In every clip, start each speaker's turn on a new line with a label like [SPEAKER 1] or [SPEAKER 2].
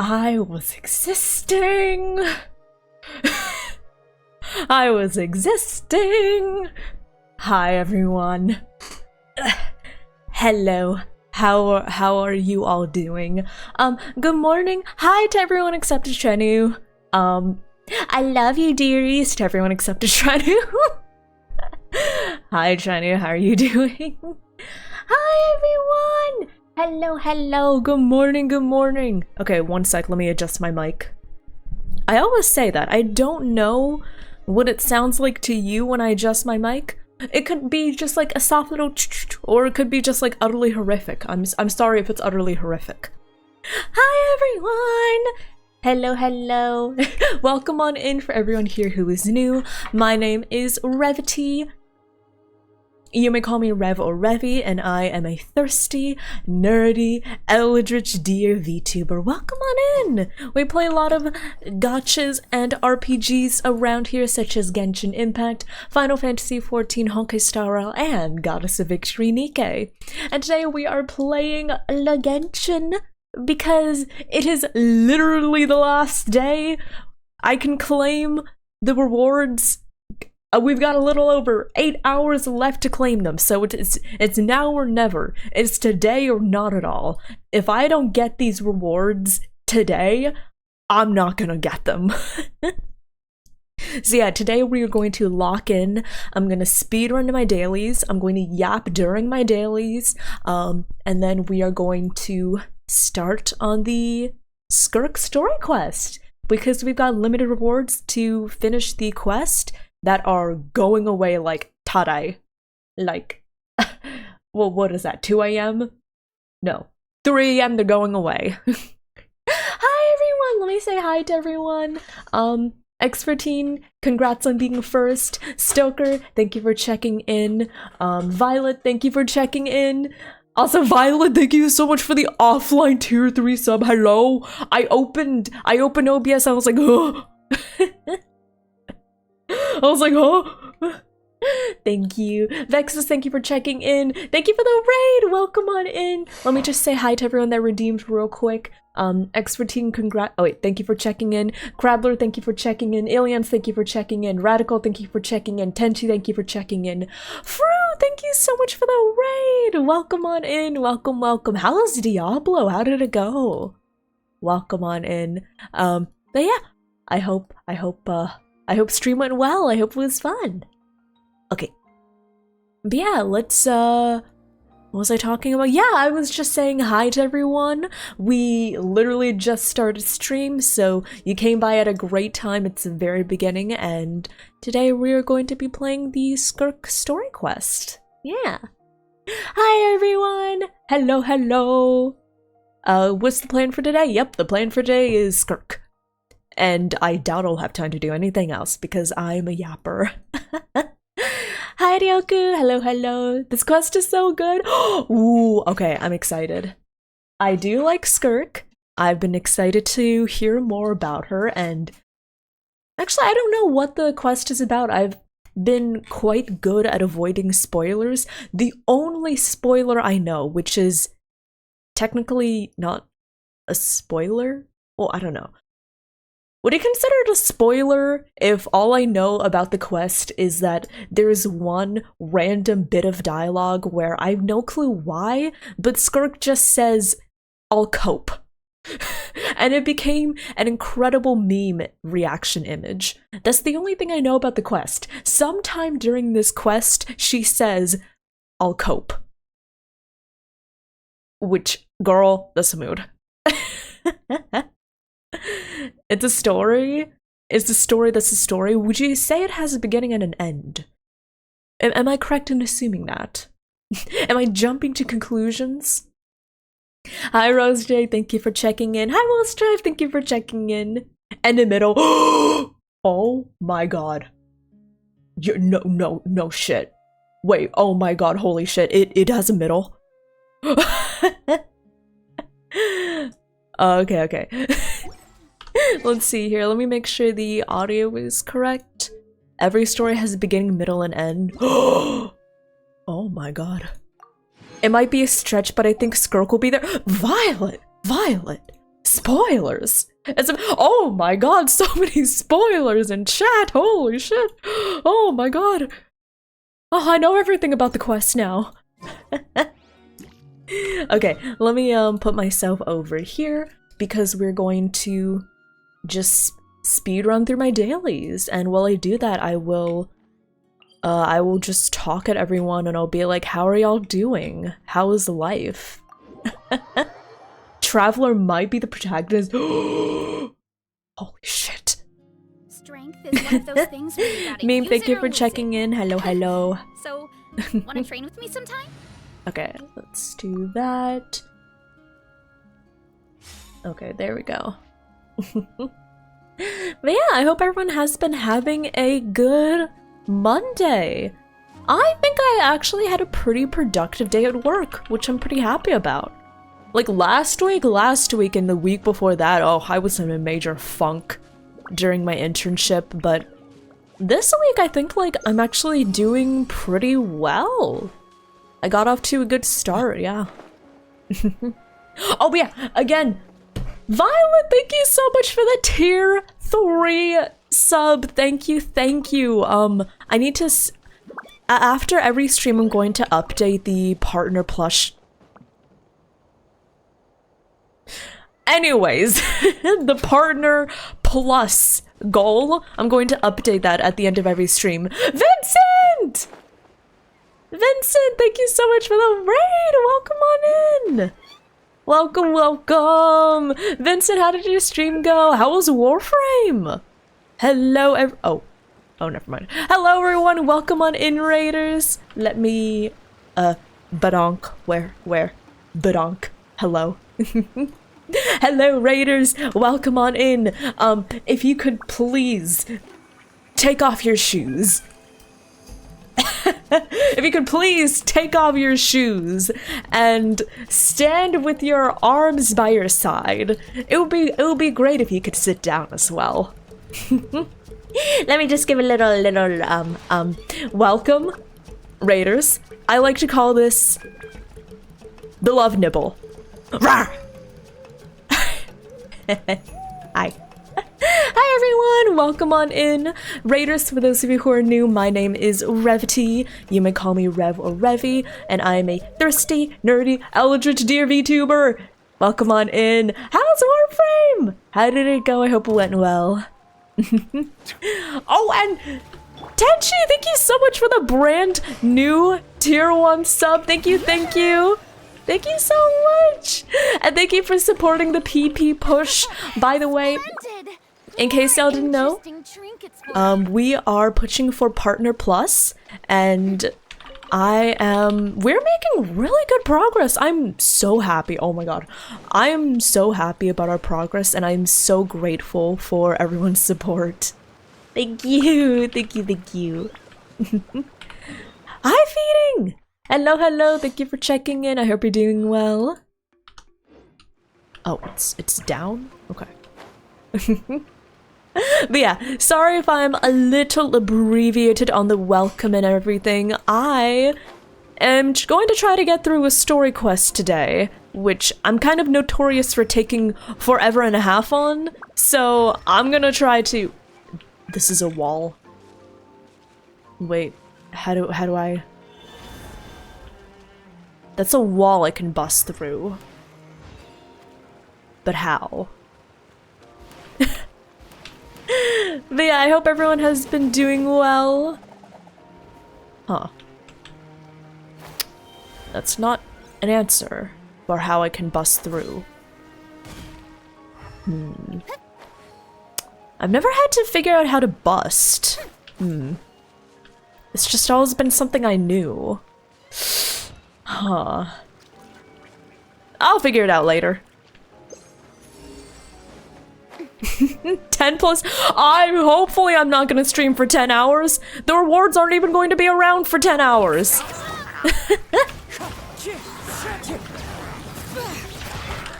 [SPEAKER 1] I was existing. I was existing. Hi everyone. Hello. How are you all doing? Good morning. Hi to everyone except to Trenu. I love you, dearies, to everyone except to Trenu. Hi Trenu, how are you doing? Hi everyone. Hello. Good morning. Okay, one sec, let me adjust my mic. I always say that. I don't know what it sounds like to you when I adjust my mic. It could be just like a soft little or it could be just like utterly horrific. I'm sorry if it's utterly horrific. Hi everyone! Hello. Welcome on in for everyone here who is new. My name is Revity. You may call me Rev or Revy, and I am a thirsty, nerdy, eldritch deer VTuber. Welcome on in! We play a lot of gachas and RPGs around here, such as Genshin Impact, Final Fantasy XIV Honkai Star Rail, and Goddess of Victory Nikke. And today we are playing La Genshin, because it is literally the last day. I can claim the rewards. We've got a little over 8 hours left to claim them, so it's now or never. It's today or not at all. If I don't get these rewards today, I'm not gonna get them. So yeah, today we are going to lock in. I'm gonna speedrun my dailies. I'm going to yap during my dailies, and then we are going to start on the SKIRK story quest, because we've got limited rewards to finish the quest that are going away like today. Like, well, what is that, 2 a.m? No, 3 a.m, they're going away. Hi everyone, let me say hi to everyone. X14, congrats on being first. Stoker, thank you for checking in. Violet, thank you for checking in. Also, Violet, thank you so much for the offline tier 3 sub. Hello. I opened OBS, I was like, oh. I was like, oh. Thank you. Vexus, thank you for checking in. Thank you for the raid. Welcome on in. Let me just say hi to everyone that redeemed real quick. X14, congrats. Oh wait, thank you for checking in. Crabler, thank you for checking in. Aliens, thank you for checking in. Radical, thank you for checking in. Tenchi, thank you for checking in. Fru, thank you so much for the raid. Welcome on in. Welcome. How's Diablo? How did it go? Welcome on in. But yeah, I hope stream went well. I hope it was fun. Okay. But yeah, let's, what was I talking about? Yeah, I was just saying hi to everyone. We literally just started stream, so you came by at a great time. It's the very beginning, and today we're going to be playing the SKIRK story quest. Yeah. Hi everyone! Hello. What's the plan for today? Yep, the plan for today is SKIRK. And I doubt I'll have time to do anything else because I'm a yapper. Hi Ryoku, hello. This quest is so good. Ooh, okay, I'm excited. I do like SKIRK. I've been excited to hear more about her, and actually I don't know what the quest is about. I've been quite good at avoiding spoilers. The only spoiler I know, which is technically not a spoiler? Well, I don't know. Would you consider it a spoiler if all I know about the quest is that there's one random bit of dialogue where I have no clue why, but SKIRK just says, "I'll cope." And it became an incredible meme reaction image. That's the only thing I know about the quest. Sometime during this quest, she says, "I'll cope." Which, girl, that's a mood. It's a story. It's a story that's a story. Would you say it has a beginning and an end? Am I correct in assuming that? Am I jumping to conclusions? Hi Rose J, thank you for checking in. Hi Most Drive, thank you for checking in. And in the middle. Oh my god. No shit. Wait, oh my god, holy shit. It has a middle. Okay. Let's see here. Let me make sure the audio is correct. Every story has a beginning, middle, and end. Oh my god. It might be a stretch, but I think SKIRK will be there. Violet! Spoilers! Oh my god, so many spoilers in chat! Holy shit! Oh my god! Oh, I know everything about the quest now. Okay, let me put myself over here because we're going to just speed run through my dailies, and while I do that, I will just talk at everyone and I'll be like, how are y'all doing? How is life? Traveler might be the protagonist. Holy shit.
[SPEAKER 2] Strength is one of those things where you gotta
[SPEAKER 1] Meme,
[SPEAKER 2] use
[SPEAKER 1] thank
[SPEAKER 2] it
[SPEAKER 1] you
[SPEAKER 2] or
[SPEAKER 1] for
[SPEAKER 2] lose
[SPEAKER 1] checking
[SPEAKER 2] it.
[SPEAKER 1] in. Hello, hello.
[SPEAKER 2] So, wanna train with me sometime?
[SPEAKER 1] Okay, let's do that. Okay, there we go. But yeah, I hope everyone has been having a good Monday. I think I actually had a pretty productive day at work, which I'm pretty happy about. Like last week and the week before that, oh, I was in a major funk during my internship, but this week I think like I'm actually doing pretty well. I got off to a good start, yeah. Oh yeah, again, Violet, thank you so much for the tier 3 sub. Thank you, thank you. I need to, after every stream I'm going to update the partner plush. Anyways, the partner plus goal, I'm going to update that at the end of every stream. Vincent! Vincent, thank you so much for the raid! Welcome on in! Welcome, welcome! Vincent, how did your stream go? How was Warframe? Hello, oh, never mind. Hello, everyone, welcome on in, Raiders. Let me, badonk, where? Badonk, hello. Hello, Raiders, welcome on in. If you could please take off your shoes. If you could please take off your shoes and stand with your arms by your side. It would be great if you could sit down as well. Let me just give a little welcome, Raiders. I like to call this the love nibble. Rawr! Hi. Hi everyone, welcome on in. Raiders, for those of you who are new, my name is Revty. You may call me Rev or Revy, and I'm a thirsty, nerdy, eldritch deer VTuber. Welcome on in. How's Warframe? How did it go? I hope it went well. Oh, and Tenchi, thank you so much for the brand new tier 1 sub. Thank you, thank you. Thank you so much. And thank you for supporting the PP push. By the way, in case y'all didn't know, we are pushing for Partner Plus, and we're making really good progress. I'm so happy. Oh my god. I am so happy about our progress, and I'm so grateful for everyone's support. Thank you. Thank you, thank you. Hi, Feeding! Hello, hello. Thank you for checking in. I hope you're doing well. Oh, it's down? Okay. But yeah, sorry if I'm a little abbreviated on the welcome and everything. I am going to try to get through a story quest today, which I'm kind of notorious for taking forever and a half on, so I'm gonna try to... This is a wall. Wait, how do I... That's a wall I can bust through. But how? But yeah, I hope everyone has been doing well. Huh. That's not an answer for how I can bust through. I've never had to figure out how to bust. It's just always been something I knew. Huh. I'll figure it out later. 10 plus. Hopefully I'm not gonna stream for 10 hours. The rewards aren't even going to be around for 10 hours.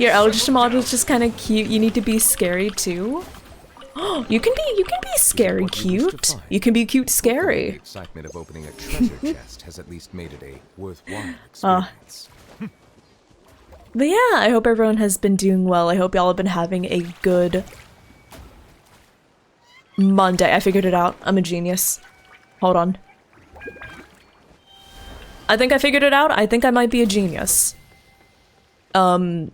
[SPEAKER 1] Your eldritch model is just kind of cute. You need to be scary too. You can be scary cute. You can be cute scary.
[SPEAKER 3] The excitement of opening a treasure chest has at least made it a worthwhile experience.
[SPEAKER 1] But yeah, I hope everyone has been doing well. I hope y'all have been having a good Monday. I figured it out. I'm a genius. Hold on. I think I figured it out. I think I might be a genius. I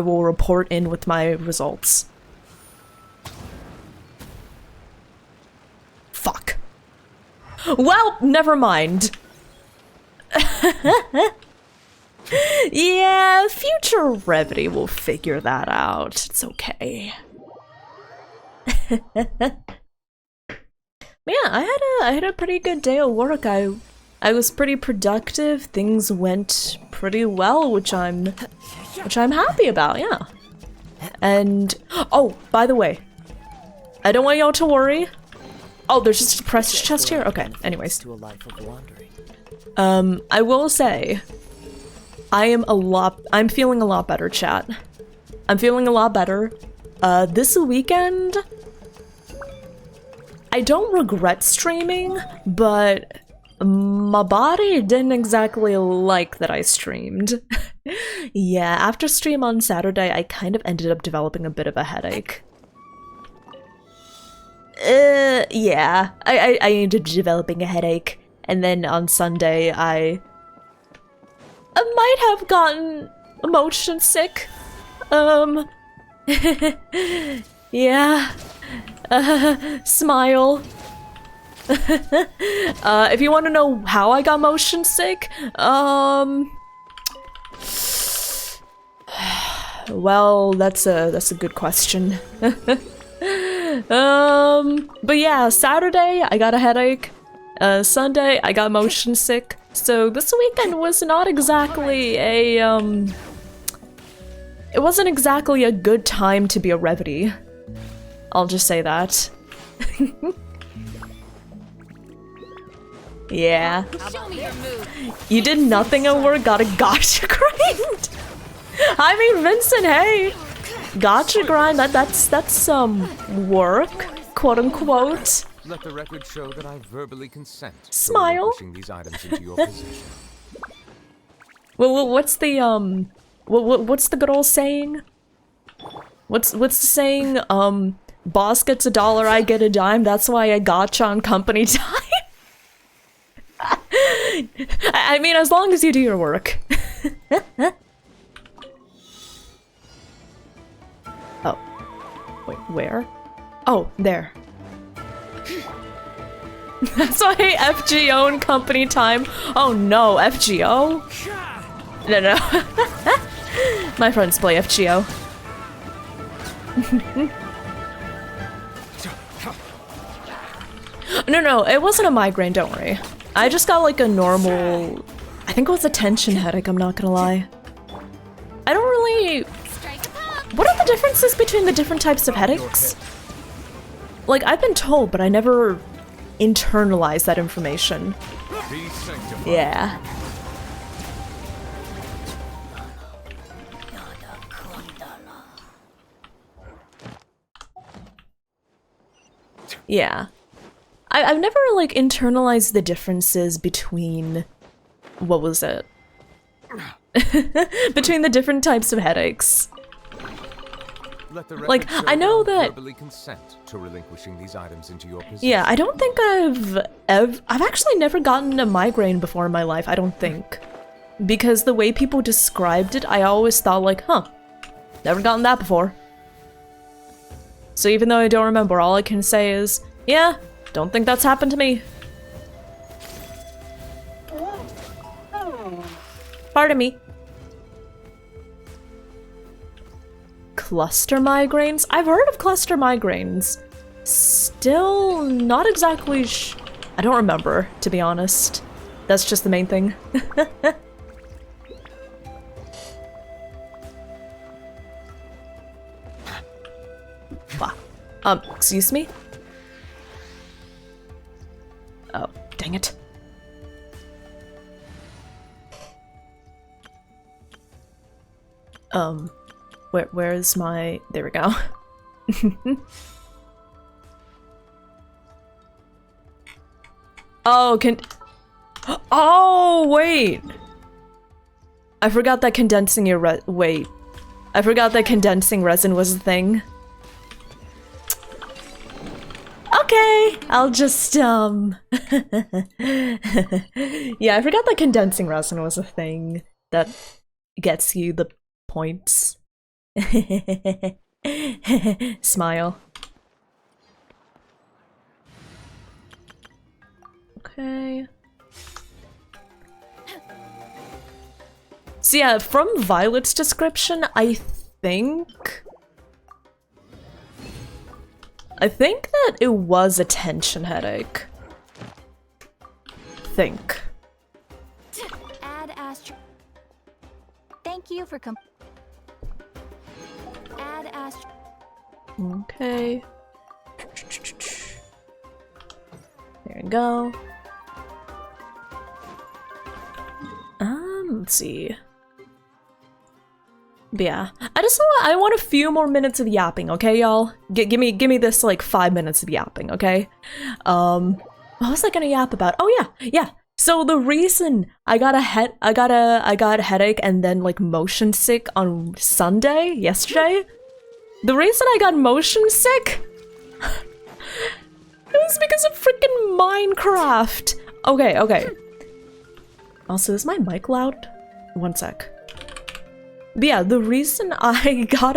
[SPEAKER 1] will report in with my results. Fuck. Well, never mind. Yeah, future Revity will figure that out. It's okay. Yeah, I had a pretty good day at work. I was pretty productive. Things went pretty well, which I'm happy about. Yeah. And oh, by the way, I don't want y'all to worry. Oh, there's just a precious chest here. Okay. Anyways, I will say, I'm feeling a lot better, chat. I'm feeling a lot better. This weekend, I don't regret streaming, but my body didn't exactly like that I streamed. Yeah, after stream on Saturday, I kind of ended up developing a bit of a headache. Yeah, I ended up developing a headache, and then on Sunday, I might have gotten motion sick. Yeah. Smile. If you want to know how I got motion sick, well, that's a good question. But yeah, Saturday I got a headache. Sunday I got motion sick. So this weekend was not exactly a it wasn't exactly a good time to be a Revity. I'll just say that. Yeah. You did nothing at work, got a gotcha grind. I mean, Vincent, hey, gotcha grind. That's work, quote unquote.
[SPEAKER 3] Let the record show that I verbally consent.
[SPEAKER 1] Smile.
[SPEAKER 3] To these items into your possession.
[SPEAKER 1] Well, what's the what's the good old saying? What's the saying? Boss gets $1, I get a dime. That's why I gotcha on company time. I mean, as long as you do your work. Oh. Wait, where? Oh, there. That's why FGO and company time. Oh no, FGO? No. My friends play FGO. No, it wasn't a migraine, don't worry. I just got like a normal, I think it was a tension headache, I'm not gonna lie. I don't really... What are the differences between the different types of headaches? Like, I've been told, but I never internalized that information. Yeah. Yeah. I've never, like, internalized the differences between... What was it? Between the different types of headaches. Like, I know that...
[SPEAKER 3] Consent to relinquishing these items into your possession.
[SPEAKER 1] Yeah, I don't think I've actually never gotten a migraine before in my life, I don't think. Because the way people described it, I always thought like, huh, never gotten that before. So even though I don't remember, all I can say is, yeah, don't think that's happened to me. Pardon me. Cluster migraines? I've heard of cluster migraines. Still not exactly I don't remember, to be honest. That's just the main thing. Excuse me? Oh, dang it. Where's my... There we go. Oh, Oh, wait! I forgot that condensing your wait. I forgot that condensing resin was a thing. Okay, I'll just, yeah, I forgot that condensing resin was a thing that gets you the points. Smile. Okay. So yeah, from Violet's description, I think that it was a tension headache. Think.
[SPEAKER 2] Add astro. Thank you for add astro.
[SPEAKER 1] Okay. There you go. Let's see. But yeah, I want a few more minutes of yapping, okay, y'all? Give me this like 5 minutes of yapping, okay? What was I gonna yap about? Oh yeah. So the reason I got a headache and then like motion sick on Sunday, yesterday. The reason I got motion sick it was because of freaking Minecraft. Okay. Also, is my mic loud? One sec. But yeah, the reason I got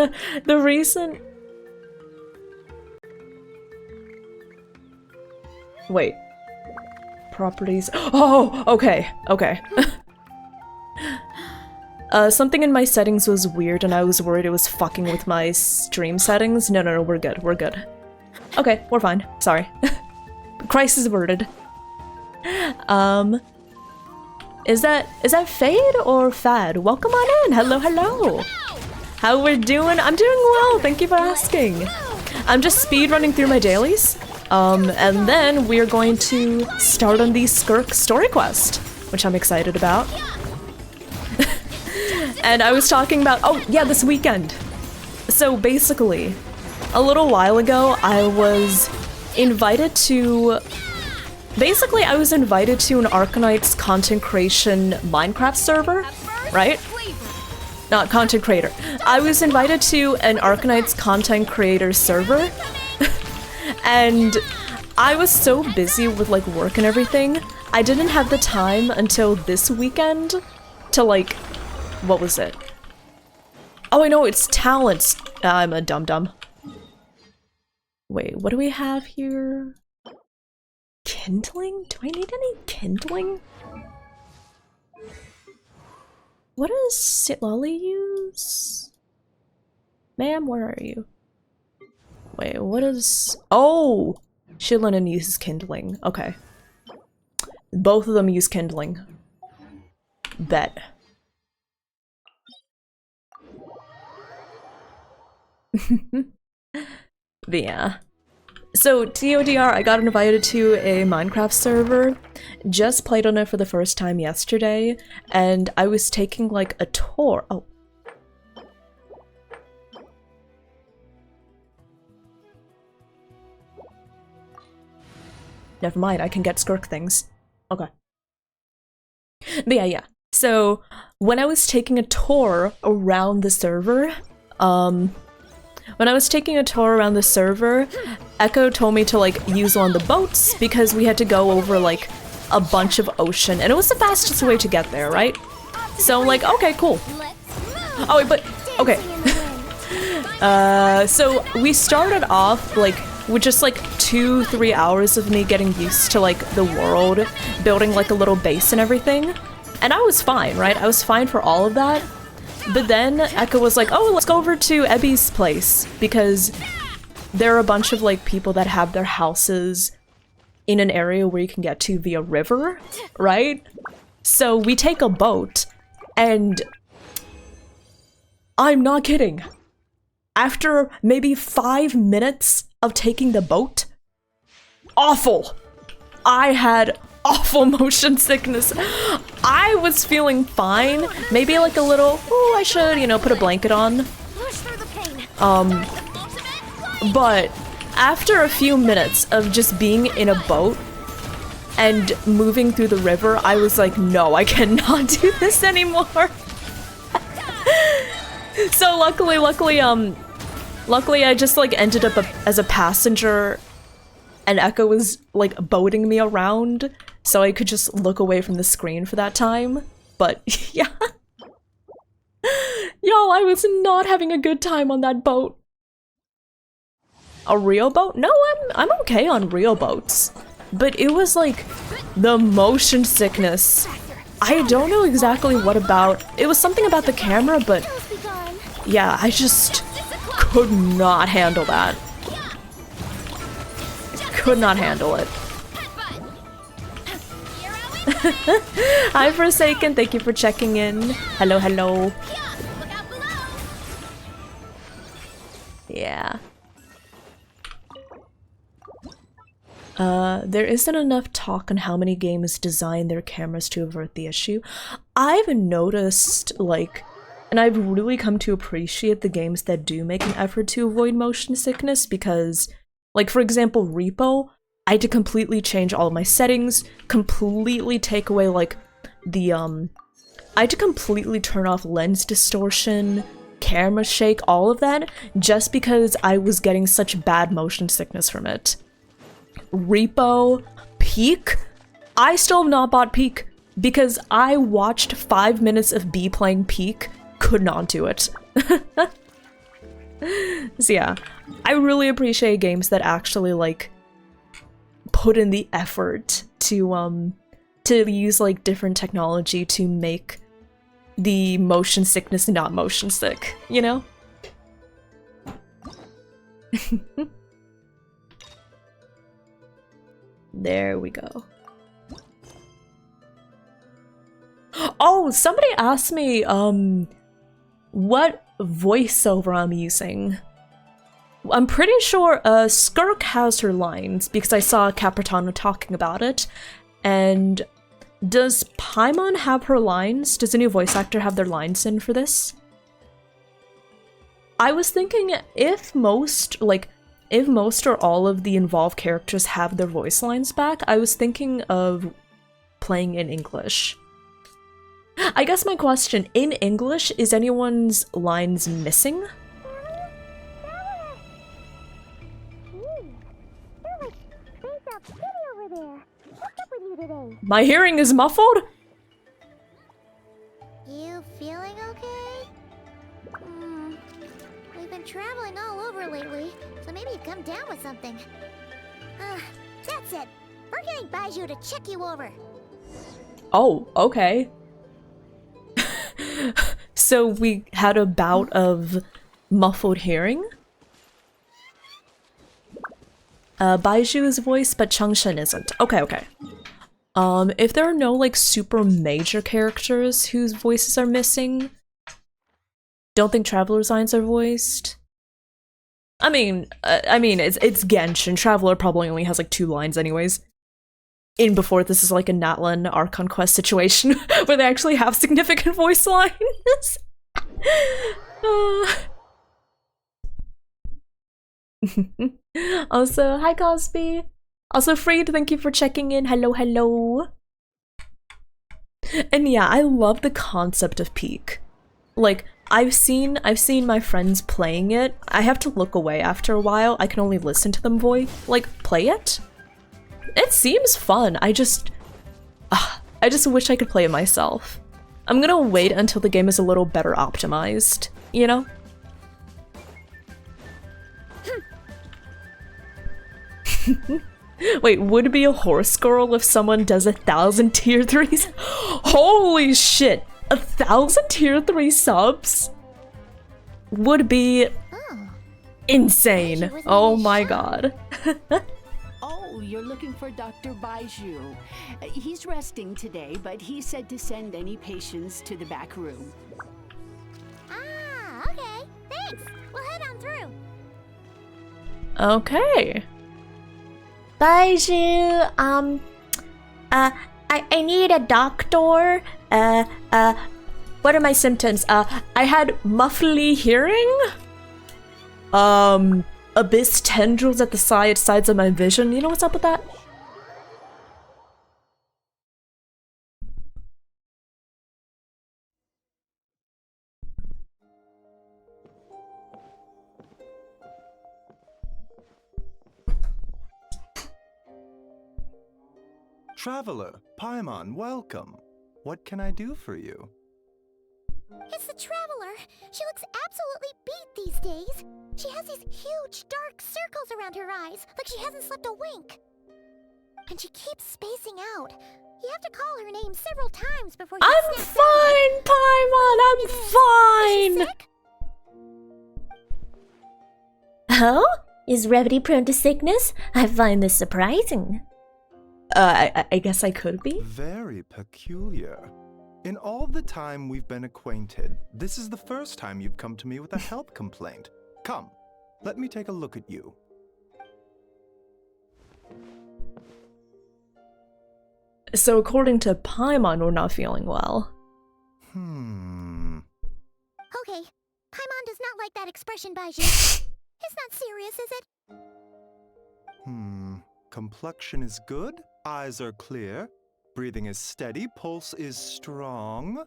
[SPEAKER 1] Wait. Properties. Oh, okay. Something in my settings was weird and I was worried it was fucking with my stream settings. No, we're good. Okay, we're fine. Sorry. Crisis averted. Is that Fade or Fad? Welcome on in. Hello. How we're doing? I'm doing well. Thank you for asking. I'm just speedrunning through my dailies. And then we're going to start on the SKIRK story quest, which I'm excited about. And I was talking about, oh yeah, this weekend. So basically, a little while ago, I was invited to an Arcanite's content creation Minecraft server, right? Not content creator. I was invited to an Arcanite's content creator server, and I was so busy with like work and everything, I didn't have the time until this weekend to like, what was it? Oh, I know, it's talents. I'm a dum-dum. Wait, what do we have here? Kindling? Do I need any kindling? What does Sitlolly use? Ma'am, where are you? Wait, what is... Oh! Shilinen uses kindling. Okay. Both of them use kindling. Bet. But yeah. So, TODR, I got invited to a Minecraft server, just played on it for the first time yesterday, and I was taking like a tour. Oh. Never mind, I can get SKIRK things. Okay. But yeah. So, when I was taking a tour around the server, Echo told me to like use one of the boats because we had to go over like a bunch of ocean and it was the fastest way to get there, right? So I'm like, okay, cool. Oh wait, but okay. So we started off like with just like 2-3 hours of me getting used to like the world, building like a little base and everything. And I was fine, right? I was fine for all of that. But then Echo was like, oh, let's go over to Ebby's place because there are a bunch of like people that have their houses in an area where you can get to via river, right? So we take a boat and I'm not kidding. After maybe 5 minutes of taking the boat, awful. I had awful motion sickness. I was feeling fine. Maybe like a little, oh, I should, you know, put a blanket on. But after a few minutes of just being in a boat and moving through the river, I was like, no, I cannot do this anymore. So luckily I just like ended up as a passenger and Echo was like boating me around so I could just look away from the screen for that time. But yeah. Y'all, I was not having a good time on that boat. A real boat? No, I'm okay on real boats. But it was like the motion sickness. I don't know exactly what about. It was something about the camera, but yeah, I just could not handle that. Could not handle it. Hi Forsaken, thank you for checking in. Hello, hello. Yeah. There isn't enough talk on how many games design their cameras to avert the issue. I've noticed, like, and I've really come to appreciate the games that do make an effort to avoid motion sickness because, like, for example, Repo, I had to completely change all of my settings, completely take away, like, the, I had to completely turn off lens distortion, camera shake, all of that, just because I was getting such bad motion sickness from it. Repo, Peak, I still have not bought Peak because I watched 5 minutes of B playing Peak, could not do it. So yeah, I really appreciate games that actually like put in the effort to use like different technology to make the motion sickness not motion sick, you know? There we go. Oh, somebody asked me, what voiceover I'm using. I'm pretty sure, SKIRK has her lines, because I saw Capitano talking about it. And does Paimon have her lines? Does a new voice actor have their lines in for this? I was thinking if most or all of the involved characters have their voice lines back, I was thinking of playing in English. I guess my question, in English, is anyone's lines missing? My hearing is muffled?
[SPEAKER 4] You feeling okay? We've been traveling all over lately, so maybe you've come down with something. That's it. We're getting Baiju to check you over.
[SPEAKER 1] Oh, okay. So we had a bout of muffled hearing? Baiju is voiced, but Changshen isn't. Okay, okay. If there are no, like, super major characters whose voices are missing, don't think Traveler's lines are voiced. I mean, it's Genshin. Traveler probably only has, like, 2 lines anyways. In before, this is like a Natlan Archon Quest situation where they actually have significant voice lines. Also, hi Cosby. Also, Freed, thank you for checking in. Hello, hello. And yeah, I love the concept of Peak. Like, I've seen my friends playing it. I have to look away after a while. I can only listen to them play it. It seems fun. I just wish I could play it myself. I'm gonna wait until the game is a little better optimized, you know? Wait, would it be a horse girl if someone does 1,000 tier 3s? Holy shit! 1,000 tier 3 subs? Would be insane. Oh my god.
[SPEAKER 5] Oh, you're looking for Dr. Baiju. He's resting today, but he said to send any patients to the back room.
[SPEAKER 4] Ah, okay. Thanks. We'll head on through.
[SPEAKER 1] Okay.
[SPEAKER 4] Baiju, I need a doctor.
[SPEAKER 1] What are my symptoms? I had muffly hearing. Abyss tendrils at the sides of my vision. You know what's up with that?
[SPEAKER 6] Traveler, Paimon, welcome. What can I do for you?
[SPEAKER 4] It's the Traveler. She looks absolutely beat these days. She has these huge dark circles around her eyes, like she hasn't slept a wink. And she keeps spacing out. You have to call her name several times before she
[SPEAKER 1] I'm
[SPEAKER 4] snaps out of it.
[SPEAKER 1] fine, Paimon, I'm
[SPEAKER 4] Is she
[SPEAKER 1] fine!
[SPEAKER 4] sick?
[SPEAKER 7] Oh? Is Revity prone to sickness? I find this surprising.
[SPEAKER 1] I guess I could be?
[SPEAKER 6] Very peculiar. In all the time we've been acquainted, this is the first time you've come to me with a health complaint. Come, let me take a look at you.
[SPEAKER 1] So according to Paimon, we're not feeling well.
[SPEAKER 4] Okay, Paimon does not like that expression, Baiju. It's not serious, is it?
[SPEAKER 6] Complexion is good, eyes are clear, breathing is steady, pulse is strong.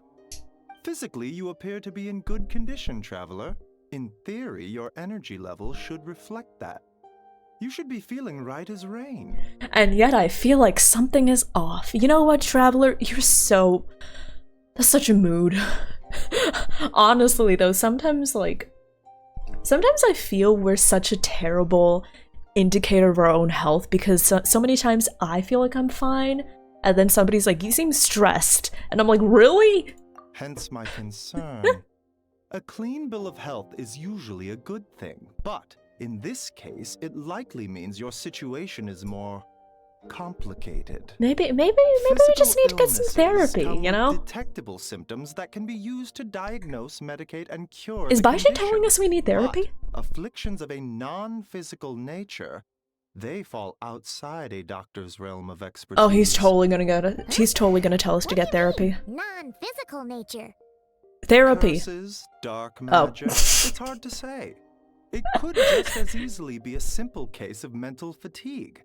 [SPEAKER 6] Physically, you appear to be in good condition, Traveler. In theory, your energy level should reflect that. You should be feeling right as rain.
[SPEAKER 1] And yet I feel like something is off. You know what, Traveler? That's such a mood. Honestly though, sometimes I feel we're such a terrible indicator of our own health because so many times I feel like I'm fine and then somebody's like, you seem stressed, and I'm like, really?
[SPEAKER 6] Hence my concern. A clean bill of health is usually a good thing, but in this case, it likely means your situation is more complicated.
[SPEAKER 1] Maybe we just need to get some therapy, you know?
[SPEAKER 6] Detectable symptoms that can be used to diagnose, medicate, and cure.
[SPEAKER 1] Is
[SPEAKER 6] the
[SPEAKER 1] Baiji telling
[SPEAKER 6] condition.
[SPEAKER 1] us we need therapy?
[SPEAKER 6] But afflictions of a non-physical nature, they fall outside a doctor's realm of expertise.
[SPEAKER 1] Oh, he's totally gonna tell us to get therapy.
[SPEAKER 4] Non-physical nature.
[SPEAKER 1] Therapy.
[SPEAKER 6] Curses, dark magic. It's hard to say. It could just as easily be a simple case of mental fatigue.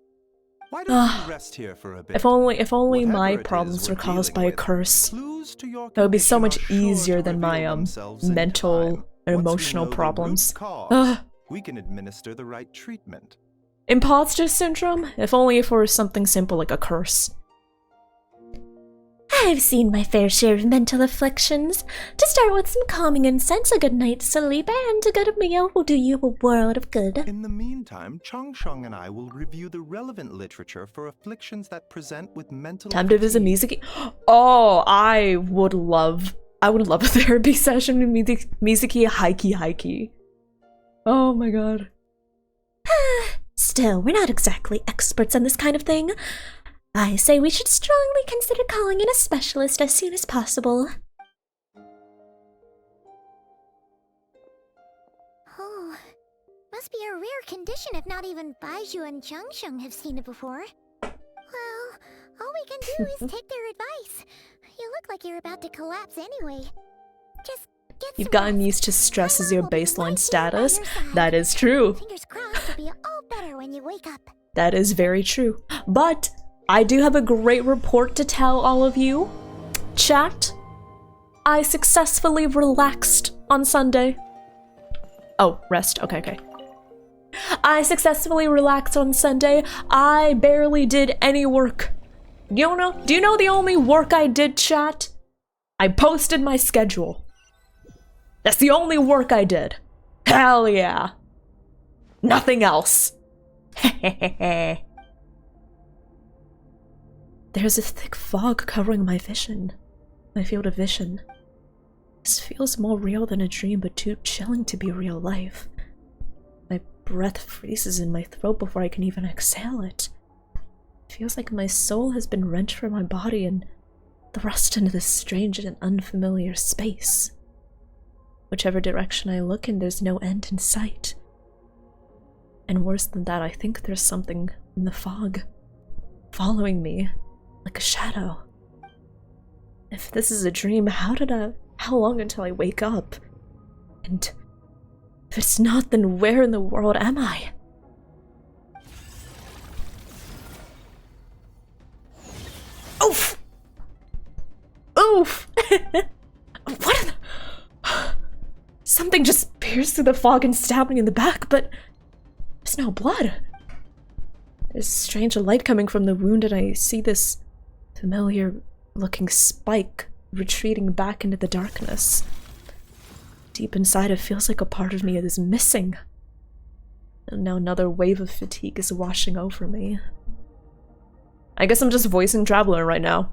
[SPEAKER 6] Why don't you rest here for a bit?
[SPEAKER 1] If only
[SPEAKER 6] Whatever
[SPEAKER 1] my
[SPEAKER 6] it is
[SPEAKER 1] problems
[SPEAKER 6] we're
[SPEAKER 1] were caused by
[SPEAKER 6] dealing
[SPEAKER 1] a
[SPEAKER 6] with,
[SPEAKER 1] curse.
[SPEAKER 6] clues to your
[SPEAKER 1] That would be so
[SPEAKER 6] condition
[SPEAKER 1] much
[SPEAKER 6] are sure
[SPEAKER 1] easier
[SPEAKER 6] to
[SPEAKER 1] than my
[SPEAKER 6] reveal themselves in
[SPEAKER 1] mental
[SPEAKER 6] time.
[SPEAKER 1] and
[SPEAKER 6] Once we
[SPEAKER 1] emotional
[SPEAKER 6] know the root
[SPEAKER 1] problems.
[SPEAKER 6] cause, we can administer the right treatment.
[SPEAKER 1] Imposter syndrome? If only if it were something simple like a curse.
[SPEAKER 7] I've seen my fair share of mental afflictions. To start with some calming incense, a good night's sleep, and a good meal will do you a world of good.
[SPEAKER 6] In the meantime, Changsheng and I will review the relevant literature for afflictions that present with mental
[SPEAKER 1] Time to visit
[SPEAKER 6] fatigue.
[SPEAKER 1] Mizuki. Oh, I would love a therapy session with Mizuki Haiki. Oh my god.
[SPEAKER 7] Still, we're not exactly experts on this kind of thing. I say we should strongly consider calling in a specialist as soon as possible.
[SPEAKER 4] Oh, must be a rare condition if not even Baiju and Changsheng have seen it before. Well, all we can do is take their advice. You look like you're about to collapse anyway. Just get
[SPEAKER 1] You've
[SPEAKER 4] some
[SPEAKER 1] gotten
[SPEAKER 4] rest.
[SPEAKER 1] used to stress as
[SPEAKER 4] My
[SPEAKER 1] your
[SPEAKER 4] mom will be
[SPEAKER 1] baseline
[SPEAKER 4] right here by
[SPEAKER 1] status.
[SPEAKER 4] your side.
[SPEAKER 1] That is true.
[SPEAKER 4] Fingers crossed you'll be all better when you wake up.
[SPEAKER 1] That is very true. But I do have a great report to tell all of you. Chat, I successfully relaxed on Sunday. Oh, rest. Okay. I successfully relaxed on Sunday. I barely did any work. Do you know the only work I did, chat? I posted my schedule. That's the only work I did. Hell yeah. Nothing else. There's a thick fog covering my vision. My field of vision. This feels more real than a dream, but too chilling to be real life. My breath freezes in my throat before I can even exhale it. It feels like my soul has been wrenched from my body and thrust into this strange and unfamiliar space. Whichever direction I look in, there's no end in sight. And worse than that, I think there's something in the fog, following me, like a shadow. If this is a dream, how long until I wake up? And if it's not, then where in the world am I? Oof! Oof! What in the... Something just pierced through the fog and stabbed me in the back, but there's no blood. There's a strange light coming from the wound, and I see this familiar looking spike retreating back into the darkness. Deep inside, it feels like a part of me is missing. And now another wave of fatigue is washing over me. I guess I'm just voicing Traveler right now.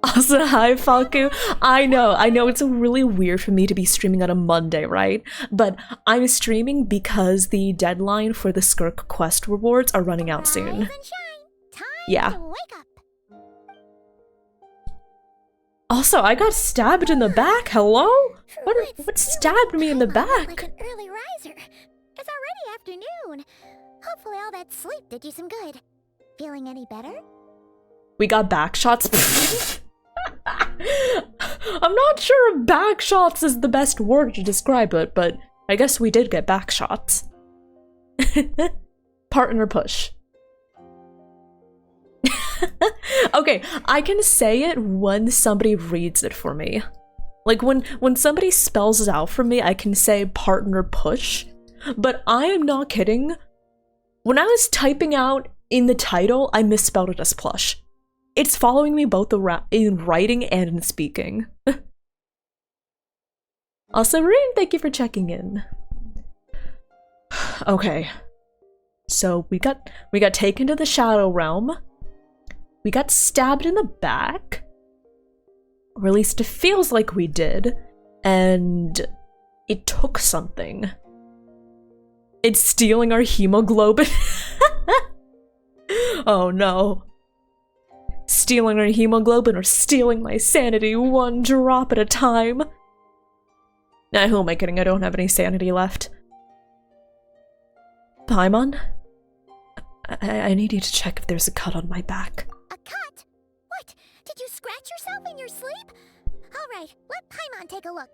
[SPEAKER 1] Also, hi Falku. I know it's really weird for me to be streaming on a Monday, right? But I'm streaming because the deadline for the SKIRK quest rewards are running out soon.
[SPEAKER 4] Rise and shine. Time
[SPEAKER 1] Yeah.
[SPEAKER 4] to wake up.
[SPEAKER 1] Also, I got stabbed in the back. Hello? What stabbed me in the
[SPEAKER 4] Like
[SPEAKER 1] back?
[SPEAKER 4] an early riser. It's already afternoon. Hopefully all that sleep did you some good. Feeling any better?
[SPEAKER 1] We got back shots. I'm not sure if back shots is the best word to describe it, but I guess we did get back shots. Partner push. Okay, I can say it when somebody reads it for me. Like when somebody spells it out for me, I can say partner push. But I am not kidding. When I was typing out in the title, I misspelled it as plush. It's following me both in writing and in speaking. Also, Rune, thank you for checking in. Okay. So we got taken to the Shadow Realm. We got stabbed in the back. Or at least it feels like we did. And it took something. It's stealing our hemoglobin. Oh no. Stealing our hemoglobin or stealing my sanity one drop at a time. Nah, who am I kidding? I don't have any sanity left. Paimon? I need you to check if there's a cut on my back.
[SPEAKER 4] A cut? What? Did you scratch yourself in your sleep? Alright, let Paimon take a look.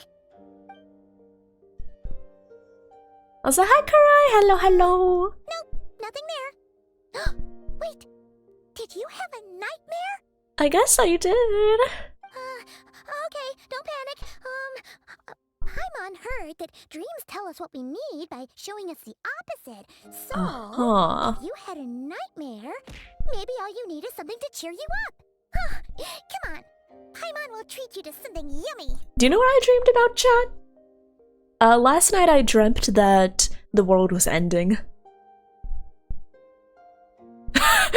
[SPEAKER 1] Also, hi Karai! Hello, hello!
[SPEAKER 4] Nope, nothing there. Wait, did you have a nightmare?
[SPEAKER 1] I guess I did.
[SPEAKER 4] Okay, don't panic. Paimon heard that dreams tell us what we need by showing us the opposite. So, if you had a nightmare, maybe all you need is something to cheer you up. Come on, Paimon will treat you to something yummy.
[SPEAKER 1] Do you know what I dreamed about, chat? Last night I dreamt that the world was ending.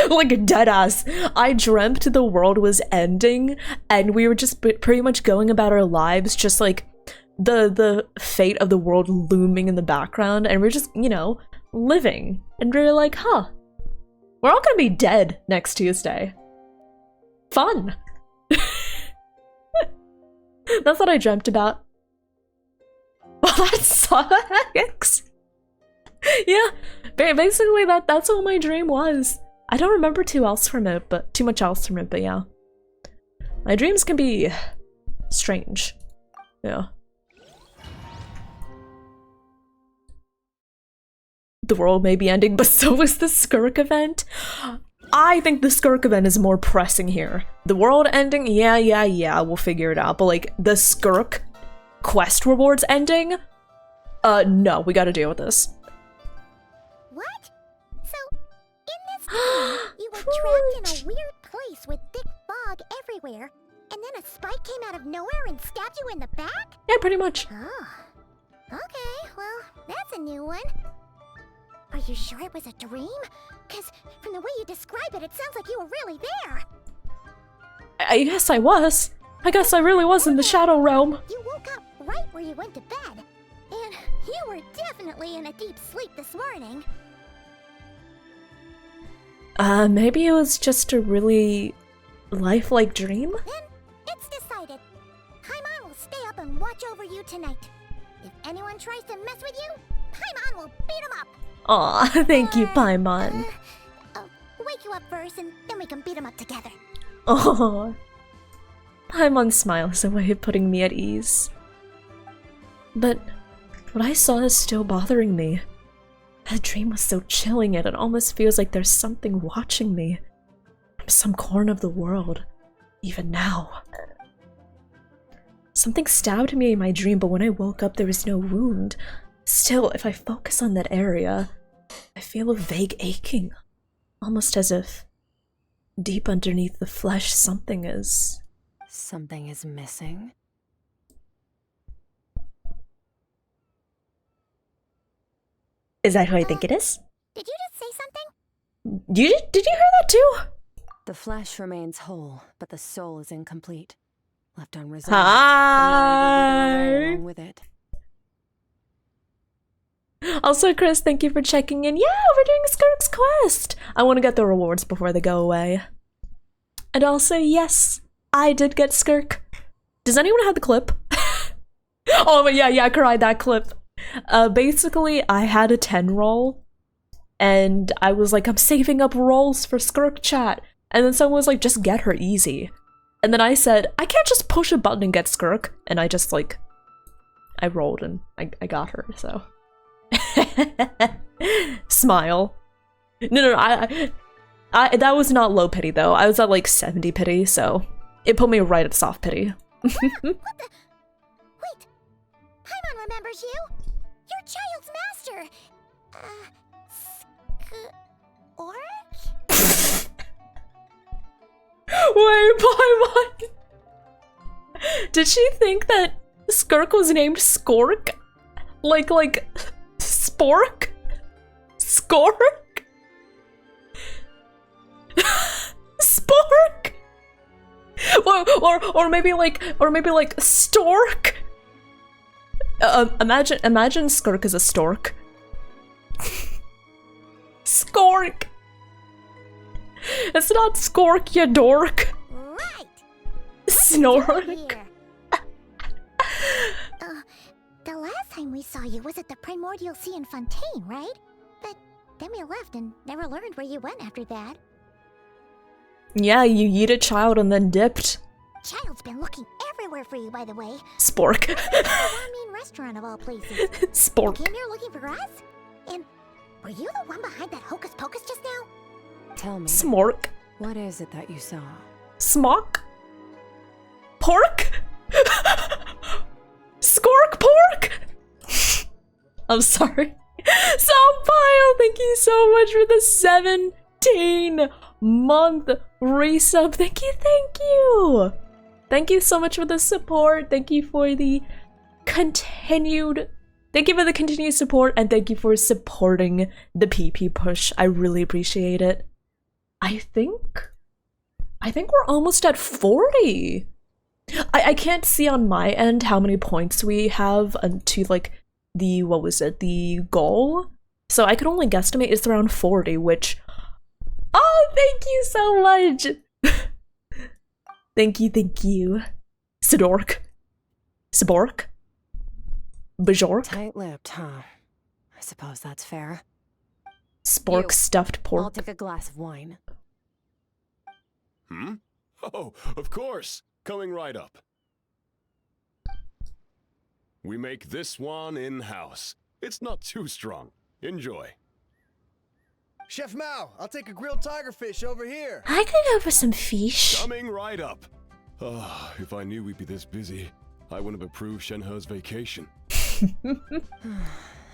[SPEAKER 1] Like a deadass. I dreamt the world was ending and we were just pretty much going about our lives just like the fate of the world looming in the background, and we're just, you know, living. And we're like, huh, we're all gonna be dead next Tuesday. Fun. That's what I dreamt about. Well, that sucks. Yeah, basically that's what my dream was. I don't remember too much else from it, but yeah. My dreams can be strange. Yeah. The world may be ending, but so is the SKIRK event. I think the SKIRK event is more pressing here. The world ending, yeah, we'll figure it out. But like the SKIRK quest rewards ending, no, we gotta deal with this.
[SPEAKER 4] What? So, in this game, you were trapped in a weird place with thick fog everywhere, and then a spike came out of nowhere and stabbed you in the back?
[SPEAKER 1] Yeah, pretty much.
[SPEAKER 4] Oh. Okay, well, that's a new one. Are you sure it was a dream? Because from the way you describe it, it sounds like you were really there.
[SPEAKER 1] I guess I was. I guess I really was in the Shadow Realm.
[SPEAKER 4] You woke up right where you went to bed. And you were definitely in a deep sleep this morning.
[SPEAKER 1] Maybe it was just a really lifelike dream?
[SPEAKER 4] Then it's decided. Paimon will stay up and watch over you tonight. If anyone tries to mess with you, Paimon will beat him up.
[SPEAKER 1] Aw, thank you, Paimon.
[SPEAKER 4] I'll wake you up first and then we can beat him up together.
[SPEAKER 1] Oh, Paimon's smile is a way of putting me at ease. But what I saw is still bothering me. That dream was so chilling and it almost feels like there's something watching me from some corner of the world, even now. Something stabbed me in my dream, but when I woke up there was no wound. Still, if I focus on that area, I feel a vague aching. Almost as if deep underneath the flesh something is...
[SPEAKER 8] Something is missing?
[SPEAKER 1] Is that who I think it is?
[SPEAKER 4] Did you just say something?
[SPEAKER 1] Did you hear that too?
[SPEAKER 8] The flesh remains whole, but the soul is incomplete. Left unresolved.
[SPEAKER 1] Hi!
[SPEAKER 8] Along with it.
[SPEAKER 1] Also, Chris, thank you for checking in. Yeah, we're doing Skirk's quest! I want to get the rewards before they go away. And also, yes, I did get Skirk. Does anyone have the clip? Oh, but yeah, I cried that clip. Basically, I had a 10 roll, and I was like, I'm saving up rolls for Skirk chat. And then someone was like, just get her easy. And then I said, I can't just push a button and get Skirk. And I just like, I rolled and I got her, so. Smile. No, I that was not low pity though. I was at like 70 pity, so it put me right at soft pity.
[SPEAKER 4] What the? Wait! Paimon remembers you! You're Child's master! SKIRK?
[SPEAKER 1] Wait, Paimon! Did she think that Skirk was named Skork? Like Spork? Skork? Spork? Or maybe like Stork? Imagine Skirk as a stork. Skork! It's not Skork, you dork!
[SPEAKER 4] Right!
[SPEAKER 1] Snork!
[SPEAKER 4] The last time we saw you was at the Primordial Sea in Fontaine, right? But then we left and never learned where you went after that.
[SPEAKER 1] Yeah, you yeeted Child and then dipped.
[SPEAKER 4] Child's been looking everywhere for you, by the way.
[SPEAKER 1] Spork.
[SPEAKER 4] The ramen restaurant of all places.
[SPEAKER 1] Spork.
[SPEAKER 4] You came here looking for us? And were you the one behind that hocus pocus just now?
[SPEAKER 8] Tell me.
[SPEAKER 1] Smork.
[SPEAKER 8] What is it that you saw?
[SPEAKER 1] Smock? Pork? Skork pork? I'm sorry. Soundpile, thank you so much for the 17-month resub. Thank you. Thank you so much for the support. Thank you for the continued support, and thank you for supporting the PP push. I really appreciate it. I think we're almost at 40. I can't see on my end how many points we have to like the, what was it, the goal? So I could only guesstimate it's around 40, which, oh, thank you so much. Thank you. Sidork. Sabork. Bajork.
[SPEAKER 8] Tight-lipped, huh? I suppose that's fair.
[SPEAKER 1] Spork
[SPEAKER 8] You.
[SPEAKER 1] stuffed pork.
[SPEAKER 8] I'll take a glass of wine.
[SPEAKER 9] Hmm? Oh, of course. Coming right up. We make this one in-house. It's not too strong. Enjoy.
[SPEAKER 10] Chef Mao, I'll take a grilled tigerfish over here.
[SPEAKER 7] I could go for some fish.
[SPEAKER 9] Coming right up. Ah, if I knew we'd be this busy, I wouldn't have approved Shenhe's vacation.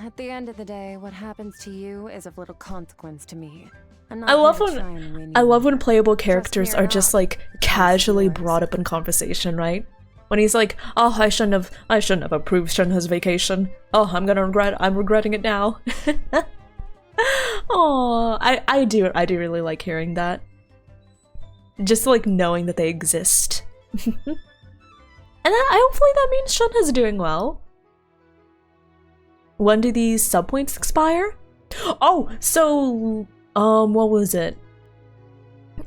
[SPEAKER 8] At the end of the day, what happens to you is of little consequence to me.
[SPEAKER 1] I love when playable characters are just like casually brought up in conversation, right? When he's like, "Oh, I shouldn't have approved Shenhe's vacation. Oh, I'm regretting it now." Oh, I do really like hearing that. Just like knowing that they exist. And hopefully that means Shenhe's doing well. When do these sub points expire? Oh, so what was it?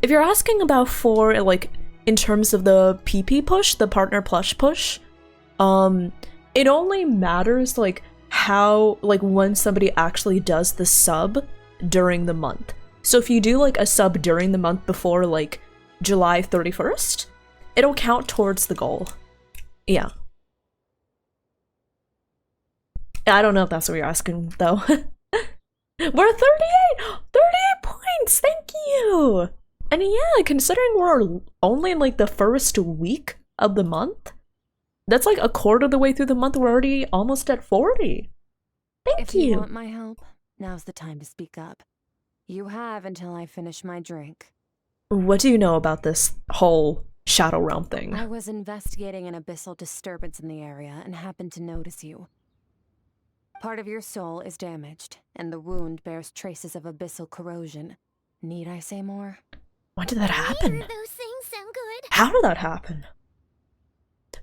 [SPEAKER 1] If you're asking about for like in terms of the PP push, the partner plush push, it only matters like how, like when somebody actually does the sub during the month. So if you do like a sub during the month before like July 31st, it'll count towards the goal. Yeah. I don't know if that's what you're asking though. We're 38 points, thank you! And yeah, considering we're only in like the first week of the month, that's like a quarter of the way through the month, we're already almost at 40. Thank
[SPEAKER 8] If you want my help, now's the time to speak up. You have until I finish my drink.
[SPEAKER 1] What do you know about this whole Shadow Realm thing?
[SPEAKER 8] I was investigating an abyssal disturbance in the area and happened to notice you. Part of your soul is damaged, and the wound bears traces of abyssal corrosion. Need I say more?
[SPEAKER 1] When did that happen?
[SPEAKER 4] Neither of those things sound good.
[SPEAKER 1] How did that happen?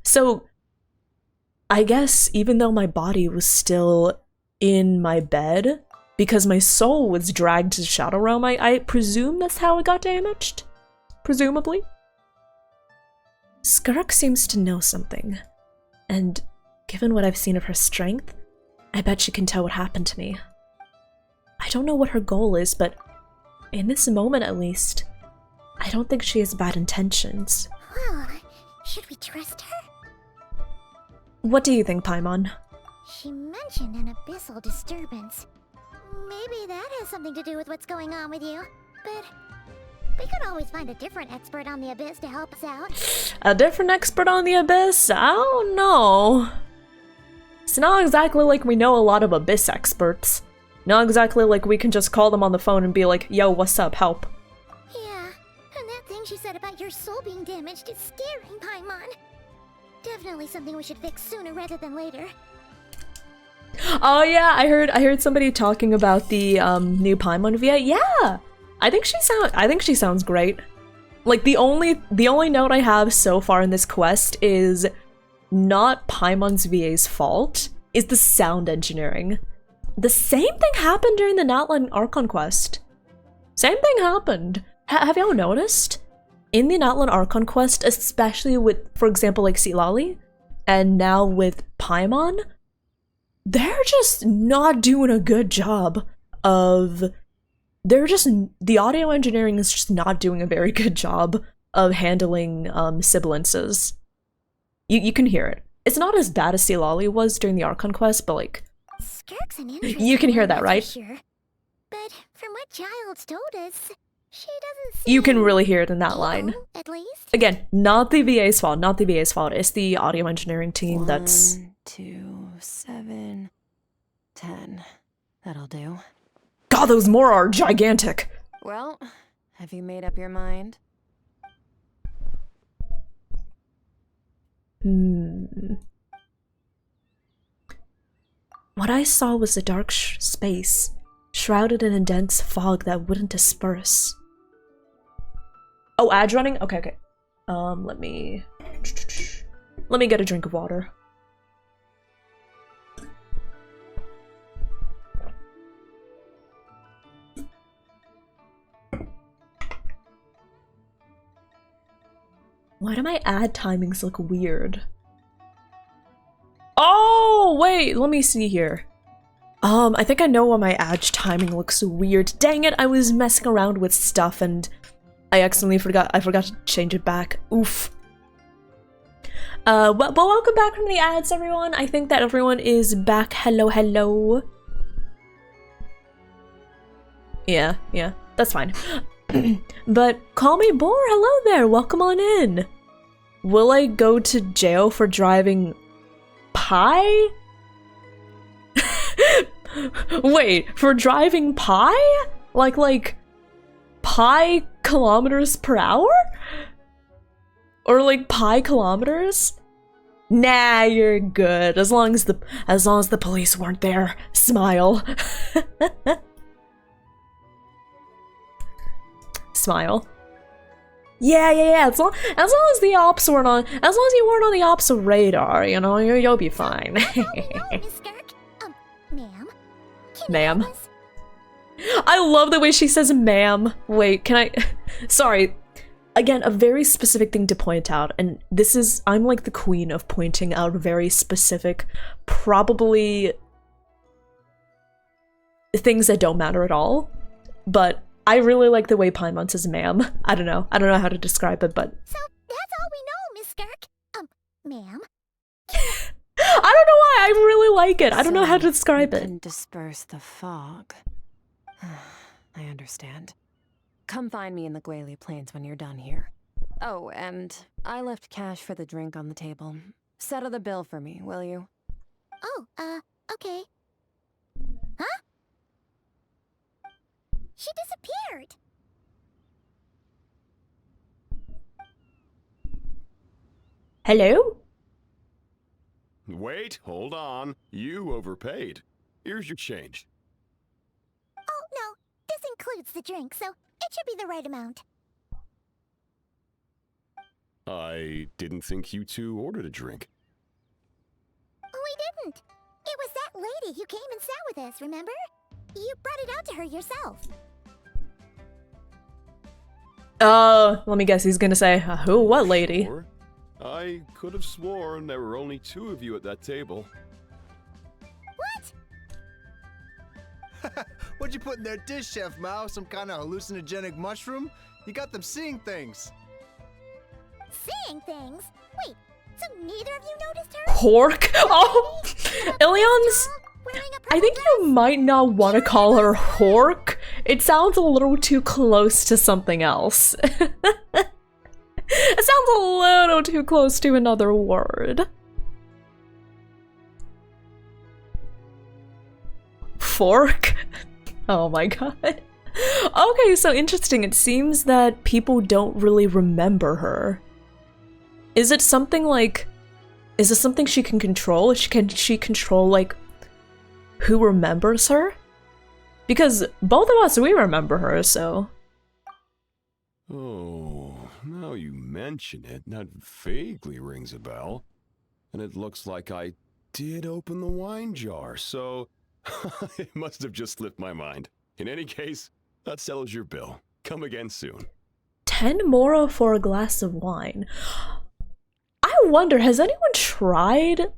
[SPEAKER 1] So, I guess even though my body was still in my bed, because my soul was dragged to the Shadow Realm, I presume that's how it got damaged? Presumably? SKIRK seems to know something, and given what I've seen of her strength, I bet she can tell what happened to me. I don't know what her goal is, but in this moment at least, I don't think she has bad intentions.
[SPEAKER 4] Well, should we trust her?
[SPEAKER 1] What do you think, Paimon?
[SPEAKER 4] She mentioned an abyssal disturbance. Maybe that has something to do with what's going on with you. But we could always find a different expert on the abyss to help us out.
[SPEAKER 1] A different expert on the abyss? I don't know. It's not exactly like we know a lot of abyss experts. Not exactly like we can just call them on the phone and be like, yo, what's up, help.
[SPEAKER 4] Yeah, and that thing she said about your soul being damaged is scaring, Paimon. Definitely something we should fix sooner rather than later.
[SPEAKER 1] Oh yeah, I heard somebody talking about the new Paimon VA. Yeah, I think she sounds great. Like the only note I have so far in this quest is not Paimon's VA's fault. Is the sound engineering. The same thing happened during the Natlan Archon quest. Same thing happened. Have y'all noticed? In the Natlan Archon quest, especially with, for example, like Silali, and now with Paimon, they're just not doing a good job of... the audio engineering is just not doing a very good job of handling sibilances. You can hear it. It's not as bad as Silali was during the Archon quest, but like...
[SPEAKER 4] SKIRK's an interesting
[SPEAKER 1] you can hear
[SPEAKER 4] one,
[SPEAKER 1] that,
[SPEAKER 4] that's
[SPEAKER 1] right?
[SPEAKER 4] for sure. But from what Giles told us, she doesn't seem
[SPEAKER 1] You can really hear it in that line.
[SPEAKER 4] evil, at least.
[SPEAKER 1] Again, not the VA's fault, not the VA's fault. It's the audio engineering team that's...
[SPEAKER 8] 1, 2, 7, 10. That'll do.
[SPEAKER 1] God, those more are gigantic!
[SPEAKER 8] Well, have you made up your mind?
[SPEAKER 1] What I saw was a dark space, shrouded in a dense fog that wouldn't disperse. Oh, ads running? Okay. Let me get a drink of water. Why do my ad timings look weird? Oh, wait, let me see here. I think I know why my ad timing looks weird. Dang it, I was messing around with stuff and I accidentally forgot to change it back. Oof. But welcome back from the ads, everyone. I think that everyone is back. Hello. Yeah, that's fine. But call me Boar, hello there, welcome on in. Will I go to jail for driving pie? Wait, for driving pie? Like pi kilometers per hour? Or like pi kilometers? Nah, you're good. As long as the police weren't there. Smile. Smile. Yeah. As long as the ops weren't on, as long as you weren't on the ops radar, you know, you'll be fine.
[SPEAKER 4] That's all we know, Miss SKIRK. Ma'am? Can you
[SPEAKER 1] Ma'am.
[SPEAKER 4] help us?
[SPEAKER 1] I love the way she says ma'am. Wait, can I... Sorry. Again, a very specific thing to point out, and this is... I'm like the queen of pointing out very specific, probably... things that don't matter at all, but I really like the way Paimon says ma'am. I don't know how to describe it, but...
[SPEAKER 4] So, that's all we know, Miss SKIRK. Ma'am?
[SPEAKER 1] I don't know why, I really like it. I don't know how to describe
[SPEAKER 8] you
[SPEAKER 1] it.
[SPEAKER 8] can disperse the fog. I understand. Come find me in the Guili Plains when you're done here. Oh, and I left cash for the drink on the table. Settle the bill for me, will you?
[SPEAKER 4] Oh, okay. Huh? She disappeared.
[SPEAKER 1] Hello?
[SPEAKER 9] Wait, hold on. You overpaid. Here's your change.
[SPEAKER 4] Oh, no. This includes the drink, so it should be the right amount.
[SPEAKER 9] I didn't think you two ordered a drink.
[SPEAKER 4] We didn't. It was that lady who came and sat with us, remember? You brought it out to her yourself.
[SPEAKER 1] Let me guess, he's gonna say, who, what lady?
[SPEAKER 9] Or I could have sworn there were only 2 of you at that table.
[SPEAKER 4] What?
[SPEAKER 10] What'd you put in their dish, Chef Mao? Some kind of hallucinogenic mushroom? You got them seeing things.
[SPEAKER 4] Seeing things? Wait, so neither of you noticed her?
[SPEAKER 1] Hork? Oh! Ilion's... I think you might not want to call her Hork. It sounds a little too close to something else. It sounds a little too close to another word. Fork? Oh my god. Okay, so interesting. It seems that people don't really remember her. Is it something like... Is it something she can control? Can she control, like, who remembers her? Because both of us, we remember her, so...
[SPEAKER 9] Oh, now you mention it, that vaguely rings a bell. And it looks like I did open the wine jar, so it must have just slipped my mind. In any case, that settles your bill. Come again soon.
[SPEAKER 1] 10 moro for a glass of wine. I wonder, has anyone tried...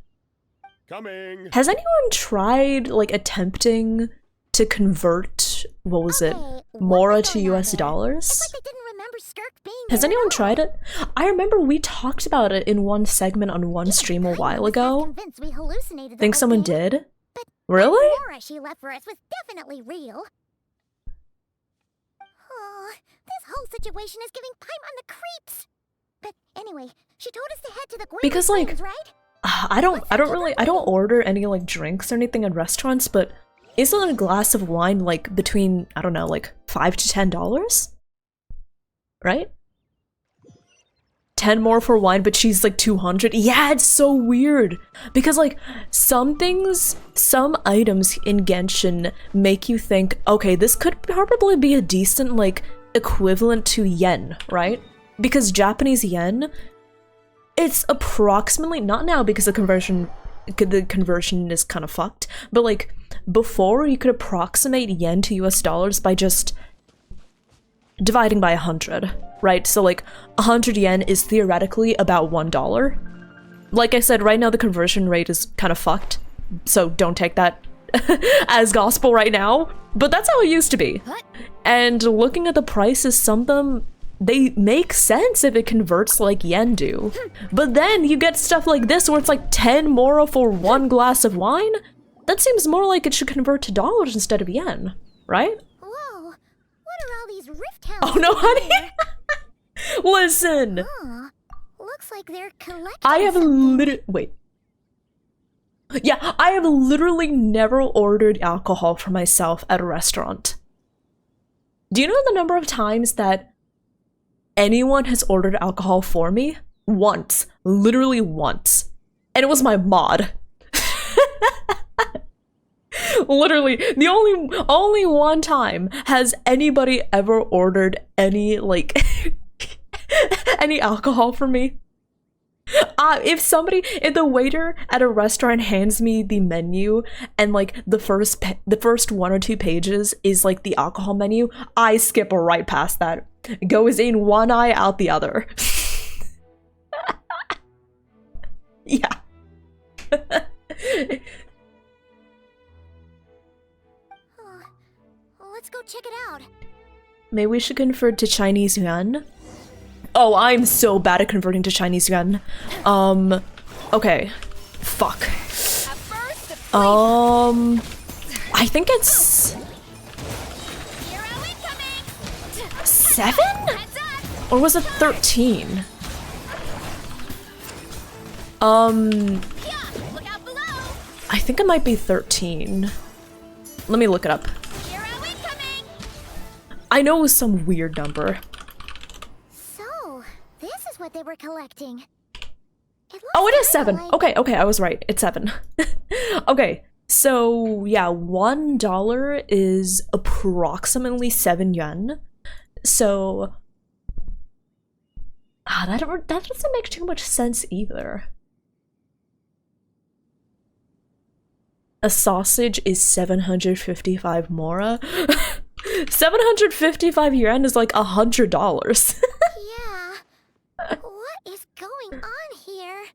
[SPEAKER 9] Coming!
[SPEAKER 1] Has anyone tried, like, attempting to convert, what was it, mora to US dollars?
[SPEAKER 4] It's like they didn't remember SKIRK being
[SPEAKER 1] Has
[SPEAKER 4] there
[SPEAKER 1] anyone
[SPEAKER 4] at all.
[SPEAKER 1] tried it? I remember we talked about it in one segment on one stream a while ago.
[SPEAKER 4] We hallucinated the
[SPEAKER 1] Think
[SPEAKER 4] whole
[SPEAKER 1] someone
[SPEAKER 4] thing,
[SPEAKER 1] did?
[SPEAKER 4] but
[SPEAKER 1] Really?
[SPEAKER 4] that aura she left for us was definitely real. Oh, this whole situation is giving Paimon the creeps. But anyway, she told us to head to the Gwyn
[SPEAKER 1] Because, like,
[SPEAKER 4] Springs, right?
[SPEAKER 1] I don't order any, like, drinks or anything in restaurants, but isn't a glass of wine, like, between, I don't know, like, $5 to $10? Right? 10 more for wine, but she's like 200. Yeah, it's so weird. Because, like, some items in Genshin make you think, okay, this could probably be a decent, like, equivalent to yen, right? Because Japanese yen, it's approximately, not now because the conversion is kind of fucked, but, like, before you could approximate yen to US dollars by just dividing by 100, right? So, like, 100 yen is theoretically about $1. Like I said, right now the conversion rate is kind of fucked, so don't take that as gospel right now, but that's how it used to be. And looking at the prices, some of them, they make sense if it converts like yen do. But then you get stuff like this where it's like 10 moro for one glass of wine? That seems more like it should convert to dollars instead of yen, right?
[SPEAKER 4] Whoa, what are all these rift towns?
[SPEAKER 1] Oh no, honey! Listen!
[SPEAKER 4] Huh. Looks like they're collecting
[SPEAKER 1] I have
[SPEAKER 4] something.
[SPEAKER 1] wait. Yeah, I have literally never ordered alcohol for myself at a restaurant. Do you know the number of times that anyone has ordered alcohol for me? Once. Literally once. And it was my mod. Literally, the only one time has anybody ever ordered any, like, any alcohol for me. If the waiter at a restaurant hands me the menu and, like, the first 1 or 2 pages is, like, the alcohol menu, I skip right past that. Goes in one eye, out the other. Yeah.
[SPEAKER 4] Let's go check it out.
[SPEAKER 1] Maybe we should convert to Chinese yuan. Oh, I'm so bad at converting to Chinese yuan. Okay. Fuck. I think it's 7? Or was it 13? I think it might be 13. Let me look it up. I know it was some weird number.
[SPEAKER 4] So, this is what they were collecting.
[SPEAKER 1] Oh, it is 7. Okay, I was right. It's 7. Okay, so yeah, $1 is approximately 7 yen. So that doesn't make too much sense either. A sausage is 755 mora. 755 yen is like $100.
[SPEAKER 4] Yeah. What is going on here?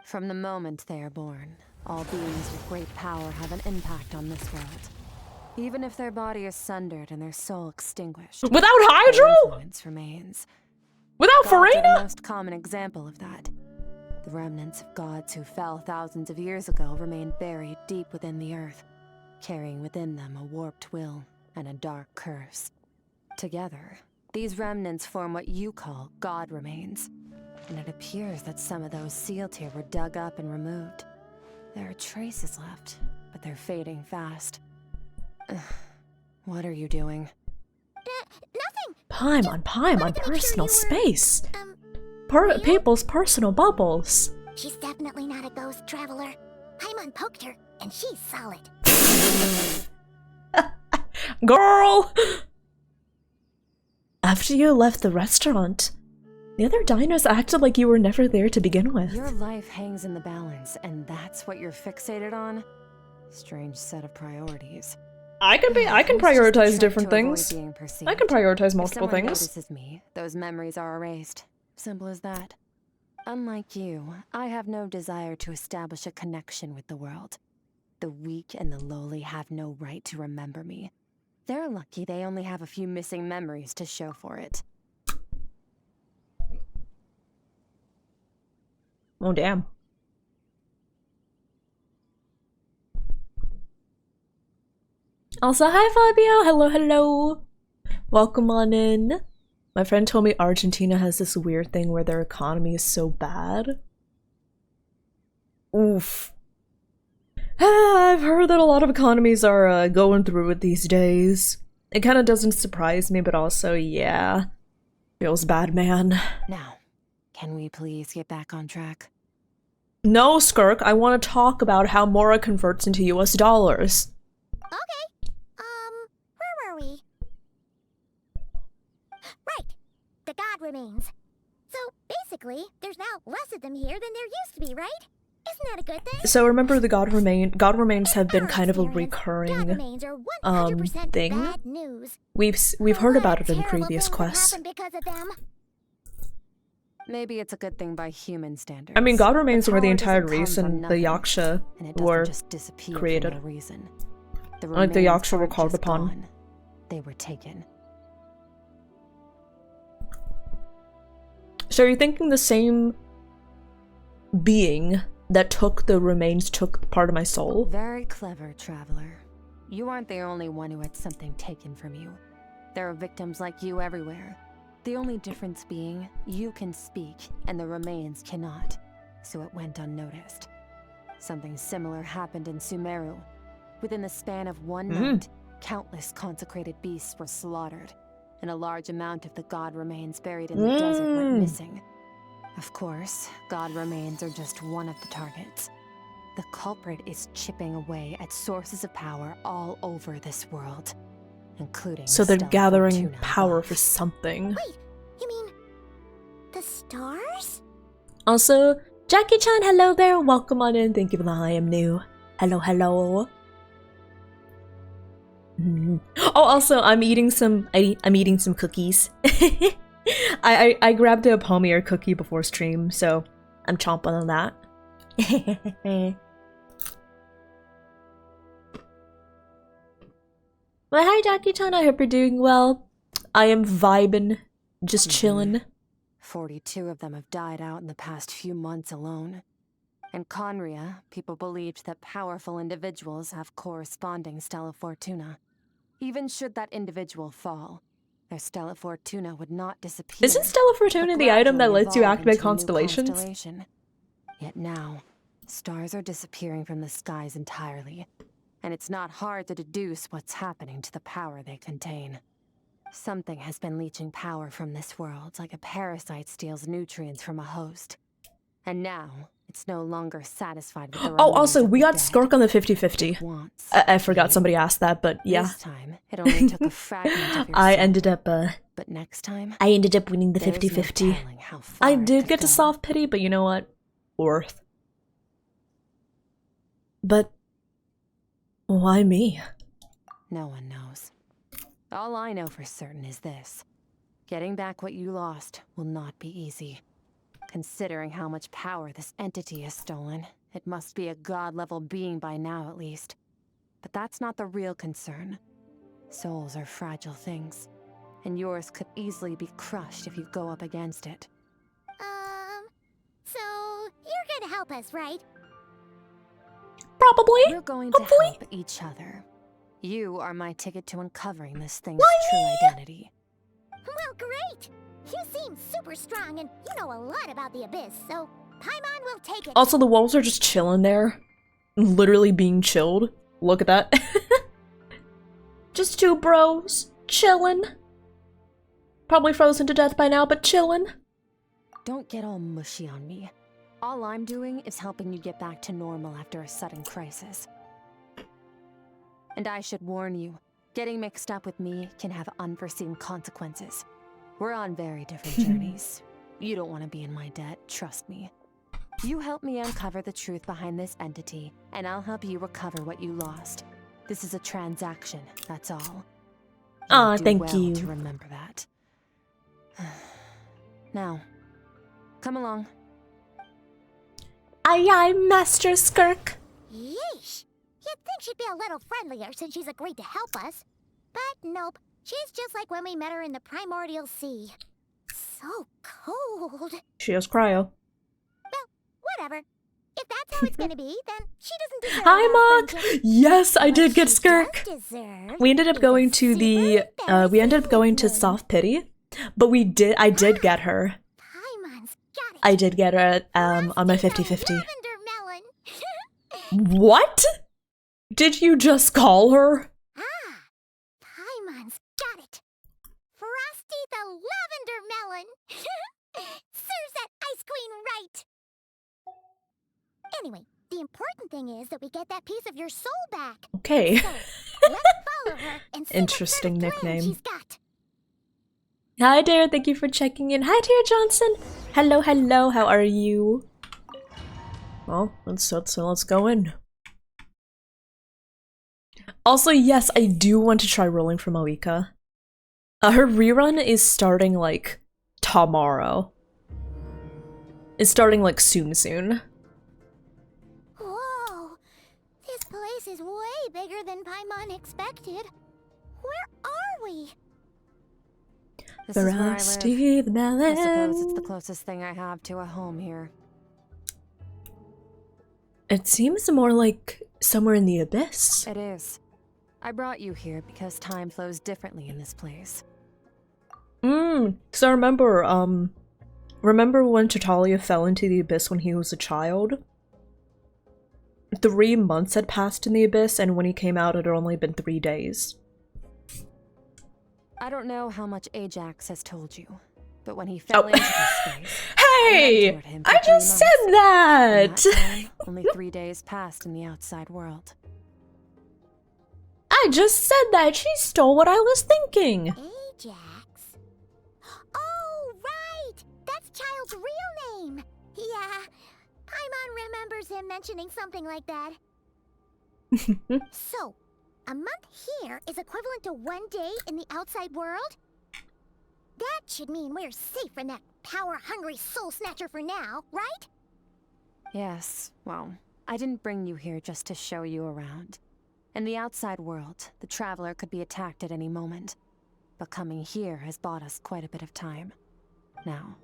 [SPEAKER 8] From the moment they are born, all beings with great power have an impact on this world. Even if their body is sundered and their soul extinguished.
[SPEAKER 1] Without
[SPEAKER 8] their
[SPEAKER 1] Hydro?
[SPEAKER 8] influence remains.
[SPEAKER 1] Without
[SPEAKER 8] Gods are
[SPEAKER 1] Farina?
[SPEAKER 8] the most common example of that. The remnants of gods who fell thousands of years ago remain buried deep within the earth, carrying within them a warped will and a dark curse. Together, these remnants form what you call god remains, and it appears that some of those sealed here were dug up and removed. There are traces left, but they're fading fast. What are you doing?
[SPEAKER 4] Nothing.
[SPEAKER 1] Paimon, personal space.
[SPEAKER 4] Real?
[SPEAKER 1] People's personal bubbles.
[SPEAKER 4] She's definitely not a ghost traveler. Paimon poked her, and she's solid.
[SPEAKER 1] Girl! After you left the restaurant, the other diners acted like you were never there to begin with.
[SPEAKER 8] Your life hangs in the balance, and that's what you're fixated on? Strange set of priorities.
[SPEAKER 1] I can prioritize different things. I can prioritize multiple
[SPEAKER 8] if someone
[SPEAKER 1] things.
[SPEAKER 8] notices me, those memories are erased. Simple as that. Unlike you, I have no desire to establish a connection with the world. The weak and the lowly have no right to remember me. They're lucky they only have a few missing memories to show for it.
[SPEAKER 1] Oh, damn. Also, hi Fabio! Hello! Welcome on in. My friend told me Argentina has this weird thing where their economy is so bad. Oof. I've heard that a lot of economies are going through it these days. It kind of doesn't surprise me, but also, yeah. Feels bad, man.
[SPEAKER 8] Now, can we please get back on track?
[SPEAKER 1] No, Skirk, I want to talk about how Mora converts into US dollars.
[SPEAKER 4] Okay. Where were we? Right. The god remains. So, basically, there's now less of them here than there used to be, right? Isn't that a good thing?
[SPEAKER 1] So remember the God Remains have been kind of a recurring thing.
[SPEAKER 4] Bad news.
[SPEAKER 1] We've heard about it in previous quests.
[SPEAKER 8] Maybe it's a good thing by human standards.
[SPEAKER 1] I mean, God Remains were the
[SPEAKER 8] power
[SPEAKER 1] entire
[SPEAKER 8] doesn't come
[SPEAKER 1] reason
[SPEAKER 8] from
[SPEAKER 1] the
[SPEAKER 8] nothing,
[SPEAKER 1] Yaksha
[SPEAKER 8] and it doesn't
[SPEAKER 1] were
[SPEAKER 8] just disappear
[SPEAKER 1] created.
[SPEAKER 8] For no reason.
[SPEAKER 1] Like the
[SPEAKER 8] remains
[SPEAKER 1] Yaksha were
[SPEAKER 8] weren't
[SPEAKER 1] called
[SPEAKER 8] just
[SPEAKER 1] upon.
[SPEAKER 8] gone. They were taken.
[SPEAKER 1] So you're thinking the same being that took the remains took part of my soul?
[SPEAKER 8] Very clever, traveler. You aren't the only one who had something taken from you. There are victims like you everywhere. The only difference being, you can speak, and the remains cannot. So it went unnoticed. Something similar happened in Sumeru. Within the span of one night, countless consecrated beasts were slaughtered, and a large amount of the god remains buried in the desert went missing. Of course, god remains are just one of the targets. The culprit is chipping away at sources of power all over this world, including
[SPEAKER 1] So
[SPEAKER 8] the
[SPEAKER 1] they're
[SPEAKER 8] Stellar
[SPEAKER 1] gathering
[SPEAKER 8] Fortuna
[SPEAKER 1] power
[SPEAKER 8] above.
[SPEAKER 1] for something.
[SPEAKER 4] Wait, you mean the stars?
[SPEAKER 1] Also, Jackie-chan, hello there. Welcome on in. Thank you for the I am new. Hello, hello. Oh, also, I'm eating some cookies. I grabbed a palmier cookie before stream, so I'm chomping on that. Well, hi Jackie-chan, I hope you're doing well. I am vibing, just chilling.
[SPEAKER 8] 42 of them have died out in the past few months alone. In Conria, people believed that powerful individuals have corresponding Stella Fortuna. Even should that individual fall, their Stella Fortuna would not disappear.
[SPEAKER 1] Isn't Stella Fortuna
[SPEAKER 8] but
[SPEAKER 1] the item that
[SPEAKER 8] gradually
[SPEAKER 1] lets you
[SPEAKER 8] evolve
[SPEAKER 1] activate
[SPEAKER 8] into a new
[SPEAKER 1] constellations?
[SPEAKER 8] constellation. Yet now, stars are disappearing from the skies entirely, and it's not hard to deduce what's happening to the power they contain. Something has been leeching power from this world, like a parasite steals nutrients from a host. And now, it's no longer satisfied with the
[SPEAKER 1] Oh, also,
[SPEAKER 8] remains of
[SPEAKER 1] we
[SPEAKER 8] the
[SPEAKER 1] got
[SPEAKER 8] dead.
[SPEAKER 1] SKIRK on the 50-50.
[SPEAKER 8] It wants
[SPEAKER 1] I forgot
[SPEAKER 8] you.
[SPEAKER 1] somebody asked that, but yeah.
[SPEAKER 8] This time, it only took a fragment of your
[SPEAKER 1] I
[SPEAKER 8] soul.
[SPEAKER 1] ended up,
[SPEAKER 8] But next time,
[SPEAKER 7] I ended up winning the
[SPEAKER 8] there's no
[SPEAKER 7] 50-50.
[SPEAKER 8] telling how far
[SPEAKER 1] I
[SPEAKER 8] it
[SPEAKER 1] did
[SPEAKER 8] could
[SPEAKER 1] get to
[SPEAKER 8] go.
[SPEAKER 1] soft pity, but you know what? Worth. But why me?
[SPEAKER 8] No one knows. All I know for certain is this. Getting back what you lost will not be easy. Considering how much power this entity has stolen, it must be a god-level being by now at least. But that's not the real concern. Souls are fragile things, and yours could easily be crushed if you go up against it.
[SPEAKER 4] So you're gonna help us, right?
[SPEAKER 1] Probably.
[SPEAKER 8] We're going to
[SPEAKER 1] Hopefully.
[SPEAKER 8] help each other. You are my ticket to uncovering this thing's
[SPEAKER 1] Why
[SPEAKER 8] true
[SPEAKER 1] me?
[SPEAKER 8] identity.
[SPEAKER 4] Well, great! You seem super strong and you know a lot about the Abyss, so Paimon will take it.
[SPEAKER 1] Also, the wolves are just chilling there. Literally being chilled. Look at that. Just two bros. Chilling. Probably frozen to death by now, but chilling.
[SPEAKER 8] Don't get all mushy on me. All I'm doing is helping you get back to normal after a sudden crisis. And I should warn you, getting mixed up with me can have unforeseen consequences. We're on very different journeys. You don't want to be in my debt, trust me. You help me uncover the truth behind this entity, and I'll help you recover what you lost. This is a transaction, that's all.
[SPEAKER 1] Aw,
[SPEAKER 8] You'll do
[SPEAKER 1] thank
[SPEAKER 8] well
[SPEAKER 1] you.
[SPEAKER 8] to remember that. Now, come along.
[SPEAKER 7] Aye aye, Master SKIRK.
[SPEAKER 4] Yeesh! You'd think she'd be a little friendlier since she's agreed to help us. But nope, she's just like when we met her in the Primordial Sea. So cold.
[SPEAKER 1] She has cryo.
[SPEAKER 4] Well, whatever. If that's how it's gonna be, then she doesn't deserve
[SPEAKER 1] Hi,
[SPEAKER 4] our
[SPEAKER 1] Mog!
[SPEAKER 4] friendship.
[SPEAKER 1] Yes, I
[SPEAKER 4] What
[SPEAKER 1] did get
[SPEAKER 4] she
[SPEAKER 1] SKIRK.
[SPEAKER 4] does deserve
[SPEAKER 1] We ended up
[SPEAKER 4] is a
[SPEAKER 1] going to the
[SPEAKER 4] super
[SPEAKER 1] we ended up going to
[SPEAKER 4] embarrassing
[SPEAKER 1] soft pity, but I did get her.
[SPEAKER 4] Paimon's got it.
[SPEAKER 1] I did get her on my
[SPEAKER 4] Frosty the
[SPEAKER 1] 50-50.
[SPEAKER 4] Lavender melon.
[SPEAKER 1] What? Did you just call her?
[SPEAKER 4] Paimon's got it. Frosty the Lavender melon. Serves that ice queen right. Anyway, the important thing is that we get that piece of your soul back.
[SPEAKER 1] Okay.
[SPEAKER 4] So, let's follow her and see
[SPEAKER 1] Interesting
[SPEAKER 4] what sort of plan
[SPEAKER 1] nickname.
[SPEAKER 4] she's got.
[SPEAKER 1] Hi there, thank you for checking in. Hi dear Johnson. Hello, hello, how are you? Well, let's go in. Also, yes, I do want to try rolling for Moika. Her rerun is starting like tomorrow. It's starting like soon.
[SPEAKER 4] Whoa, this place is way bigger than Paimon expected. Where are we?
[SPEAKER 8] This is where I live.
[SPEAKER 1] Frosty the melon.
[SPEAKER 8] I suppose it's the closest thing I have to a home here.
[SPEAKER 1] It seems more like somewhere in the abyss.
[SPEAKER 8] It is. I brought you here because time flows differently in this place.
[SPEAKER 1] So I remember, remember when Tartaglia fell into the abyss when he was a child? 3 months had passed in the abyss, and when he came out, it had only been 3 days.
[SPEAKER 8] I don't know how much Ajax has told you, but when he fell into this space,
[SPEAKER 1] Hey!
[SPEAKER 8] I mentored him for
[SPEAKER 1] I
[SPEAKER 8] 3
[SPEAKER 1] just said
[SPEAKER 8] months.
[SPEAKER 1] that!
[SPEAKER 8] In that time, only 3 days passed in the outside world.
[SPEAKER 1] I just said that! She stole what I was thinking!
[SPEAKER 4] Ajax? Oh, right! That's Child's real name! Yeah, Paimon remembers him mentioning something like that. So, a month here is equivalent to 1 day in the outside world? That should mean we're safe from that power-hungry soul snatcher for now, right?
[SPEAKER 8] Yes, well, I didn't bring you here just to show you around. In the outside world, the Traveler could be attacked at any moment. But coming here has bought us quite a bit of time. Now,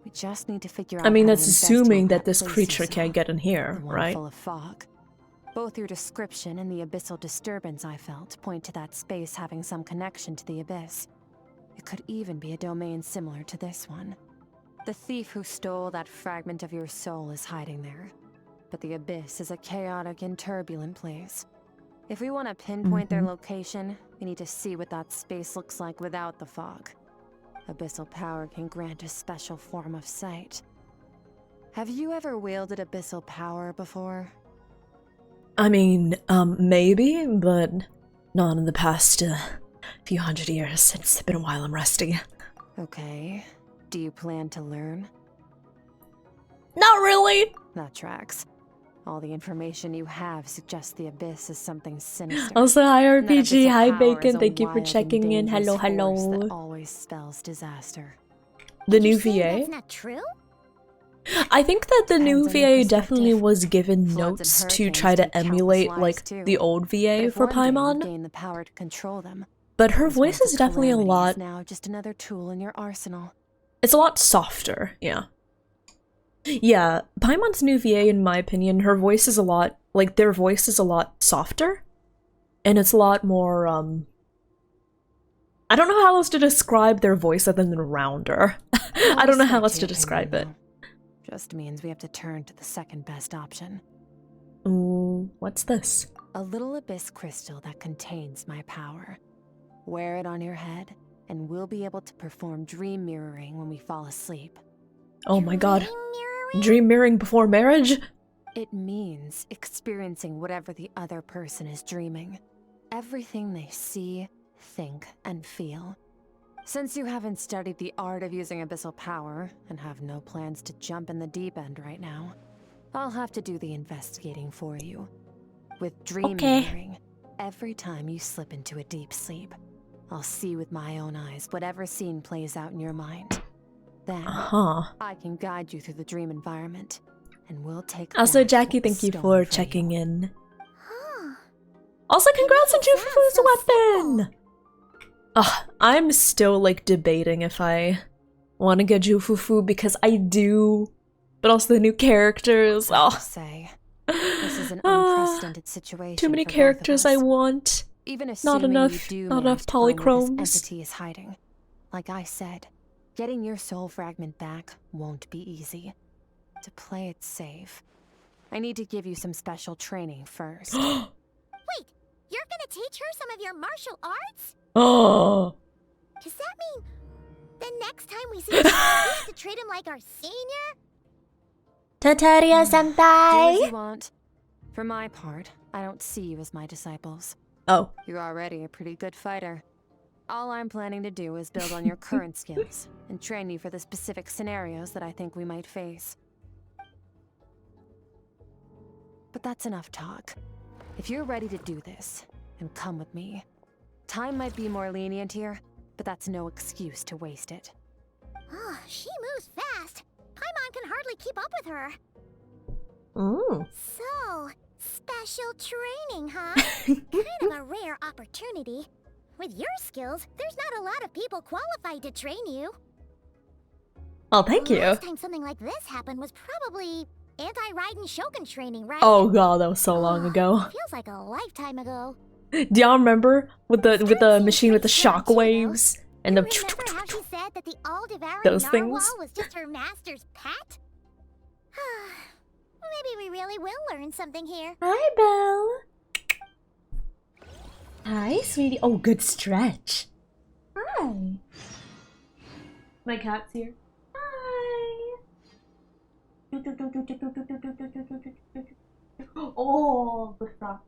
[SPEAKER 8] we just need to figure out
[SPEAKER 1] I mean,
[SPEAKER 8] how to
[SPEAKER 1] that's
[SPEAKER 8] investigate
[SPEAKER 1] assuming that this
[SPEAKER 8] place you
[SPEAKER 1] creature
[SPEAKER 8] saw,
[SPEAKER 1] can't get in here,
[SPEAKER 8] the one
[SPEAKER 1] right?
[SPEAKER 8] full of fog. Both your description and the abyssal disturbance I felt point to that space having some connection to the abyss. It could even be a domain similar to this one. The thief who stole that fragment of your soul is hiding there. But the abyss is a chaotic and turbulent place. If we want to pinpoint their location, we need to see what that space looks like without the fog. Abyssal power can grant a special form of sight. Have you ever wielded abyssal power before?
[SPEAKER 1] I mean, maybe, but not in the past few hundred years. It's been a while, I'm rusty.
[SPEAKER 8] Okay. Do you plan to learn?
[SPEAKER 1] Not really!
[SPEAKER 8] That tracks. All the information you have suggests the abyss is something sinister.
[SPEAKER 1] Also, hi
[SPEAKER 8] And that
[SPEAKER 1] RPG,
[SPEAKER 8] abyssal
[SPEAKER 1] hi
[SPEAKER 8] power
[SPEAKER 1] Bacon,
[SPEAKER 8] is a
[SPEAKER 1] thank you for
[SPEAKER 8] wild
[SPEAKER 1] checking
[SPEAKER 8] and
[SPEAKER 1] in. Hello,
[SPEAKER 8] dangerous force
[SPEAKER 1] hello.
[SPEAKER 8] that always spells disaster.
[SPEAKER 1] The new
[SPEAKER 4] You say
[SPEAKER 1] VA?
[SPEAKER 4] that's not true?
[SPEAKER 1] I think that the new
[SPEAKER 8] Depends on your
[SPEAKER 1] VA definitely
[SPEAKER 8] perspective.
[SPEAKER 1] was given
[SPEAKER 8] Floods and
[SPEAKER 1] notes to
[SPEAKER 8] hurricanes
[SPEAKER 1] try to
[SPEAKER 8] take countless
[SPEAKER 1] emulate,
[SPEAKER 8] lives
[SPEAKER 1] like,
[SPEAKER 8] too.
[SPEAKER 1] the old
[SPEAKER 8] But
[SPEAKER 1] VA
[SPEAKER 8] if
[SPEAKER 1] for
[SPEAKER 8] one day you
[SPEAKER 1] Paimon.
[SPEAKER 8] gain the power to control them,
[SPEAKER 1] But her
[SPEAKER 8] this one
[SPEAKER 1] voice
[SPEAKER 8] of
[SPEAKER 1] is
[SPEAKER 8] the
[SPEAKER 1] definitely a
[SPEAKER 8] calamities
[SPEAKER 1] lot.
[SPEAKER 8] is now just another tool in your arsenal.
[SPEAKER 1] It's a lot softer, yeah. Yeah, Paimon's new VA, in my opinion, her voice is a lot, like, their voice is a lot softer. And it's a lot more, I don't know how else to describe their voice other than rounder. I don't know how else to describe it.
[SPEAKER 8] Just means we have to turn to the second best option.
[SPEAKER 1] Ooh, what's this?
[SPEAKER 8] A little abyss crystal that contains my power. Wear it on your head, and we'll be able to perform dream mirroring when we fall asleep.
[SPEAKER 1] Oh my god.
[SPEAKER 4] Dream mirroring?
[SPEAKER 1] Dream mirroring before marriage?
[SPEAKER 8] It means experiencing whatever the other person is dreaming. Everything they see, think, and feel. Since you haven't studied the art of using abyssal power, and have no plans to jump in the deep end right now, I'll have to do the investigating for you. With dream mirroring, every time you slip into a deep sleep, I'll see with my own eyes whatever scene plays out in your mind. Then, I can guide you through the dream environment, and we'll take
[SPEAKER 1] Also,
[SPEAKER 8] back
[SPEAKER 1] Jackie,
[SPEAKER 8] what was
[SPEAKER 1] thank you
[SPEAKER 8] stolen
[SPEAKER 1] for
[SPEAKER 8] from
[SPEAKER 1] checking
[SPEAKER 8] you.
[SPEAKER 1] in.
[SPEAKER 4] Huh.
[SPEAKER 1] Also, congrats on
[SPEAKER 4] It sounds
[SPEAKER 1] Jufufu's
[SPEAKER 4] so
[SPEAKER 1] weapon!
[SPEAKER 4] simple.
[SPEAKER 1] Ugh, I'm still, like, debating if I want to get Jufufu because I do, but also the new characters.
[SPEAKER 8] I have
[SPEAKER 1] Oh,
[SPEAKER 8] to say, this is an unprecedented situation.
[SPEAKER 1] too many
[SPEAKER 8] for both of
[SPEAKER 1] characters I
[SPEAKER 8] us.
[SPEAKER 1] want.
[SPEAKER 8] Even
[SPEAKER 1] Not
[SPEAKER 8] assuming
[SPEAKER 1] enough,
[SPEAKER 8] you do
[SPEAKER 1] not
[SPEAKER 8] manage
[SPEAKER 1] enough
[SPEAKER 8] to find where
[SPEAKER 1] polychromes.
[SPEAKER 8] this entity is hiding. Like I said, getting your soul fragment back won't be easy. To play it safe, I need to give you some special training first.
[SPEAKER 4] Wait, you're gonna teach her some of your martial arts?
[SPEAKER 1] Oh,
[SPEAKER 4] Does that mean the next time we see him, we have to treat him like our senior?
[SPEAKER 7] Tataria
[SPEAKER 8] Do as
[SPEAKER 7] senpai!
[SPEAKER 8] you want. For my part, I don't see you as my disciples.
[SPEAKER 1] oh,
[SPEAKER 8] You're already a pretty good fighter. All I'm planning to do is build on your current skills and train you for the specific scenarios that I think we might face. But that's enough talk. If you're ready to do this, then come with me. Time might be more lenient here, but that's no excuse to waste it.
[SPEAKER 4] Oh, she moves fast. Paimon can hardly keep up with her.
[SPEAKER 1] ooh.
[SPEAKER 4] So, special training, huh? Kind of a rare opportunity. With your skills, there's not a lot of people qualified to train you.
[SPEAKER 1] Oh, thank
[SPEAKER 4] The
[SPEAKER 1] you.
[SPEAKER 4] last time something like this happened was probably anti-Raiden Shogun training, right?
[SPEAKER 1] Oh god, that was so long ago.
[SPEAKER 4] Feels like a lifetime ago.
[SPEAKER 1] Do y'all remember with the
[SPEAKER 4] seems
[SPEAKER 1] machine with the
[SPEAKER 4] pretty strong, too, though.
[SPEAKER 1] shockwaves and the
[SPEAKER 4] Remember how she said that the all-devouring
[SPEAKER 1] Those
[SPEAKER 4] narwhal
[SPEAKER 1] things?
[SPEAKER 4] was just her master's pet? Maybe we really will learn something here.
[SPEAKER 7] Hi, Belle. Hi, sweetie. Oh, good stretch. Hi.
[SPEAKER 1] My cat's here.
[SPEAKER 7] Hi.
[SPEAKER 1] Oh, good stuff.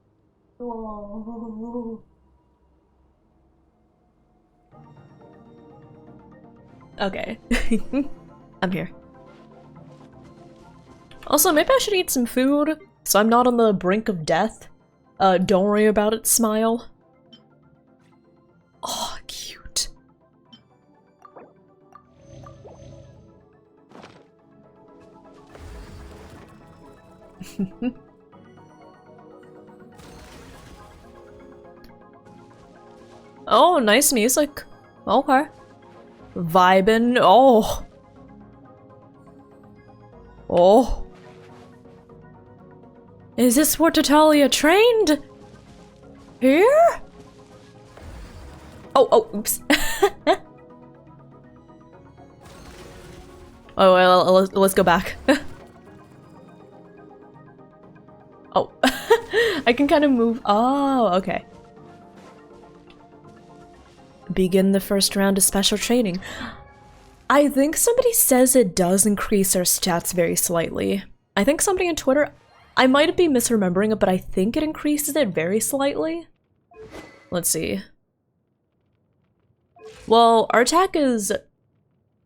[SPEAKER 1] Oh. Okay. I'm here. Also, maybe I should eat some food, so I'm not on the brink of death. Don't worry about it, Smile. Oh, cute. Oh, nice music. Okay. Vibin'. Oh. Oh. Is this where Tatalia trained? Here? Oh, oops. Oh, well, let's go back. Oh. I can kind of move. Oh, okay. Begin the first round of special training. I think somebody says it does increase our stats very slightly. I think somebody on Twitter, I might be misremembering it, but I think it increases it very slightly. Let's see. Well, our attack is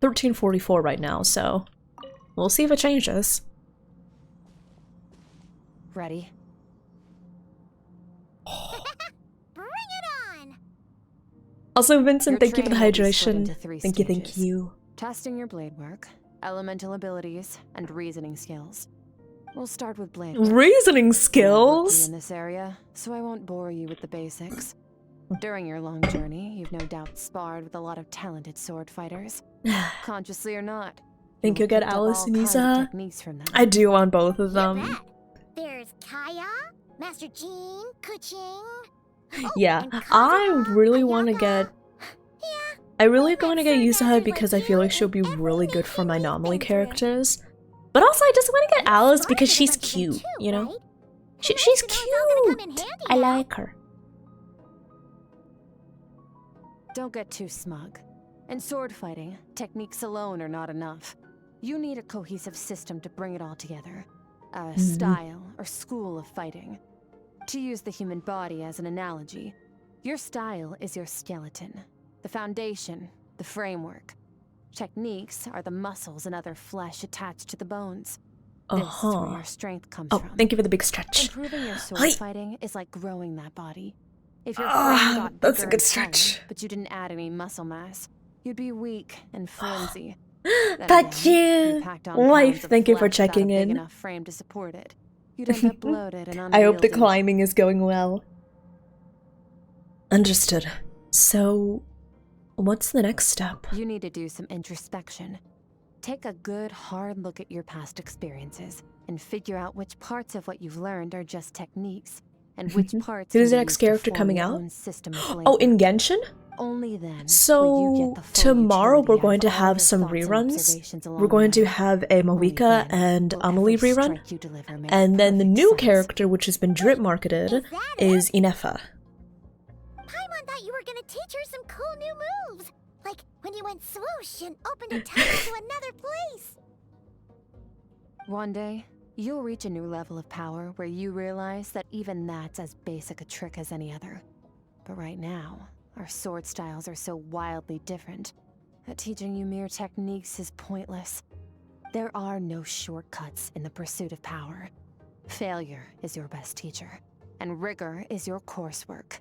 [SPEAKER 1] 1344 right now, so we'll see if it changes.
[SPEAKER 8] Ready?
[SPEAKER 4] Bring it on!
[SPEAKER 1] Also, Vincent,
[SPEAKER 8] Your
[SPEAKER 1] thank you for the
[SPEAKER 8] training will be split into
[SPEAKER 1] hydration.
[SPEAKER 8] 3
[SPEAKER 1] Thank you,
[SPEAKER 8] stages.
[SPEAKER 1] thank you.
[SPEAKER 8] Testing your blade work, elemental abilities, and reasoning skills. We'll start with blade work.
[SPEAKER 1] Reasoning
[SPEAKER 8] I worked
[SPEAKER 1] skills?
[SPEAKER 8] in this area, so I won't bore you with the basics. During your long journey, you've no doubt sparred with a lot of talented sword fighters. Consciously or not.
[SPEAKER 1] Think you'll get Alice and Isa?
[SPEAKER 8] Techniques from them.
[SPEAKER 1] I do on both of
[SPEAKER 4] You
[SPEAKER 1] them.
[SPEAKER 4] bet. There's Kaya, Master Jean, Kuching.
[SPEAKER 1] Yeah,
[SPEAKER 4] and
[SPEAKER 1] I
[SPEAKER 4] Kazuha,
[SPEAKER 1] really want to
[SPEAKER 4] Ayaka.
[SPEAKER 1] get...
[SPEAKER 4] Yeah,
[SPEAKER 1] I really want to get
[SPEAKER 4] sword
[SPEAKER 1] Yusaha
[SPEAKER 4] masters
[SPEAKER 1] because
[SPEAKER 4] like
[SPEAKER 1] I feel
[SPEAKER 4] you
[SPEAKER 1] like she'll be
[SPEAKER 4] and
[SPEAKER 1] really
[SPEAKER 4] every
[SPEAKER 1] good for my
[SPEAKER 4] mission we've
[SPEAKER 1] anomaly
[SPEAKER 4] been through.
[SPEAKER 1] characters. But also, I just want to get Alice
[SPEAKER 4] Sparred
[SPEAKER 1] because
[SPEAKER 4] with a
[SPEAKER 1] she's
[SPEAKER 4] bunch of them
[SPEAKER 1] cute,
[SPEAKER 4] too,
[SPEAKER 1] you know?
[SPEAKER 4] right?
[SPEAKER 1] She's
[SPEAKER 4] Most of those all gonna come in
[SPEAKER 1] cute!
[SPEAKER 4] handy
[SPEAKER 1] I
[SPEAKER 4] now.
[SPEAKER 1] like her.
[SPEAKER 8] Don't get too smug. In sword fighting, techniques alone are not enough. You need a cohesive system to bring it all together. A style or school of fighting. To use the human body as an analogy, your style is your skeleton, the foundation, the framework. Techniques are the muscles and other flesh attached to the bones. This is where your strength comes
[SPEAKER 1] Oh,
[SPEAKER 8] from.
[SPEAKER 1] thank you for the big stretch.
[SPEAKER 8] Improving your sword
[SPEAKER 1] Hi.
[SPEAKER 8] fighting is like growing that body. If your frame got
[SPEAKER 1] That's a
[SPEAKER 8] bigger
[SPEAKER 1] good
[SPEAKER 8] and taller,
[SPEAKER 1] stretch.
[SPEAKER 8] but you didn't add any muscle mass, you'd be weak and flimsy. Then
[SPEAKER 1] Got
[SPEAKER 8] again,
[SPEAKER 1] you!
[SPEAKER 8] packed on
[SPEAKER 1] Wife,
[SPEAKER 8] pounds of
[SPEAKER 1] thank you for
[SPEAKER 8] flesh without a
[SPEAKER 1] checking
[SPEAKER 8] big
[SPEAKER 1] in.
[SPEAKER 8] enough frame to support it. You'd end up bloated and unwieldy.
[SPEAKER 1] I hope the climbing is going well. Understood. So, what's the next step?
[SPEAKER 8] You need to do some introspection. Take a good, hard look at your past experiences and figure out which parts of what you've learned are just techniques, and which parts
[SPEAKER 1] Who's
[SPEAKER 8] can
[SPEAKER 1] the
[SPEAKER 8] be
[SPEAKER 1] next
[SPEAKER 8] used to
[SPEAKER 1] character
[SPEAKER 8] form
[SPEAKER 1] coming
[SPEAKER 8] your
[SPEAKER 1] out?
[SPEAKER 8] own system of
[SPEAKER 1] Oh, in
[SPEAKER 8] flavor.
[SPEAKER 1] Genshin?
[SPEAKER 8] Only then will you
[SPEAKER 1] So,
[SPEAKER 8] get the full
[SPEAKER 1] tomorrow we're
[SPEAKER 8] utility
[SPEAKER 1] going to
[SPEAKER 8] out of all
[SPEAKER 1] have
[SPEAKER 8] your
[SPEAKER 1] some
[SPEAKER 8] thoughts and
[SPEAKER 1] reruns.
[SPEAKER 8] observations along
[SPEAKER 1] We're going
[SPEAKER 8] the
[SPEAKER 1] to
[SPEAKER 8] way.
[SPEAKER 1] have a
[SPEAKER 8] Only
[SPEAKER 1] Moika
[SPEAKER 8] then
[SPEAKER 1] and
[SPEAKER 8] will
[SPEAKER 1] Amelie
[SPEAKER 8] every
[SPEAKER 1] rerun.
[SPEAKER 8] strike you deliver make
[SPEAKER 1] And then the
[SPEAKER 8] perfect
[SPEAKER 1] new
[SPEAKER 8] sense.
[SPEAKER 1] character, which has been drip marketed,
[SPEAKER 4] Is that
[SPEAKER 1] is Inefa.
[SPEAKER 4] Paimon thought you were gonna teach her some cool new moves. Like when you went swoosh and opened a tunnel to another place.
[SPEAKER 8] One day, you'll reach a new level of power where you realize that even that's as basic a trick as any other. But right now, our sword styles are so wildly different that teaching you mere techniques is pointless. There are no shortcuts in the pursuit of power. Failure is your best teacher, and rigor is your coursework.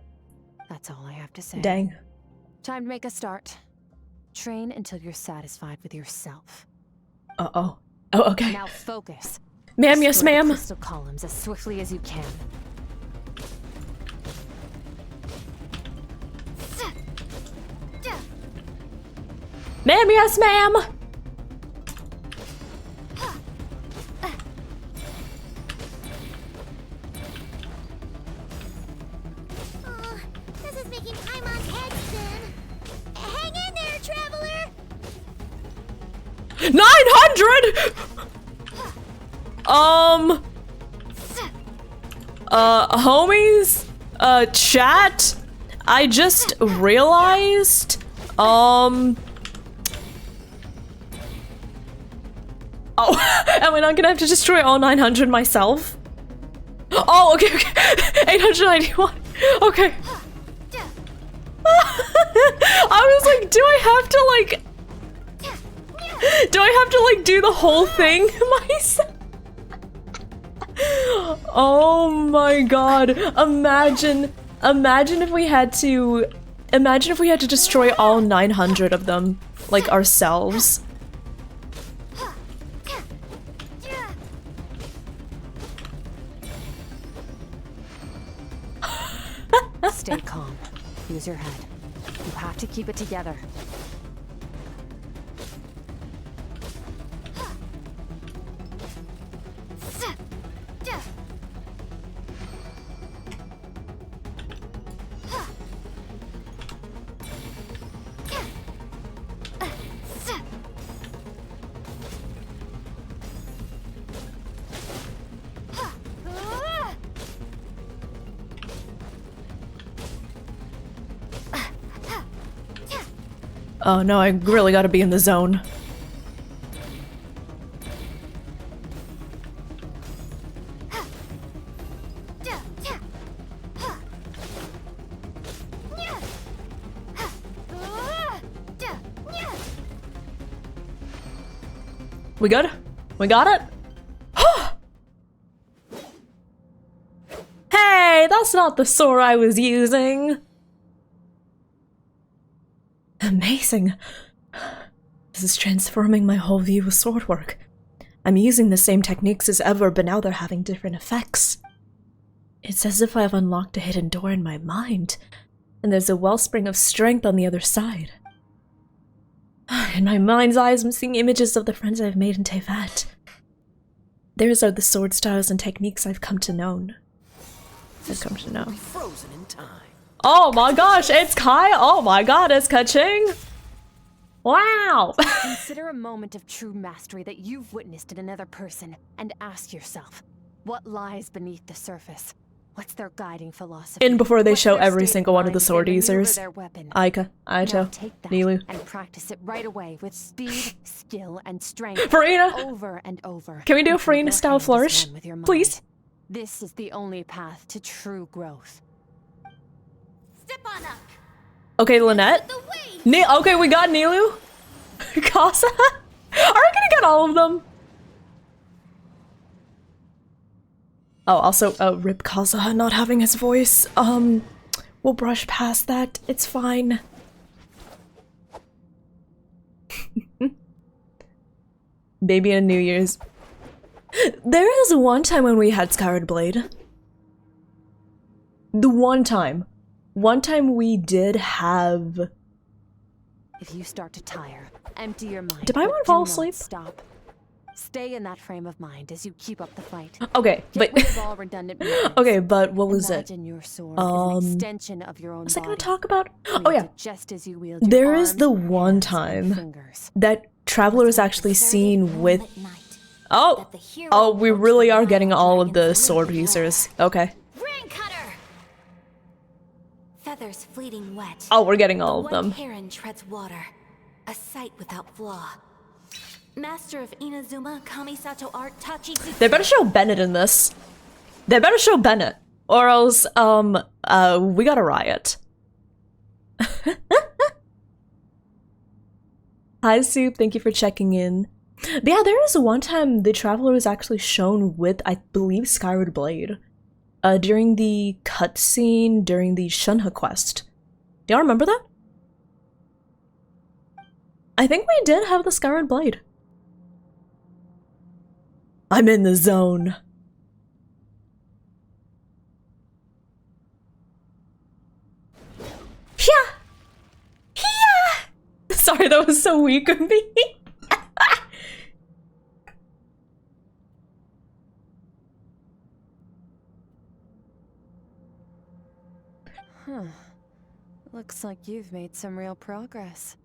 [SPEAKER 8] That's all I have to say.
[SPEAKER 1] Dang.
[SPEAKER 8] Time to make a start. Train until you're satisfied with yourself.
[SPEAKER 1] Uh-oh. Oh, okay.
[SPEAKER 8] Now focus.
[SPEAKER 1] Ma'am, yes,
[SPEAKER 8] Destroy the
[SPEAKER 1] ma'am.
[SPEAKER 8] crystal columns as swiftly as you can.
[SPEAKER 1] Ma'am, yes, ma'am!
[SPEAKER 4] Oh, this is making Paimon's head spin. Hang in there, traveler.
[SPEAKER 1] 900! Homies? Chat? I just realized, Oh, am I not gonna have to destroy all 900 myself? Oh, okay, okay. 891. Okay. I was like, do I have to like do the whole thing myself? Oh my god. Imagine if we had to destroy all 900 of them, like, ourselves.
[SPEAKER 8] Stay calm. Use your head. You have to keep it together.
[SPEAKER 1] Oh no, I really gotta be in the zone. We good? We got it? Hey, that's not the sword I was using! Amazing. This is transforming my whole view of swordwork. I'm using the same techniques as ever, but now they're having different effects. It's as if I've unlocked a hidden door in my mind, and there's a wellspring of strength on the other side. In my mind's eyes, I'm seeing images of the friends I've made in Tevat. Theirs are the sword styles and techniques I've come to know.
[SPEAKER 11] Frozen in time.
[SPEAKER 1] Oh my gosh, it's Kai! Oh my god, it's Ka-Ching! Wow!
[SPEAKER 8] Consider a moment of true mastery that you've witnessed in another person and ask yourself, what lies beneath the surface? What's their guiding philosophy?
[SPEAKER 1] In before they
[SPEAKER 8] What's
[SPEAKER 1] show
[SPEAKER 8] their
[SPEAKER 1] every
[SPEAKER 8] state
[SPEAKER 1] single
[SPEAKER 8] of
[SPEAKER 1] one of the
[SPEAKER 8] mind as
[SPEAKER 1] sword
[SPEAKER 8] they maneuver
[SPEAKER 1] users.
[SPEAKER 8] their weapon?
[SPEAKER 1] Aika,
[SPEAKER 8] Now
[SPEAKER 1] Aito,
[SPEAKER 8] take that
[SPEAKER 1] Nilou.
[SPEAKER 8] and practice it right away with speed, skill, and strength.
[SPEAKER 1] Farina!
[SPEAKER 8] Over and over.
[SPEAKER 1] Can we do a
[SPEAKER 8] until
[SPEAKER 1] Farina
[SPEAKER 8] your
[SPEAKER 1] style
[SPEAKER 8] hand is
[SPEAKER 1] flourish?
[SPEAKER 8] one with your mind.
[SPEAKER 1] Please?
[SPEAKER 8] This is the only path to true growth.
[SPEAKER 4] Step on up.
[SPEAKER 1] Okay, Lynette. Okay, we got Nilou. Casa. Are we gonna get all of them? Oh, also, rip Kaza not having his voice. We'll brush past that. It's fine. Baby on New Year's. There is one time when we had Skyward Blade. The one time. One time we did have...
[SPEAKER 8] If you start to tire, empty your mind.
[SPEAKER 1] Did I
[SPEAKER 8] but
[SPEAKER 1] want to
[SPEAKER 8] do
[SPEAKER 1] fall
[SPEAKER 8] not
[SPEAKER 1] asleep?
[SPEAKER 8] Stop. Stay in that frame of mind as you keep up the fight.
[SPEAKER 1] Okay,
[SPEAKER 8] Get
[SPEAKER 1] but...
[SPEAKER 8] rid of all redundant movements.
[SPEAKER 1] Okay, but what was
[SPEAKER 8] Imagine
[SPEAKER 1] it?
[SPEAKER 8] your sword is an extension of your own
[SPEAKER 1] Was I gonna
[SPEAKER 8] body.
[SPEAKER 1] talk about? Oh
[SPEAKER 8] Wield
[SPEAKER 1] yeah.
[SPEAKER 8] it just as you wield your
[SPEAKER 1] There is
[SPEAKER 8] arms,
[SPEAKER 1] the one
[SPEAKER 8] hands, and
[SPEAKER 1] time
[SPEAKER 8] fingers.
[SPEAKER 1] that Traveler is actually seen with... Oh, we really are getting all of the sword users. Okay.
[SPEAKER 4] Rain cutter. Feathers fleeting wet.
[SPEAKER 1] Oh, we're getting all of
[SPEAKER 4] The
[SPEAKER 1] them.
[SPEAKER 4] white heron treads water. A sight without flaw. Master of Inazuma Kamisato art Tachi.
[SPEAKER 1] They better show Bennett in this. They better show Bennett. Or else, we got a riot. Hi, Soup. Thank you for checking in. But yeah, there is one time the Traveler was actually shown with, I believe, Skyward Blade. During the cutscene during the Shunha quest. Do y'all remember that? I think we did have the Skyward Blade. I'm in the zone. Yeah. Yeah. Sorry, that was so weak of me.
[SPEAKER 8] Huh. Looks like you've made some real progress.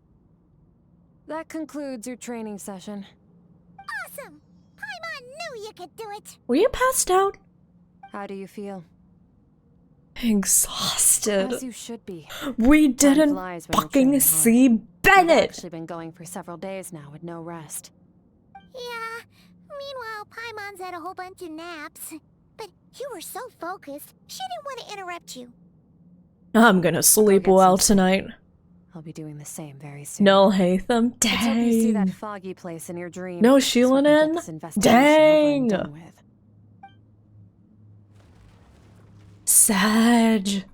[SPEAKER 8] That concludes your training session.
[SPEAKER 4] Awesome. Paimon knew you could do it.
[SPEAKER 1] Were you passed out?
[SPEAKER 8] How do you feel?
[SPEAKER 1] Exhausted.
[SPEAKER 8] As you should be.
[SPEAKER 1] We
[SPEAKER 8] Time
[SPEAKER 1] didn't
[SPEAKER 8] flies when you're
[SPEAKER 1] fucking
[SPEAKER 8] training
[SPEAKER 1] see
[SPEAKER 8] hard. You've
[SPEAKER 1] Bennett.
[SPEAKER 8] actually been going for several days now with no rest.
[SPEAKER 4] Yeah. Meanwhile, Paimon's had a whole bunch of naps. But you were so focused, she didn't want to interrupt you.
[SPEAKER 1] I'm gonna sleep well tonight.
[SPEAKER 8] I'll be doing the same very soon.
[SPEAKER 1] No, Hatham.
[SPEAKER 8] Let's hope you see that
[SPEAKER 1] Dang.
[SPEAKER 8] foggy place in your dream.
[SPEAKER 1] No,
[SPEAKER 8] so I can get
[SPEAKER 1] Sheilanen.
[SPEAKER 8] this investigation over and
[SPEAKER 1] Dang.
[SPEAKER 8] done with.
[SPEAKER 1] Sag.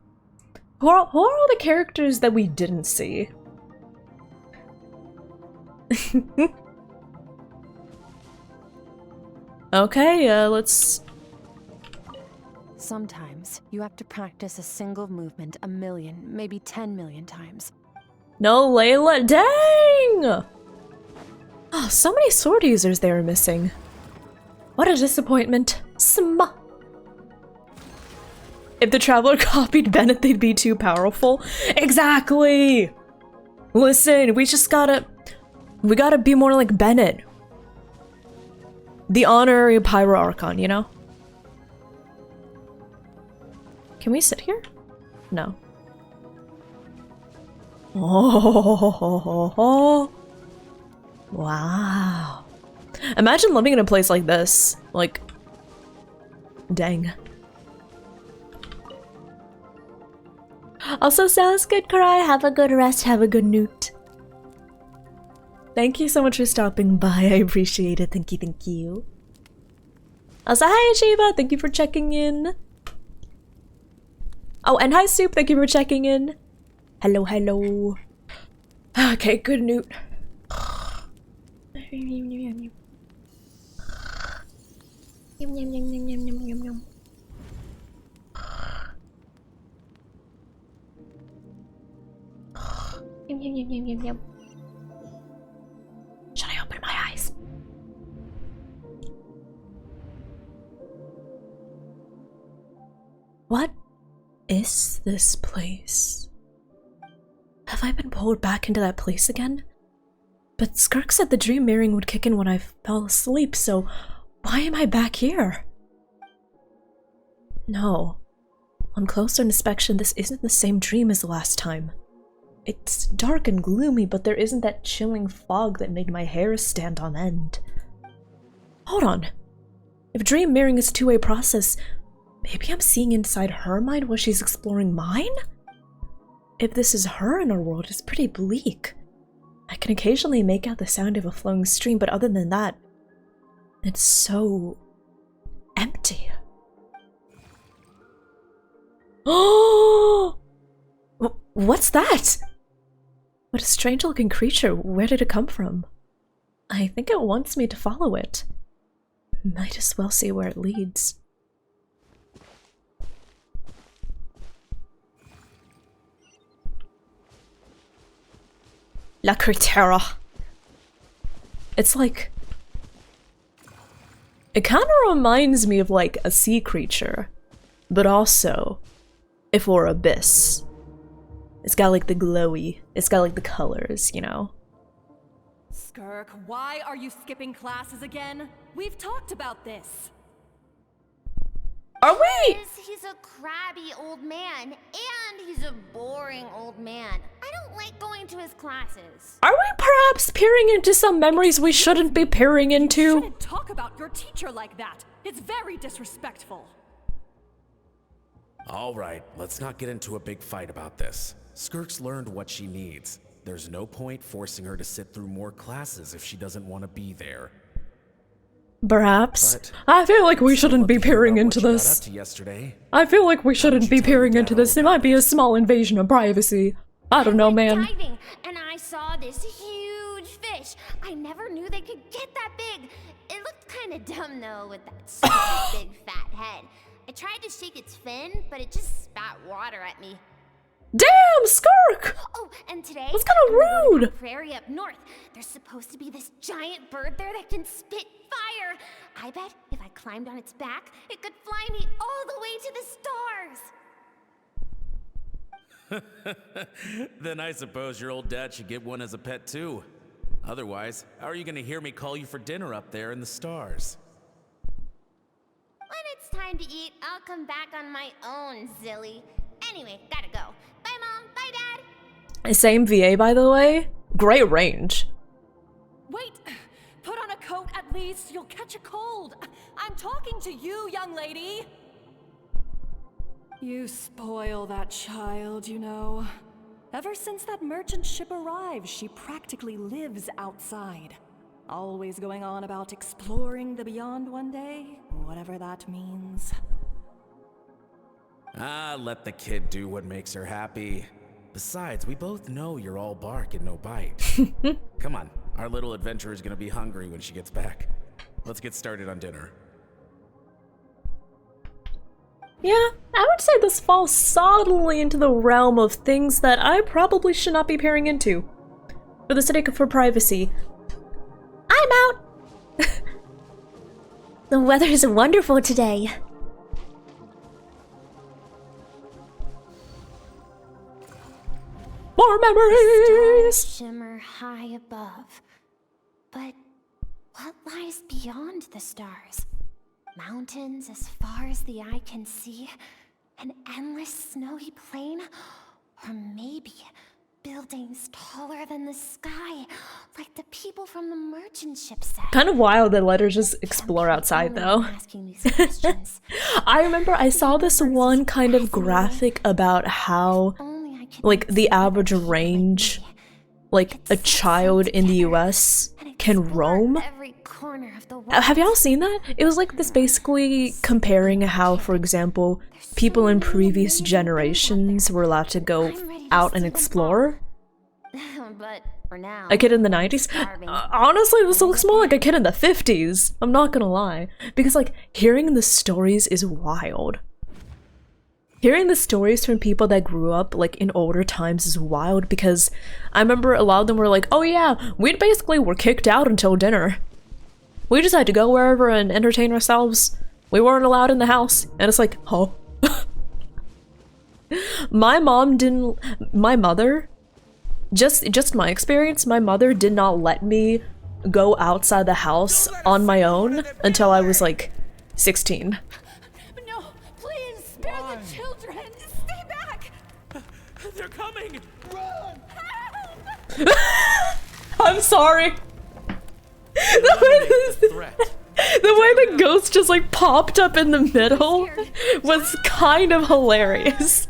[SPEAKER 1] Who are all the characters that we didn't see? Okay, let's...
[SPEAKER 8] Sometimes you have to practice a single movement 1 million, maybe 10 million times.
[SPEAKER 1] No, Layla. Dang! Oh, so many sword users they were missing. What a disappointment. If the Traveler copied Bennett, they'd be too powerful. Exactly! Listen, we gotta be more like Bennett. The honorary Pyro Archon, you know? Can we sit here? No. Oh, wow. Imagine living in a place like this. Like, dang. Also, sounds good, Karai. Have a good rest. Have a good newt. Thank you so much for stopping by. I appreciate it. Thank you, thank you. Also, hi, Shiva. Thank you for checking in. Oh, and hi, Soup. Thank you for checking in. Hello, hello. Okay, good newt. Yum, yum, yum, yum, yum, yum, yum, yum. Yum, yum, yum, yum, yum, yum. Should I open my eyes? What is this place? Have I been pulled back into that place again? But SKIRK said the dream mirroring would kick in when I fell asleep, so why am I back here? No. On closer inspection, this isn't the same dream as the last time. It's dark and gloomy, but there isn't that chilling fog that made my hair stand on end. Hold on. If dream mirroring is a two-way process, maybe I'm seeing inside her mind while she's exploring mine? If this is her inner world, it's pretty bleak. I can occasionally make out the sound of a flowing stream, but other than that, it's so empty. Oh! What's that? What a strange looking creature. Where did it come from? I think it wants me to follow it. Might as well see where it leads. La Critera. It's like... It kind of reminds me of like a sea creature, but also if we're abyss. It's got like the glowy, it's got like the colors, you know?
[SPEAKER 11] SKIRK, why are you skipping classes again? We've talked about this.
[SPEAKER 1] Are we?
[SPEAKER 4] He's a crabby old man, and he's a boring old man. I don't like going to his classes.
[SPEAKER 1] Are we perhaps peering into some memories we shouldn't be peering into?
[SPEAKER 11] You shouldn't talk about your teacher like that. It's very disrespectful.
[SPEAKER 12] All right, let's not get into a big fight about this. SKIRK's learned what she needs. There's no point forcing her to sit through more classes if she doesn't want to be there.
[SPEAKER 1] Perhaps. But I feel like we shouldn't be peering into this. I feel like we shouldn't be peering into this. It might be a small invasion of privacy. I don't know, man.
[SPEAKER 4] Diving, and I saw this huge fish. I never knew they could get that big. It looked kind of dumb though, with that stupid big fat head. I tried to shake its fin, but it just spat water at me.
[SPEAKER 1] Damn, SKIRK!
[SPEAKER 4] Oh, and today,
[SPEAKER 1] that's kind of rude.
[SPEAKER 4] To the prairie up north. There's supposed to be this giant bird there that can spit fire. I bet if I climbed on its back, it could fly me all the way to the stars.
[SPEAKER 12] Then I suppose your old dad should get one as a pet too. Otherwise, how are you gonna hear me call you for dinner up there in the stars?
[SPEAKER 4] When it's time to eat, I'll come back on my own, Zilly. Anyway, gotta go. Bye, Mom. Bye, Dad.
[SPEAKER 1] Same VA, by the way. Great range.
[SPEAKER 11] Wait! Put on a coat at least. You'll catch a cold. I'm talking to you, young lady. You spoil that child, you know. Ever since that merchant ship arrived, she practically lives outside. Always going on about exploring the beyond one day, whatever that means.
[SPEAKER 12] Ah, let the kid do what makes her happy. Besides, we both know you're all bark and no bite. Come on, our little adventurer is gonna be hungry when she gets back. Let's get started on dinner.
[SPEAKER 1] Yeah, I would say this falls solidly into the realm of things that I probably should not be peering into. For the sake of privacy.
[SPEAKER 7] I'm out! The weather's wonderful today.
[SPEAKER 1] More memories!
[SPEAKER 4] Stars shimmer high above. But what lies beyond the stars? Mountains as far as the eye can see? An endless snowy plain? Or maybe buildings taller than the sky, like the people from the merchant ship said.
[SPEAKER 1] Kind of wild that let her just explore outside though. I remember I saw this one kind of graphic about how like the average range like a child in the US can roam. Have y'all seen that? It was like this basically comparing how, for example, people in previous generations were allowed to go out and explore.
[SPEAKER 4] But for now,
[SPEAKER 1] A kid in the 90s? Honestly, this looks more like a kid in the 50s. I'm not gonna lie. Because like, hearing the stories is wild. Hearing the stories from people that grew up like in older times is wild because I remember a lot of them were like, oh yeah, we basically were kicked out until dinner. We just had to go wherever and entertain ourselves. We weren't allowed in the house. And it's like, oh. My mother, just my experience, my mother did not let me go outside the house on my own until I was like 16.
[SPEAKER 5] No, please spare the children. Stay back.
[SPEAKER 12] They're coming. Run!
[SPEAKER 1] I'm sorry. The way the ghost just like popped up in the middle was kind of hilarious.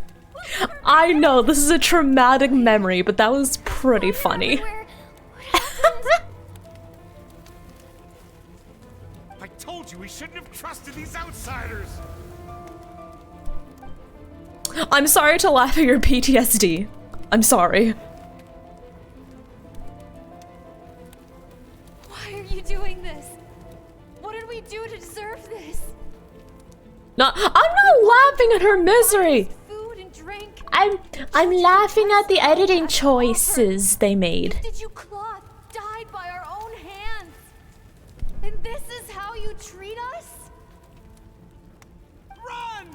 [SPEAKER 1] I know this is a traumatic memory, but that was pretty funny.
[SPEAKER 3] I told you we shouldn't have trusted these outsiders.
[SPEAKER 1] I'm sorry to laugh at your PTSD. I'm sorry.
[SPEAKER 2] Why are you doing this? What did we do to deserve this?
[SPEAKER 1] No, I'm not laughing at her misery.
[SPEAKER 2] Food and drink.
[SPEAKER 7] I'm laughing at the editing choices they made.
[SPEAKER 2] Did you cloth dyed by our own hands? And this is how you treat us?
[SPEAKER 3] Run!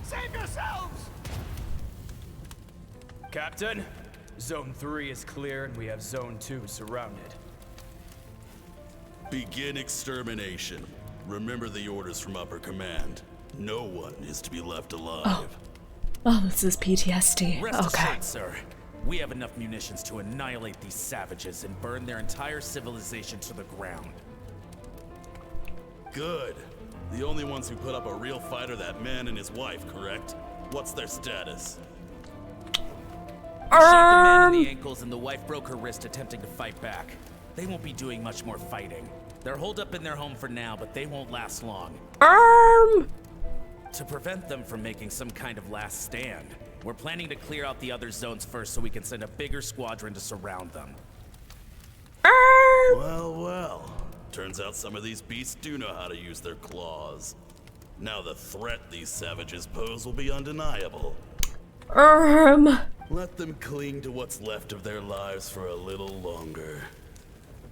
[SPEAKER 3] Save yourselves!
[SPEAKER 13] Captain, Zone 3 is clear and we have Zone 2 surrounded.
[SPEAKER 14] Begin extermination. Remember the orders from upper command. No one is to be left alive.
[SPEAKER 1] Oh, this is PTSD.
[SPEAKER 12] Rest
[SPEAKER 1] Okay.
[SPEAKER 12] assured, sir. We have enough munitions to annihilate these savages and burn their entire civilization to the ground.
[SPEAKER 14] Good. The only ones who put up a real fight are that man and his wife, correct? What's their status?
[SPEAKER 12] We shot the man in the ankles and the wife broke her wrist attempting to fight back. They won't be doing much more fighting. They're holed up in their home for now, but they won't last long. To prevent them from making some kind of last stand, we're planning to clear out the other zones first so we can send a bigger squadron to surround them.
[SPEAKER 14] Well, well. Turns out some of these beasts do know how to use their claws. Now the threat these savages pose will be undeniable. Let them cling to what's left of their lives for a little longer.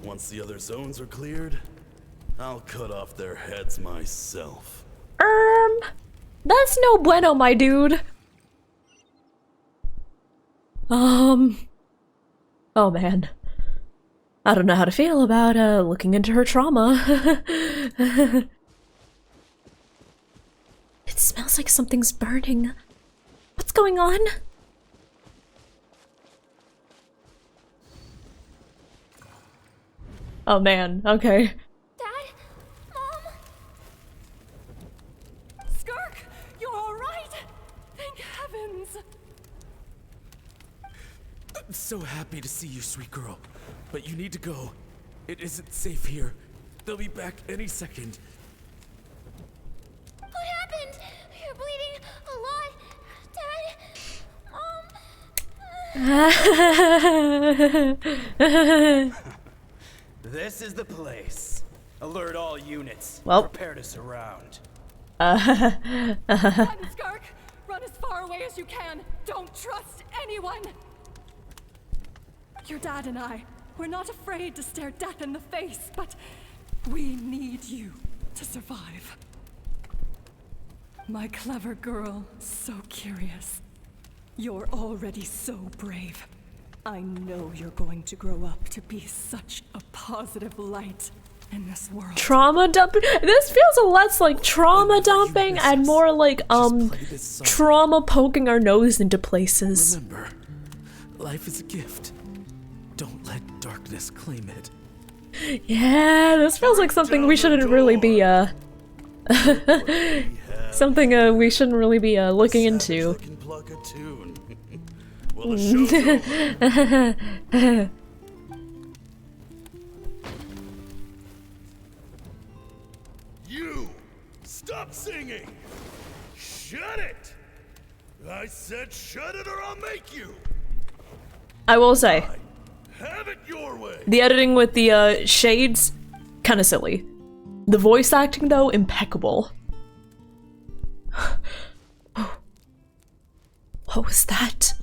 [SPEAKER 14] Once the other zones are cleared, I'll cut off their heads myself.
[SPEAKER 1] That's no bueno, my dude. Oh man. I don't know how to feel about, looking into her trauma. It smells like something's burning. What's going on? Oh man, okay.
[SPEAKER 2] Dad? Mom?
[SPEAKER 11] SKIRK, you're all right? Thank heavens.
[SPEAKER 12] I'm so happy to see you, sweet girl. But you need to go. It isn't safe here. They'll be back any second.
[SPEAKER 4] What happened? You're bleeding a lot. Dad?
[SPEAKER 13] This is the place. Alert all units.
[SPEAKER 1] Well.
[SPEAKER 13] Prepare to surround.
[SPEAKER 11] Run, SKIRK! Run as far away as you can. Don't trust anyone. Your dad and I, we're not afraid to stare death in the face, but we need you to survive. My clever girl, so curious. You're already so brave. I know you're going to grow up to be such a positive light in this world.
[SPEAKER 1] Trauma dumping? This feels less like trauma dumping and more like, trauma poking our nose into places.
[SPEAKER 12] Remember, Life is a gift. Don't let darkness claim it.
[SPEAKER 1] Yeah, this feels like something we shouldn't really be, something, we shouldn't really be, looking into.
[SPEAKER 14] You! Stop singing! Shut it! I said shut it or I'll make you!
[SPEAKER 1] I will say,
[SPEAKER 14] Have it your way!
[SPEAKER 1] the editing with the, shades, kinda silly. The voice acting, though, impeccable. What was that?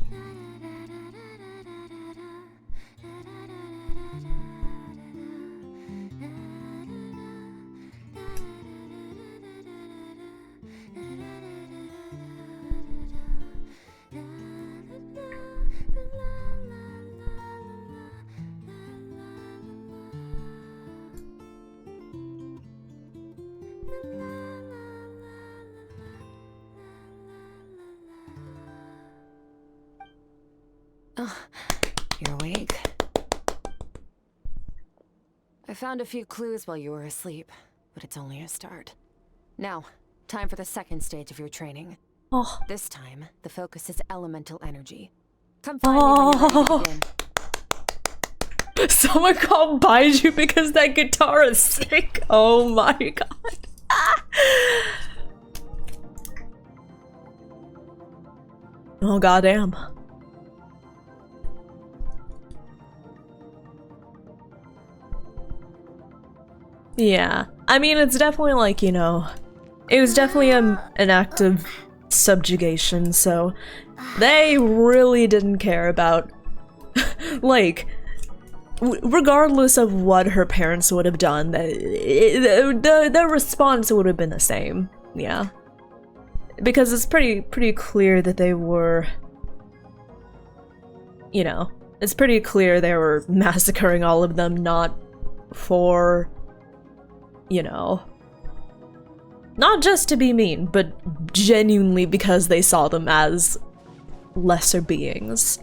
[SPEAKER 8] Oh, you're awake. I found a few clues while you were asleep, but it's only a start. Now, time for the second stage of your training.
[SPEAKER 1] Oh.
[SPEAKER 8] This time, the focus is elemental energy. Come find me when you're ready to begin.
[SPEAKER 1] Someone called Baiju because that guitar is sick. Oh my god. Oh goddamn. Yeah, I mean, it's definitely like, you know, it was definitely an act of subjugation, so they really didn't care about, like, regardless of what her parents would have done, the response would have been the same, yeah. Because it's pretty clear that they were, you know, it's pretty clear they were massacring all of them, not for, you know, not just to be mean, but genuinely because they saw them as lesser beings.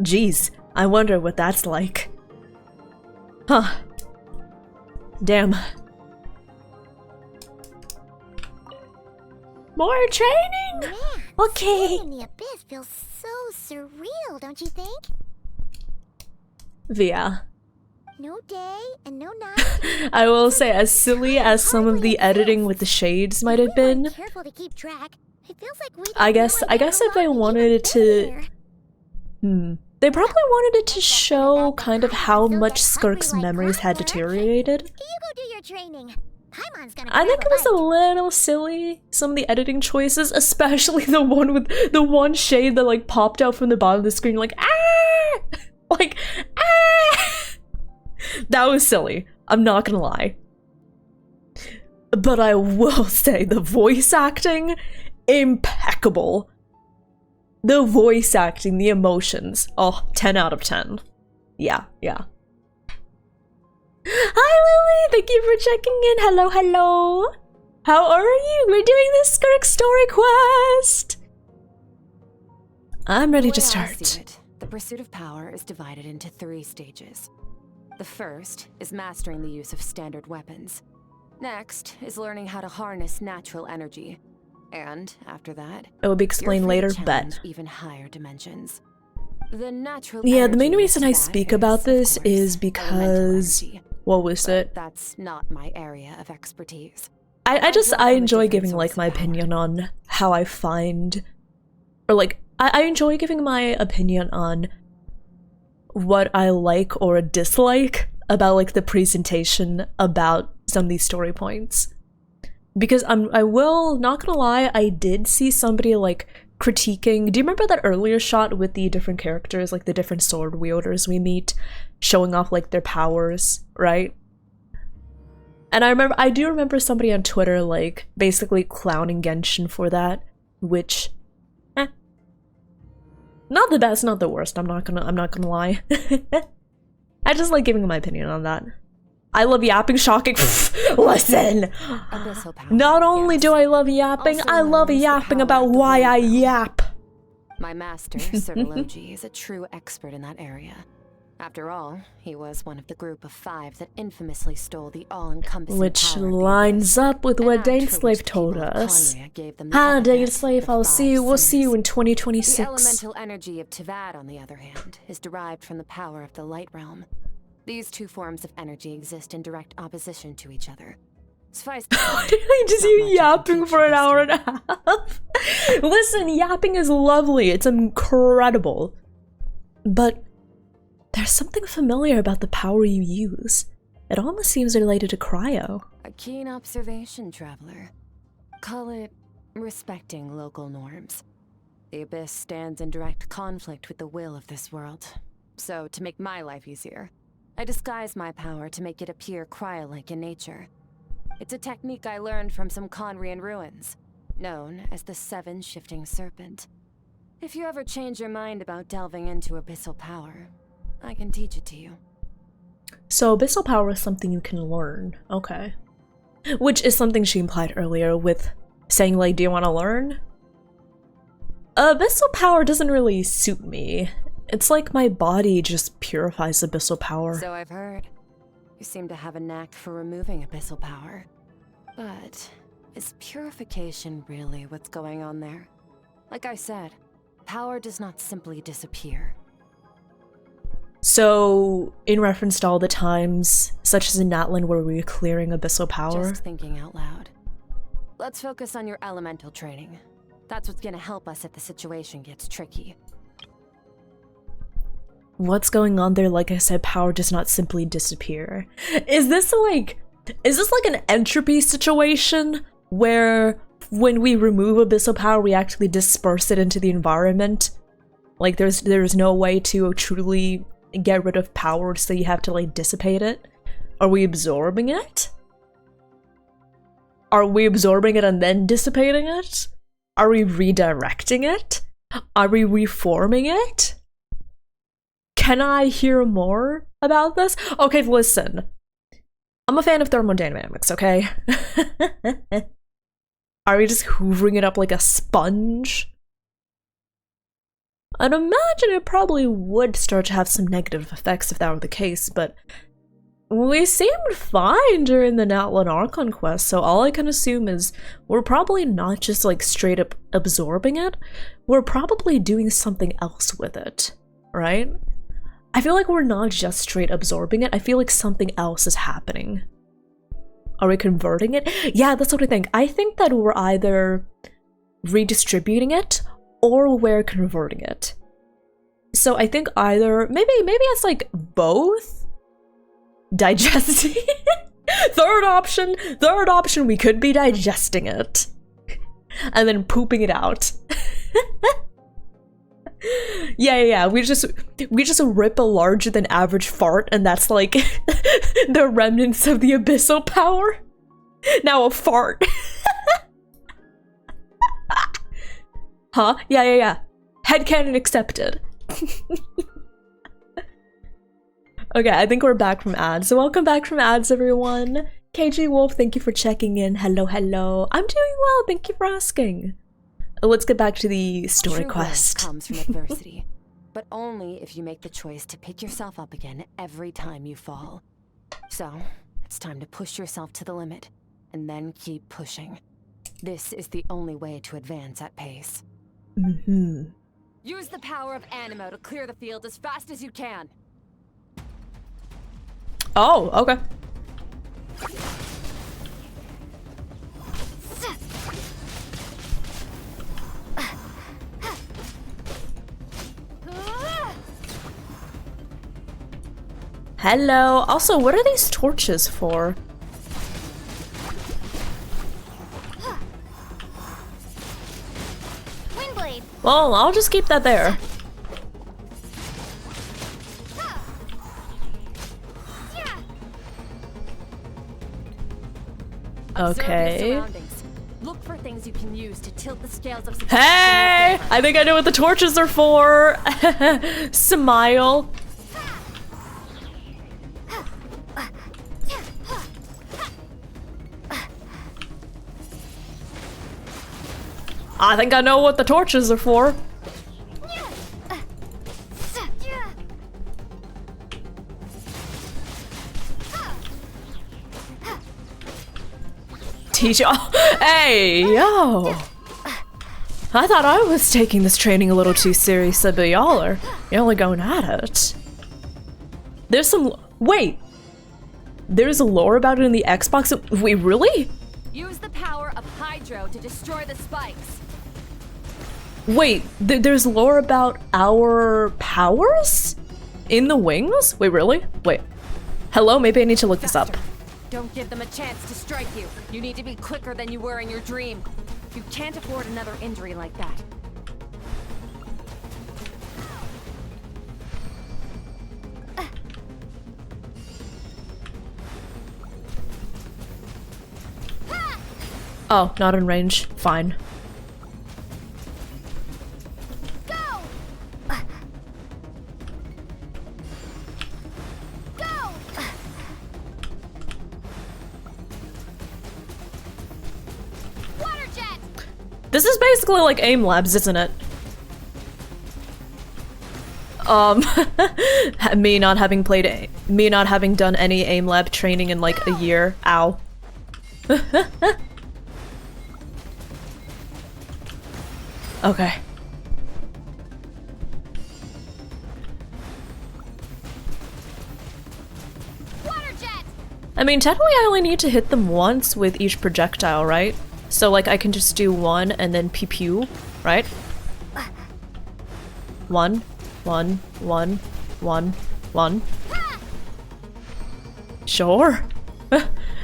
[SPEAKER 1] Jeez, I wonder what that's like. Huh. Damn. More training?
[SPEAKER 4] Man,
[SPEAKER 7] Okay.
[SPEAKER 4] standing in the abyss feels so surreal, don't you think?
[SPEAKER 1] Yeah.
[SPEAKER 4] No day and no night.
[SPEAKER 1] I will say, as silly as some of the editing with the shades might have been,
[SPEAKER 4] Careful to keep track. It feels like we
[SPEAKER 1] I guess if they wanted it to, they probably wanted it to show kind of how much SKIRK's memories had deteriorated.
[SPEAKER 4] You go do your training. Paimon's gonna
[SPEAKER 1] I think
[SPEAKER 4] grab
[SPEAKER 1] it was a little silly, some of the editing choices, especially the one with the one shade that like popped out from the bottom of the screen like, ah! Like, ah! That was silly, I'm not gonna lie. But I will say, the voice acting, impeccable. The voice acting, the emotions, oh, 10 out of 10. Yeah, yeah. Hi Lily, thank you for checking in. Hello, hello. How are you? We're doing this SKIRK story quest. I'm ready to
[SPEAKER 8] The way I
[SPEAKER 1] start.
[SPEAKER 8] see it, the pursuit of power is divided into 3 stages. The first is mastering the use of standard weapons. Next is learning how to harness natural energy. And after that,
[SPEAKER 1] It will be
[SPEAKER 8] you're
[SPEAKER 1] explained
[SPEAKER 8] free to
[SPEAKER 1] later,
[SPEAKER 8] challenge
[SPEAKER 1] bet.
[SPEAKER 8] even higher dimensions. The natural
[SPEAKER 1] Yeah, the main
[SPEAKER 8] energy
[SPEAKER 1] reason I
[SPEAKER 8] next to
[SPEAKER 1] speak
[SPEAKER 8] that
[SPEAKER 1] about
[SPEAKER 8] is, of
[SPEAKER 1] this
[SPEAKER 8] course,
[SPEAKER 1] is
[SPEAKER 8] elemental
[SPEAKER 1] because,
[SPEAKER 8] energy.
[SPEAKER 1] what was it?
[SPEAKER 8] That's not my area of expertise.
[SPEAKER 1] I
[SPEAKER 8] I've learned from
[SPEAKER 1] enjoy
[SPEAKER 8] a
[SPEAKER 1] giving
[SPEAKER 8] different
[SPEAKER 1] like
[SPEAKER 8] source
[SPEAKER 1] my
[SPEAKER 8] of power.
[SPEAKER 1] opinion on how I find, or like, I enjoy giving my opinion on what I like or dislike about like the presentation about some of these story points. Because I will, not gonna lie, I did see somebody like critiquing, do you remember that earlier shot with the different characters, like the different sword wielders we meet, showing off like their powers, right? And I do remember somebody on Twitter like basically clowning Genshin for that, which, not the best, not the worst. I'm not gonna lie. I just like giving my opinion on that. I love yapping, shocking. Listen,
[SPEAKER 8] Abyssal power.
[SPEAKER 1] not only do I love yapping,
[SPEAKER 8] Also
[SPEAKER 1] I love
[SPEAKER 8] known as the
[SPEAKER 1] yapping
[SPEAKER 8] power
[SPEAKER 1] about
[SPEAKER 8] of the
[SPEAKER 1] why
[SPEAKER 8] void
[SPEAKER 1] I
[SPEAKER 8] realm.
[SPEAKER 1] yap.
[SPEAKER 8] My master, Serology, is a true expert in that area. After all, he was one of the group of 5 that infamously stole the all-encompassing
[SPEAKER 1] Which
[SPEAKER 8] power of the
[SPEAKER 1] lines
[SPEAKER 8] Abyss,
[SPEAKER 1] up with
[SPEAKER 8] an
[SPEAKER 1] what
[SPEAKER 8] act for which
[SPEAKER 1] Daneslave told
[SPEAKER 8] people of
[SPEAKER 1] us.
[SPEAKER 8] Conria gave them the
[SPEAKER 1] Ha,
[SPEAKER 8] epithet,
[SPEAKER 1] Daneslave,
[SPEAKER 8] the
[SPEAKER 1] I'll
[SPEAKER 8] 5
[SPEAKER 1] see you. We'll see you in
[SPEAKER 8] sinners.
[SPEAKER 1] 2026.
[SPEAKER 8] The elemental energy of Tivad, on the other hand, is derived from the power of the Light Realm. These 2 forms of energy exist in direct opposition to each other. Suffice to say,
[SPEAKER 1] Just you yapping for an hour and a half. Listen, yapping is lovely. It's incredible. But there's something familiar about the power you use. It almost seems related to cryo.
[SPEAKER 8] A keen observation, traveler. Call it respecting local norms. The Abyss stands in direct conflict with the will of this world. So, to make my life easier, I disguise my power to make it appear cryo-like in nature. It's a technique I learned from some Conrian ruins, known as the 7 Shifting Serpent. If you ever change your mind about delving into abyssal power, I can teach it to you.
[SPEAKER 1] So abyssal power is something you can learn. Okay. Which is something she implied earlier with saying, like, do you want to learn? Abyssal power doesn't really suit me. It's like my body just purifies abyssal power.
[SPEAKER 8] So I've heard. You seem to have a knack for removing abyssal power. But is purification really what's going on there? Like I said, power does not simply disappear.
[SPEAKER 1] So, in reference to all the times, such as in Natlan, where we were clearing abyssal power?
[SPEAKER 8] Just thinking out loud. Let's focus on your elemental training. That's what's gonna help us if the situation gets tricky.
[SPEAKER 1] What's going on there? Like I said, power does not simply disappear. Is this like an entropy situation where when we remove abyssal power, we actually disperse it into the environment? Like there's no way to truly get rid of power, so you have to like dissipate it? Are we absorbing it? Are we absorbing it and then dissipating it? Are we redirecting it? Are we reforming it? Can I hear more about this? Okay, listen. I'm a fan of thermodynamics, okay? Are we just hoovering it up like a sponge? I'd imagine it probably would start to have some negative effects if that were the case, but we seemed fine during the Natlan Archon quest, so all I can assume is we're probably not just like straight up absorbing it, we're probably doing something else with it, right? I feel like we're not just straight absorbing it, I feel like something else is happening. Are we converting it? Yeah, that's what I think. I think that we're either redistributing it or we're converting it. So I think either, maybe it's like both? Digesting? Third option, we could be digesting it. And then pooping it out. Yeah, we just rip a larger than average fart, and that's like the remnants of the abyssal power. Now a fart. Huh? Yeah. Headcanon accepted. Okay, I think we're back from ads. So welcome back from ads, everyone. KG Wolf, thank you for checking in. Hello. I'm doing well, thank you for asking. Let's get back to the story quest.
[SPEAKER 8] True growth comes from adversity, but only if you make the choice to pick yourself up again every time you fall. So, it's time to push yourself to the limit, and then keep pushing. This is the only way to advance at pace.
[SPEAKER 2] Use the power of Animo to clear the field as fast as you can.
[SPEAKER 1] Oh, okay. Hello. Also, what are these torches for?
[SPEAKER 4] Windblade.
[SPEAKER 1] Well, I'll just keep that there. Okay.
[SPEAKER 2] Look for things you can use to tilt the scales of success.
[SPEAKER 1] Hey! I think I know what the torches are for. Smile. I think I know what the torches are for. teach you. Oh, hey, yo. I thought I was taking this training a little too seriously, but you're only going at it. There's some, wait. There's a lore about it in the Xbox. Wait, really?
[SPEAKER 2] Use the power of Hydro to destroy the spikes.
[SPEAKER 1] Wait, there's lore about our powers? In the wings? Wait, really? Wait. Hello, maybe I need to look this up.
[SPEAKER 2] Don't give them a chance to strike you. You need to be quicker than you were in your dream. You can't afford another injury like that.
[SPEAKER 1] Oh, not in range. Fine.
[SPEAKER 2] Go! Go! Water jet!
[SPEAKER 1] This is basically like aim labs, isn't it? Me not having done any aim lab training in like a year. Ow. Okay.
[SPEAKER 2] Water jet!
[SPEAKER 1] I mean, technically I only need to hit them once with each projectile, right? So like I can just do one and then pew, right? One. Sure.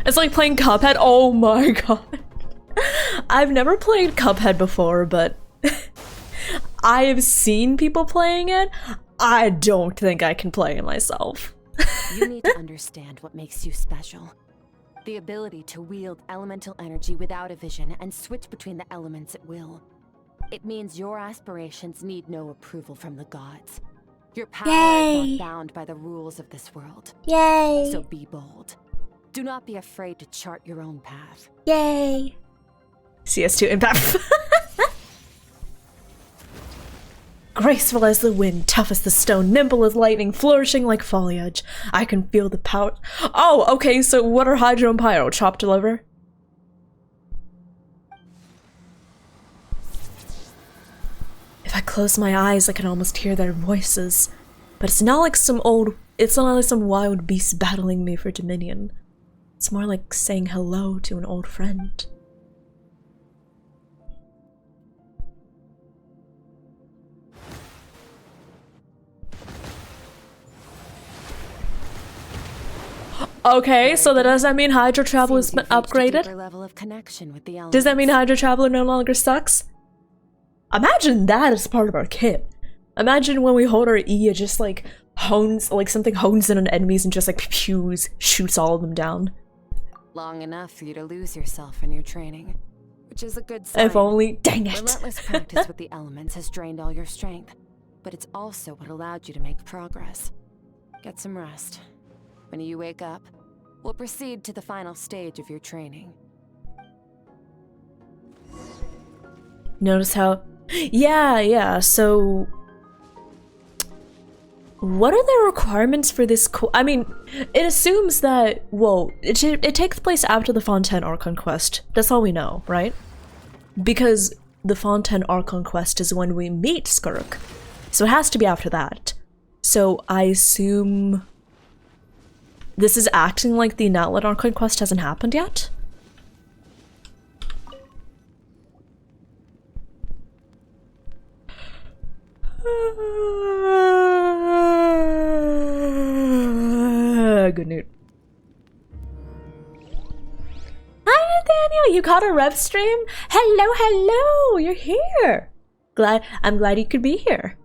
[SPEAKER 1] It's like playing Cuphead. Oh my god. I've never played Cuphead before, but I have seen people playing it. I don't think I can play it myself.
[SPEAKER 8] You need to understand what makes you special. The ability to wield elemental energy without a vision and switch between the elements at will. It means your aspirations need no approval from the gods. Your power is not bound by the rules of this world.
[SPEAKER 7] Yay!
[SPEAKER 8] So be bold. Do not be afraid to chart your own path.
[SPEAKER 7] Yay!
[SPEAKER 1] CS2 impact. Graceful as the wind, tough as the stone, nimble as lightning, flourishing like foliage. I can feel the power. Oh, okay, so what are Hydro and Pyro? Chop deliver? If I close my eyes, I can almost hear their voices. But it's not like some wild beast battling me for dominion. It's more like saying hello to an old friend. Okay, so does that mean Hydro Travel has been upgraded? Does that mean Hydro Traveler no longer sucks? Imagine that as part of our kit. Imagine when we hold our E, it just like hones, like something hones in on enemies and just like pews, shoots all of them down.
[SPEAKER 8] Long enough for you to lose yourself in your training, which is a good sign.
[SPEAKER 1] If only, dang it.
[SPEAKER 8] Relentless practice with the elements has drained all your strength, but it's also what allowed you to make progress. Get some rest. When you wake up, we'll proceed to the final stage of your training.
[SPEAKER 1] Notice how... Yeah, so... What are the requirements for this I mean, it assumes that, whoa, it takes place after the Fontaine Archon quest. That's all we know, right? Because the Fontaine Archon quest is when we meet SKIRK. So it has to be after that. So I assume... This is acting like the Natlet Archon quest hasn't happened yet? Good news. Hi Nathaniel, you caught a rev stream? Hello, you're here. I'm glad you could be here.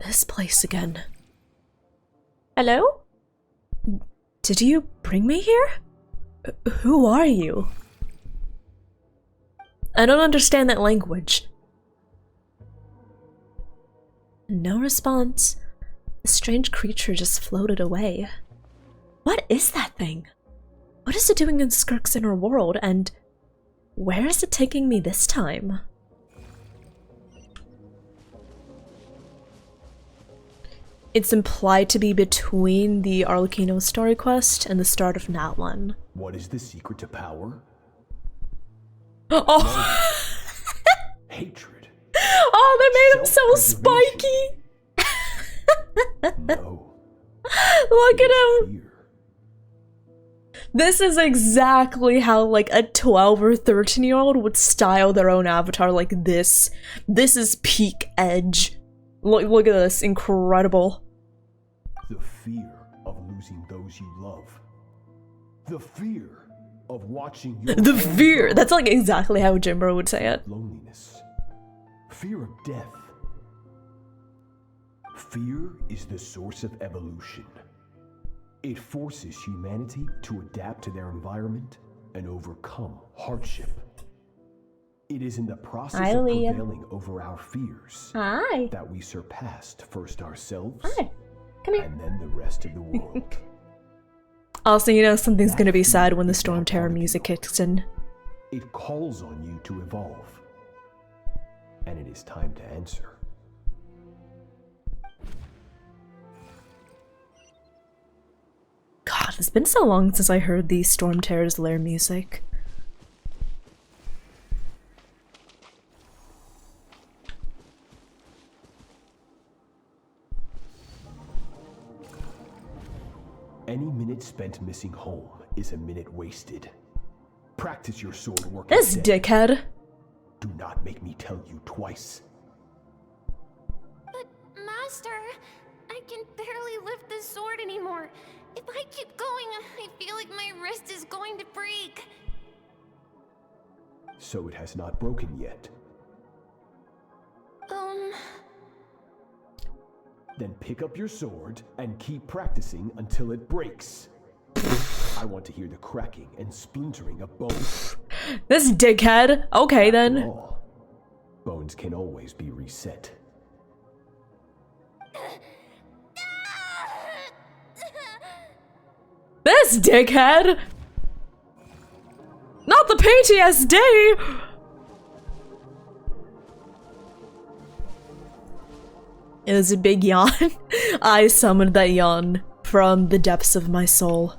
[SPEAKER 1] This place again. Hello? Did you bring me here? Who are you? I don't understand that language. No response. The strange creature just floated away. What is that thing? What is it doing in SKIRK's inner world, and where is it taking me this time? It's implied to be between the Arlecchino story quest and the start of that one.
[SPEAKER 15] What is the secret to power?
[SPEAKER 1] Oh!
[SPEAKER 15] Hatred.
[SPEAKER 1] Oh, they made him so spiky!
[SPEAKER 15] No.
[SPEAKER 1] Look at him! This is exactly how like a 12 or 13-year-old would style their own avatar like this. This is peak edge. Look at this, incredible.
[SPEAKER 15] The fear of losing those you love. The fear of watching your
[SPEAKER 1] The fear! That's like exactly how Jimbo would say it.
[SPEAKER 15] Loneliness. Fear of death. Fear is the source of evolution. It forces humanity to adapt to their environment and overcome hardship. It is in the process of prevailing over our fears that we surpassed first ourselves and then the rest of the world.
[SPEAKER 1] Also, you know something's gonna be sad when the Storm Terror music kicks in.
[SPEAKER 15] It calls on you to evolve. And it is time to answer.
[SPEAKER 1] God, it's been so long since I heard the Storm Terror's lair music.
[SPEAKER 15] Any minute spent missing home is a minute wasted. Practice your sword work.
[SPEAKER 1] This dickhead.
[SPEAKER 15] Do not make me tell you twice.
[SPEAKER 4] But, Master, I can barely lift the sword anymore. If I keep going, I feel like my wrist is going to break.
[SPEAKER 15] So it has not broken yet. Then pick up your sword and keep practicing until it breaks. I want to hear the cracking and splintering of bones.
[SPEAKER 1] This dickhead. Okay then.
[SPEAKER 15] After all, bones can always be reset.
[SPEAKER 1] This dickhead. Not the PTSD. It was a big yawn. I summoned that yawn from the depths of my soul.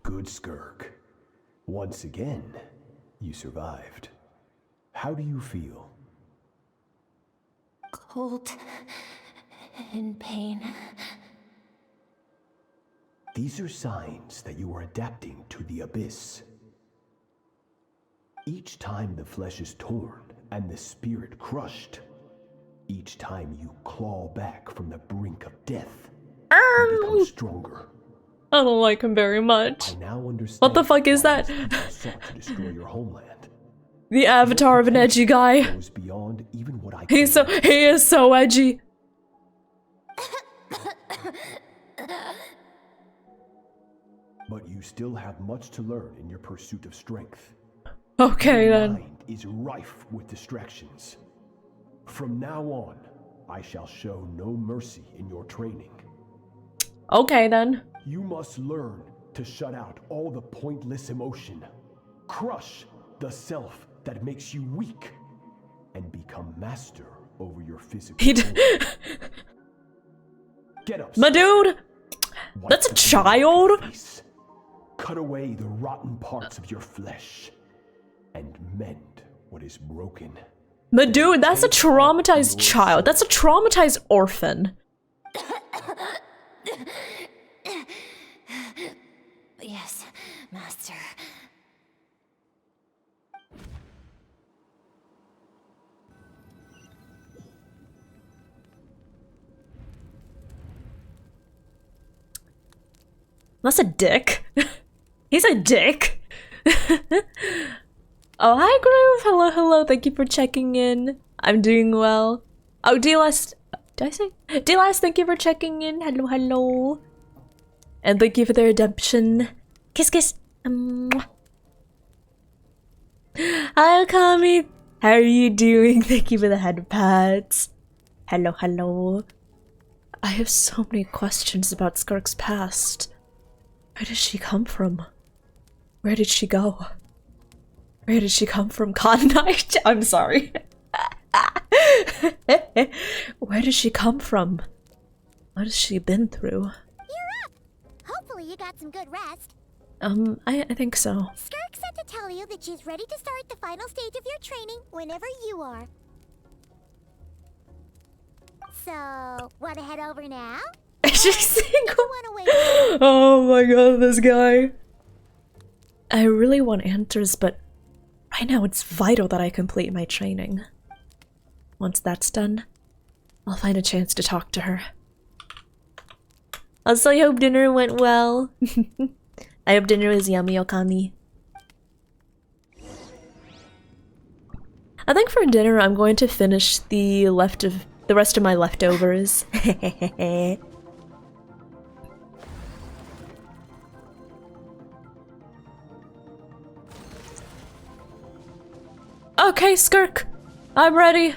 [SPEAKER 15] Good SKIRK. Once again, you survived. How do you feel?
[SPEAKER 4] Cold. In pain.
[SPEAKER 15] These are signs that you are adapting to the abyss. Each time the flesh is torn and the spirit crushed, each time you claw back from the brink of death, you become stronger.
[SPEAKER 1] I don't like him very much.
[SPEAKER 15] I now understand.
[SPEAKER 1] What the fuck is that?
[SPEAKER 15] Sought to destroy your homeland.
[SPEAKER 1] The avatar of an edgy guy.
[SPEAKER 15] Goes beyond even what I
[SPEAKER 1] He is so edgy.
[SPEAKER 15] But you still have much to learn in your pursuit of strength.
[SPEAKER 1] Okay
[SPEAKER 15] Your
[SPEAKER 1] then.
[SPEAKER 15] mind is rife with distractions. From now on, I shall show no mercy in your training.
[SPEAKER 1] Okay then.
[SPEAKER 15] You must learn to shut out all the pointless emotion. Crush the self that makes you weak. And become master over your physical. Get up.
[SPEAKER 1] My dude! That's a child!
[SPEAKER 15] Cut away the rotten parts of your flesh. And mend what is broken.
[SPEAKER 1] But dude, that's a traumatized child. That's a traumatized orphan.
[SPEAKER 4] Yes, Master.
[SPEAKER 1] That's a dick. He's a dick. Oh, hi Groove. Hello, hello. Thank you for checking in. I'm doing well. Oh, D-Last. Did I say? D-Last, thank you for checking in. Hello, hello. And thank you for the redemption. Kiss, kiss. Hi, Kami. How are you doing? Thank you for the head pats. Hello, hello. I have so many questions about SKIRK's past. Where did she come from? Where did she go? Where did she come from? Con Knight? I'm sorry. Where does she come from? What has she been through?
[SPEAKER 4] You're up! Hopefully you got some good rest.
[SPEAKER 1] I think so.
[SPEAKER 4] SKIRK said to tell you that she's ready to start the final stage of your training whenever you are. So, wanna head over now?
[SPEAKER 1] She's single. Oh my god, this guy. I really want answers, but right now it's vital that I complete my training. Once that's done, I'll find a chance to talk to her. Also, I hope dinner went well. I hope dinner was yummy, Okami. I think for dinner I'm going to finish the rest of my leftovers. Okay, SKIRK, I'm ready.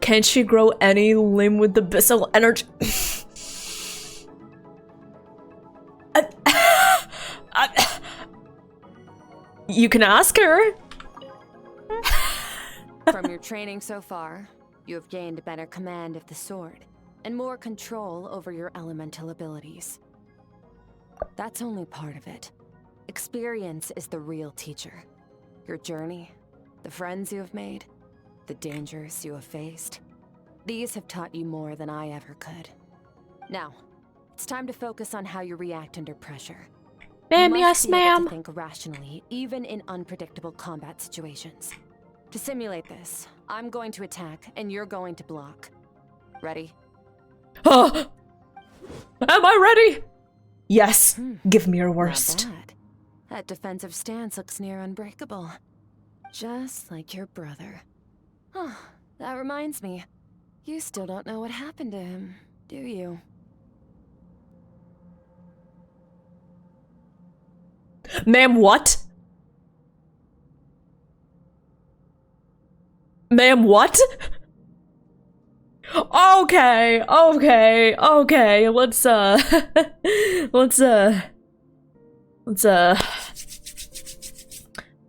[SPEAKER 1] Can she grow any limb with the abyssal energy? You can ask her.
[SPEAKER 8] From your training so far, you have gained better command of the sword and more control over your elemental abilities. That's only part of it. Experience is the real teacher. Your journey, the friends you have made, the dangers you have faced. These have taught you more than I ever could. Now, it's time to focus on how you react under pressure.
[SPEAKER 1] Ma'am, yes, ma'am.
[SPEAKER 8] Think rationally, even in unpredictable combat situations. To simulate this, I'm going to attack, and you're going to block. Ready?
[SPEAKER 1] Oh! Am I ready? Yes. Give me your worst.
[SPEAKER 8] Not bad. That defensive stance looks near unbreakable. Just like your brother. Oh, that reminds me. You still don't know what happened to him, do you?
[SPEAKER 1] Ma'am, what? Ma'am, what? Okay, let's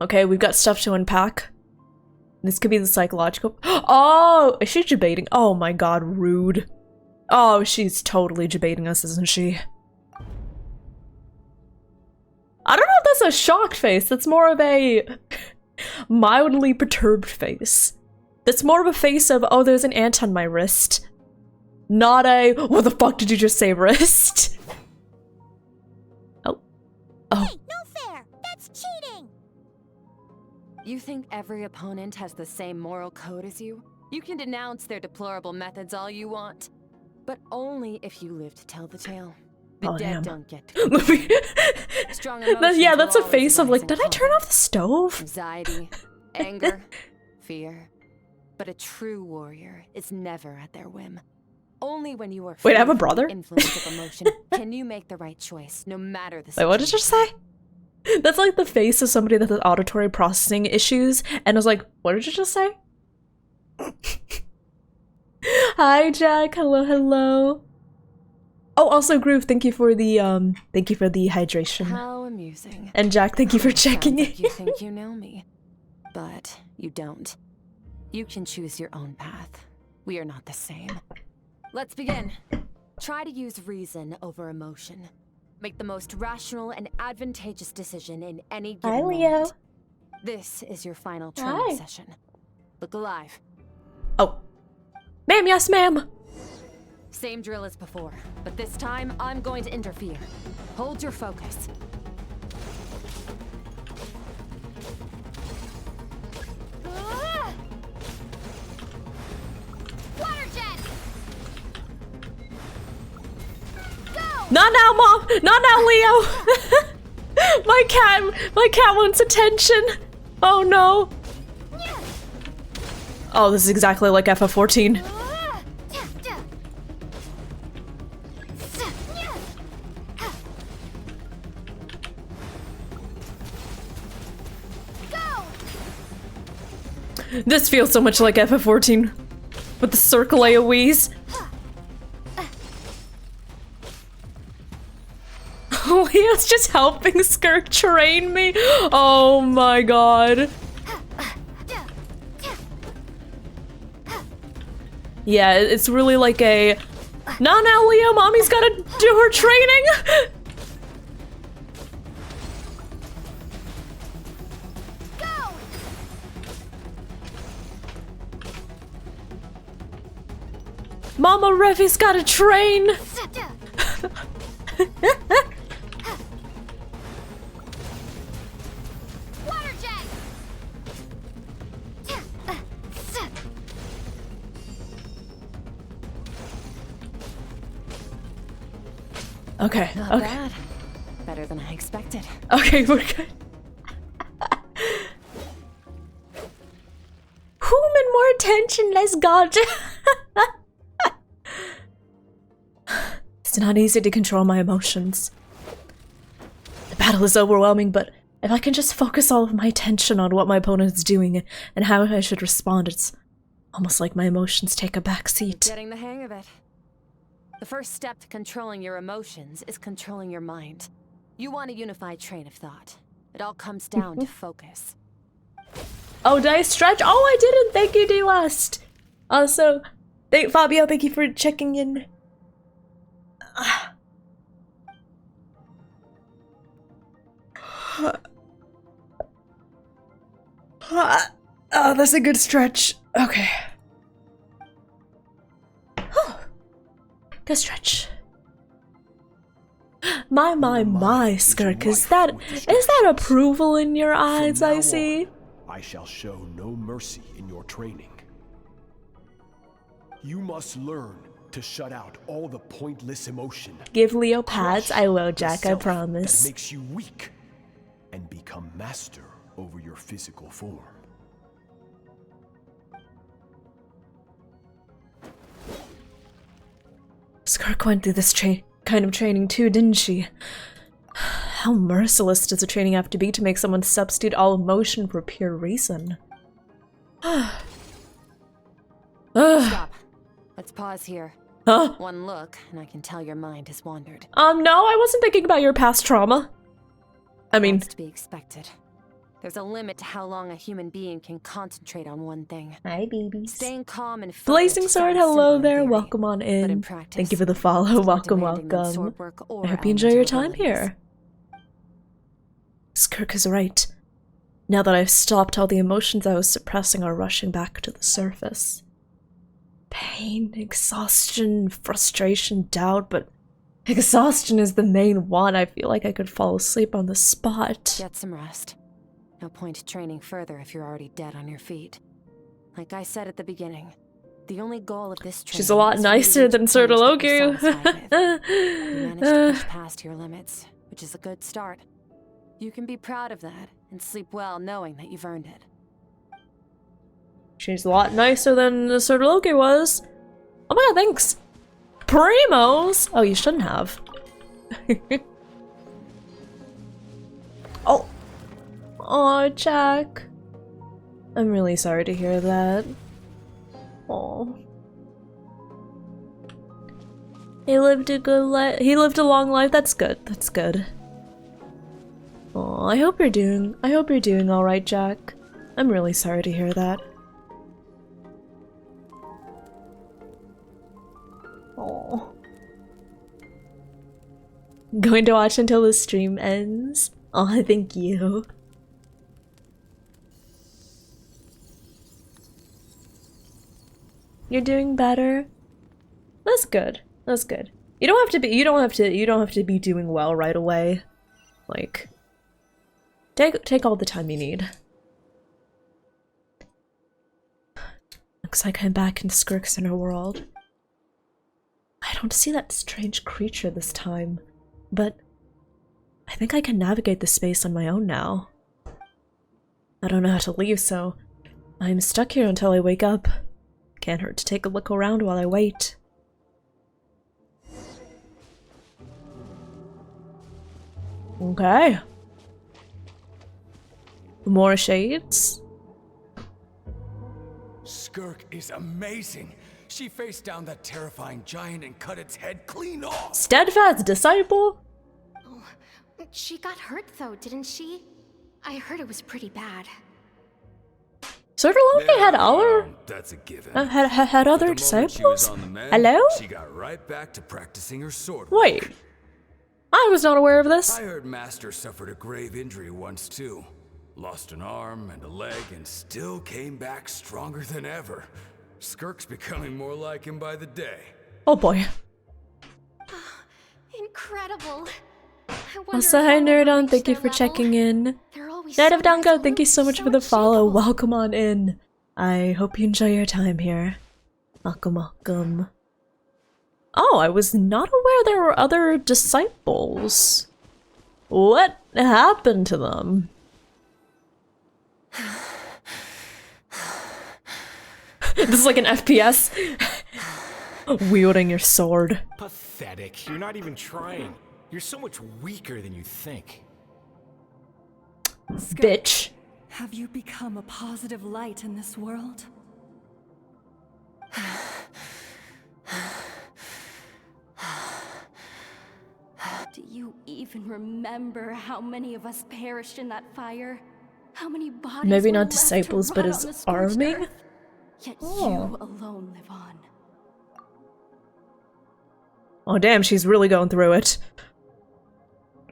[SPEAKER 1] okay, we've got stuff to unpack. This could be the psychological— Oh, is she debating? Oh my god, rude. Oh, she's totally debating us, isn't she? I don't know if that's a shocked face. That's more of a mildly perturbed face. That's more of a face of, oh, there's an ant on my wrist. Not a, what the fuck did you just say, wrist? Oh. Oh.
[SPEAKER 4] Hey, no fair! That's cheating!
[SPEAKER 8] You think every opponent has the same moral code as you? You can denounce their deplorable methods all you want, but only if you live to tell the tale. The dead don't get to. Strong emotions
[SPEAKER 1] Yeah, that's a
[SPEAKER 8] will
[SPEAKER 1] face of
[SPEAKER 8] always
[SPEAKER 1] like,
[SPEAKER 8] rise
[SPEAKER 1] did I
[SPEAKER 8] in
[SPEAKER 1] turn off the stove?
[SPEAKER 8] Anxiety, anger, fear. But a true warrior is never at their whim. Only when you are—
[SPEAKER 1] Wait, I have a brother?
[SPEAKER 8] influence of emotion can you make the right choice, no matter the
[SPEAKER 1] Wait, what did you say? That's like the face of somebody that has auditory processing issues, and I was like, what did you just say? Hi, Jack. Hello, hello. Oh, also, Groove, thank you for the hydration.
[SPEAKER 8] How amusing.
[SPEAKER 1] And Jack, thank you for checking
[SPEAKER 8] Sounds
[SPEAKER 1] in.
[SPEAKER 8] like you think you know me, but you don't. You can choose your own path. We are not the same. Let's begin. Try to use reason over emotion. Make the most rational and advantageous decision in any given
[SPEAKER 7] Hi, Leo.
[SPEAKER 8] moment. This is your final training
[SPEAKER 7] Hi.
[SPEAKER 8] session. Look alive.
[SPEAKER 1] Oh. Ma'am, yes, ma'am.
[SPEAKER 8] Same drill as before, but this time I'm going to interfere. Hold your focus.
[SPEAKER 4] Water jet! Go!
[SPEAKER 1] Not now, Mom! Not now, Leo! My cat wants attention! Oh no! Oh, this is exactly like FF14. This feels so much like FF14. With the circle AoEs. Leo's just helping SKIRK train me. Oh my god. Yeah, it's really like a, no, now Leo, mommy's gotta do her training.
[SPEAKER 4] Go!
[SPEAKER 1] Mama Revy's gotta train.
[SPEAKER 4] Water jet!
[SPEAKER 1] Okay,
[SPEAKER 8] Not
[SPEAKER 1] okay.
[SPEAKER 8] bad. Better than I expected.
[SPEAKER 1] Okay, we're good. Human, more attention, less God. It's not easy to control my emotions. The battle is overwhelming, but if I can just focus all of my attention on what my opponent is doing and how I should respond, it's almost like my emotions take a back seat.
[SPEAKER 8] Getting the hang of it. The first step to controlling your emotions is controlling your mind. You want a unified train of thought. It all comes down to focus.
[SPEAKER 1] Oh, did I stretch? Oh, I didn't. Thank you, D-West. Also, Fabio, thank you for checking in. Oh, that's a good stretch. Okay. Good stretch. My, Skirk, is that approval in your eyes, I see?
[SPEAKER 15] I shall show no mercy in your training. You must learn to shut out all the pointless emotion.
[SPEAKER 1] Give Leo pads, I will, Jack, I promise.
[SPEAKER 15] That makes you weak, and become master over your physical form.
[SPEAKER 1] Skirk went through this kind of training too, didn't she? How merciless does the training have to be to make someone substitute all emotion for pure reason?
[SPEAKER 8] Stop. Let's pause here.
[SPEAKER 1] Huh?
[SPEAKER 8] One look, and I can tell your mind has wandered.
[SPEAKER 1] No, I wasn't thinking about your past trauma. I mean...
[SPEAKER 8] That's to be expected. There's a limit to how long a human being can concentrate on one thing.
[SPEAKER 1] Hi, babies.
[SPEAKER 8] Staying calm and focused
[SPEAKER 1] Blazing Sword,
[SPEAKER 8] sounds
[SPEAKER 1] hello
[SPEAKER 8] simple
[SPEAKER 1] there.
[SPEAKER 8] theory,
[SPEAKER 1] Welcome on
[SPEAKER 8] but
[SPEAKER 1] in.
[SPEAKER 8] practice,
[SPEAKER 1] Thank you for the follow. Welcome,
[SPEAKER 8] demanding than
[SPEAKER 1] welcome.
[SPEAKER 8] sword work or
[SPEAKER 1] I hope you enjoy your
[SPEAKER 8] elemental
[SPEAKER 1] time
[SPEAKER 8] abilities.
[SPEAKER 1] here. Skirk is right. Now that I've stopped, all the emotions I was suppressing are rushing back to the surface. Pain, exhaustion, frustration, doubt, but exhaustion is the main one. I feel like I could fall asleep on the spot.
[SPEAKER 8] Get some rest. No point training further if you're already dead on your feet. Like I said at the beginning, the only goal of this training
[SPEAKER 1] She's a lot
[SPEAKER 8] is for you to
[SPEAKER 1] nicer
[SPEAKER 8] reach
[SPEAKER 1] than
[SPEAKER 8] a point that you're
[SPEAKER 1] Sertologu.
[SPEAKER 8] satisfied with. You managed to push past your limits, which is a good start. You can be proud of that and sleep well knowing that you've earned it.
[SPEAKER 1] She's a lot nicer than Sertologu was. Oh my god, thanks. Primos? Oh, you shouldn't have. Oh. Oh, Jack. I'm really sorry to hear that. Oh. He lived a good life. He lived a long life. That's good. That's good. Oh, I hope you're doing all right, Jack. I'm really sorry to hear that. Oh. Going to watch until the stream ends. Oh, thank you. You're doing better. That's good. That's good. You don't have to be doing well right away. Like, take all the time you need. Looks like I'm back in Skirk's inner world. I don't see that strange creature this time, but I think I can navigate the space on my own now. I don't know how to leave, so I'm stuck here until I wake up. Can't hurt to take a look around while I wait. Okay. More shades?
[SPEAKER 3] Skirk is amazing. She faced down that terrifying giant and cut its head clean off.
[SPEAKER 1] Steadfast disciple?
[SPEAKER 4] Oh, she got hurt though, didn't she? I heard it was pretty bad.
[SPEAKER 1] Sort of Loki had other
[SPEAKER 3] That's a given.
[SPEAKER 1] had other
[SPEAKER 3] The moment she was
[SPEAKER 1] disciples.
[SPEAKER 3] on the mend,
[SPEAKER 1] Hello?
[SPEAKER 3] She got right back to practicing her sword.
[SPEAKER 1] Wait, I was not aware of this.
[SPEAKER 3] I heard Master suffered a grave injury once too. Lost an arm and a leg and still came back stronger than ever. Skirk's becoming more like him by the day.
[SPEAKER 1] Oh boy.
[SPEAKER 4] Incredible.
[SPEAKER 1] Also, hi Nerdon, thank you for checking in. Night of Dango, thank you so much for the follow. Welcome on in. I hope you enjoy your time here. Welcome, welcome. Oh, I was not aware there were other disciples. What happened to them? This is like an FPS. Wielding your sword.
[SPEAKER 16] Pathetic. You're not even trying. You're so much weaker than you think.
[SPEAKER 1] Bitch.
[SPEAKER 11] Have you become a positive light in this world?
[SPEAKER 17] Do you even remember how many of us perished in that fire? How many bodies
[SPEAKER 1] Maybe
[SPEAKER 17] were
[SPEAKER 1] not
[SPEAKER 17] left to
[SPEAKER 1] disciples, but
[SPEAKER 17] rot
[SPEAKER 1] his
[SPEAKER 17] on the scorched
[SPEAKER 1] army?
[SPEAKER 17] earth? Yet
[SPEAKER 1] Oh.
[SPEAKER 17] you alone live on.
[SPEAKER 1] Oh damn, she's really going through it.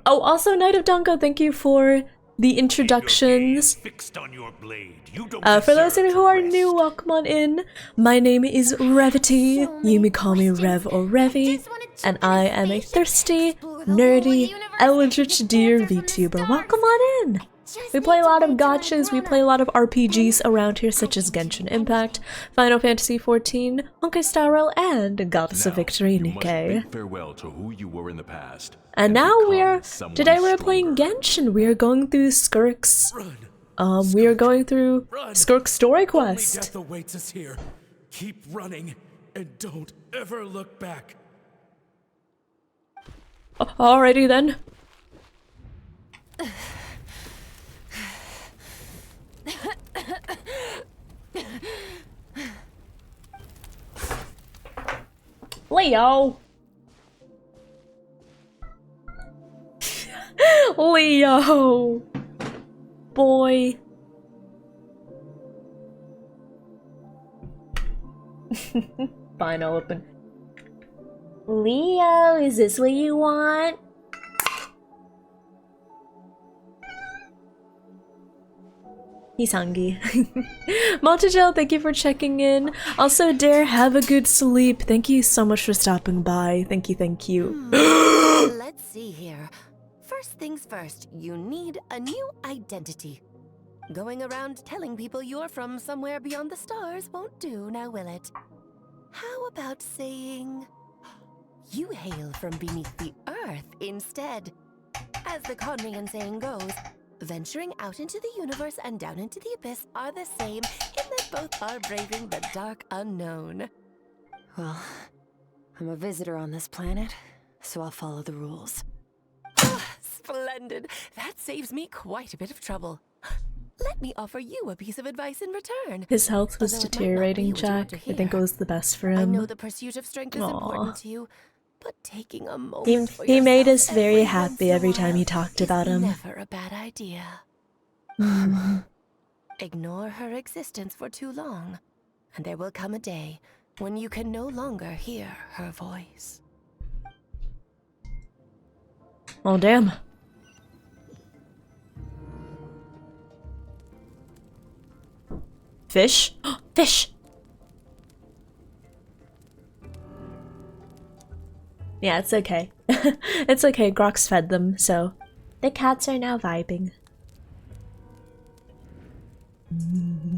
[SPEAKER 1] Oh, also Night of Dango, thank you for the introductions. For those of you who are new, welcome on in. My name is Revity. You may call me Rev or Revy, and I am a thirsty, nerdy, eldritch deer VTuber. Welcome on in. We play a lot of gachas, we play a lot of RPGs around here, such as Genshin Impact, Final Fantasy XIV, Honkai Star Rail, and Goddess of Victory Nikkei.
[SPEAKER 18] Farewell to who you were in the past.
[SPEAKER 1] And now today we're playing Genshin. We are going through SKIRK's, we are going through SKIRK's story
[SPEAKER 3] Only
[SPEAKER 1] quest.
[SPEAKER 3] death awaits us here. Keep running and don't ever look back.
[SPEAKER 1] Alrighty then. Leo! Leo! Boy. Fine, I'll open. Leo, is this what you want? He's hungry. Montajel, thank you for checking in. Also, Dare, have a good sleep. Thank you so much for stopping by. Thank you, thank you.
[SPEAKER 19] Let's see here. First things first, you need a new identity. Going around telling people you're from somewhere beyond the stars won't do, now will it? How about saying you hail from beneath the earth instead? As the Conrian saying goes, venturing out into the universe and down into the abyss are the same in that both are braving the dark unknown.
[SPEAKER 8] Well, I'm a visitor on this planet, so I'll follow the rules.
[SPEAKER 19] Splendid. That saves me quite a bit of trouble. Let me offer you a piece of advice in return.
[SPEAKER 1] His health was
[SPEAKER 19] Although it might not be
[SPEAKER 1] deteriorating,
[SPEAKER 19] what you want
[SPEAKER 1] Jack.
[SPEAKER 19] to
[SPEAKER 1] I think it
[SPEAKER 19] hear.
[SPEAKER 1] was the best for him.
[SPEAKER 19] I know the pursuit of strength is
[SPEAKER 1] Aw.
[SPEAKER 19] important to you, but taking a moment for
[SPEAKER 1] He made us
[SPEAKER 19] yourself
[SPEAKER 1] very
[SPEAKER 19] every
[SPEAKER 1] happy
[SPEAKER 19] once in a
[SPEAKER 1] every time
[SPEAKER 19] while
[SPEAKER 1] he talked
[SPEAKER 19] is
[SPEAKER 1] about him.
[SPEAKER 19] Never a bad idea. Ignore her existence for too long, and there will come a day when you can no longer hear her voice.
[SPEAKER 1] Oh, damn. Fish? Fish! Yeah, it's okay. It's okay, Grox fed them, so the cats are now vibing.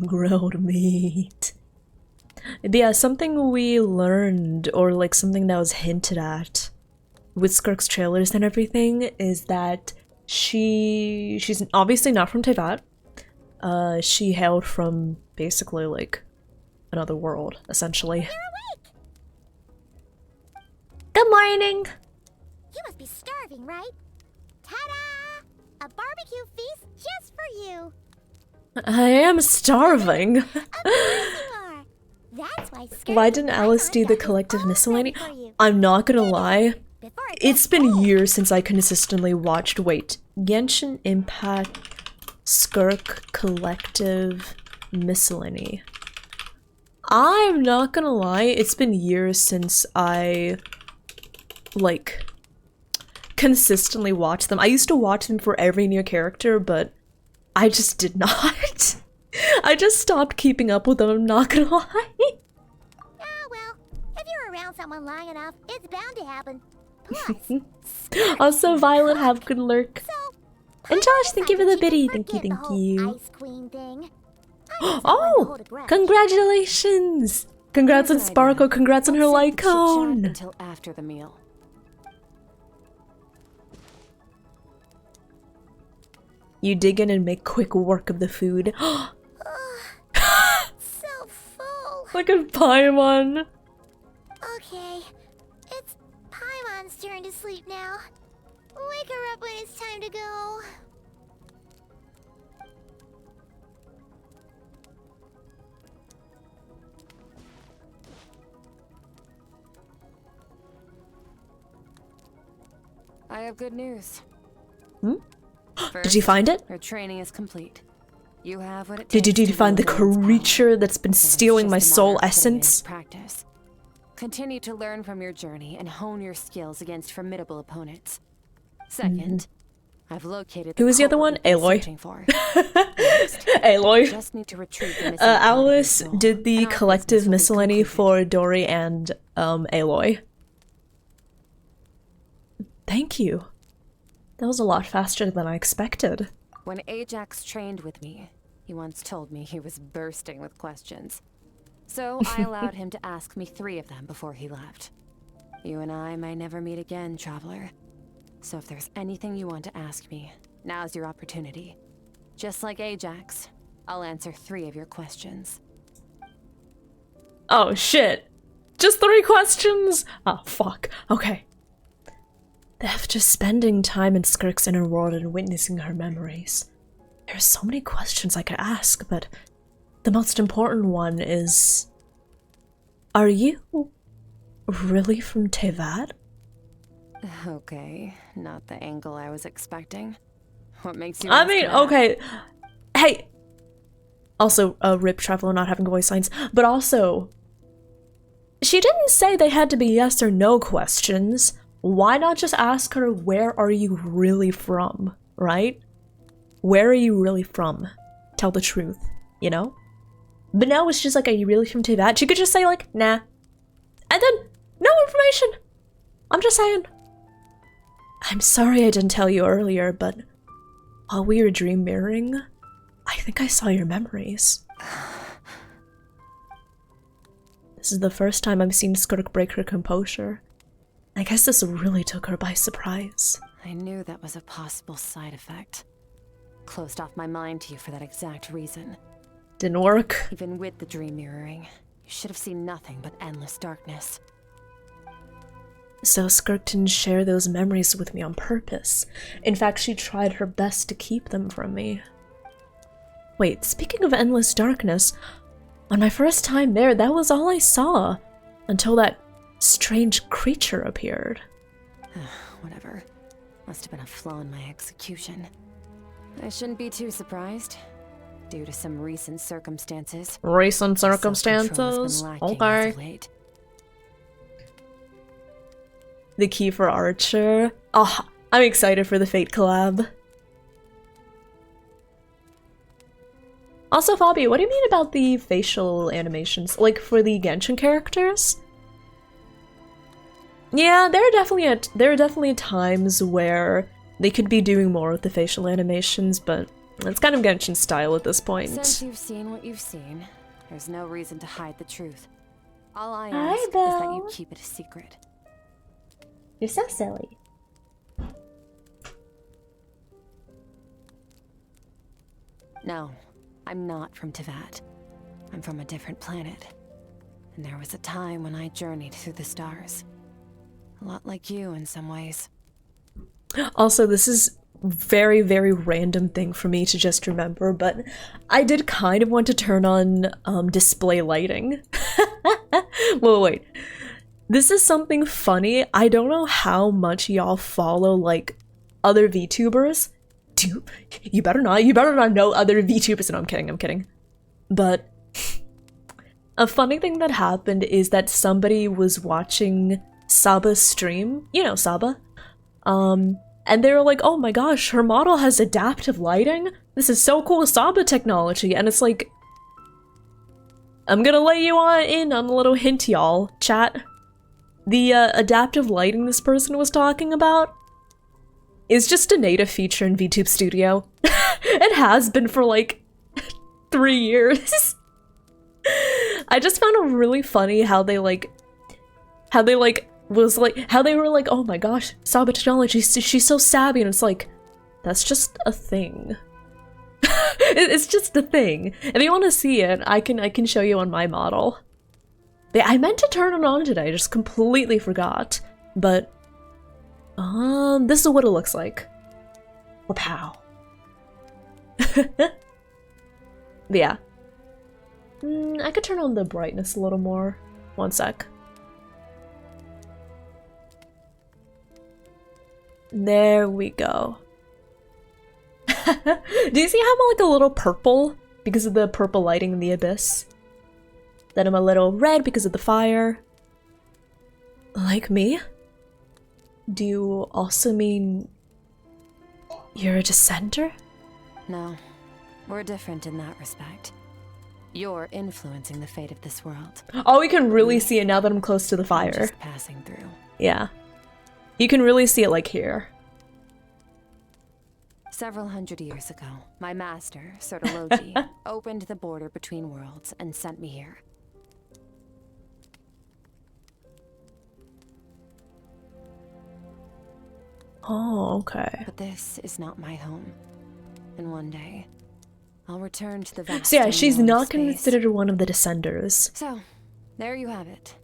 [SPEAKER 1] Grilled meat. But yeah, something we learned, or like something that was hinted at with SKIRK's trailers and everything, is that she's obviously not from Teyvat. She hailed from basically like another world, essentially. Good morning!
[SPEAKER 4] You must be starving, right? Ta-da! A barbecue feast just for you.
[SPEAKER 1] I am starving.
[SPEAKER 4] That's why
[SPEAKER 1] Why didn't Alice do the collective miscellany? I'm not gonna lie. It's been years since I consistently watched. Wait, Genshin Impact, SKIRK, Collective. miscellany. I'm not gonna lie, it's been years since I, like, consistently watched them. I used to watch them for every new character, but I just did not. I just stopped keeping up with them, I'm not gonna lie.
[SPEAKER 4] Ah, well, if you're around someone long enough, it's bound to happen. Plus,
[SPEAKER 1] Also, Violet, have good lurk. And Josh, thank you for the biddy. Thank you, thank you.
[SPEAKER 4] Ice queen thing.
[SPEAKER 1] Oh, congratulations! Congrats on Sparkle, congrats on her light cone!
[SPEAKER 8] Until after the meal.
[SPEAKER 1] You dig in and make quick work of the food.
[SPEAKER 4] So full.
[SPEAKER 1] Look at Paimon.
[SPEAKER 4] Okay, it's Paimon's turn to sleep now. Wake her up when it's time to go.
[SPEAKER 8] I have good news.
[SPEAKER 1] First, did you find it?
[SPEAKER 8] Her training is complete. You have what it
[SPEAKER 1] Did
[SPEAKER 8] takes
[SPEAKER 1] you find the creature that's been stealing my soul essence?
[SPEAKER 8] Practice. Continue to learn from your journey and hone your skills against formidable opponents. Second, I've located
[SPEAKER 1] who was the other one? Aloy. Aloy.
[SPEAKER 8] Just need to retrieve the
[SPEAKER 1] Alice did the collective miscellany for Dory and Aloy. Thank you. That was a lot faster than I expected.
[SPEAKER 8] When Ajax trained with me, he once told me he was bursting with questions. So I allowed him to ask me 3 of them before he left. You and I may never meet again, Traveler. So if there's anything you want to ask me, now's your opportunity. Just like Ajax, I'll answer 3 of your questions.
[SPEAKER 1] Oh shit. Just 3 questions? Oh fuck. Okay. After spending time in SKIRK's inner world and witnessing her memories, there are so many questions I could ask, but the most important one is... Are you really from Tevat?
[SPEAKER 8] Okay, not the angle I was expecting. What makes you
[SPEAKER 1] I mean, okay. Hey! Also, rip Traveler not having voice lines, but also... She didn't say they had to be yes or no questions. Why not just ask her, where are you really from, right? Where are you really from? Tell the truth, you know? But no, it's just like, are you really from Tevat? She could just say like, nah. And then, no information! I'm just saying. I'm sorry I didn't tell you earlier, but while we were dream mirroring, I think I saw your memories. This is the first time I've seen SKIRK break her composure. I guess this really took her by surprise.
[SPEAKER 8] I knew that was a possible side effect. Closed off my mind to you for that exact reason.
[SPEAKER 1] Didn't work.
[SPEAKER 8] Even with the dream mirroring, you should have seen nothing but endless darkness.
[SPEAKER 1] So SKIRK didn't share those memories with me on purpose. In fact, she tried her best to keep them from me. Wait, speaking of endless darkness, on my first time there, that was all I saw. Until that strange creature appeared.
[SPEAKER 8] Whatever. Must have been a flaw in my execution. I shouldn't be too surprised. Due to some recent circumstances.
[SPEAKER 1] Recent circumstances? Okay. The key for Archer. Oh, I'm excited for the Fate collab. Also, Fabi, what do you mean about the facial animations? Like, for the Genshin characters? Yeah, there are definitely times where they could be doing more with the facial animations, but it's kind of Genshin style at this point.
[SPEAKER 8] Since you've seen what you've seen, there's no reason to hide the truth. All I ask is that you keep it a secret.
[SPEAKER 7] You're so silly.
[SPEAKER 8] No, I'm not from Tevat. I'm from a different planet. And there was a time when I journeyed through the stars. A lot like you in some ways.
[SPEAKER 1] Also, this is very, very random thing for me to just remember, but I did kind of want to turn on display lighting. Wait. This is something funny. I don't know how much y'all follow, like, other VTubers. You better not know other VTubers. No, I'm kidding. but a funny thing that happened is that somebody was watching Saba's stream, you know Saba, and they were like, oh my gosh, her model has adaptive lighting? This is so cool, Saba technology, and it's like, I'm gonna let you in on a little hint, y'all, chat. The adaptive lighting this person was talking about is just a native feature in VTube Studio. It has been for like 3 years. I just found it really funny how they were like, oh my gosh, Saba technology, she's so savvy, and it's like, that's just a thing. It's just a thing. If you want to see it, I can show you on my model. I meant to turn it on today, I just completely forgot. But this is what it looks like. Wow. Yeah. I could turn on the brightness a little more. One sec. There we go. Do you see how I'm like a little purple because of the purple lighting in the abyss? Then I'm a little red because of the fire. Like me? Do you also mean you're a dissenter?
[SPEAKER 8] No, we're different in that respect. You're influencing the fate of this world.
[SPEAKER 1] Oh, we can really see it now that I'm close to the fire.
[SPEAKER 8] Just passing through.
[SPEAKER 1] Yeah. You can really see it like here.
[SPEAKER 8] Several hundred years ago, my master, Sotologi, opened the border between worlds and sent me here.
[SPEAKER 1] Oh, okay.
[SPEAKER 8] But this is not my home. And one day, I'll return to the vast.
[SPEAKER 1] So yeah, she's not
[SPEAKER 8] space.
[SPEAKER 1] considered one of the Descenders.
[SPEAKER 8] So, there you have it.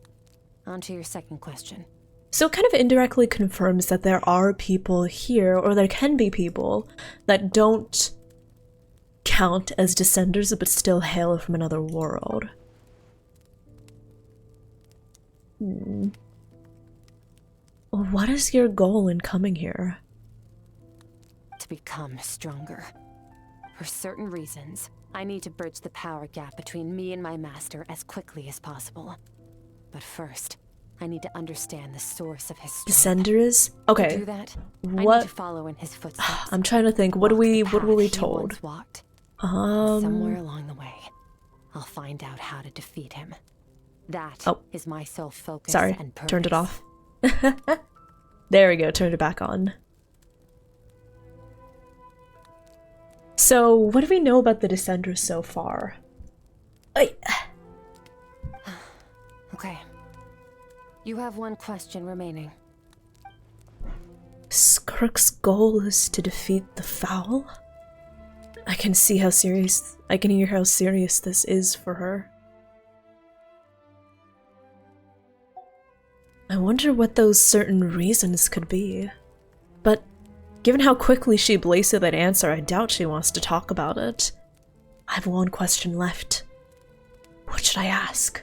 [SPEAKER 8] On to your second question.
[SPEAKER 1] So it kind of indirectly confirms that there are people here, or there can be people, that don't count as Descenders but still hail from another world. What is your goal in coming here?
[SPEAKER 8] To become stronger. For certain reasons, I need to bridge the power gap between me and my master as quickly as possible. But first, I need to understand the source of his strength.
[SPEAKER 1] Descenders? Okay.
[SPEAKER 8] To do that,
[SPEAKER 1] what?
[SPEAKER 8] I need to follow in his footsteps.
[SPEAKER 1] I'm trying to think. What were we told?
[SPEAKER 8] Walked. Somewhere along the way, I'll find out how to defeat him. That is my sole focus.
[SPEAKER 1] Sorry,
[SPEAKER 8] and purpose.
[SPEAKER 1] turned it off. There we go, turned it back on. So, what do we know about the Descenders so far?
[SPEAKER 8] Okay. You have one question remaining.
[SPEAKER 1] SKIRK's goal is to defeat the Foul? I can hear how serious this is for her. I wonder what those certain reasons could be. But given how quickly she blazed that answer, I doubt she wants to talk about it. I have one question left. What should I ask?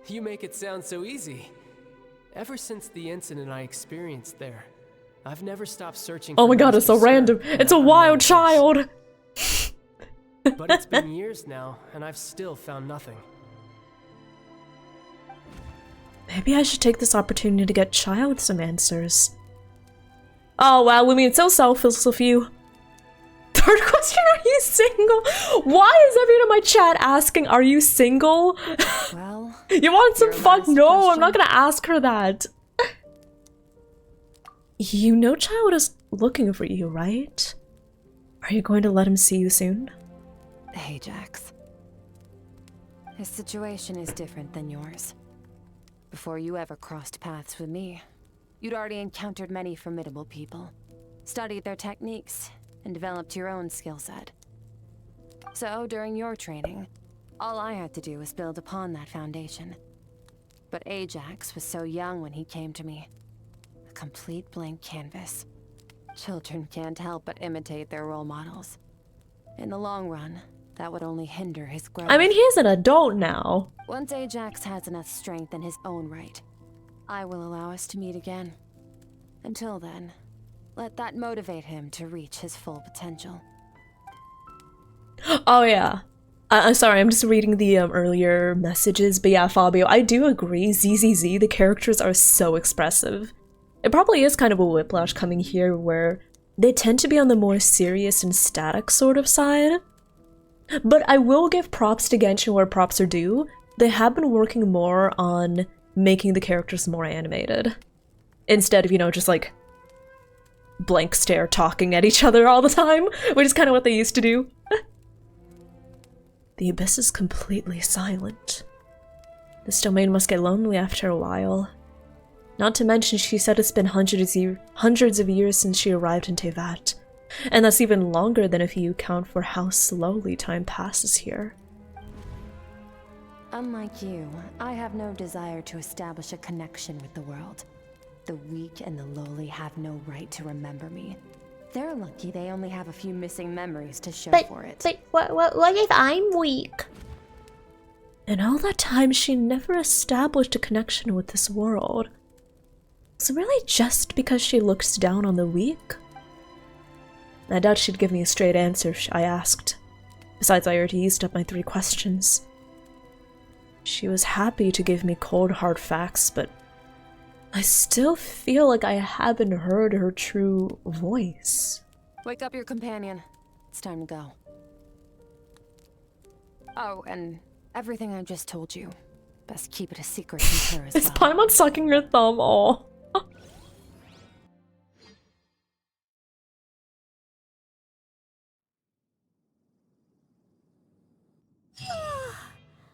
[SPEAKER 20] You make it sound so easy. Ever since the incident I experienced there, I've never stopped searching for
[SPEAKER 1] Oh my god, it's so random. It's a wild child!
[SPEAKER 20] But it's been years now, and I've still found nothing.
[SPEAKER 1] Maybe I should take this opportunity to get Child some answers. Oh wow, I mean, so selfless of you. Third question, are you single? Why is everyone in my chat asking, are you single?
[SPEAKER 8] Well,
[SPEAKER 1] you want some fuck? No, I'm not gonna ask her that. You know Child is looking for you, right? Are you going to let him see you soon?
[SPEAKER 8] Ajax. His situation is different than yours. Before you ever crossed paths with me, you'd already encountered many formidable people, studied their techniques, and developed your own skill set. So, during your training, all I had to do was build upon that foundation. But Ajax was so young when he came to me. A complete blank canvas. Children can't help but imitate their role models. In the long run, that would only hinder his growth.
[SPEAKER 1] I mean, he's an adult now.
[SPEAKER 8] Once Ajax has enough strength in his own right, I will allow us to meet again. Until then, let that motivate him to reach his full potential.
[SPEAKER 1] Oh yeah. I'm sorry, I'm just reading the earlier messages, but yeah, Fabio, I do agree. ZZZ, the characters are so expressive. It probably is kind of a whiplash coming here where they tend to be on the more serious and static sort of side. But I will give props to Genshin where props are due. They have been working more on making the characters more animated. Instead of, you know, just like blank stare talking at each other all the time, which is kind of what they used to do. The abyss is completely silent. This domain must get lonely after a while. Not to mention, she said it's been hundreds of years since she arrived in Tevat. And that's even longer than if you account for how slowly time passes here.
[SPEAKER 8] Unlike you, I have no desire to establish a connection with the world. The weak and the lowly have no right to remember me. They're lucky they only have a few missing memories to show for it.
[SPEAKER 7] But what if I'm weak?
[SPEAKER 1] In all that time, she never established a connection with this world. Is it really just because she looks down on the weak? I doubt she'd give me a straight answer if I asked. Besides, I already used up my 3 questions. She was happy to give me cold hard facts, but I still feel like I haven't heard her true voice.
[SPEAKER 8] Wake up your companion. It's time to go. Oh, and everything I just told you. Best keep it a secret from her as well.
[SPEAKER 1] Is Paimon sucking her thumb? Oh.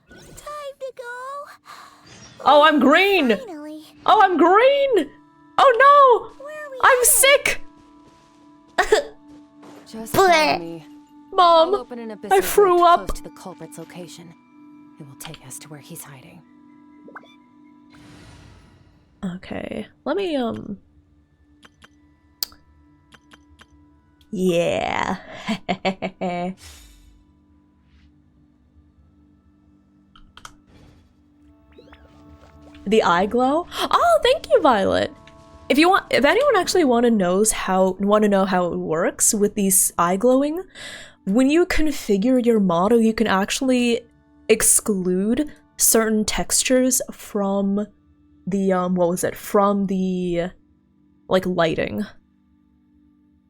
[SPEAKER 4] Time to go.
[SPEAKER 1] Oh, I'm green!
[SPEAKER 4] Finally.
[SPEAKER 1] Oh, I'm green! Oh no! I'm sick!
[SPEAKER 8] Just follow me.
[SPEAKER 1] Mom,
[SPEAKER 8] I'll open an abyssal
[SPEAKER 1] I threw
[SPEAKER 8] rift
[SPEAKER 1] up.
[SPEAKER 8] close to the culprit's location. It will take us to where he's hiding.
[SPEAKER 1] Okay, let me, yeah. The eye glow? Oh, thank you, Violet. If anyone actually want to know how it works with these eye glowing, when you configure your model, you can actually exclude certain textures from the from the like lighting.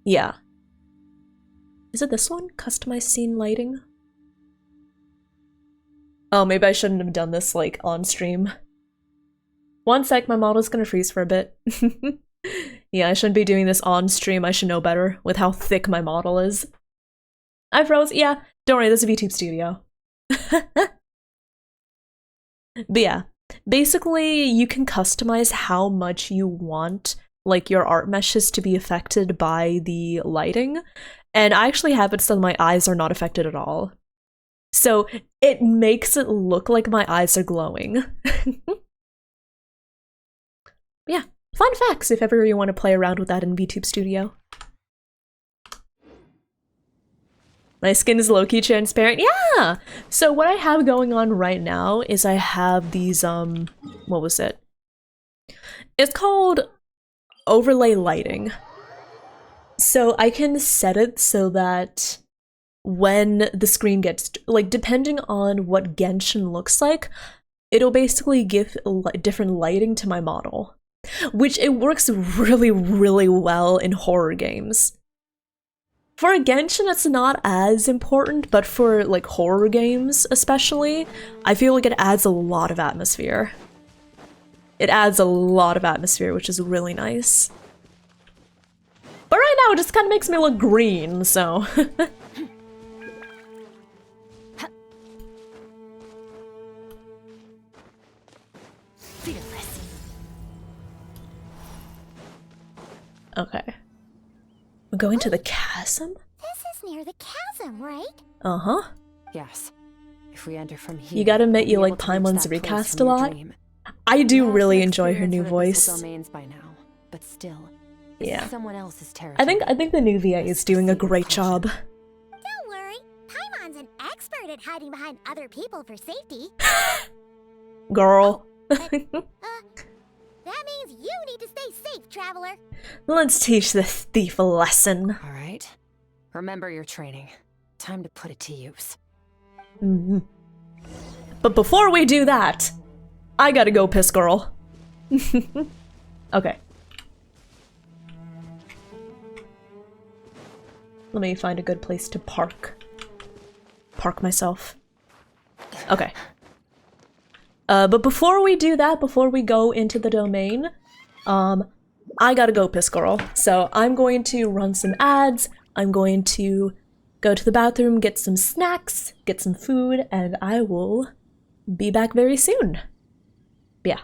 [SPEAKER 1] Yeah. Is it this one? Customize scene lighting? Oh, maybe I shouldn't have done this like on stream. One sec, my model's gonna freeze for a bit. Yeah, I shouldn't be doing this on stream. I should know better with how thick my model is. I froze. Yeah, don't worry, this is a VTube studio. But yeah, basically you can customize how much you want like your art meshes to be affected by the lighting. And I actually have it so my eyes are not affected at all. So it makes it look like my eyes are glowing. Yeah, fun facts if ever you want to play around with that in VTube Studio. My skin is low-key transparent. Yeah! So what I have going on right now is I have these, what was it? It's called overlay lighting. So I can set it so that when the screen gets, like, depending on what Genshin looks like, it'll basically give different lighting to my model. Which it works really, really well in horror games. For Genshin, it's not as important, but for like horror games especially, I feel like it adds a lot of atmosphere. It adds a lot of atmosphere, which is really nice. But right now, it just kind of makes me look green, so... Okay. We're going to the chasm?
[SPEAKER 4] This is near the chasm, right?
[SPEAKER 1] Uh-huh.
[SPEAKER 8] Yes. If we enter from here,
[SPEAKER 1] You gotta admit you
[SPEAKER 8] we'll
[SPEAKER 1] like
[SPEAKER 8] be able to reach
[SPEAKER 1] Paimon's
[SPEAKER 8] that place
[SPEAKER 1] recast a
[SPEAKER 8] from your
[SPEAKER 1] lot.
[SPEAKER 8] dream.
[SPEAKER 1] I do
[SPEAKER 8] have
[SPEAKER 1] really
[SPEAKER 8] some
[SPEAKER 1] enjoy her new
[SPEAKER 8] experience with abyssal
[SPEAKER 1] voice.
[SPEAKER 8] domains by now, but still, this
[SPEAKER 1] Yeah.
[SPEAKER 8] is someone else's territory.
[SPEAKER 1] I think the new VA is doing a great job.
[SPEAKER 4] Don't worry, Paimon's an expert at hiding behind other people for safety.
[SPEAKER 1] Girl.
[SPEAKER 4] That means you need to stay safe, traveler.
[SPEAKER 1] Let's teach this thief a lesson.
[SPEAKER 8] All right. Remember your training. Time to put it to use.
[SPEAKER 1] But before we do that, I gotta go piss girl. Okay. Let me find a good place to park myself. Okay. But before we do that, before we go into the domain, I gotta go piss girl. So I'm going to run some ads, I'm going to go to the bathroom, get some snacks, get some food, and I will be back very soon. Yeah.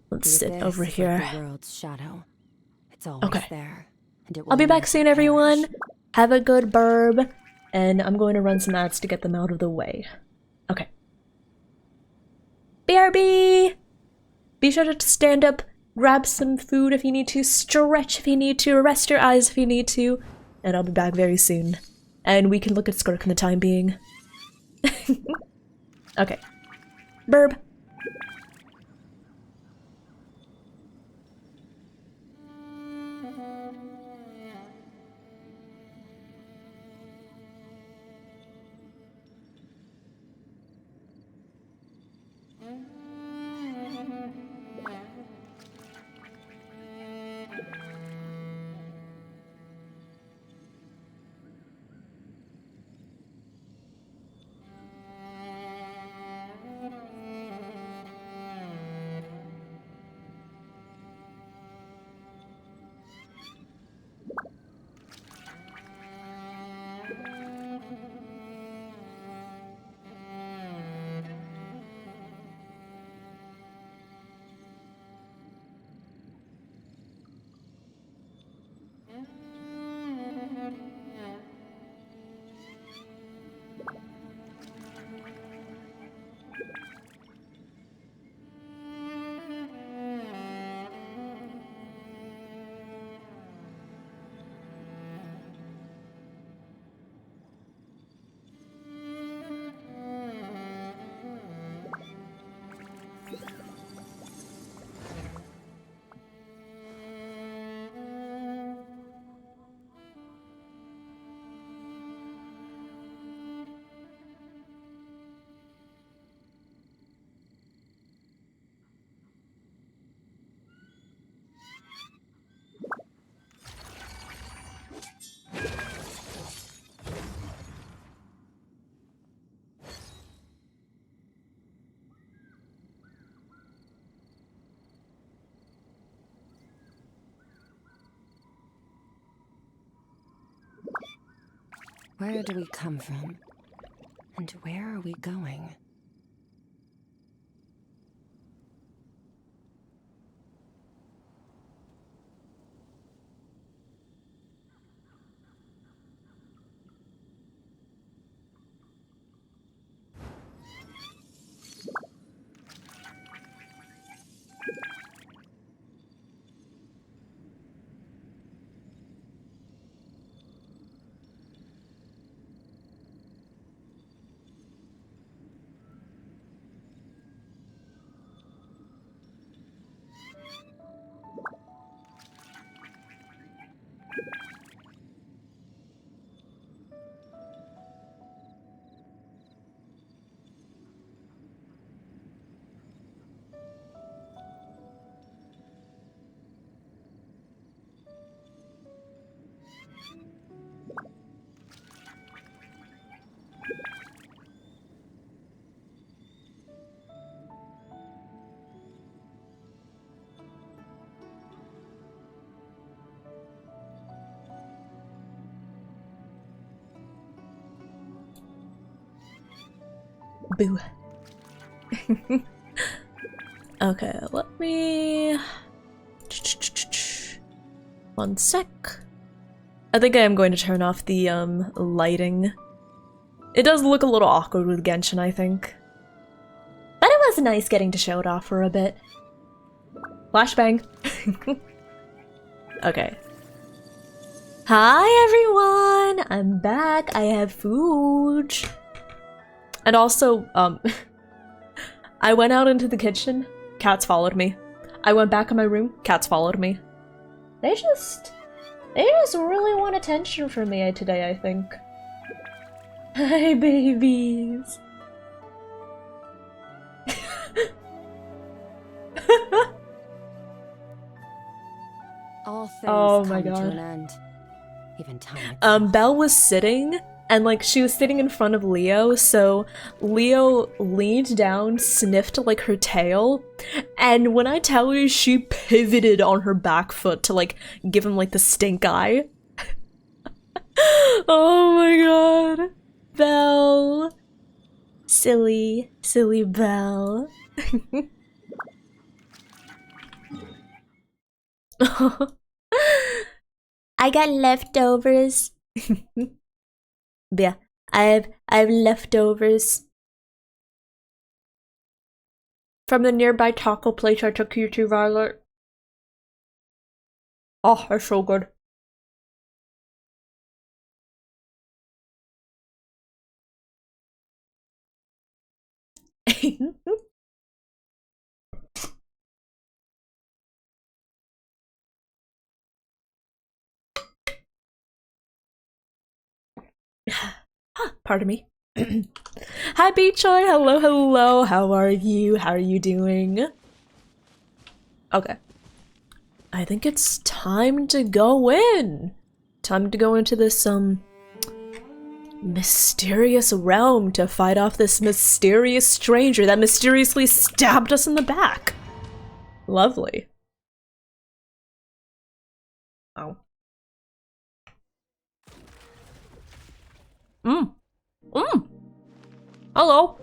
[SPEAKER 1] Let's sit over here.
[SPEAKER 8] Like the world's shadow. It's always there, and it will
[SPEAKER 1] I'll be back
[SPEAKER 8] never
[SPEAKER 1] soon, everyone. Have a good burb, and I'm going to run some ads to get them out of the way. Okay. BRB! Be sure to stand up, grab some food if you need to, stretch if you need to, rest your eyes if you need to, and I'll be back very soon. And we can look at SKIRK in the time being. Okay. Burb.
[SPEAKER 8] Where do we come from? And where are we going?
[SPEAKER 1] Boo. Okay, let me... One sec. I think I am going to turn off the lighting. It does look a little awkward with Genshin, I think. But it was nice getting to show it off for a bit. Flashbang. Okay. Hi everyone! I'm back. I have food. And also, I went out into the kitchen, cats followed me. I went back in my room, cats followed me. They just really want attention from me today, I think. Hi, babies.
[SPEAKER 8] All things
[SPEAKER 1] Oh my
[SPEAKER 8] come to
[SPEAKER 1] God.
[SPEAKER 8] an end. Even time.
[SPEAKER 1] Belle was sitting, and like she was sitting in front of Leo, so Leo leaned down, sniffed like her tail, and when I tell you, she pivoted on her back foot to like give him like the stink eye. Oh my God. Belle. Silly, silly Belle. I got leftovers. Yeah, I have leftovers from the nearby taco place I took you to, Violet. Oh, they're so good. Pardon me. Hi, Beachoy. Hello, hello. How are you? How are you doing? Okay. I think it's time to go in. Time to go into this, mysterious realm to fight off this mysterious stranger that mysteriously stabbed us in the back. Lovely. Oh. Hello.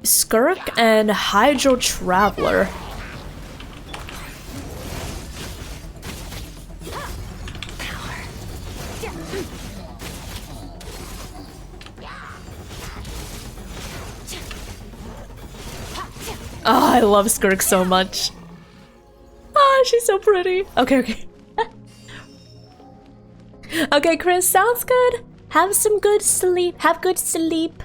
[SPEAKER 1] SKIRK and Hydro Traveler. Oh, I love SKIRK so much. Ah, she's so pretty. Okay, okay. Okay, Chris, sounds good. Have some good sleep. Have good sleep.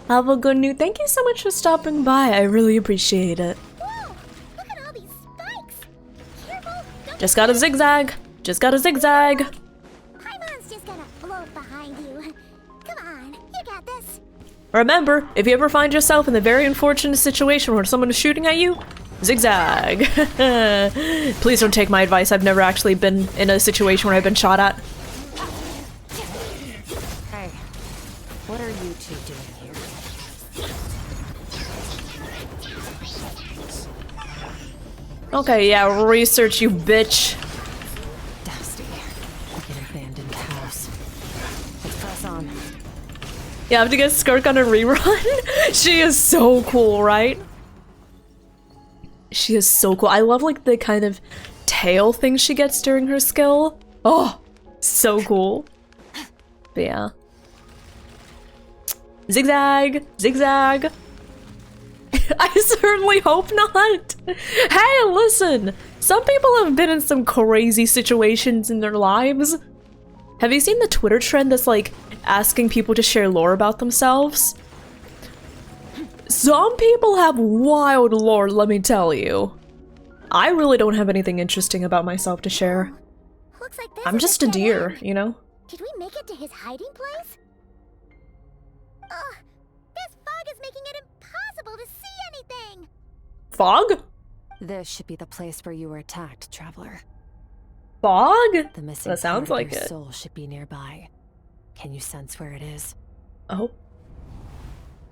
[SPEAKER 1] Have a good new. Thank you so much for stopping by. I really appreciate it.
[SPEAKER 4] Whoa! Look at all these spikes! Careful!
[SPEAKER 1] Just gotta zigzag. Just gotta zigzag.
[SPEAKER 4] Paimon's just gonna float behind you. Come on, you got this.
[SPEAKER 1] Remember, if you ever find yourself in the very unfortunate situation where someone is shooting at you, zigzag. Please don't take my advice. I've never actually been in a situation where I've been shot at.
[SPEAKER 8] Hey, what are you two doing here?
[SPEAKER 1] Okay, yeah, research, you bitch.
[SPEAKER 8] Dusty. Like an abandoned house. Let's press on.
[SPEAKER 1] Yeah, I have to get SKIRK on a rerun. She is so cool, right? She is so cool. I love like the kind of tail thing she gets during her skill. Oh, so cool. But yeah. Zigzag, zigzag. I certainly hope not. Hey, listen. Some people have been in some crazy situations in their lives. Have you seen the Twitter trend that's like asking people to share lore about themselves? Some people have wild lore, let me tell you. I really don't have anything interesting about myself to share.
[SPEAKER 4] Looks like this
[SPEAKER 1] I'm
[SPEAKER 4] is
[SPEAKER 1] just a
[SPEAKER 4] dead
[SPEAKER 1] deer,
[SPEAKER 4] end.
[SPEAKER 1] you know?
[SPEAKER 4] Did we make it to his hiding place? Ugh, this fog is making it impossible to see anything!
[SPEAKER 1] Fog?
[SPEAKER 8] This should be the place where you were attacked, Traveler.
[SPEAKER 1] Fog?
[SPEAKER 8] The missing
[SPEAKER 1] That sounds
[SPEAKER 8] part of
[SPEAKER 1] like
[SPEAKER 8] your
[SPEAKER 1] it.
[SPEAKER 8] soul should be nearby. Can you sense where it is?
[SPEAKER 1] Oh.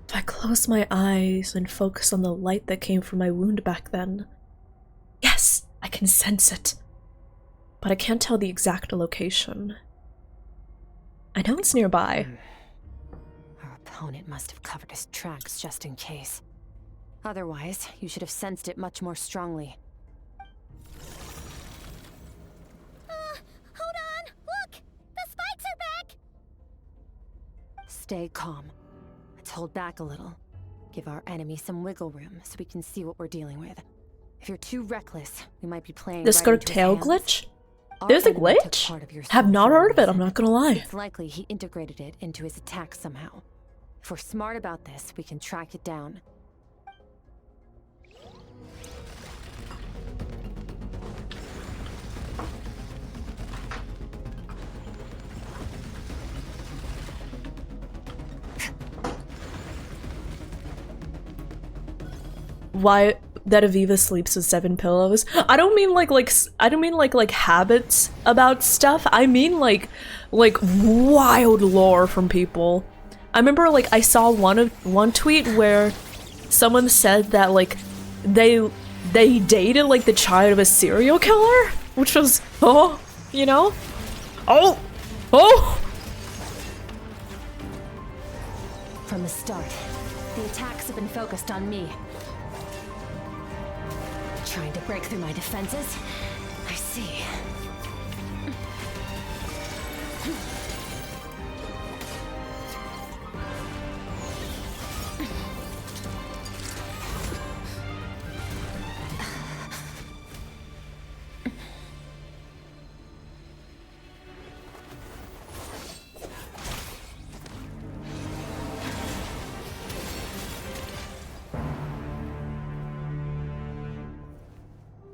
[SPEAKER 1] If I close my eyes and focus on the light that came from my wound back then. Yes, I can sense it. But I can't tell the exact location. I know it's nearby.
[SPEAKER 8] Our opponent must have covered his tracks just in case. Otherwise, you should have sensed it much more strongly.
[SPEAKER 4] Hold on! Look! The spikes are back!
[SPEAKER 8] Stay calm. Let's hold back a little. Give our enemy some wiggle room so we can see what we're dealing with. If you're too reckless, we might be playing
[SPEAKER 1] The
[SPEAKER 8] right
[SPEAKER 1] SKIRK
[SPEAKER 8] into his
[SPEAKER 1] tail
[SPEAKER 8] hands.
[SPEAKER 1] glitch?
[SPEAKER 8] Our
[SPEAKER 1] There's a
[SPEAKER 8] enemy took
[SPEAKER 1] glitch?
[SPEAKER 8] part of your
[SPEAKER 1] Have
[SPEAKER 8] soul
[SPEAKER 1] not
[SPEAKER 8] for a
[SPEAKER 1] heard of it, I'm
[SPEAKER 8] reason.
[SPEAKER 1] not gonna lie.
[SPEAKER 8] It's likely he integrated it into his attack somehow. If we're smart about this, we can track it down.
[SPEAKER 1] why that Aviva sleeps with 7 pillows. I don't mean like habits about stuff. I mean like wild lore from people. I remember like I saw one tweet where someone said that like they dated like the child of a serial killer, which was you know? Oh!
[SPEAKER 8] From the start, the attacks have been focused on me. Trying to break through my defenses? I see.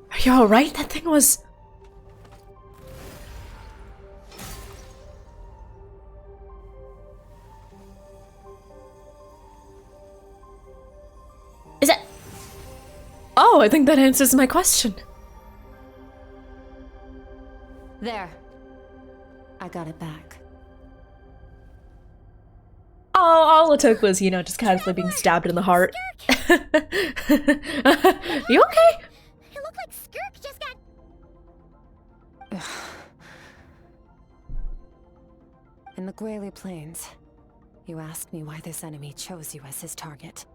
[SPEAKER 1] Are you alright? That thing was... Is it? Oh, I think that answers my question.
[SPEAKER 8] There. I got it back.
[SPEAKER 1] Oh, all it took was, you know, just casually being stabbed in the heart. You okay?
[SPEAKER 4] It looked like SKIRK just got...
[SPEAKER 8] In the Gwali Plains, you asked me why this enemy chose you as his target.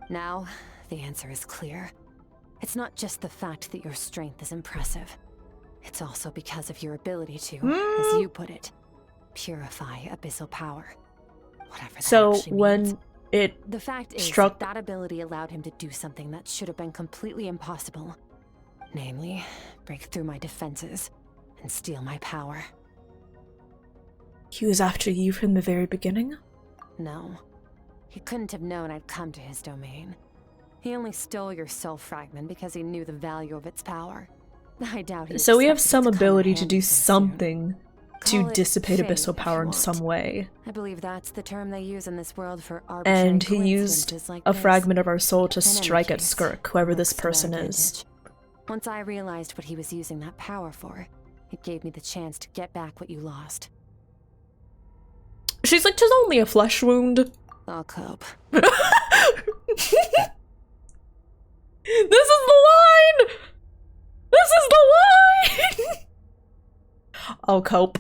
[SPEAKER 8] Now, the answer is clear. It's not just the fact that your strength is impressive. It's also because of your ability to, as you put it, purify abyssal power. Whatever that
[SPEAKER 1] so
[SPEAKER 8] actually
[SPEAKER 1] when
[SPEAKER 8] means.
[SPEAKER 1] it
[SPEAKER 8] The fact is
[SPEAKER 1] struck...
[SPEAKER 8] that ability allowed him to do something that should have been completely impossible. Namely, break through my defenses and steal my power.
[SPEAKER 1] He was after you from the very beginning?
[SPEAKER 8] No. He couldn't have known I'd come to his domain. He only stole your soul fragment because he knew the value of its power. I doubt he
[SPEAKER 1] So we have
[SPEAKER 8] expected
[SPEAKER 1] some
[SPEAKER 8] it to come in
[SPEAKER 1] ability to
[SPEAKER 8] handy
[SPEAKER 1] do
[SPEAKER 8] so soon.
[SPEAKER 1] something to
[SPEAKER 8] Call it
[SPEAKER 1] dissipate
[SPEAKER 8] fate
[SPEAKER 1] abyssal
[SPEAKER 8] if
[SPEAKER 1] power
[SPEAKER 8] you
[SPEAKER 1] in
[SPEAKER 8] want.
[SPEAKER 1] some way.
[SPEAKER 8] I believe that's the term they use in this world for arbitrary
[SPEAKER 1] And he used
[SPEAKER 8] coincidences like
[SPEAKER 1] a
[SPEAKER 8] this.
[SPEAKER 1] fragment of our soul to
[SPEAKER 8] In any
[SPEAKER 1] strike at
[SPEAKER 8] case,
[SPEAKER 1] SKIRK, whoever this
[SPEAKER 8] works to my
[SPEAKER 1] person is.
[SPEAKER 8] advantage. Once I realized what he was using that power for, it gave me the chance to get back what you lost.
[SPEAKER 1] She's like, 'tis only a flesh wound.
[SPEAKER 8] I'll cope.
[SPEAKER 1] This is the line! This is the line! I'll cope.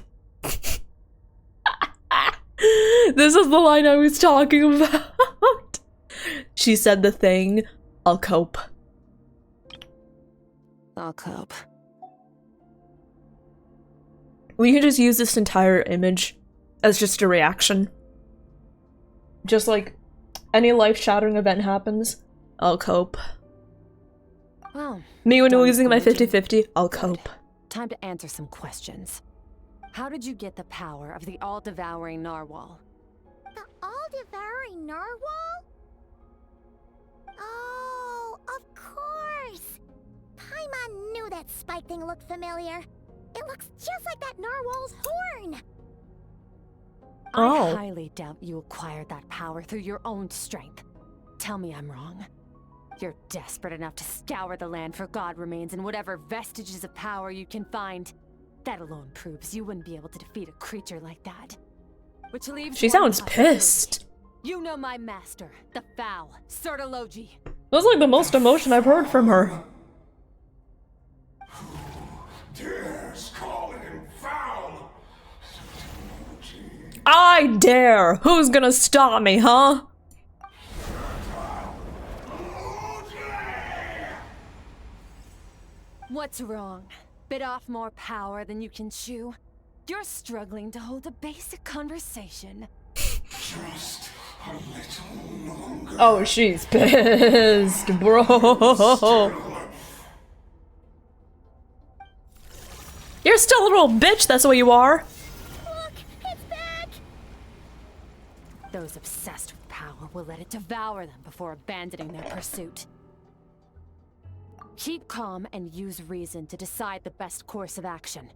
[SPEAKER 1] This is the line I was talking about. She said the thing, I'll cope.
[SPEAKER 8] I'll cope.
[SPEAKER 1] We can just use this entire image as just a reaction. Just like any life-shattering event happens, I'll cope.
[SPEAKER 8] Well,
[SPEAKER 1] Me when
[SPEAKER 8] done
[SPEAKER 1] losing my
[SPEAKER 8] squinting.
[SPEAKER 1] 50-50, I'll cope.
[SPEAKER 8] Time to answer some questions. How did you get the power of the all-devouring narwhal?
[SPEAKER 4] The all-devouring narwhal? Oh, of course! Paimon knew that spike thing looked familiar. It looks just like that narwhal's horn!
[SPEAKER 8] I highly doubt you acquired that power through your own strength. Tell me I'm wrong. You're desperate enough to scour the land for god remains and whatever vestiges of power you can find. That alone proves you wouldn't be able to defeat a creature like that. Which leaves
[SPEAKER 1] She
[SPEAKER 8] one
[SPEAKER 1] sounds
[SPEAKER 8] possibility.
[SPEAKER 1] pissed.
[SPEAKER 8] You know my master, the foul, Sertologi.
[SPEAKER 1] That's like the most emotion I've heard from her.
[SPEAKER 14] Dares call him foul?
[SPEAKER 1] I dare! Who's gonna stop me, huh?
[SPEAKER 8] What's wrong? Bit off more power than you can chew? You're struggling to hold a basic conversation.
[SPEAKER 14] Just a little longer.
[SPEAKER 1] Oh, she's pissed, bro. You're still a little bitch, that's what you are.
[SPEAKER 8] Those obsessed with power will let it devour them before abandoning their pursuit. Keep calm and use reason to decide the best course of action.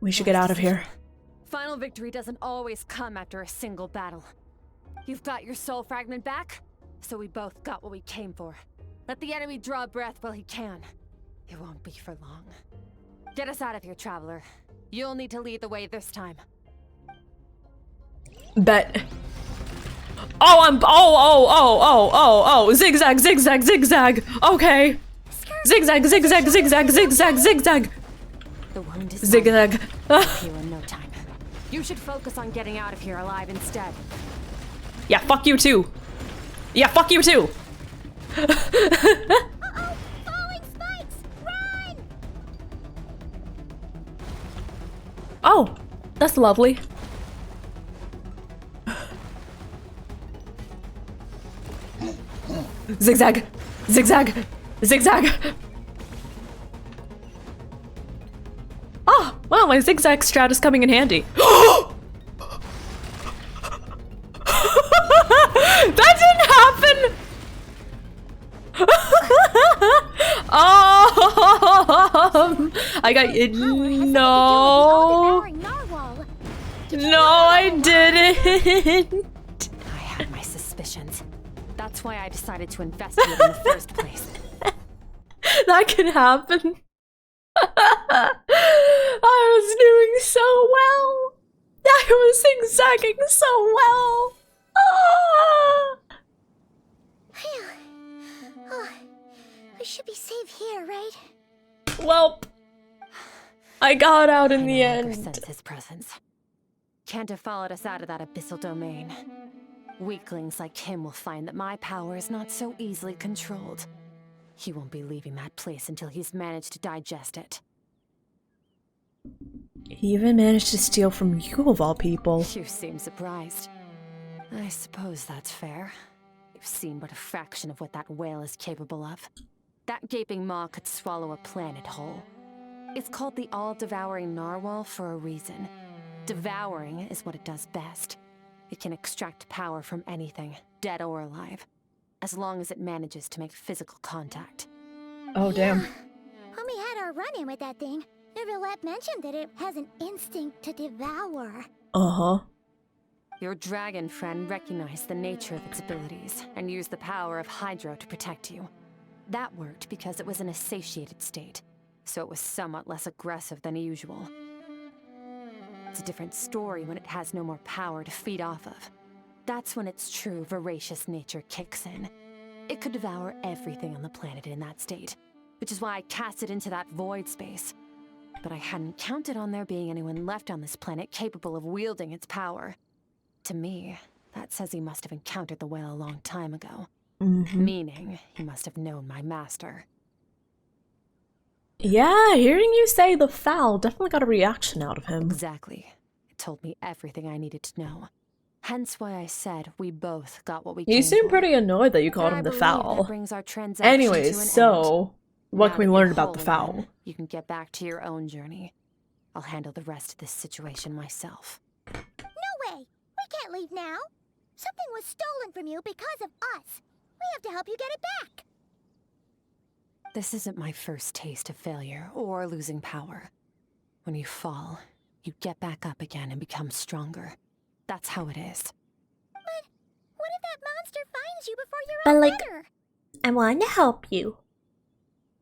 [SPEAKER 1] We should get out of here.
[SPEAKER 2] Final victory doesn't always come after a single battle. You've got your soul fragment back, so we both got what we came for. Let the enemy draw breath while he can. It won't be for long. Get us out of here, Traveler. You'll need to lead the way this time.
[SPEAKER 1] Bet. Oh, zigzag, zigzag, zigzag. Okay. Zigzag, zigzag, zigzag, zigzag, zigzag.
[SPEAKER 2] The wound is
[SPEAKER 1] zigzag.
[SPEAKER 2] heal in no time. You should focus on getting out of here alive instead.
[SPEAKER 1] Yeah, fuck you too. Yeah, fuck you too.
[SPEAKER 4] Falling spikes! Run!
[SPEAKER 1] Oh, that's lovely. Zigzag, zigzag, zigzag. Oh, wow, my zigzag strat is coming in handy. That didn't happen! I got it. No. No, I didn't.
[SPEAKER 2] I had my suspicions. That's why I decided to investigate in the first place.
[SPEAKER 1] That can happen. I was doing so well. I was zigzagging so well. Ah.
[SPEAKER 4] Oh, we should be safe here, right?
[SPEAKER 1] Welp. I got out in the end.
[SPEAKER 2] Sense his presence. Can't have followed us out of that abyssal domain. Weaklings like him will find that my power is not so easily controlled. He won't be leaving that place until he's managed to digest it.
[SPEAKER 1] He even managed to steal from you of all people.
[SPEAKER 2] You seem surprised. I suppose that's fair. You've seen but a fraction of what that whale is capable of. That gaping maw could swallow a planet whole. It's called the all-devouring narwhal for a reason. Devouring is what it does best. It can extract power from anything, dead or alive, as long as it manages to make physical contact.
[SPEAKER 1] Oh, damn.
[SPEAKER 4] When we had our run-in with that thing, Neverlet mentioned that it has an instinct to devour.
[SPEAKER 1] Uh-huh.
[SPEAKER 2] Your dragon friend recognized the nature of its abilities and used the power of Hydro to protect you. That worked because it was in a satiated state, so it was somewhat less aggressive than usual. It's a different story when it has no more power to feed off of. That's when its true voracious nature kicks in. It could devour everything on the planet in that state, which is why I cast it into that void space. But I hadn't counted on there being anyone left on this planet capable of wielding its power. To me, that says he must have encountered the whale a long time ago. Meaning, he must have known my master.
[SPEAKER 1] Yeah, hearing you say the foul definitely got a reaction out of him.
[SPEAKER 2] Exactly. It told me everything I needed to know. Hence why I said we both got what we
[SPEAKER 1] You
[SPEAKER 2] came
[SPEAKER 1] seem
[SPEAKER 2] for.
[SPEAKER 1] pretty annoyed that you called him the foul. Anyways, so what can we learn about the foul?
[SPEAKER 2] You can get back to your own journey. I'll handle the rest of this situation myself.
[SPEAKER 4] No way! We can't leave now! Something was stolen from you because of us. We have to help you get it back.
[SPEAKER 2] This isn't my first taste of failure or losing power. When you fall, you get back up again and become stronger. That's how it is.
[SPEAKER 4] But what if that monster finds you before you're
[SPEAKER 7] But
[SPEAKER 4] all
[SPEAKER 7] like,
[SPEAKER 4] better?
[SPEAKER 7] I want to help you.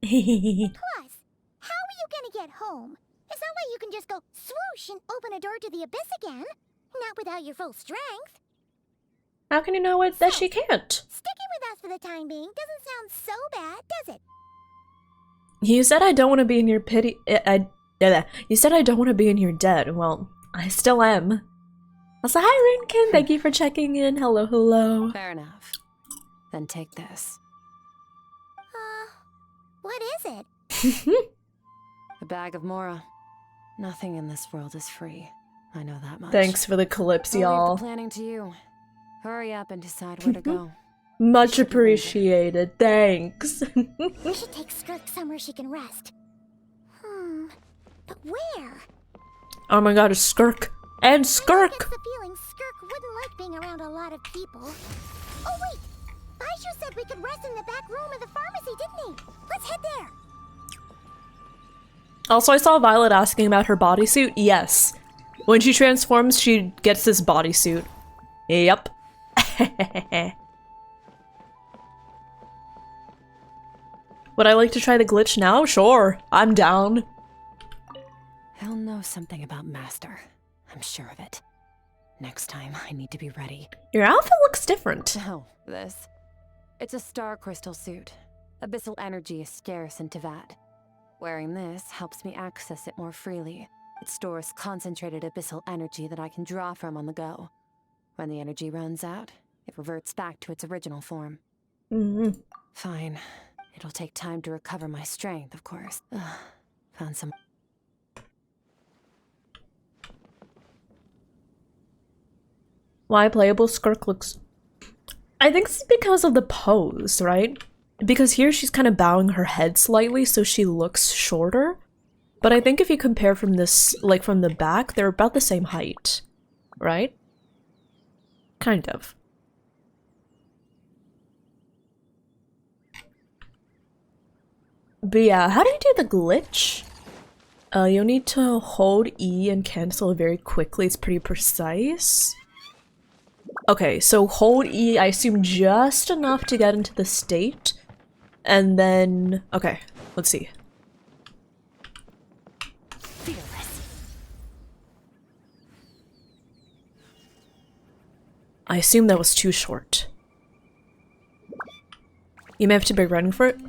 [SPEAKER 4] Plus, how are you gonna get home? It's not like you can just go swoosh and open a door to the abyss again. Not without your full strength.
[SPEAKER 1] How can you know it that she can't?
[SPEAKER 4] Sticking with us for the time being doesn't sound so bad, does it?
[SPEAKER 1] You said I don't want to be in your pity. You said I don't want to be in your debt. Well, I still am. Also, hi Rinkin, thank you for checking in. Hello, hello.
[SPEAKER 2] Fair enough. Then take this.
[SPEAKER 4] What is it?
[SPEAKER 2] A bag of Mora. Nothing in this world is free. I know that much.
[SPEAKER 1] Thanks for the clips,
[SPEAKER 2] I'll leave
[SPEAKER 1] y'all.
[SPEAKER 2] the planning to you. Hurry up and decide where to go.
[SPEAKER 1] Much appreciated. Thanks.
[SPEAKER 4] We should take Skirk somewhere she can rest. But where?
[SPEAKER 1] Oh my god, it's Skirk. And Skirk!
[SPEAKER 4] I get the feeling Skirk wouldn't like being around a lot of people. Oh wait! Baiju said we could rest in the back room of the pharmacy, didn't he? Let's head there!
[SPEAKER 1] Also, I saw Violet asking about her bodysuit. Yes. When she transforms, she gets this bodysuit. Yep. Would I like to try the glitch now? Sure. I'm down.
[SPEAKER 8] He'll know something about Master. I'm sure of it. Next time, I need to be ready.
[SPEAKER 1] Your outfit looks different.
[SPEAKER 8] Oh, this. It's a star crystal suit. Abyssal energy is scarce in Teyvat. Wearing this helps me access it more freely. It stores concentrated abyssal energy that I can draw from on the go. When the energy runs out, it reverts back to its original form. Fine. It'll take time to recover my strength, of course. Found some...
[SPEAKER 1] Why playable SKIRK looks... I think it's because of the pose, right? Because here she's kind of bowing her head slightly, so she looks shorter. But I think if you compare from this, like from the back, they're about the same height, right? Kind of. But yeah, how do you do the glitch? You'll need to hold E and cancel it very quickly. It's pretty precise. Okay, so hold E, I assume just enough to get into the state. And then... okay, let's see. I assume that was too short. You may have to be running for it.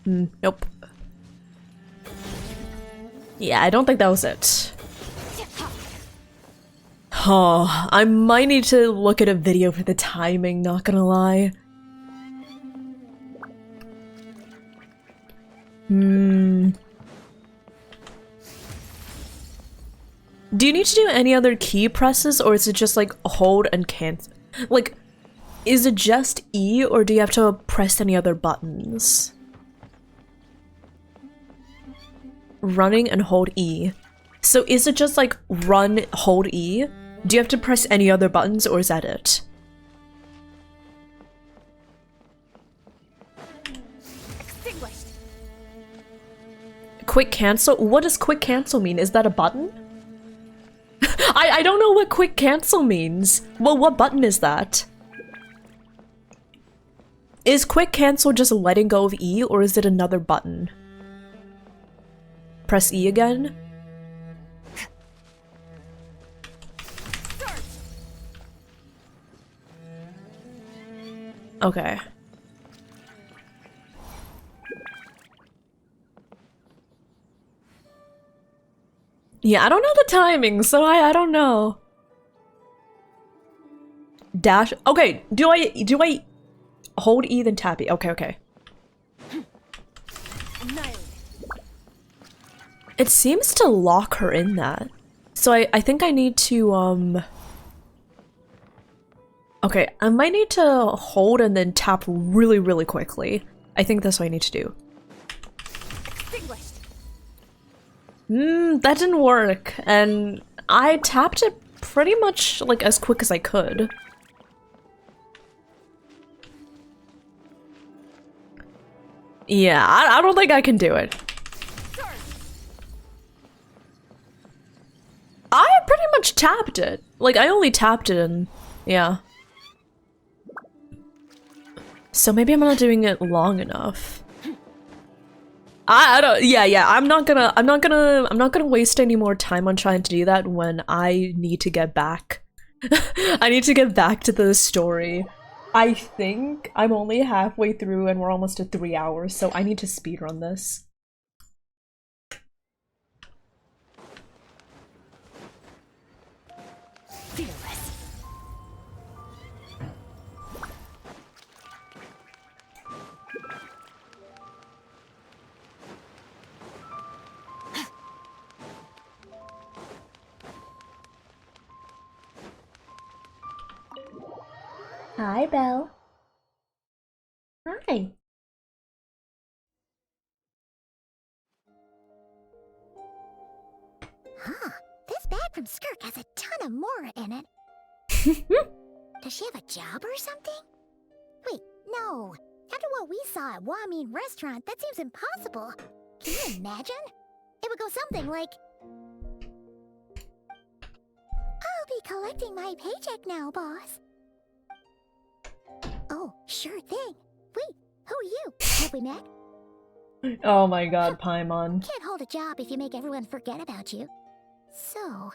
[SPEAKER 1] Nope. Yeah, I don't think that was it. Oh, I might need to look at a video for the timing, not gonna lie. Do you need to do any other key presses, or is it just like hold and cancel? Like, is it just E, or do you have to press any other buttons? Running and hold E. So is it just like run, hold E? Do you have to press any other buttons, or is that it?
[SPEAKER 4] Extinguished.
[SPEAKER 1] Quick cancel? What does quick cancel mean? Is that a button? I don't know what quick cancel means. Well, what button is that? Is quick cancel just letting go of E, or is it another button? Press E again? Okay. Yeah, I don't know the timing, so I don't know. Dash. Okay, do I hold E then tap E? Okay. It seems to lock her in that. So I think I need to okay, I might need to hold and then tap really quickly. I think that's what I need to do. That didn't work, and I tapped it pretty much like as quick as I could. Yeah, I don't think I can do it. I pretty much tapped it. Like, I only tapped it and yeah. So maybe I'm not doing it long enough. I don't, yeah, I'm not gonna waste any more time on trying to do that when I need to get back. I need to get back to the story. I think I'm only halfway through and we're almost at 3 hours, so I need to speedrun this.
[SPEAKER 7] Hi, Belle. Hi.
[SPEAKER 4] Huh. This bag from SKIRK has a ton of Mora in it. Does she have a job or something? Wait, no. After what we saw at Wamin Restaurant, that seems impossible. Can you imagine? It would go something like... I'll be collecting my paycheck now, boss. Oh, sure thing. Wait, who are you? Have we met?
[SPEAKER 1] Oh my god, Paimon.
[SPEAKER 4] Can't hold a job if you make everyone forget about you. So,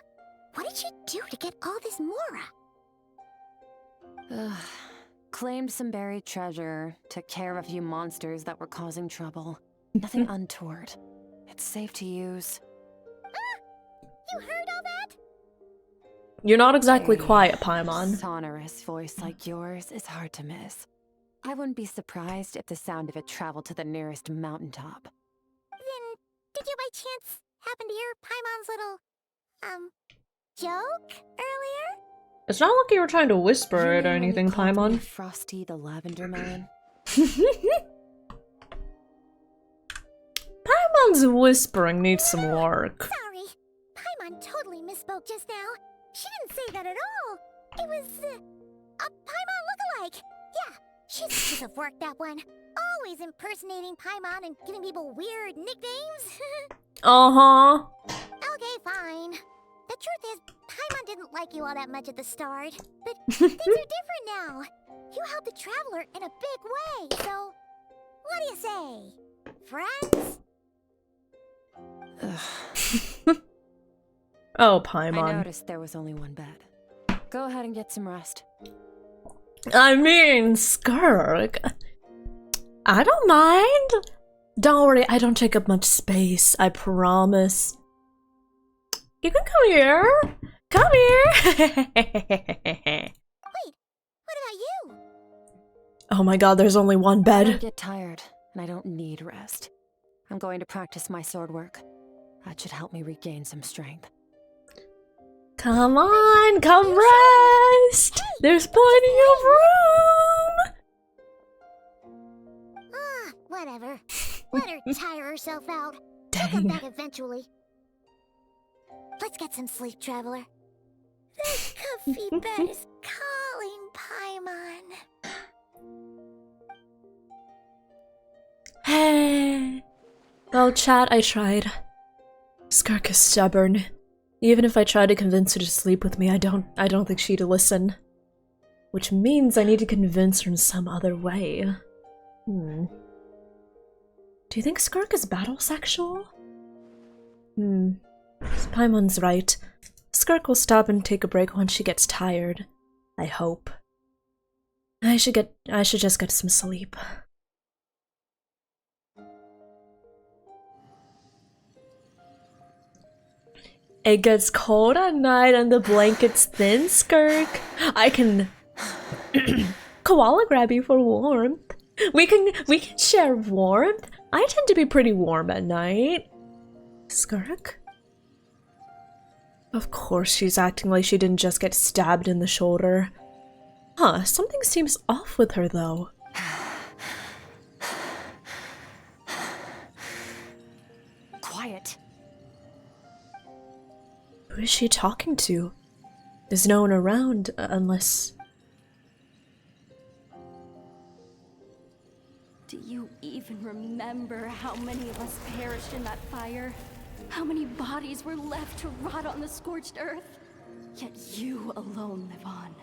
[SPEAKER 4] what did you do to get all this Mora?
[SPEAKER 8] Claimed some buried treasure, took care of a few monsters that were causing trouble. Nothing untoward. It's safe to use.
[SPEAKER 4] You heard all that?
[SPEAKER 1] You're not exactly quiet, Paimon.
[SPEAKER 8] A sonorous voice like yours is hard to miss. I wouldn't be surprised if the sound of it traveled to the nearest mountaintop.
[SPEAKER 4] Then, did you by chance happen to hear Paimon's little, joke earlier?
[SPEAKER 1] It's not like you were trying to whisper it or anything, Paimon.
[SPEAKER 8] Frosty the Lavender Man.
[SPEAKER 1] Paimon's whispering needs some work.
[SPEAKER 4] Sorry, Paimon totally misspoke just now. She didn't say that at all. It was, a Paimon lookalike. Yeah, she's a piece of work, that one. Always impersonating Paimon and giving people weird nicknames.
[SPEAKER 1] Uh-huh.
[SPEAKER 4] Okay, fine. The truth is, Paimon didn't like you all that much at the start. But things are different now. You helped the Traveler in a big way, so... What do you say? Friends?
[SPEAKER 1] Oh, Paimon.
[SPEAKER 8] I noticed there was only one bed. Go ahead and get some rest.
[SPEAKER 1] I mean, SKIRK. I don't mind. Don't worry, I don't take up much space, I promise. You can come here. Come here.
[SPEAKER 4] Wait, what about you?
[SPEAKER 1] Oh my god, there's only one bed.
[SPEAKER 8] I get tired, and I don't need rest. I'm going to practice my sword work. That should help me regain some strength.
[SPEAKER 1] Come on, come rest. There's plenty of room.
[SPEAKER 4] Whatever. Let her tire herself out. She'll come back eventually. Let's get some sleep, Traveler. This comfy bed is calling, Paimon.
[SPEAKER 1] Hey. Well, chat, I tried. SKIRK is stubborn. Even if I tried to convince her to sleep with me, I don't think she'd listen. Which means I need to convince her in some other way. Do you think SKIRK is battle-sexual? Paimon's right. SKIRK will stop and take a break once she gets tired. I hope. I should just get some sleep. It gets cold at night and the blanket's thin, SKIRK. I can koala grab you for warmth. We can share warmth. I tend to be pretty warm at night. SKIRK? Of course she's acting like she didn't just get stabbed in the shoulder. Huh, something seems off with her though.
[SPEAKER 8] Quiet.
[SPEAKER 1] Who is she talking to? There's no one around, unless...
[SPEAKER 17] Do you even remember how many of us perished in that fire? How many bodies were left to rot on the scorched earth? Yet you alone live on.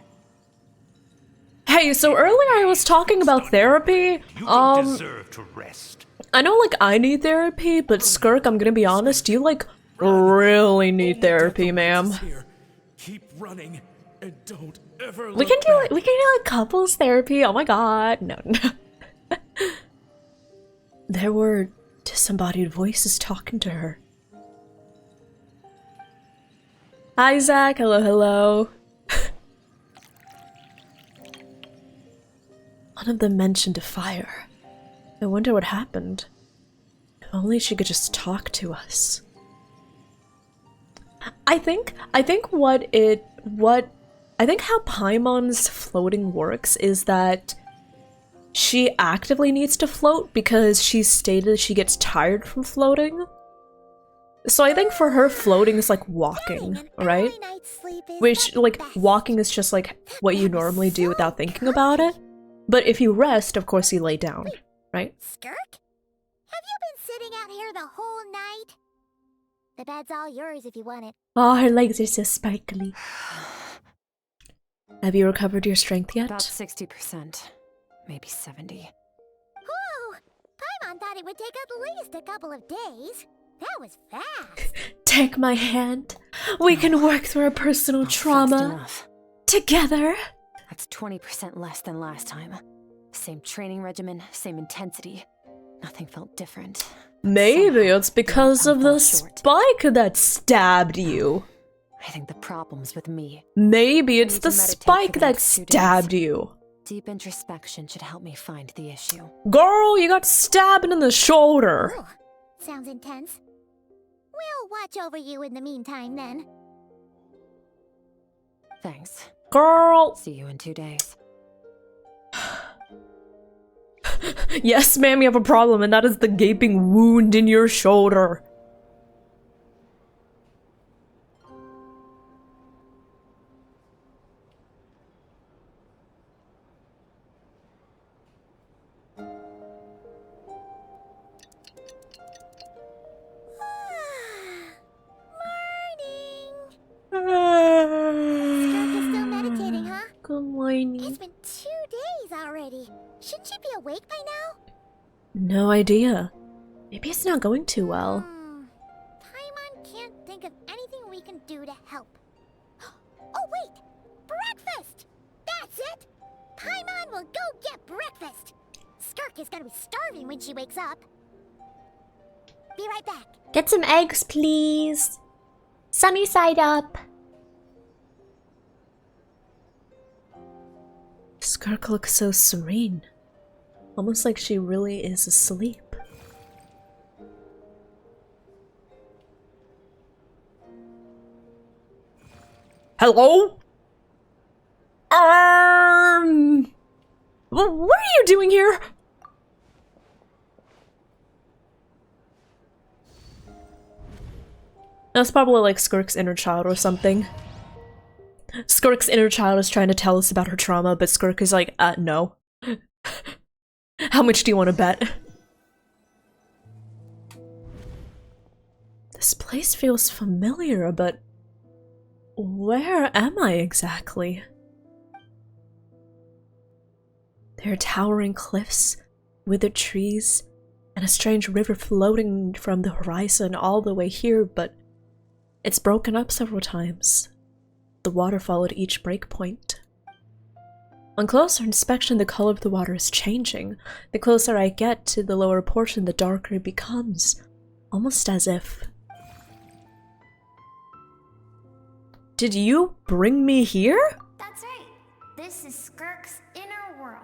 [SPEAKER 1] Hey, so earlier I was talking about therapy.
[SPEAKER 21] You don't deserve to rest.
[SPEAKER 1] I know, like, I need therapy, but SKIRK, I'm gonna be honest, you, like, really need therapy, ma'am.
[SPEAKER 3] Keep running and don't ever
[SPEAKER 1] We can do like couples therapy. Oh my god. No. There were disembodied voices talking to her. Hi, Zach. Hello, hello. One of them mentioned a fire. I wonder what happened. If only she could just talk to us. I think how Paimon's floating works is that she actively needs to float because she's stated she gets tired from floating. So I think for her, floating is like walking, right? Which, like, walking is just like what you normally do without thinking about it. But if you rest, of course you lay down, right?
[SPEAKER 4] Skirk? Have you been sitting out here the whole night? The bed's all yours if you want it.
[SPEAKER 7] Oh, her legs are so sparkly.
[SPEAKER 1] Have you recovered your strength yet?
[SPEAKER 8] About 60%. Maybe 70.
[SPEAKER 4] Whoa! Paimon thought it would take at least a couple of days. That was fast.
[SPEAKER 7] Take my hand. We can work through our personal trauma together.
[SPEAKER 8] That's 20% less than last time. Same training regimen, same intensity. Nothing felt different.
[SPEAKER 1] Maybe it's because of the spike that stabbed you.
[SPEAKER 8] I think the problem's with me.
[SPEAKER 1] Maybe it's the spike that stabbed you.
[SPEAKER 8] Deep introspection should help me find the issue.
[SPEAKER 1] Girl, you got stabbed in the shoulder.
[SPEAKER 4] Ooh, sounds intense. We'll watch over you in the meantime, then.
[SPEAKER 8] Thanks.
[SPEAKER 1] Girl!
[SPEAKER 8] See you in 2 days.
[SPEAKER 1] Yes, ma'am, you have a problem, and that is the gaping wound in your shoulder.
[SPEAKER 7] Good morning.
[SPEAKER 4] It's been 2 days already. Shouldn't she be awake by now?
[SPEAKER 1] No idea. Maybe it's not going too well.
[SPEAKER 4] Paimon can't think of anything we can do to help. Oh wait! Breakfast! That's it! Paimon will go get breakfast! Skirk is gonna be starving when she wakes up. Be right back.
[SPEAKER 7] Get some eggs, please. Sunny side up.
[SPEAKER 1] Skirk looks so serene. Almost like she really is asleep. Hello? What are you doing here? That's probably like Skirk's inner child or something. Skirk's inner child is trying to tell us about her trauma, but Skirk is like, no. How much do you want to bet? This place feels familiar, but where am I exactly? There are towering cliffs, withered trees, and a strange river floating from the horizon all the way here, but it's broken up several times. The waterfall at each breakpoint. On closer inspection, the color of the water is changing. The closer I get to the lower portion, the darker it becomes. Almost as if... Did you bring me here?
[SPEAKER 6] That's right. This is Skirk's inner world.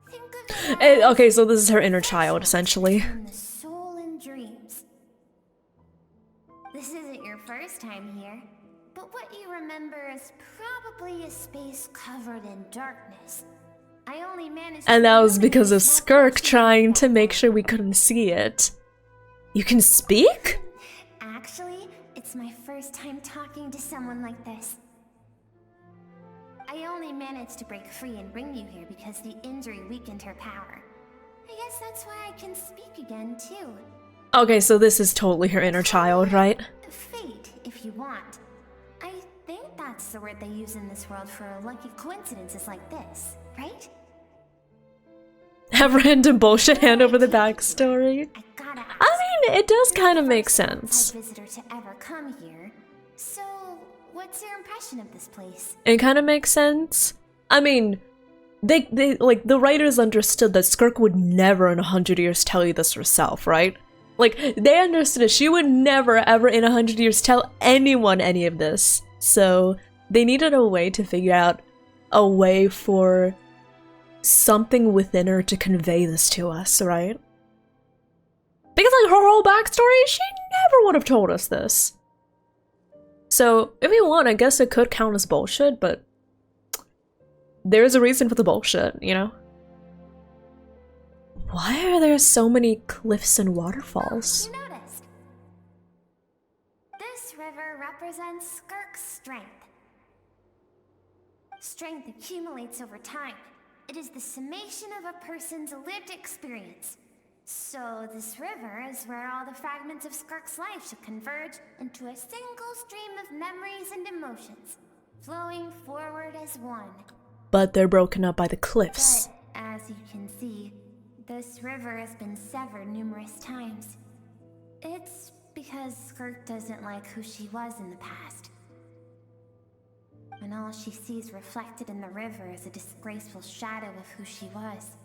[SPEAKER 6] Think of it
[SPEAKER 1] Okay, so this is her inner child, essentially.
[SPEAKER 6] the soul and dreams. This isn't your first time here. But what you remember is probably a space covered in darkness. I only managed
[SPEAKER 1] And that was because of Skirk trying to make sure we couldn't see it. You can speak?
[SPEAKER 6] Actually, it's my first time talking to someone like this. I only managed to break free and bring you here because the injury weakened her power. I guess that's why I can speak again, too.
[SPEAKER 1] Okay, so this is totally her inner child, right?
[SPEAKER 6] Fate, if you want. I think that's the word they use in this world for lucky coincidences like this, right?
[SPEAKER 1] Have random bullshit hand over the backstory. I mean, it does kind of make sense.
[SPEAKER 6] Visitor to ever come here. So, what's your impression of this place?
[SPEAKER 1] It kind of makes sense. I mean, they like the writers understood that Skirk would never in 100 years tell you this herself, right? Like, they understood it. She would never, ever in 100 years tell anyone any of this. So, they needed a way to figure out a way for something within her to convey this to us, right? Because, like, her whole backstory, she never would have told us this. So, if you want, I guess it could count as bullshit, but there's a reason for the bullshit, you know? Why are there so many cliffs and waterfalls?
[SPEAKER 6] You noticed. This river represents Skirk's strength. Strength accumulates over time. It is the summation of a person's lived experience. So this river is where all the fragments of SKIRK's life should converge into a single stream of memories and emotions, flowing forward as one.
[SPEAKER 1] But they're broken up by the cliffs.
[SPEAKER 6] But, as you can see, this river has been severed numerous times. It's because SKIRK doesn't like who she was in the past. And all she sees reflected in the river is a disgraceful shadow of who she was.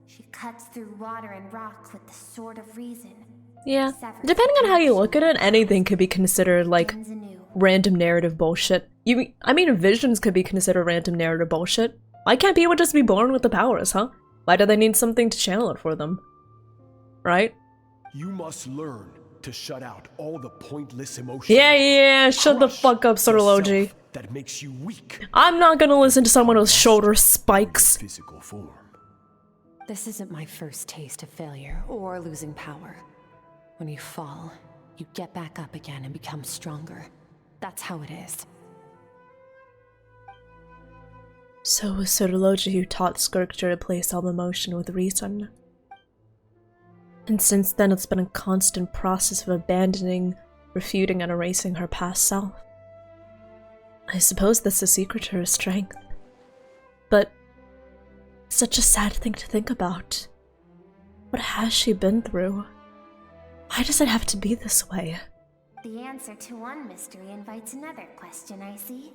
[SPEAKER 6] She cuts through water and rock with the sword of reason.
[SPEAKER 1] Yeah, depending on how you look at it, anything could be considered like random narrative bullshit. I mean, visions could be considered random narrative bullshit. Why can't people just be born with the powers, huh? Why do they need something to channel it for them? Right?
[SPEAKER 15] You must learn to shut out all the pointless emotions.
[SPEAKER 1] Yeah, shut the fuck up, Sorology.
[SPEAKER 15] That makes you weak.
[SPEAKER 1] I'm not gonna listen to someone with shoulder spikes.
[SPEAKER 15] Physical form.
[SPEAKER 8] This isn't my first taste of failure or losing power. When you fall, you get back up again and become stronger. That's how it is.
[SPEAKER 1] So it was Sorology who taught SKIRK to replace all emotion with reason. And since then it's been a constant process of abandoning, refuting, and erasing her past self. I suppose that's the secret to her strength. But such a sad thing to think about. What has she been through? Why does it have to be this way?
[SPEAKER 6] The answer to one mystery invites another question, I see.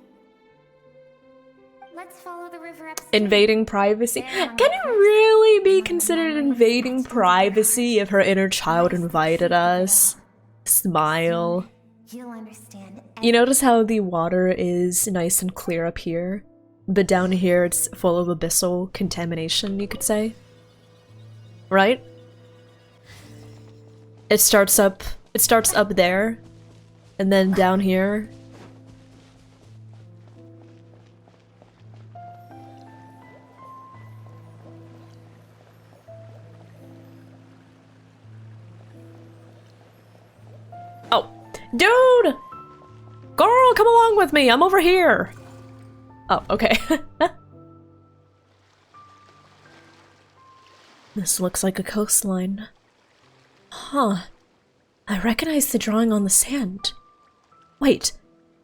[SPEAKER 6] Let's follow the river upstream.
[SPEAKER 1] Invading privacy? Can it really be considered invading privacy if her inner child invited us? Smile.
[SPEAKER 6] You'll understand.
[SPEAKER 1] You notice how the water is nice and clear up here, but down here it's full of abyssal contamination, you could say? Right? It starts up there, and then down here. Oh, dude! Girl, come along with me, I'm over here! Oh, okay. This looks like a coastline. Huh. I recognize the drawing on the sand. Wait,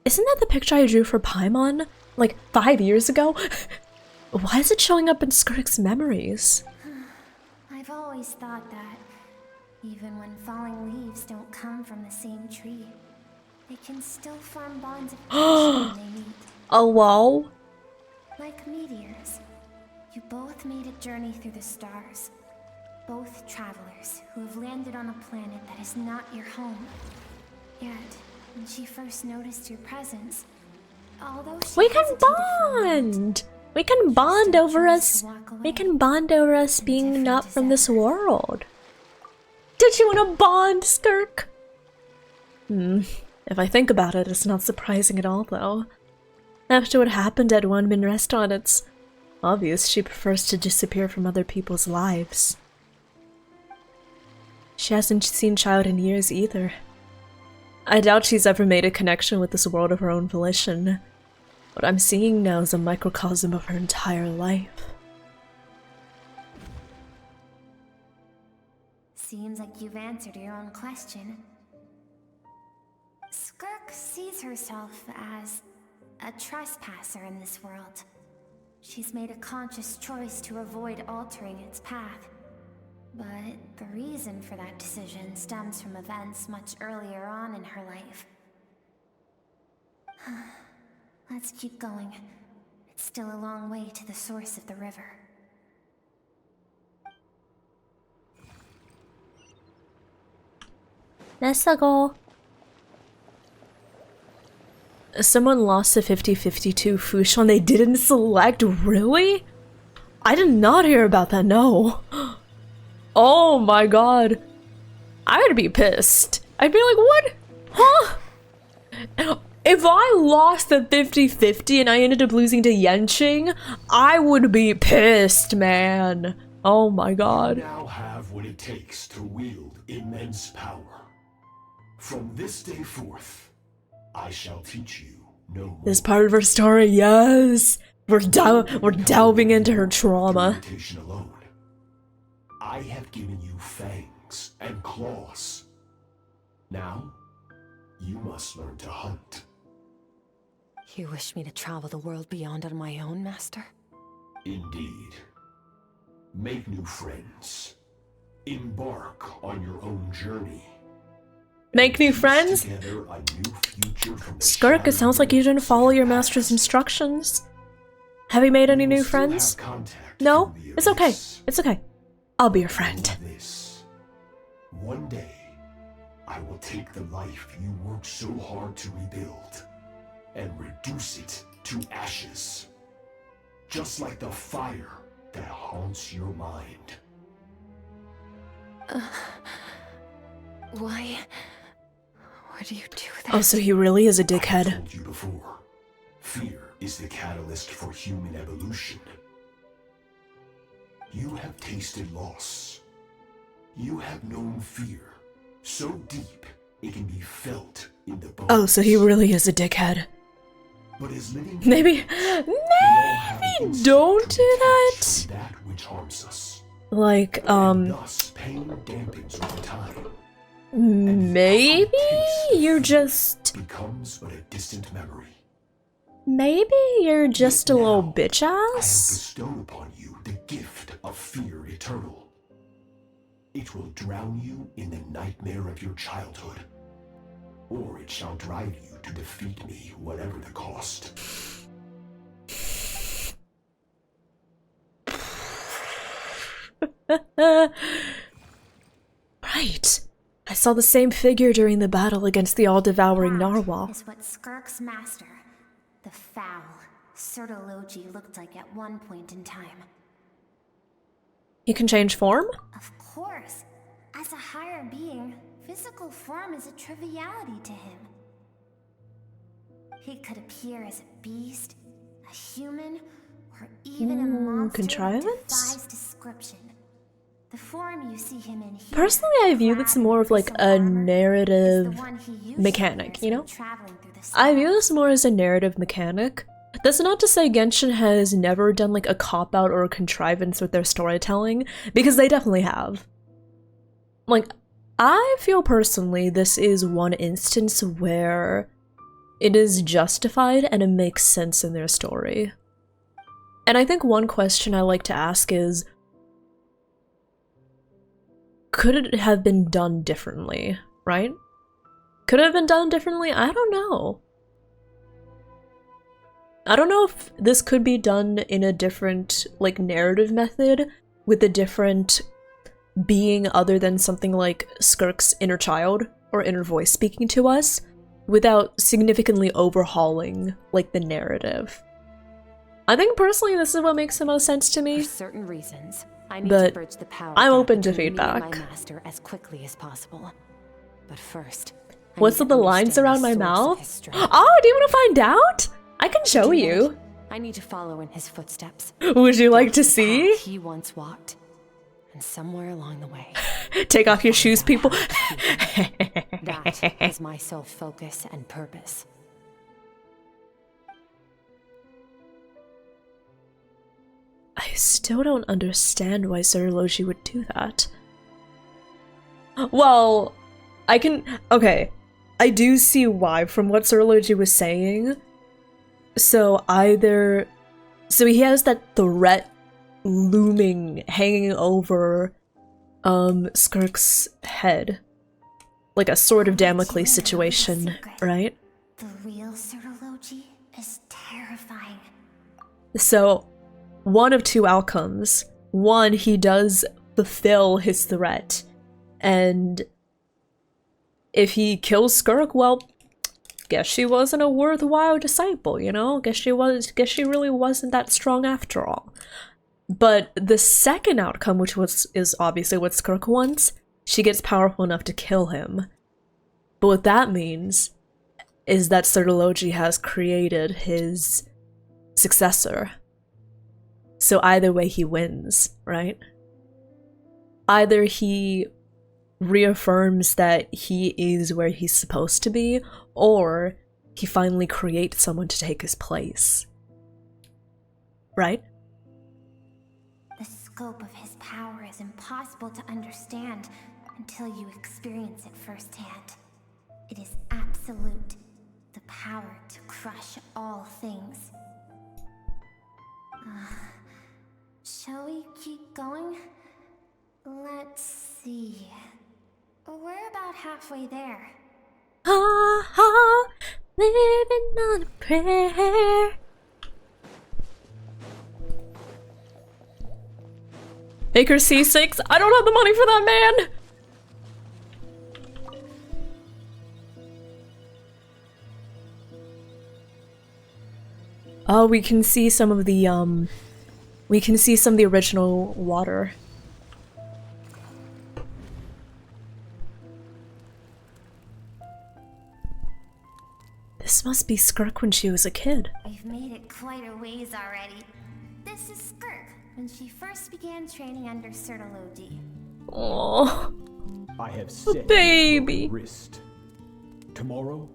[SPEAKER 1] isn't that the picture I drew for Paimon? Like 5 years ago? Why is it showing up in SKIRK's memories?
[SPEAKER 6] I've always thought that, even when falling leaves don't come from the same tree, they can still form bonds of connection when they meet.
[SPEAKER 1] Oh, wow.
[SPEAKER 6] Like meteors, you both made a journey through the stars. Both travelers who have landed on a planet that is not your home. Yet, when she first noticed your presence, although she
[SPEAKER 1] We can bond! We can bond over us. We can bond over us being not from this world. Did you want to bond, SKIRK? If I think about it, it's not surprising at all, though. After what happened at Wonmin Restaurant, it's obvious she prefers to disappear from other people's lives. She hasn't seen Child in years either. I doubt she's ever made a connection with this world of her own volition. What I'm seeing now is a microcosm of her entire life.
[SPEAKER 6] Seems like you've answered your own question. SKIRK sees herself as a trespasser in this world. She's made a conscious choice to avoid altering its path. But the reason for that decision stems from events much earlier on in her life. Let's keep going. It's still a long way to the source of the river.
[SPEAKER 1] Let's go. Someone lost the 50-52 Fushon they didn't select? Really? I did not hear about that, no. Oh my god. I would be pissed. I'd be like, what? Huh? If I lost the 50-50 and I ended up losing to Genshin, I would be pissed, man. Oh my god.
[SPEAKER 15] You now have what it takes to wield immense power. From this day forth, I shall teach you no more.
[SPEAKER 1] This part of her story, yes. We're delving into her trauma.
[SPEAKER 15] Alone. I have given you fangs and claws. Now, you must learn to hunt.
[SPEAKER 8] You wish me to travel the world beyond on my own, Master?
[SPEAKER 15] Indeed. Make new friends. Embark on your own journey.
[SPEAKER 1] Make new friends? SKIRK, it sounds like you didn't follow your master's instructions. Have you made any new friends? No? It's okay. It's okay. I'll be your friend.
[SPEAKER 15] One day, I will take the life you worked so hard to rebuild and reduce it to ashes. Just like the fire that haunts your mind.
[SPEAKER 8] Why do you do that?
[SPEAKER 1] Oh, so he really is a dickhead.
[SPEAKER 15] I told you before. Fear is the catalyst for human evolution. You have tasted loss. You have known fear so deep it can be felt in the bones.
[SPEAKER 1] Oh, so he really is a dickhead.
[SPEAKER 15] But as living
[SPEAKER 1] Maybe don't do that.
[SPEAKER 15] That which harms us.
[SPEAKER 1] Like,
[SPEAKER 15] Thus, pain dampens over time.
[SPEAKER 1] Maybe you're just...
[SPEAKER 15] becomes but a distant memory.
[SPEAKER 1] Maybe you're just a little bitch ass?
[SPEAKER 15] I have bestowed upon you the gift of fear eternal. It will drown you in the nightmare of your childhood. Or it shall drive you to defeat me, whatever the cost.
[SPEAKER 1] Right. I saw the same figure during the battle against the all-devouring narwhal.
[SPEAKER 6] Is what SKIRK's master, the foul Sertologi, looked like at one point in time.
[SPEAKER 1] He can change form?
[SPEAKER 6] Of course. As a higher being, physical form is a triviality to him. He could appear as a beast, a human, or even a monster that defies description. The form you see him in here,
[SPEAKER 1] Personally, I view this more of like a narrative mechanic, you know? I view this more as a narrative mechanic. That's not to say Genshin has never done like a cop-out or a contrivance with their storytelling, because they definitely have. Like, I feel personally this is one instance where it is justified and it makes sense in their story. And I think one question I like to ask is, could it have been done differently, right? Could it have been done differently? I don't know. I don't know if this could be done in a different, like, narrative method with a different being other than something like SKIRK's inner child or inner voice speaking to us without significantly overhauling, like, the narrative. I think personally this is what makes the most sense to me.
[SPEAKER 8] For certain reasons, I need
[SPEAKER 1] but
[SPEAKER 8] to bridge the power
[SPEAKER 1] I'm
[SPEAKER 8] gap
[SPEAKER 1] open to
[SPEAKER 8] between me and
[SPEAKER 1] feedback.
[SPEAKER 8] my master as quickly as possible. But first,
[SPEAKER 1] What's with the lines around my mouth? Oh, do you want to find out? I can show you.
[SPEAKER 8] I need to follow in his footsteps.
[SPEAKER 1] Would you like to see?
[SPEAKER 8] He once walked, and somewhere along the way,
[SPEAKER 1] take off your shoes, people.
[SPEAKER 8] That is my sole focus and purpose.
[SPEAKER 1] I still don't understand why Sertologi would do that. Well, okay, I do see why from what Sertologi was saying. So he has that threat looming, hanging over SKIRK's head. Like a sword of Damocles situation, right?
[SPEAKER 6] The real Sertologi is terrifying.
[SPEAKER 1] So, one of two outcomes. One, he does fulfill his threat, and if he kills SKIRK, well, guess she wasn't a worthwhile disciple, you know? Guess she really wasn't that strong after all. But the second outcome, which is obviously what SKIRK wants, she gets powerful enough to kill him. But what that means is that Sertologi has created his successor. So either way he wins, right? Either he reaffirms that he is where he's supposed to be, or he finally creates someone to take his place. right?
[SPEAKER 6] The scope of his power is impossible to understand until you experience it firsthand. It is absolute, the power to crush all things. Shall we keep going? Let's see. We're about halfway there.
[SPEAKER 7] Ha ha, living on a prayer.
[SPEAKER 1] Baker C6? I don't have the money for that, man! Oh, we can see some of the original water. This must be SKIRK when she was a kid.
[SPEAKER 6] We've made it quite a ways already. This is SKIRK, when she first began training under Sertology.
[SPEAKER 1] Oh,
[SPEAKER 15] I have set
[SPEAKER 1] baby.
[SPEAKER 15] Wrist. Tomorrow,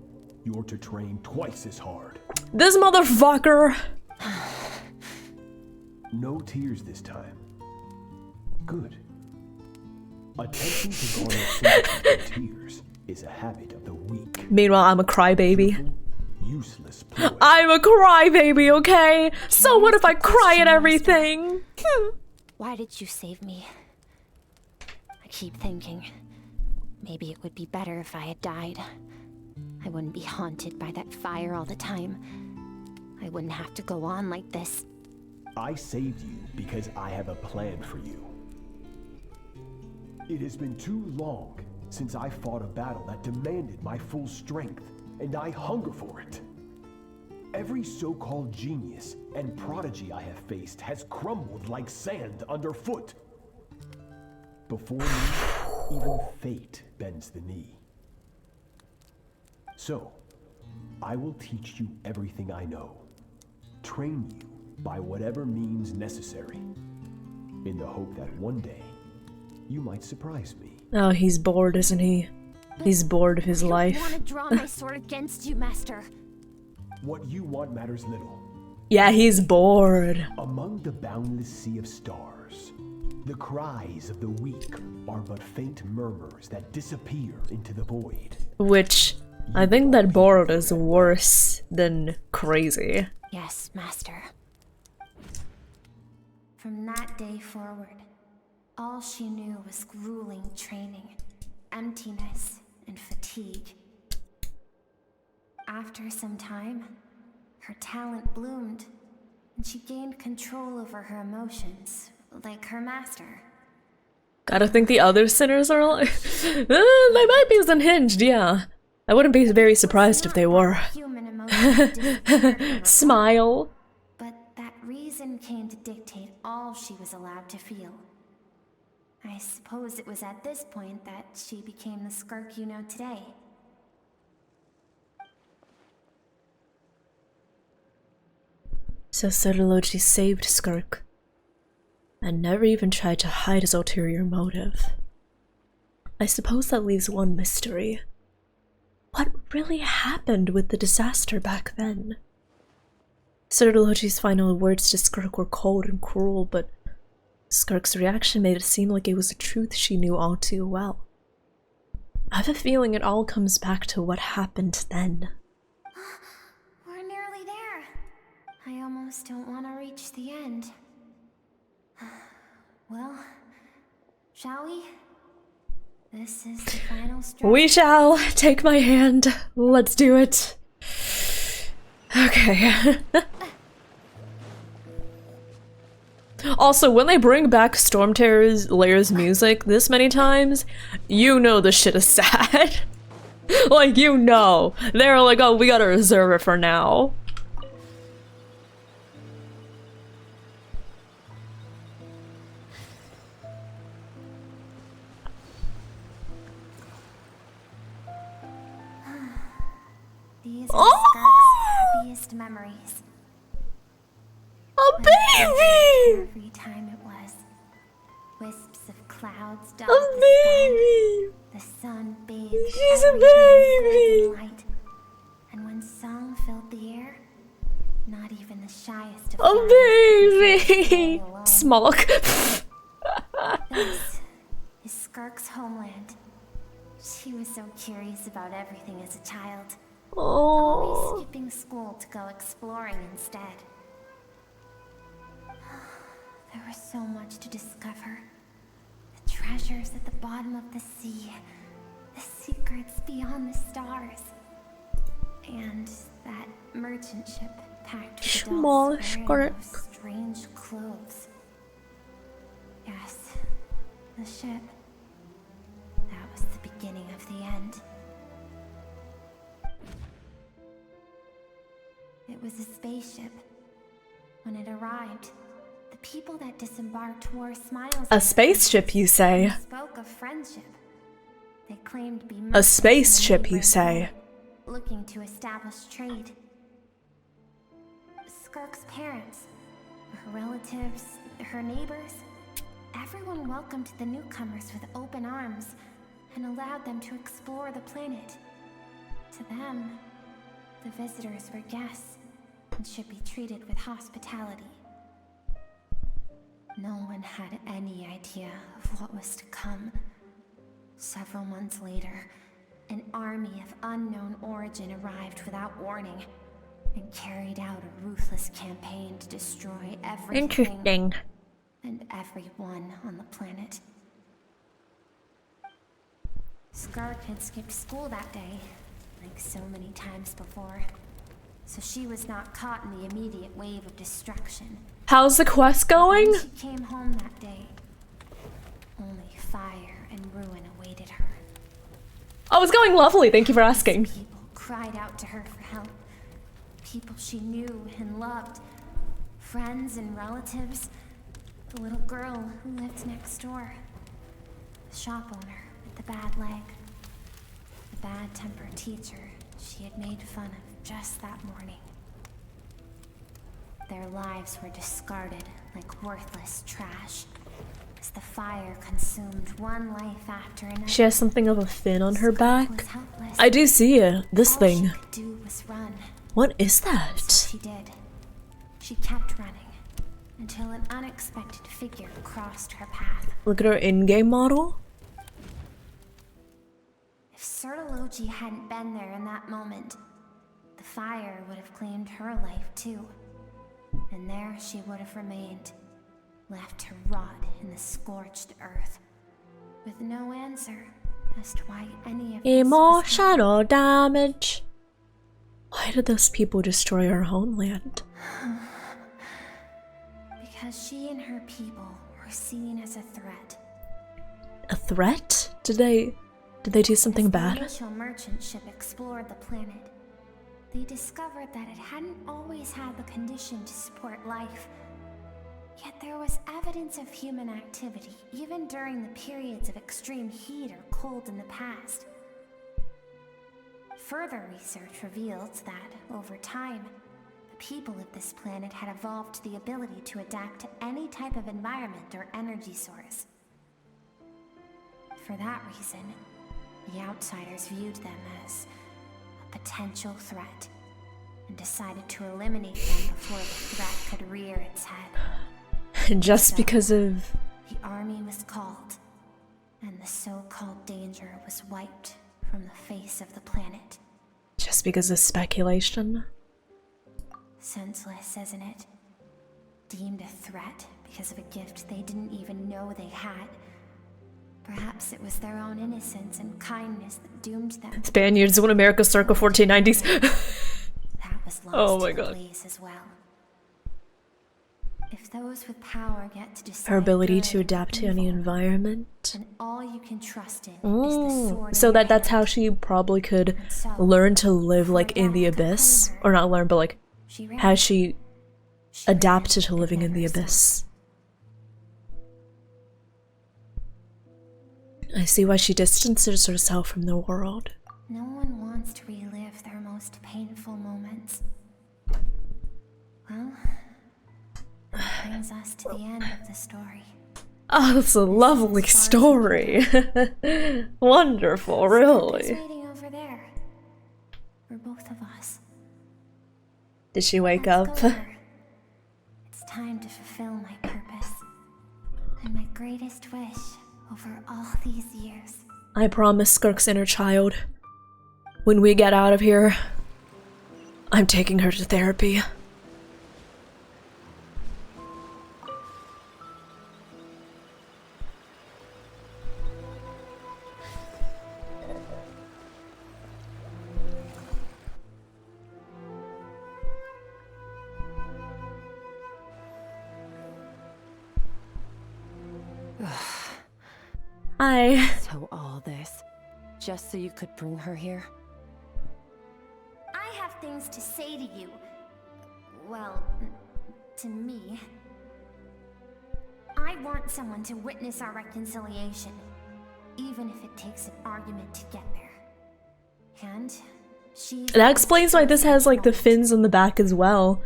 [SPEAKER 15] you're to train twice as hard.
[SPEAKER 1] This motherfucker!
[SPEAKER 15] No tears this time. Good. Attempting to garner sympathy with tears is a habit of the weak.
[SPEAKER 1] Meanwhile, I'm a crybaby.
[SPEAKER 15] Useless ploy.
[SPEAKER 1] I'm a crybaby, okay? So what if I cry at everything?
[SPEAKER 2] Why did you save me? I keep thinking, maybe it would be better if I had died. I wouldn't be haunted by that fire all the time. I wouldn't have to go on like this.
[SPEAKER 15] I saved you because I have a plan for you. It has been too long since I fought a battle that demanded my full strength, and I hunger for it. Every so-called genius and prodigy I have faced has crumbled like sand underfoot. Before me, even fate bends the knee. So, I will teach you everything I know. Train you by whatever means necessary, in the hope that one day, you might surprise me.
[SPEAKER 1] Oh, he's bored, isn't he? He's bored of his life.
[SPEAKER 6] I want to draw my sword against you, Master.
[SPEAKER 15] What you want matters little.
[SPEAKER 1] Yeah, he's bored.
[SPEAKER 15] Among the boundless sea of stars, the cries of the weak are but faint murmurs that disappear into the void.
[SPEAKER 1] Which, I think that bored is worse than crazy.
[SPEAKER 6] Yes, Master. From that day forward, all she knew was grueling training, emptiness, and fatigue. After some time, her talent bloomed, and she gained control over her emotions, like her master.
[SPEAKER 1] Gotta think the other sinners are like... they might be as unhinged, yeah. I wouldn't be very surprised if they were. Smile.
[SPEAKER 6] But that reason came to dictate all she was allowed to feel. I suppose it was at this point that she became the SKIRK you know today.
[SPEAKER 1] So Sertology saved SKIRK, and never even tried to hide his ulterior motive. I suppose that leaves one mystery. What really happened with the disaster back then? Sertology's final words to SKIRK were cold and cruel, but SKIRK's reaction made it seem like it was a truth she knew all too well. I have a feeling it all comes back to what happened then.
[SPEAKER 6] We're nearly there. I almost don't want to reach the end. Well, shall we? This is the final stretch.
[SPEAKER 1] We shall. Take my hand. Let's do it. Okay. Also, when they bring back Storm Terror's Lair's music this many times, you know the shit is sad. Like, you know. They're like, oh, we gotta reserve it for now.
[SPEAKER 6] These are SKIRK's happiest memories.
[SPEAKER 1] A baby!
[SPEAKER 6] Every time it was. Wisps of clouds dot
[SPEAKER 1] A
[SPEAKER 6] the
[SPEAKER 1] baby!
[SPEAKER 6] sky. The sun bathed
[SPEAKER 1] She's a
[SPEAKER 6] everything in
[SPEAKER 1] baby!
[SPEAKER 6] golden light. And when song filled the air, Not even the shyest of
[SPEAKER 1] Amazing! Smol.
[SPEAKER 6] This is SKIRK's homeland. She was so curious about everything as a child. Always skipping school to go exploring instead. There was so much to discover. The treasures at the bottom of the sea. The secrets beyond the stars. And that merchant ship packed with adults wearing those strange clothes. Yes, the ship. That was the beginning of the end. It was a spaceship. When it arrived, the people that disembarked wore smiles.
[SPEAKER 1] A spaceship, you say?
[SPEAKER 6] Spoke of friendship. They claimed to be
[SPEAKER 1] a spaceship, you say?
[SPEAKER 6] Looking to establish trade. SKIRK's parents, her relatives, her neighbors, everyone welcomed the newcomers with open arms and allowed them to explore the planet. To them, the visitors were guests and should be treated with hospitality. No one had any idea of what was to come. Several months later, an army of unknown origin arrived without warning and carried out a ruthless campaign to destroy everything
[SPEAKER 1] Interesting.
[SPEAKER 6] and everyone on the planet. SKIRK had skipped school that day, like so many times before, so she was not caught in the immediate wave of destruction.
[SPEAKER 1] How's the quest going?
[SPEAKER 6] When she came home that day, only fire and ruin awaited her.
[SPEAKER 1] Oh, it's going lovely. Thank you for asking.
[SPEAKER 6] People cried out to her for help. People she knew and loved. Friends and relatives. The little girl who lived next door. The shop owner with the bad leg. The bad-tempered teacher she had made fun of just that morning. Their lives were discarded like worthless trash. As the fire consumed one life after another.
[SPEAKER 1] She has something of a fin on her back. I do see it. This thing.
[SPEAKER 6] All she could do was run.
[SPEAKER 1] What is that?
[SPEAKER 6] So she did. She kept running until an unexpected figure crossed her path.
[SPEAKER 1] Look at her in-game model.
[SPEAKER 6] If Sertology hadn't been there in that moment, the fire would have claimed her life too. And there she would have remained, left to rot in the scorched earth, with no answer as to why any of this
[SPEAKER 1] Emotional damage. Why did those people destroy our homeland?
[SPEAKER 6] Because she and her people were seen as a threat.
[SPEAKER 1] A threat? Did they do something bad?
[SPEAKER 6] The initial merchant ship explored the planet. They discovered that it hadn't always had the condition to support life. Yet there was evidence of human activity, even during the periods of extreme heat or cold in the past. Further research revealed that, over time, the people of this planet had evolved the ability to adapt to any type of environment or energy source. For that reason, the outsiders viewed them as a potential threat and decided to eliminate them before the threat could rear its head.
[SPEAKER 1] Just because of...
[SPEAKER 6] The army was called, and the so-called danger was wiped from the face of the planet.
[SPEAKER 1] Just because of speculation?
[SPEAKER 6] Senseless, isn't it? Deemed a threat because of a gift they didn't even know they had. Perhaps it was their own innocence and kindness that doomed them.
[SPEAKER 1] Spaniards when America circa 1490s.
[SPEAKER 6] That was lost
[SPEAKER 1] oh my god.
[SPEAKER 6] As well. If those with power get to decide
[SPEAKER 1] Her ability to adapt to any environment.
[SPEAKER 6] And all you can trust in is the sword
[SPEAKER 1] so that's how she probably could learn to live like in the abyss. Or not learn, but like has she adapted to living in the abyss. I see why she distances herself from the world.
[SPEAKER 6] No one wants to relive their most painful moments. Well, that brings us to the end of the story.
[SPEAKER 1] Oh, that's a lovely story. Wonderful, really.
[SPEAKER 6] Waiting over there for both of us.
[SPEAKER 1] Did she wake
[SPEAKER 6] Let's
[SPEAKER 1] up?
[SPEAKER 6] go there. It's time to fulfill my purpose. And my greatest wish over all these years.
[SPEAKER 1] I promise Skirk's inner child. When we get out of here, I'm taking her to therapy. Hi.
[SPEAKER 8] So all this, just so you could bring her here?
[SPEAKER 6] I have things to say to you. Well, to me. I want someone to witness our reconciliation, even if it takes an argument to get there. And she's...
[SPEAKER 1] That explains why this has like the fins on the back as well.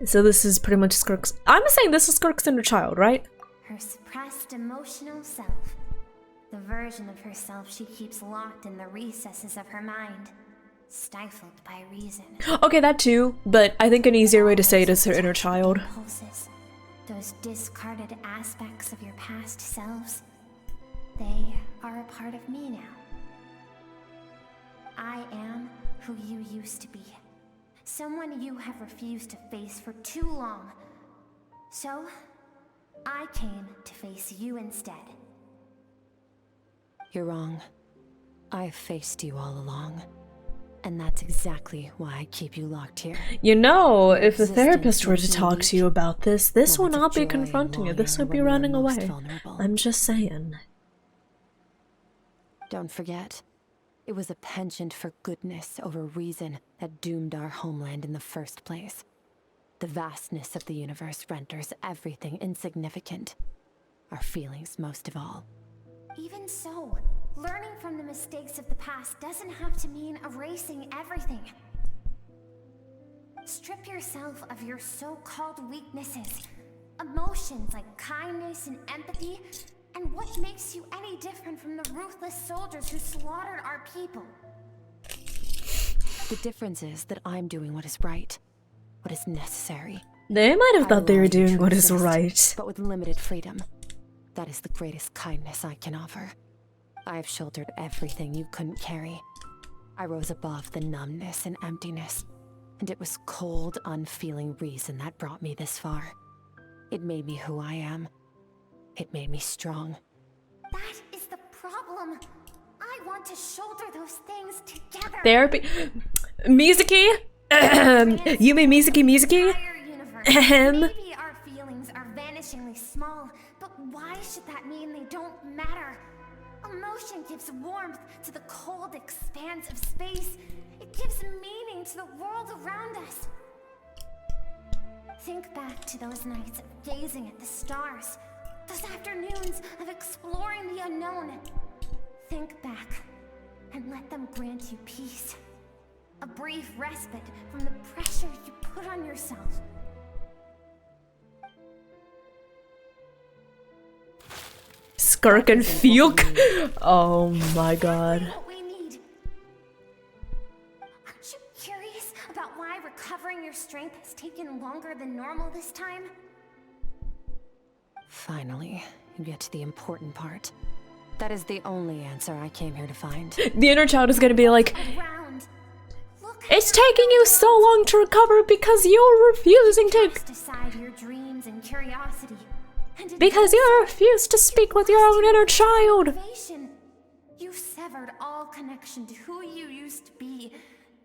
[SPEAKER 1] So this is pretty much Skirk's... I'm saying this is Skirk's inner child, right?
[SPEAKER 6] Her suppressed emotional self. The version of herself she keeps locked in the recesses of her mind, stifled by reason.
[SPEAKER 1] Okay, that too, but I think an easier way to say it is her inner child.
[SPEAKER 6] Impulses, those discarded aspects of your past selves, they are a part of me now. I am who you used to be. Someone you have refused to face for too long. So, I came to face you instead.
[SPEAKER 8] You're wrong. I've faced you all along. And that's exactly why I keep you locked here.
[SPEAKER 1] You know, if the therapist were to talk to you about this would not be confronting you. This would be running away. I'm just saying.
[SPEAKER 8] Don't forget, it was a penchant for goodness over reason that doomed our homeland in the first place. The vastness of the universe renders everything insignificant. Our feelings most of all.
[SPEAKER 6] Even so, learning from the mistakes of the past doesn't have to mean erasing everything. Strip yourself of your so-called weaknesses, emotions like kindness and empathy, and what makes you any different from the ruthless soldiers who slaughtered our people?
[SPEAKER 8] The difference is that I'm doing what is right, what is necessary.
[SPEAKER 1] They might have thought they were doing what is right.
[SPEAKER 8] But with limited freedom. That is the greatest kindness I can offer. I have shouldered everything you couldn't carry. I rose above the numbness and emptiness, and it was cold, unfeeling reason that brought me this far. It made me who I am. It made me strong.
[SPEAKER 6] That is the problem. I want to shoulder those things together.
[SPEAKER 1] Therapy. Mizuki? You mean Mizuki?
[SPEAKER 6] Maybe our feelings are vanishingly small, but why should that mean they don't matter? Emotion gives warmth to the cold expanse of space. It gives meaning to the world around us. Think back to those nights of gazing at the stars, those afternoons of exploring the unknown. Think back and let them grant you peace. A brief respite from the pressure you put on yourself.
[SPEAKER 1] Skirk and Fuke. Oh my god.
[SPEAKER 6] What we need. Aren't you curious about why recovering your strength has taken longer than normal this time?
[SPEAKER 8] Finally, you get to the important part. That is the only answer I came here to find.
[SPEAKER 1] The inner child is gonna be like, it's taking you so long to recover because you're refusing to...
[SPEAKER 6] Aside your dreams and curiosity.
[SPEAKER 1] Because you refuse to speak with your own inner child.
[SPEAKER 6] You severed all connection to who you used to be,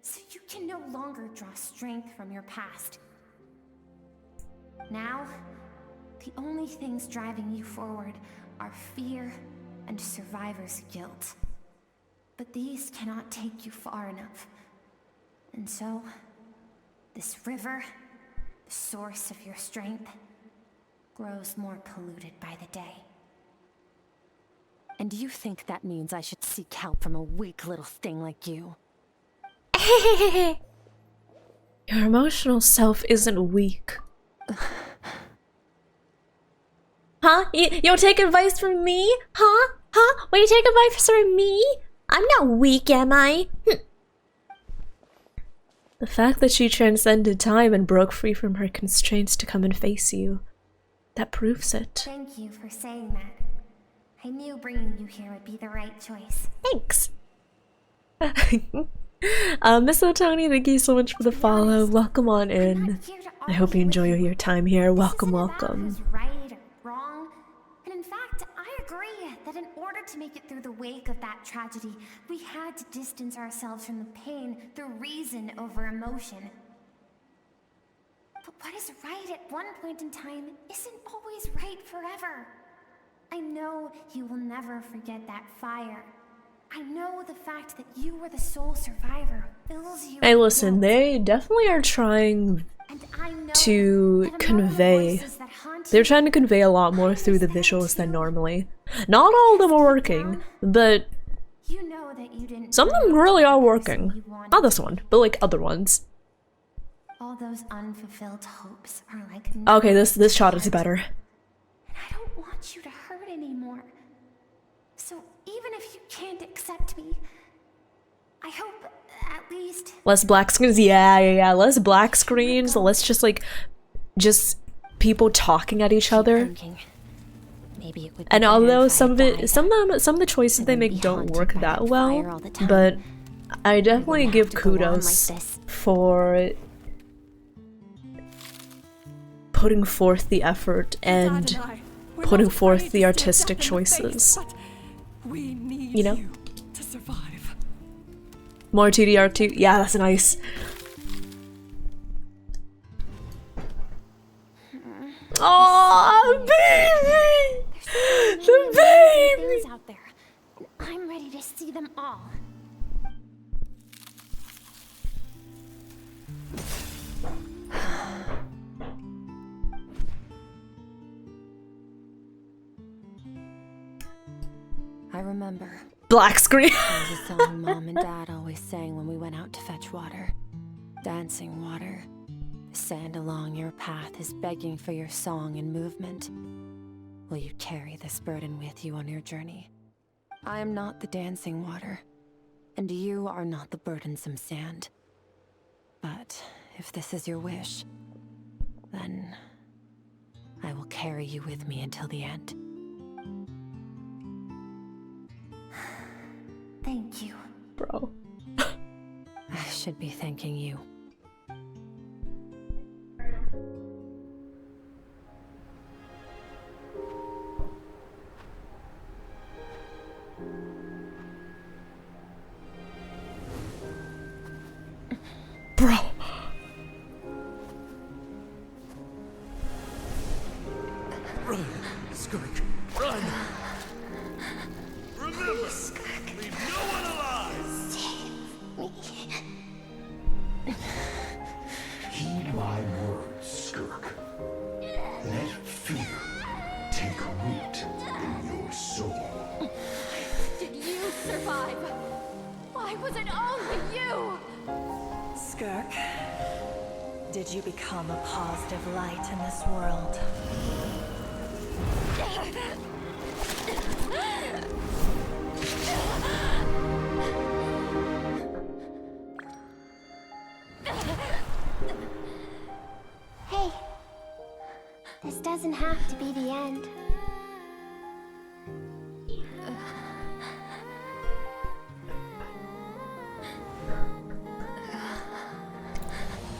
[SPEAKER 6] so you can no longer draw strength from your past. Now, the only things driving you forward are fear and survivor's guilt. But these cannot take you far enough. And so, this river, the source of your strength, grows more polluted by the day.
[SPEAKER 8] And you think that means I should seek help from a weak little thing like you?
[SPEAKER 1] Your emotional self isn't weak. Huh? You'll take advice from me? Huh? Huh? Will you take advice from me? I'm not weak, am I? The fact that she transcended time and broke free from her constraints to come and face you, that proves it.
[SPEAKER 6] Thank you for saying that. I knew bringing you here would be the right choice.
[SPEAKER 1] Thanks. Miss Otoni, thank you so much for the follow. Welcome on in. I hope you enjoy your time here. Welcome, welcome.
[SPEAKER 6] Right or wrong. And in fact, I agree that in order to make it through the wake of that tragedy, we had to distance ourselves from the pain through reason over emotion. But what is right at one point in time isn't always right forever. I know you will never forget that fire. I know the fact that you were the sole survivor fills you.
[SPEAKER 1] Hey, listen, they definitely are trying to convey. They're trying to convey a lot more through the visuals than normally. Not all of them are working, but some of them really are working. Not this one, but like other ones.
[SPEAKER 6] All those unfulfilled hopes are like.
[SPEAKER 1] Okay, this shot is better.
[SPEAKER 6] And I don't want you to hurt anymore. So even if you can't accept me, I hope at least.
[SPEAKER 1] Less black screens, yeah. Less black screens. Let's just like, people talking at each other.
[SPEAKER 6] Maybe it would.
[SPEAKER 1] And although some of the choices they make don't work that well, but I definitely give kudos for putting forth the effort and putting forth the artistic choices. You know? More 2DR2. Yeah, that's nice. Oh, baby! The baby!
[SPEAKER 6] Out there. I'm ready to see them all.
[SPEAKER 8] I remember.
[SPEAKER 1] Black screen.
[SPEAKER 8] There was a song Mom and Dad always sang when we went out to fetch water. Dancing water. The sand along your path is begging for your song and movement. Will you carry this burden with you on your journey? I am not the dancing water, and you are not the burdensome sand. But if this is your wish, then I will carry you with me until the end.
[SPEAKER 6] Thank you.
[SPEAKER 1] Bro.
[SPEAKER 8] I should be thanking you.
[SPEAKER 1] Bro.
[SPEAKER 14] Run, Skirk, run! Remember, leave no one alive!
[SPEAKER 15] Heed my words, Skirk. Let fear take root in your soul.
[SPEAKER 17] Did you survive? Why was it only you?
[SPEAKER 11] Skirk, did you become a positive light in this world?
[SPEAKER 6] Hey, this doesn't have to be the end.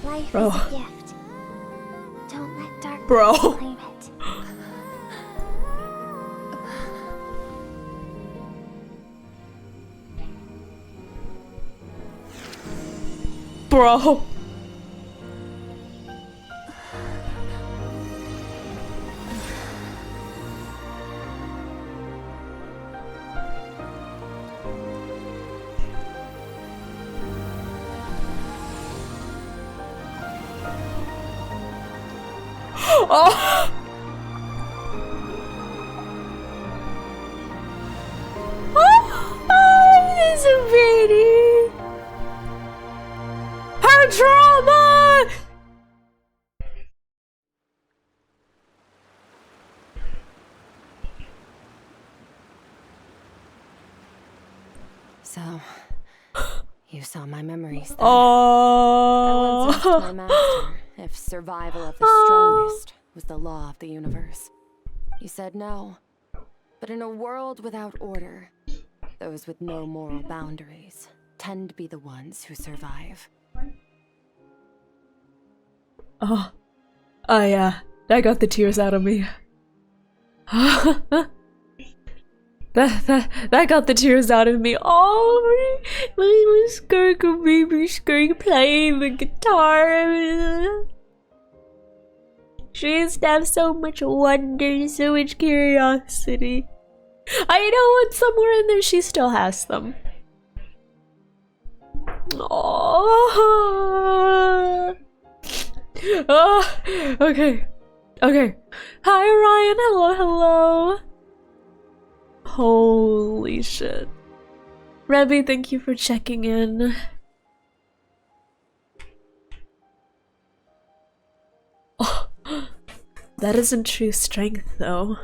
[SPEAKER 6] Life is a gift. Don't let darkness claim it.
[SPEAKER 1] Bro. Oh! Oh, this is a baby. Her trauma.
[SPEAKER 8] So, You saw my memories then.
[SPEAKER 1] Oh.
[SPEAKER 8] I once asked my master if survival of the strongest was the law of the universe. He said no. But in a world without order, those with no moral boundaries tend to be the ones who survive.
[SPEAKER 1] Oh. Oh yeah. That got the tears out of me. That got the tears out of me. Oh, my SKIRK, baby SKIRK playing the guitar. She used to have so much wonder, so much curiosity. I know what somewhere in there she still has them. Oh. Oh. Okay. Okay. Hi Ryan. Hello, hello. Holy shit. Rebby, thank you for checking in. Oh, that isn't true strength, though.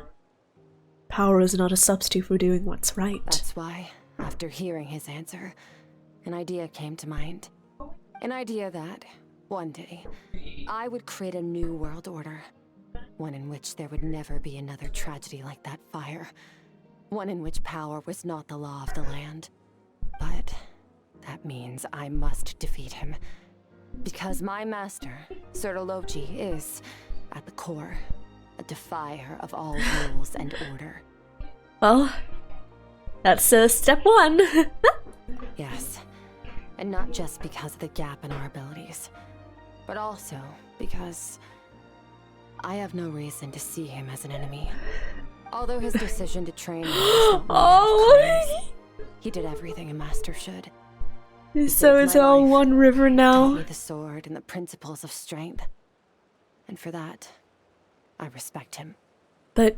[SPEAKER 1] Power is not a substitute for doing what's right.
[SPEAKER 8] That's why, after hearing his answer, an idea came to mind. An idea that, one day, I would create a new world order. One in which there would never be another tragedy like that fire. One in which power was not the law of the land. But that means I must defeat him. Because my master, Sertologi, is, at the core, a defier of all rules and order.
[SPEAKER 1] Well, that's step one.
[SPEAKER 8] Yes, and not just because of the gap in our abilities, but also because I have no reason to see him as an enemy. Although his decision to train me was not he did everything a master should.
[SPEAKER 1] So it's all one river now.
[SPEAKER 8] Taught me the sword and the principles of strength. And for that, I respect him.
[SPEAKER 1] But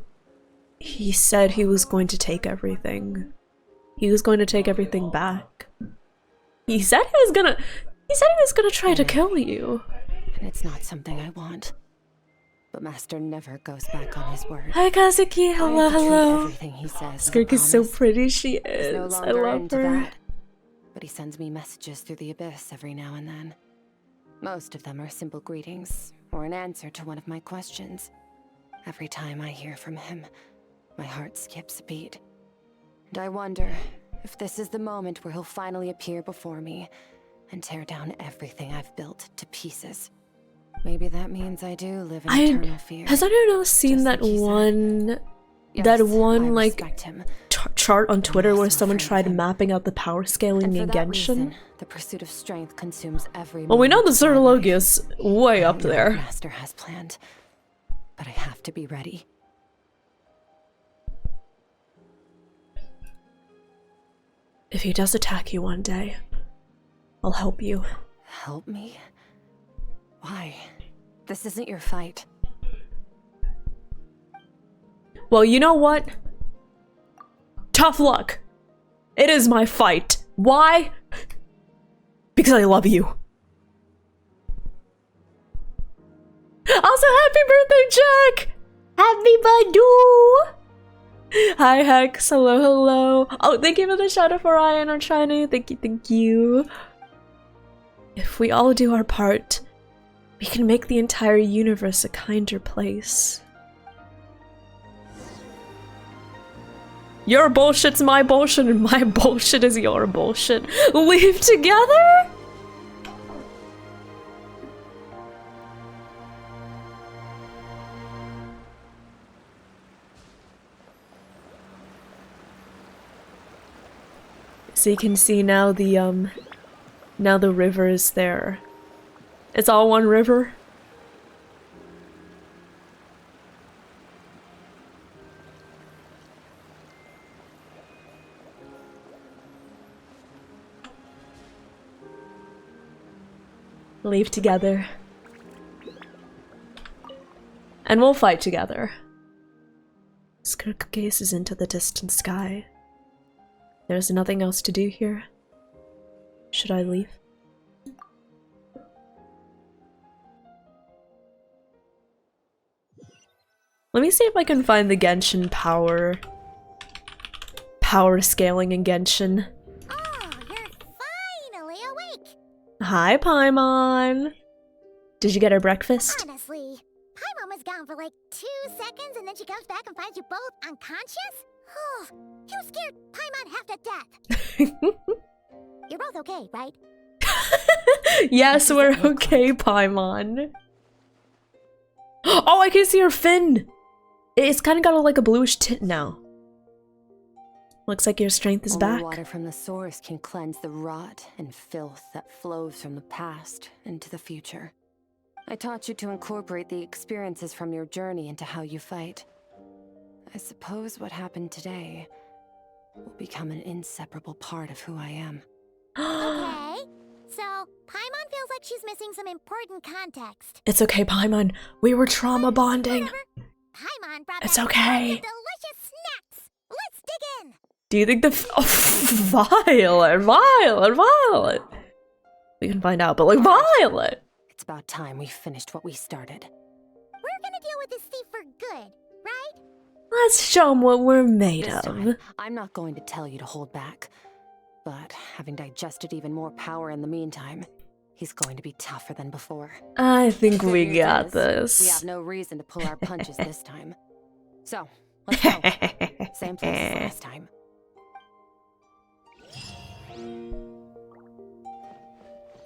[SPEAKER 1] he said he was going to take everything. He was going to take everything back. He said he was gonna try to kill you.
[SPEAKER 8] And it's not something I want. But Master never goes back on his word.
[SPEAKER 1] Hi Kazuki, hello, hello.
[SPEAKER 8] Everything he says
[SPEAKER 1] SKIRK is so pretty, she is.
[SPEAKER 8] No
[SPEAKER 1] I love her.
[SPEAKER 8] That, but he sends me messages through the abyss every now and then. Most of them are simple greetings, or an answer to one of my questions. Every time I hear from him, my heart skips a beat. And I wonder if this is the moment where he'll finally appear before me and tear down everything I've built to pieces. Maybe that means I do live in eternal fear.
[SPEAKER 1] Has anyone else seen that one, like chart on Twitter where someone tried mapping out the power scaling in Genshin?
[SPEAKER 8] The pursuit of strength consumes every.
[SPEAKER 1] Well, we know the Sertologi is way up there.
[SPEAKER 8] Master has planned, but I have to be ready.
[SPEAKER 1] If he does attack you one day, I'll help you.
[SPEAKER 8] Help me? Why? This isn't your fight.
[SPEAKER 1] Well, you know what? Tough luck. It is my fight. Why? Because I love you. Also, happy birthday, Jack! Happy Badu! Hi, Hex. Hello, hello. Oh, thank you for the shout out for Ryan or China. Thank you, thank you. If we all do our part, we can make the entire universe a kinder place. Your bullshit's my bullshit and my bullshit is your bullshit. Leave together? So you can see now the river is there. It's all one river. Leave together. And we'll fight together. SKIRK gazes into the distant sky. There's nothing else to do here. Should I leave? Let me see if I can find the Genshin power scaling in Genshin.
[SPEAKER 4] Oh, you're finally
[SPEAKER 1] Hi, Paimon. Did you get her breakfast?
[SPEAKER 4] Honestly, Paimon was gone for like 2 seconds and then she comes back and finds you both unconscious? You scared Paimon half to death. You're both okay, right?
[SPEAKER 1] Yes, we're okay, Paimon. Oh, I can see her fin! It's kind of got like a bluish tint now. Looks like your strength is
[SPEAKER 8] Only
[SPEAKER 1] back.
[SPEAKER 8] water from the source can cleanse the rot and filth that flows from the past into the future. I taught you to incorporate the experiences from your journey into how you fight. I suppose what happened today will become an inseparable part of who I am.
[SPEAKER 4] Okay, so Paimon feels like she's missing some important context.
[SPEAKER 1] It's okay, Paimon. We were trauma bonding.
[SPEAKER 4] Paimon brought
[SPEAKER 1] It's
[SPEAKER 4] back
[SPEAKER 1] okay.
[SPEAKER 4] delicious snacks. Let's dig in.
[SPEAKER 1] Do you think the Violet. We can find out, but like Violet.
[SPEAKER 8] It's about time we finished what we started.
[SPEAKER 4] We're gonna deal with this thief for good, right?
[SPEAKER 1] Let's show them what we're made
[SPEAKER 8] This
[SPEAKER 1] of.
[SPEAKER 8] time, I'm not going to tell you to hold back. But having digested even more power in the meantime, he's going to be tougher than before.
[SPEAKER 1] I think
[SPEAKER 8] Good
[SPEAKER 1] we
[SPEAKER 8] news
[SPEAKER 1] got
[SPEAKER 8] is,
[SPEAKER 1] this.
[SPEAKER 8] We have no reason to pull our punches this time. So, let's go. Same place as last time.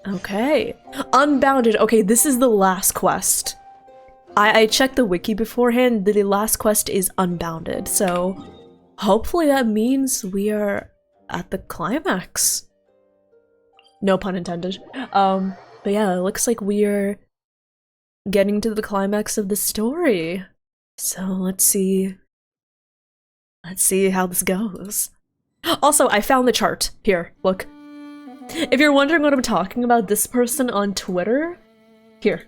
[SPEAKER 1] Okay. Unbounded. Okay, this is the last quest. I checked the wiki beforehand. The last quest is Unbounded. So hopefully that means we are at the climax. No pun intended. But yeah, it looks like we are getting to the climax of the story. So let's see. Let's see how this goes. Also, I found the chart. Here, look. If you're wondering what I'm talking about, this person on Twitter, here.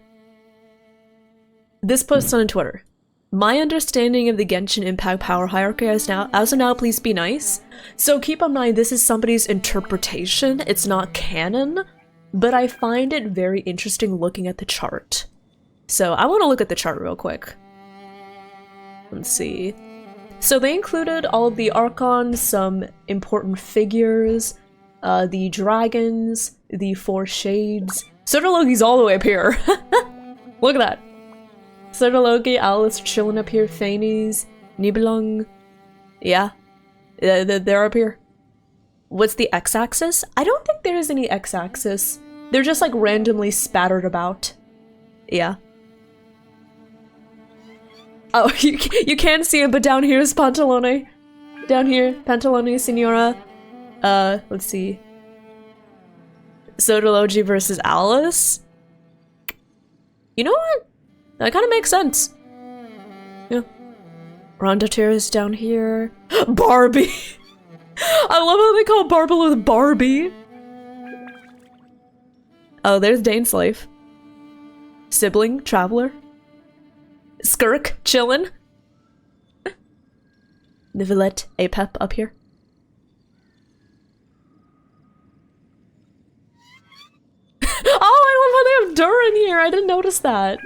[SPEAKER 1] This person on Twitter. My understanding of the Genshin Impact power hierarchy as of now, please be nice. So keep in mind, this is somebody's interpretation. It's not canon, but I find it very interesting looking at the chart. So I want to look at the chart real quick. Let's see. So they included all of the Archons, some important figures, the dragons, the 4 shades. Sotologi's all the way up here. Look at that. Sotologi, Alice chilling up here, Phanes, Nibelung. Yeah. They're up here. What's the x-axis? I don't think there is any x-axis. They're just like randomly spattered about. Yeah. Oh, you can see it, but down here is Pantalone. Down here, Pantalone, Signora. Let's see. Sotologi versus Alice? You know what? That kind of makes sense. Yeah. Rondateur is down here. Barbie! I love how they call Barbalith Barbie! Oh, there's Daneslave. Sibling, Traveler. Skirk, chillin'. Nivelette, Apep up here. Oh, I love how they have Durin here! I didn't notice that.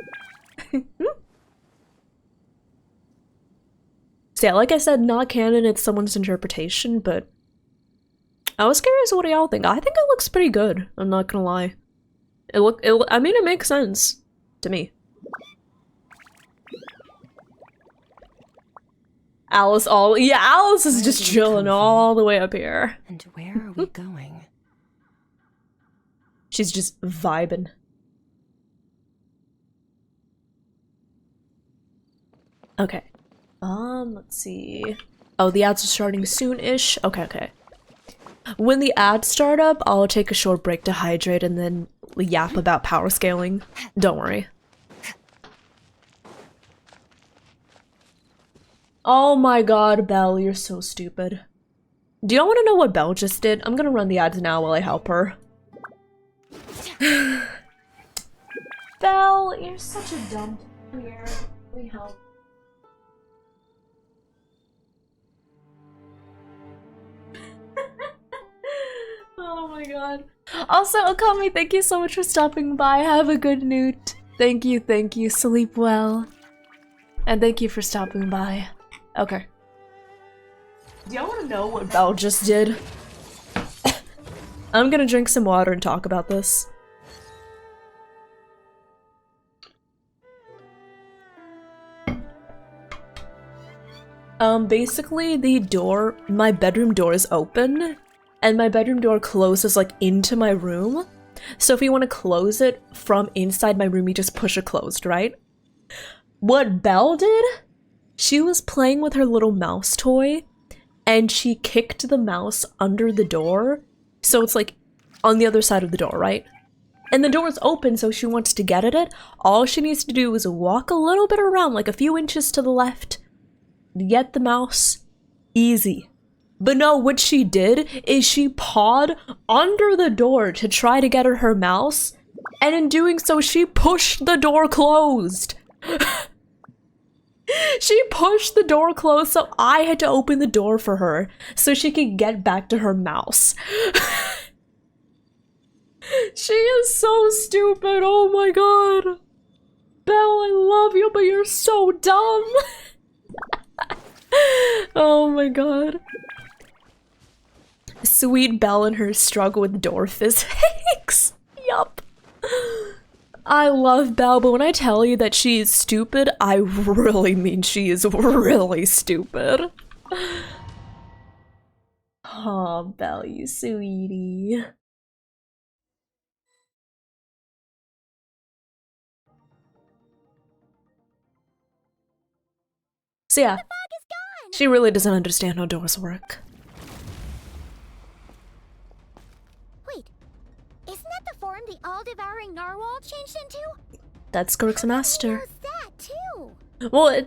[SPEAKER 1] So yeah, like I said, not canon, it's someone's interpretation, but I was curious what y'all think. I think it looks pretty good, I'm not gonna lie. I mean, it makes sense to me. Alice Alice is just chilling all the way up here.
[SPEAKER 8] And where are we going?
[SPEAKER 1] She's just vibing. Okay. Let's see. Oh, the ads are starting soon-ish. Okay. When the ads start up, I'll take a short break to hydrate and then yap about power scaling. Don't worry. Oh my god, Belle, you're so stupid. Do y'all want to know what Belle just did? I'm gonna run the ads now while I help her. Belle, you're such a dumb. Here, let me help. Oh my god. Also, Okami, thank you so much for stopping by. Have a good newt. Thank you. Sleep well. And thank you for stopping by. Okay. Do y'all want to know what Belle just did? I'm gonna drink some water and talk about this. Basically the door, my bedroom door is open, and my bedroom door closes like into my room. So if you want to close it from inside my room, you just push it closed, right? What Belle did? She was playing with her little mouse toy, and she kicked the mouse under the door, so it's like on the other side of the door, right? And the door is open, so she wants to get at it. All she needs to do is walk a little bit around, like a few inches to the left, get the mouse. Easy. But no, what she did is she pawed under the door to try to get at her mouse, and in doing so, she pushed the door closed. She pushed the door closed, so I had to open the door for her so she could get back to her mouse. She is so stupid, oh my god. Belle, I love you, but you're so dumb. Oh my god. Sweet Belle and her struggle with door physics. Yup. I love Belle, but when I tell you that she is stupid, I really mean she is really stupid. Aw, Belle, you sweetie. So yeah, she really doesn't understand how doors work.
[SPEAKER 4] Wait, isn't that the form the all-devouring narwhal changed into?
[SPEAKER 1] That's SKIRK's master.
[SPEAKER 4] That too.
[SPEAKER 1] Well,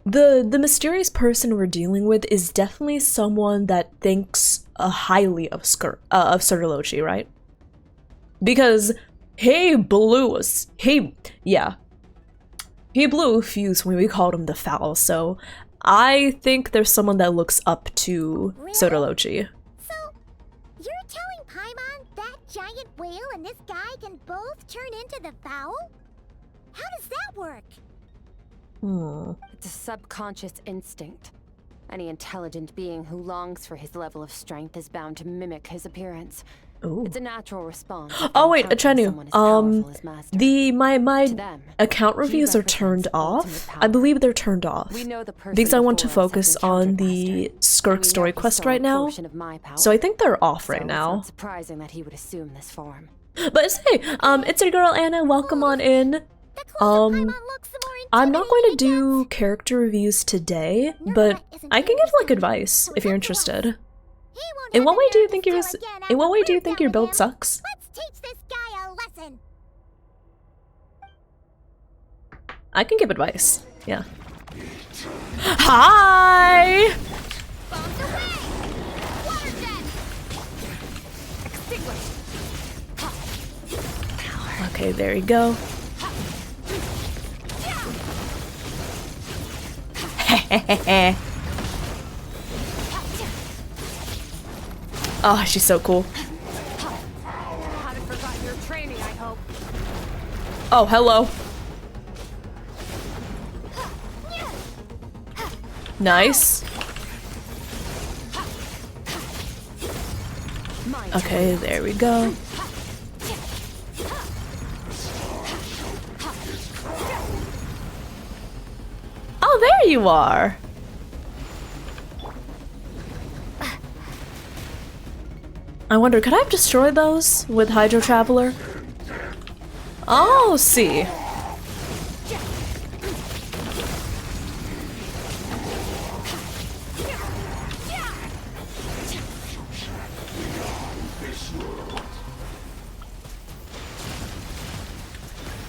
[SPEAKER 1] the mysterious person we're dealing with is definitely someone that thinks highly of Sirology, right? Because he blew a fuse when we called him the Foul, so I think there's someone that looks up to Sirology.
[SPEAKER 4] So, you're telling Paimon that giant whale and this guy can both turn into the Foul? How does that work?
[SPEAKER 8] It's a subconscious instinct. Any intelligent being who longs for his level of strength is bound to mimic his appearance.
[SPEAKER 1] Ooh.
[SPEAKER 8] It's a natural response.
[SPEAKER 1] Oh wait, Chenu, my account reviews are turned off. I believe they're turned off because I want to focus on the SKIRK story quest right now. So I think they're off right now.
[SPEAKER 8] It's not surprising that he would assume this form.
[SPEAKER 1] But hey, it's your girl Anna. Welcome on in. I'm not going to do character reviews today, but I can give like advice if you're interested. In what way do you think your build sucks?
[SPEAKER 4] Let's teach this guy a lesson.
[SPEAKER 1] I can give advice. Yeah. Hi. Okay, there you go. Oh, she's so cool. Oh, hello. Nice. Okay, there we go. Oh, there you are. I wonder, could I have destroyed those with Hydro Traveler? Oh, see.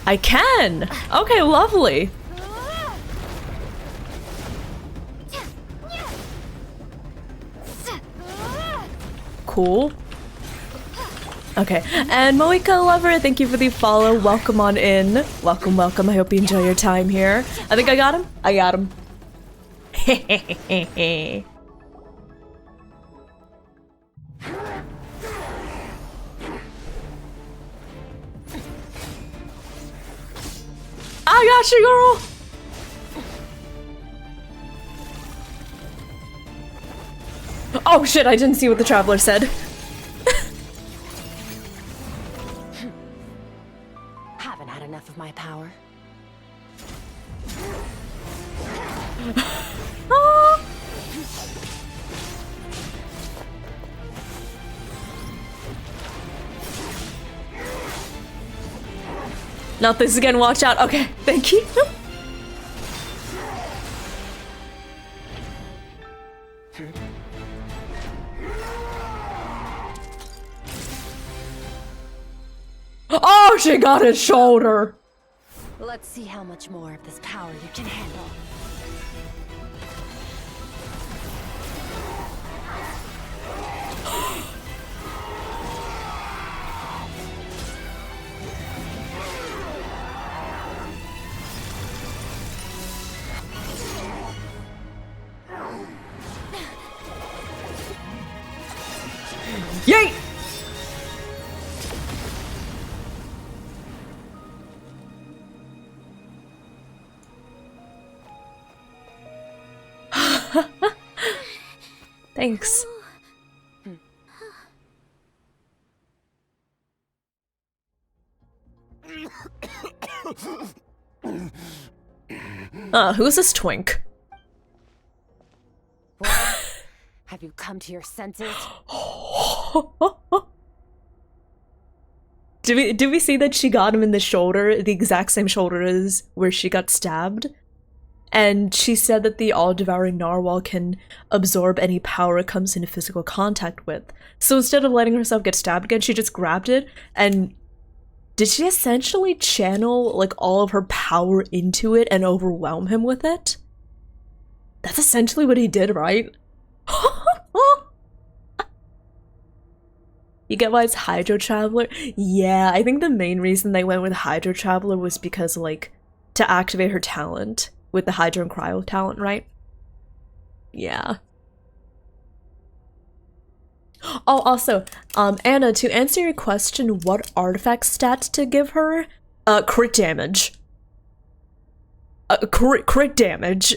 [SPEAKER 1] I can! Okay, lovely. Cool. Okay, and Moika Lover, thank you for the follow. Welcome on in. Welcome, welcome. I hope you enjoy your time here. I think I got him. I got him. I got you, girl. Oh shit, I didn't see what the Traveler said.
[SPEAKER 8] Haven't had enough of my power.
[SPEAKER 1] Not this again, watch out. Okay, thank you. Oh, she got his shoulder.
[SPEAKER 2] Let's see how much more of this power you can handle.
[SPEAKER 1] Yay! Thanks. Who's this twink?
[SPEAKER 2] Well, have you come to your senses?
[SPEAKER 1] Do we see that she got him in the shoulder, the exact same shoulder as where she got stabbed? And she said that the all-devouring narwhal can absorb any power it comes into physical contact with. So instead of letting herself get stabbed again, she just grabbed it, and did she essentially channel like all of her power into it and overwhelm him with it? That's essentially what he did, right? You get why it's Hydro Traveler? Yeah, I think the main reason they went with Hydro Traveler was because, like, to activate her talent with the Hydro and Cryo talent, right? Yeah. Oh, also, Anna, to answer your question, what artifact stats to give her? Crit damage. Crit damage.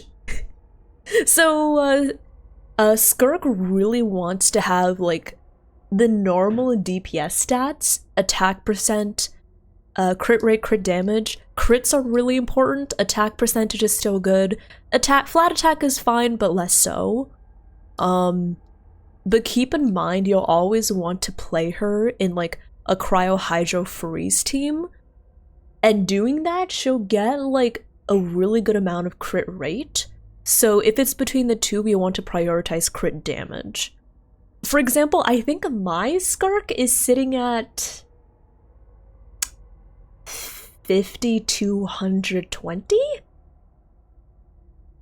[SPEAKER 1] So, SKIRK really wants to have, like, the normal DPS stats, attack percent, crit rate, crit damage. Crits are really important, attack percentage is still good. Flat attack is fine, but less so. But keep in mind, you'll always want to play her in like a Cryo Hydro Freeze team. And doing that, she'll get like a really good amount of crit rate. So if it's between the two, you want to prioritize crit damage. For example, I think my SKIRK is sitting at 5220?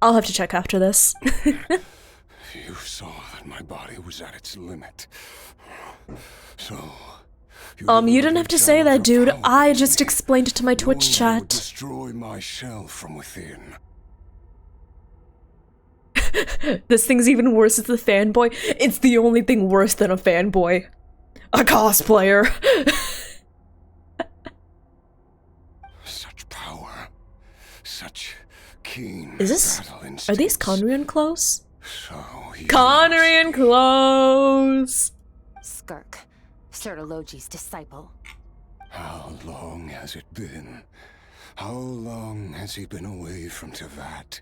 [SPEAKER 1] I'll have to check after this.
[SPEAKER 9] You saw that my body was at its limit. So
[SPEAKER 1] you didn't have to say that, dude. I just explained it to my Twitch chat.
[SPEAKER 9] Destroy my shell from within.
[SPEAKER 1] This thing's even worse as a fanboy. It's the only thing worse than a fanboy. A cosplayer.
[SPEAKER 9] Such power. Such keen
[SPEAKER 1] Is this...
[SPEAKER 9] battle instincts.
[SPEAKER 1] Are these Conrian clothes?
[SPEAKER 9] So
[SPEAKER 1] Conrian clothes!
[SPEAKER 2] SKIRK, Sertologi's disciple.
[SPEAKER 9] How long has it been? How long has he been away from Tevat?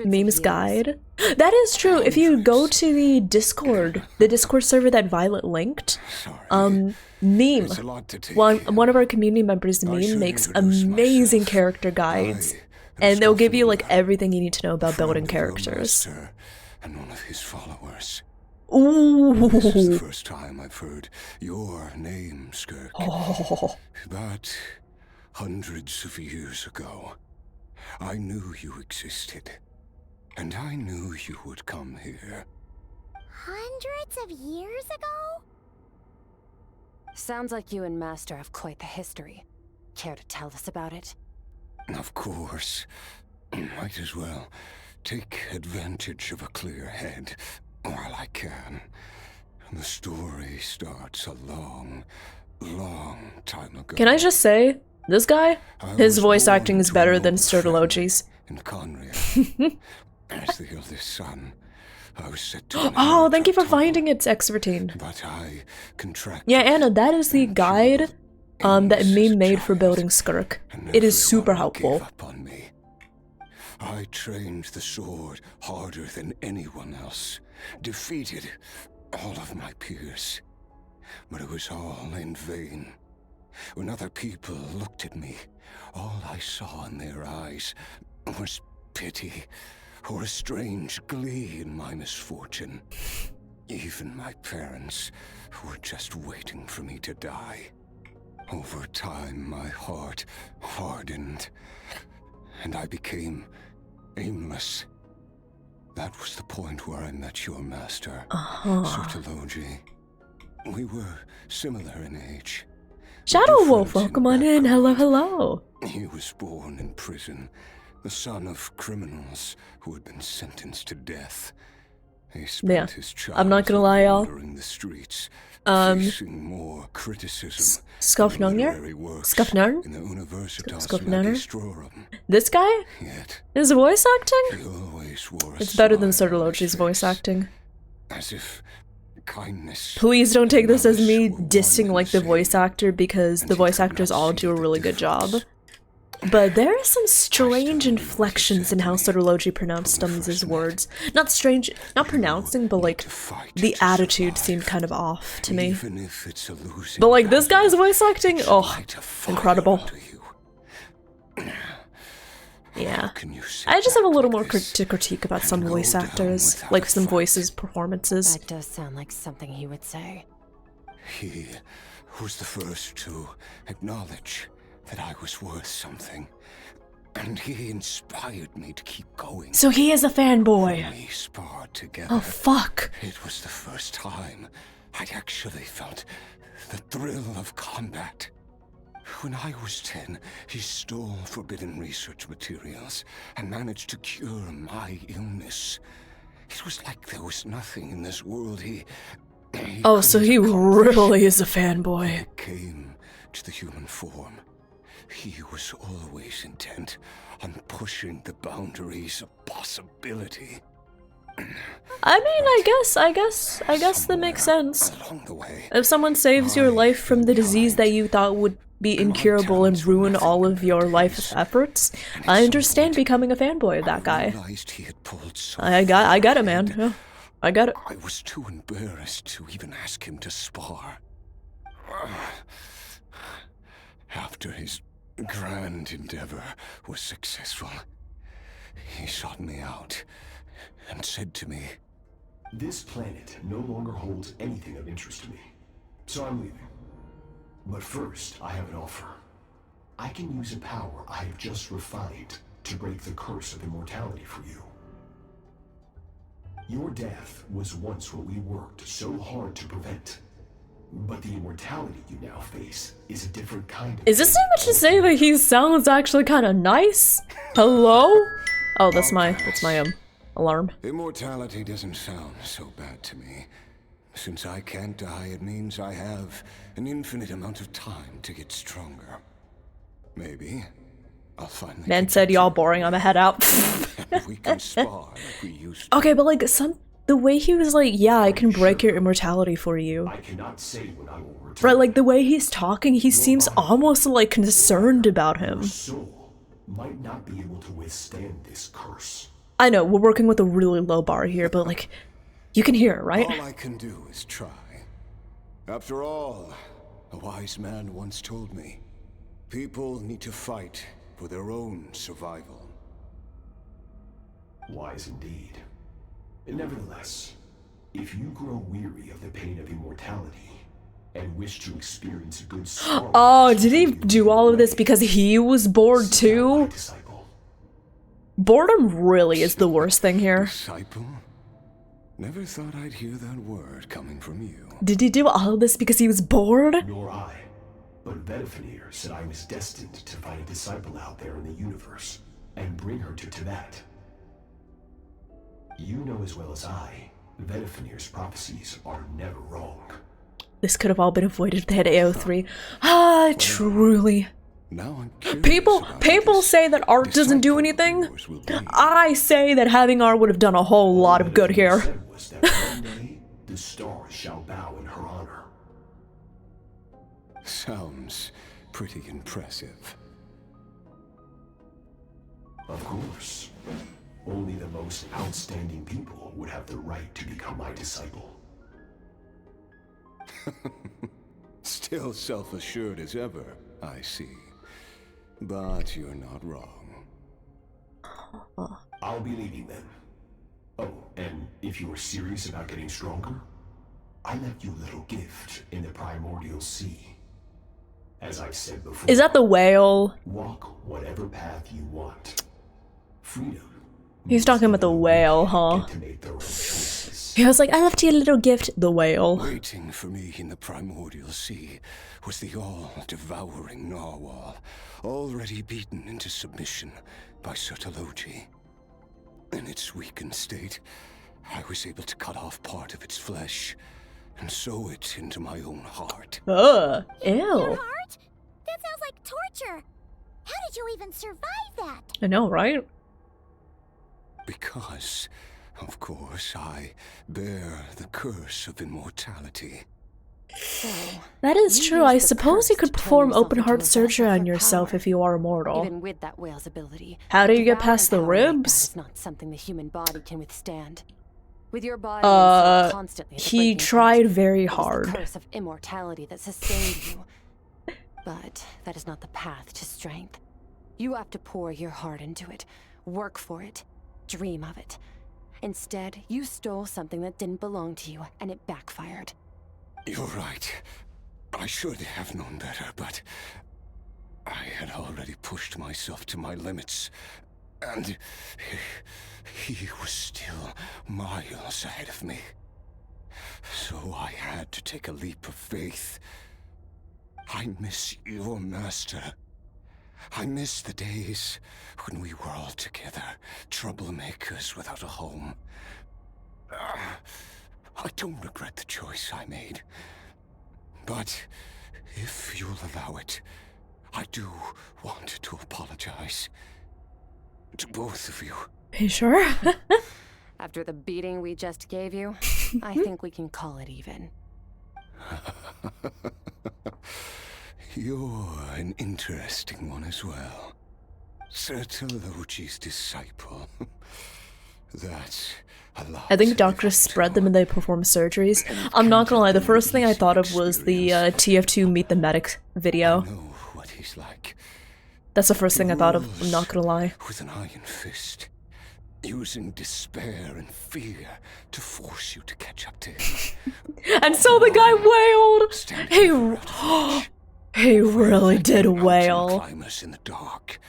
[SPEAKER 1] Memes guide. That is true. If you go to the Discord server that Violet linked, Meme, one of our community members, Meme, makes amazing character guides, and they'll give you like everything you need to know about building characters.
[SPEAKER 9] And one of his followers.
[SPEAKER 1] Ooh.
[SPEAKER 9] This is the first time I've heard your name, SKIRK.
[SPEAKER 1] Oh.
[SPEAKER 9] But hundreds of years ago, I knew you existed, and I knew you would come here.
[SPEAKER 4] Hundreds of years ago?
[SPEAKER 2] Sounds like you and Master have quite the history. Care to tell us about it?
[SPEAKER 9] Of course. Might as well take advantage of a clear head while I can. The story starts a long, long time ago.
[SPEAKER 1] Can I just say, this guy, his voice acting is better than Sertologi's.
[SPEAKER 9] In Conria, as the eldest son, I was set to
[SPEAKER 1] oh, thank you for finding its X13.
[SPEAKER 9] But I contracted.
[SPEAKER 1] Yeah, Anna, that is the guide that Meme made for building SKIRK. It is super helpful.
[SPEAKER 9] I trained the sword harder than anyone else, defeated all of my peers, but it was all in vain.
[SPEAKER 10] when other people looked at me, all I saw in their eyes was pity or a strange glee in my misfortune. Even my parents were just waiting for me to die. Over time, my heart hardened, and I became aimless. That was the point where I met your master, Sotology. We were similar in age.
[SPEAKER 1] Shadow Wolf, welcome on in. Hello, hello.
[SPEAKER 10] He was born in prison, the son of criminals who had been sentenced to death. He spent his childhood
[SPEAKER 1] I'm not gonna lie, y'all.
[SPEAKER 10] wandering the streets, facing more criticism.
[SPEAKER 1] Skufnungar? Skufnungar?
[SPEAKER 10] In the Universitas
[SPEAKER 1] Skufnungar?
[SPEAKER 10] Magistrorum.
[SPEAKER 1] This guy?
[SPEAKER 10] Yet,
[SPEAKER 1] His voice acting?
[SPEAKER 10] he always wore a
[SPEAKER 1] It's better than
[SPEAKER 10] smile on
[SPEAKER 1] Sotology's
[SPEAKER 10] his
[SPEAKER 1] voice
[SPEAKER 10] face,
[SPEAKER 1] acting.
[SPEAKER 10] as if kindness.
[SPEAKER 1] Please don't take this as me dissing like the voice actor, because the voice actors all do a really good job. But there are some strange inflections in how Sotology pronounced some of his words. Not strange, not pronouncing, but like the attitude seemed kind of off to me. But like this guy's voice acting, oh, incredible. Yeah. I just have a little more to critique about some voice actors, like some voices performances.
[SPEAKER 8] That does sound like something he would say.
[SPEAKER 10] He was the first to acknowledge that I was worth something, and he inspired me to keep going.
[SPEAKER 1] So he is a fanboy.
[SPEAKER 10] We sparred together.
[SPEAKER 1] Oh fuck.
[SPEAKER 10] It was the first time I'd actually felt the thrill of combat. When I was 10, he stole forbidden research materials and managed to cure my illness. It was like there was nothing in this world he
[SPEAKER 1] Oh, so he really is a fanboy.
[SPEAKER 10] It came to the human form. He was always intent on pushing the boundaries of possibility.
[SPEAKER 1] I mean, I guess that makes sense. If someone saves your life from the disease that you thought would be incurable and ruin all of your life's efforts, I understand becoming a fanboy of that guy. I got it, man. Yeah, I got it.
[SPEAKER 10] I was too embarrassed to even ask him to spar. After his grand endeavor was successful, he sought me out and said to me,
[SPEAKER 15] "This planet no longer holds anything of interest to me, so I'm leaving. But first, I have an offer. I can use a power I have just refined to break the curse of immortality for you. Your death was once what we worked so hard to prevent. But the immortality you now face is a different kind of—
[SPEAKER 1] Is this too much to say that he sounds actually kind of nice? Hello? Oh, that's my alarm.
[SPEAKER 10] Immortality doesn't sound so bad to me. Since I can't die, it means I have an infinite amount of time to get stronger. Maybe I'll finally—
[SPEAKER 1] Man said y'all boring, I'ma head out.
[SPEAKER 10] we can spar like we used to.
[SPEAKER 1] Okay, but like the way he was like, yeah, I can break your immortality for you.
[SPEAKER 15] I cannot say when I will return.
[SPEAKER 1] Right, like the way he's talking, he seems almost like concerned about him.
[SPEAKER 15] Your soul might not be able to withstand this curse.
[SPEAKER 1] I know, we're working with a really low bar here, but like, you can hear it, right?
[SPEAKER 10] All I can do is try. After all, a wise man once told me, people need to fight for their own survival.
[SPEAKER 15] Wise indeed. Nevertheless, if you grow weary of the pain of immortality and wish to experience good sorrow—
[SPEAKER 1] Oh, did he do all of this because he was bored too? Boredom really is the worst thing here.
[SPEAKER 10] Disciple? Never thought I'd hear that word coming from you.
[SPEAKER 1] Did he do all of this because he was bored?
[SPEAKER 15] Nor I. But Vedifenir said I was destined to find a disciple out there in the universe and bring her to Tibet. You know as well as I, Vedifenir's prophecies are never wrong.
[SPEAKER 1] This could have all been avoided if they had AO3. Ah, truly.
[SPEAKER 10] Now
[SPEAKER 1] People say that art doesn't do anything. I say that having art would have done a whole lot of good here.
[SPEAKER 15] Was that one day the stars shall bow in her honor.
[SPEAKER 10] Sounds pretty impressive.
[SPEAKER 15] Of course. Only the most outstanding people would have the right to become my disciple.
[SPEAKER 10] Still self-assured as ever, I see. But you're not wrong.
[SPEAKER 15] I'll be leading them. Oh, and if you are serious about getting stronger, I left you a little gift in the primordial sea. As I've said before,
[SPEAKER 1] Is that the whale?
[SPEAKER 15] Walk whatever path you want. Freedom.
[SPEAKER 1] He's talking about the whale, huh? He was like, I left you a little gift. The whale.
[SPEAKER 10] Waiting for me in the primordial sea was the all-devouring narwhal, already beaten into submission by Sertologi. In its weakened state, I was able to cut off part of its flesh and sew it into my own heart.
[SPEAKER 1] Ugh, ew.
[SPEAKER 4] Your heart? That sounds like torture. How did you even survive that?
[SPEAKER 1] I know, right?
[SPEAKER 10] Because, of course, I bear the curse of immortality.
[SPEAKER 1] That is true. I suppose you could perform open heart surgery on yourself if you are immortal.
[SPEAKER 8] Even with that whale's ability,
[SPEAKER 1] How do you get past the ribs?
[SPEAKER 8] It's not something the human body can withstand. With your body constantly at the
[SPEAKER 1] he
[SPEAKER 8] breaking
[SPEAKER 1] tried
[SPEAKER 8] point,
[SPEAKER 1] very
[SPEAKER 8] it was
[SPEAKER 1] hard.
[SPEAKER 8] the curse of immortality that sustained you. But that is not the path to strength. You have to pour your heart into it, work for it, dream of it. Instead, you stole something that didn't belong to you, and it backfired.
[SPEAKER 10] You're right. I should have known better, but I had already pushed myself to my limits, and he was still miles ahead of me. So I had to take a leap of faith. I miss your master. I miss the days when we were all together, troublemakers without a home. I don't regret the choice I made. But if you'll allow it, I do want to apologize. To both of you.
[SPEAKER 1] Are you sure?
[SPEAKER 8] After the beating we just gave you, I think we can call it even.
[SPEAKER 10] You're an interesting one as well. Sertologi's disciple. That's a lot.
[SPEAKER 1] I think doctors spread them and they perform surgeries. I'm not gonna lie, the first thing I thought of was the TF2 Meet the Medic video.
[SPEAKER 10] What he's like.
[SPEAKER 1] That's the first thing I thought of, I'm not gonna lie.
[SPEAKER 10] With an iron fist, using despair and fear to force you to catch up to him.
[SPEAKER 1] And so the guy wailed! He really did wail.
[SPEAKER 10] Climbers in the dark,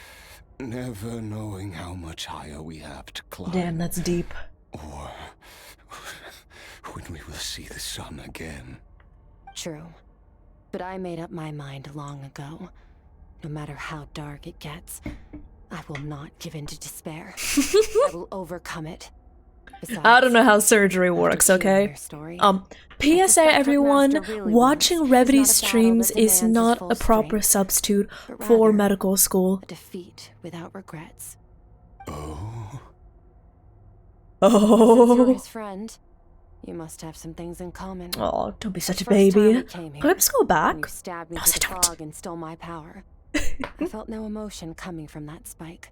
[SPEAKER 10] never knowing how much higher we have to climb.
[SPEAKER 1] Damn, that's deep.
[SPEAKER 10] Or when we will see the sun again.
[SPEAKER 8] True. But I made up my mind long ago. No matter how dark it gets, I will not give in to despair. I will overcome it. Besides,
[SPEAKER 1] I don't know how surgery works, okay? PSA everyone, watching Revity streams is not a proper substitute for medical school.
[SPEAKER 8] A defeat without regrets.
[SPEAKER 10] Oh.
[SPEAKER 8] Since you're his friend, you must have some things in common.
[SPEAKER 1] Oh, don't be such a baby. Can I just go back?
[SPEAKER 8] You stabbed me
[SPEAKER 1] No,
[SPEAKER 8] through
[SPEAKER 1] I
[SPEAKER 8] the
[SPEAKER 1] don't.
[SPEAKER 8] fog and stole my power. I felt no emotion coming from that spike.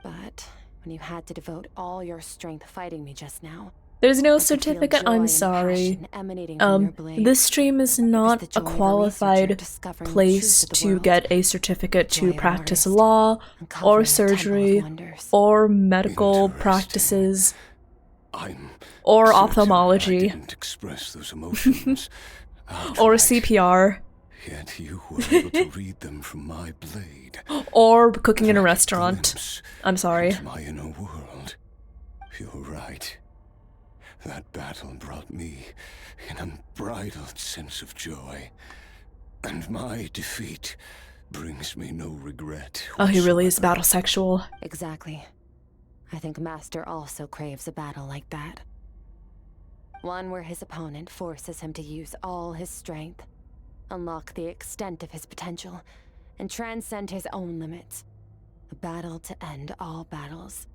[SPEAKER 8] But when you had to devote all your strength fighting me just now,
[SPEAKER 1] There's no
[SPEAKER 8] I could feel
[SPEAKER 1] certificate,
[SPEAKER 8] joy
[SPEAKER 1] I'm
[SPEAKER 8] and
[SPEAKER 1] sorry.
[SPEAKER 8] passion emanating from your blade.
[SPEAKER 1] This stream is not
[SPEAKER 8] the
[SPEAKER 1] a
[SPEAKER 8] joy of a researcher
[SPEAKER 1] qualified
[SPEAKER 8] discovering the
[SPEAKER 1] place
[SPEAKER 8] truth of the
[SPEAKER 1] to
[SPEAKER 8] world.
[SPEAKER 1] get a certificate
[SPEAKER 8] Joy
[SPEAKER 1] to
[SPEAKER 8] of an
[SPEAKER 1] practice
[SPEAKER 8] artist,
[SPEAKER 1] law,
[SPEAKER 8] uncovering
[SPEAKER 1] or
[SPEAKER 8] a temple of
[SPEAKER 1] surgery,
[SPEAKER 8] wonders.
[SPEAKER 1] or medical practices,
[SPEAKER 10] I'm
[SPEAKER 1] or
[SPEAKER 10] certain I
[SPEAKER 1] ophthalmology,
[SPEAKER 10] didn't express those emotions.
[SPEAKER 1] or CPR,
[SPEAKER 10] Yet you were able to read them from my blade.
[SPEAKER 1] or cooking in a restaurant. I'm sorry.
[SPEAKER 10] Into my inner world. You're right. That battle brought me an unbridled sense of joy. And my defeat brings me no regret.
[SPEAKER 1] Oh, he really is battle sexual.
[SPEAKER 8] Exactly. I think Master also craves a battle like that. One where his opponent forces him to use all his strength, unlock the extent of his potential, and transcend his own limits. A battle to end all battles.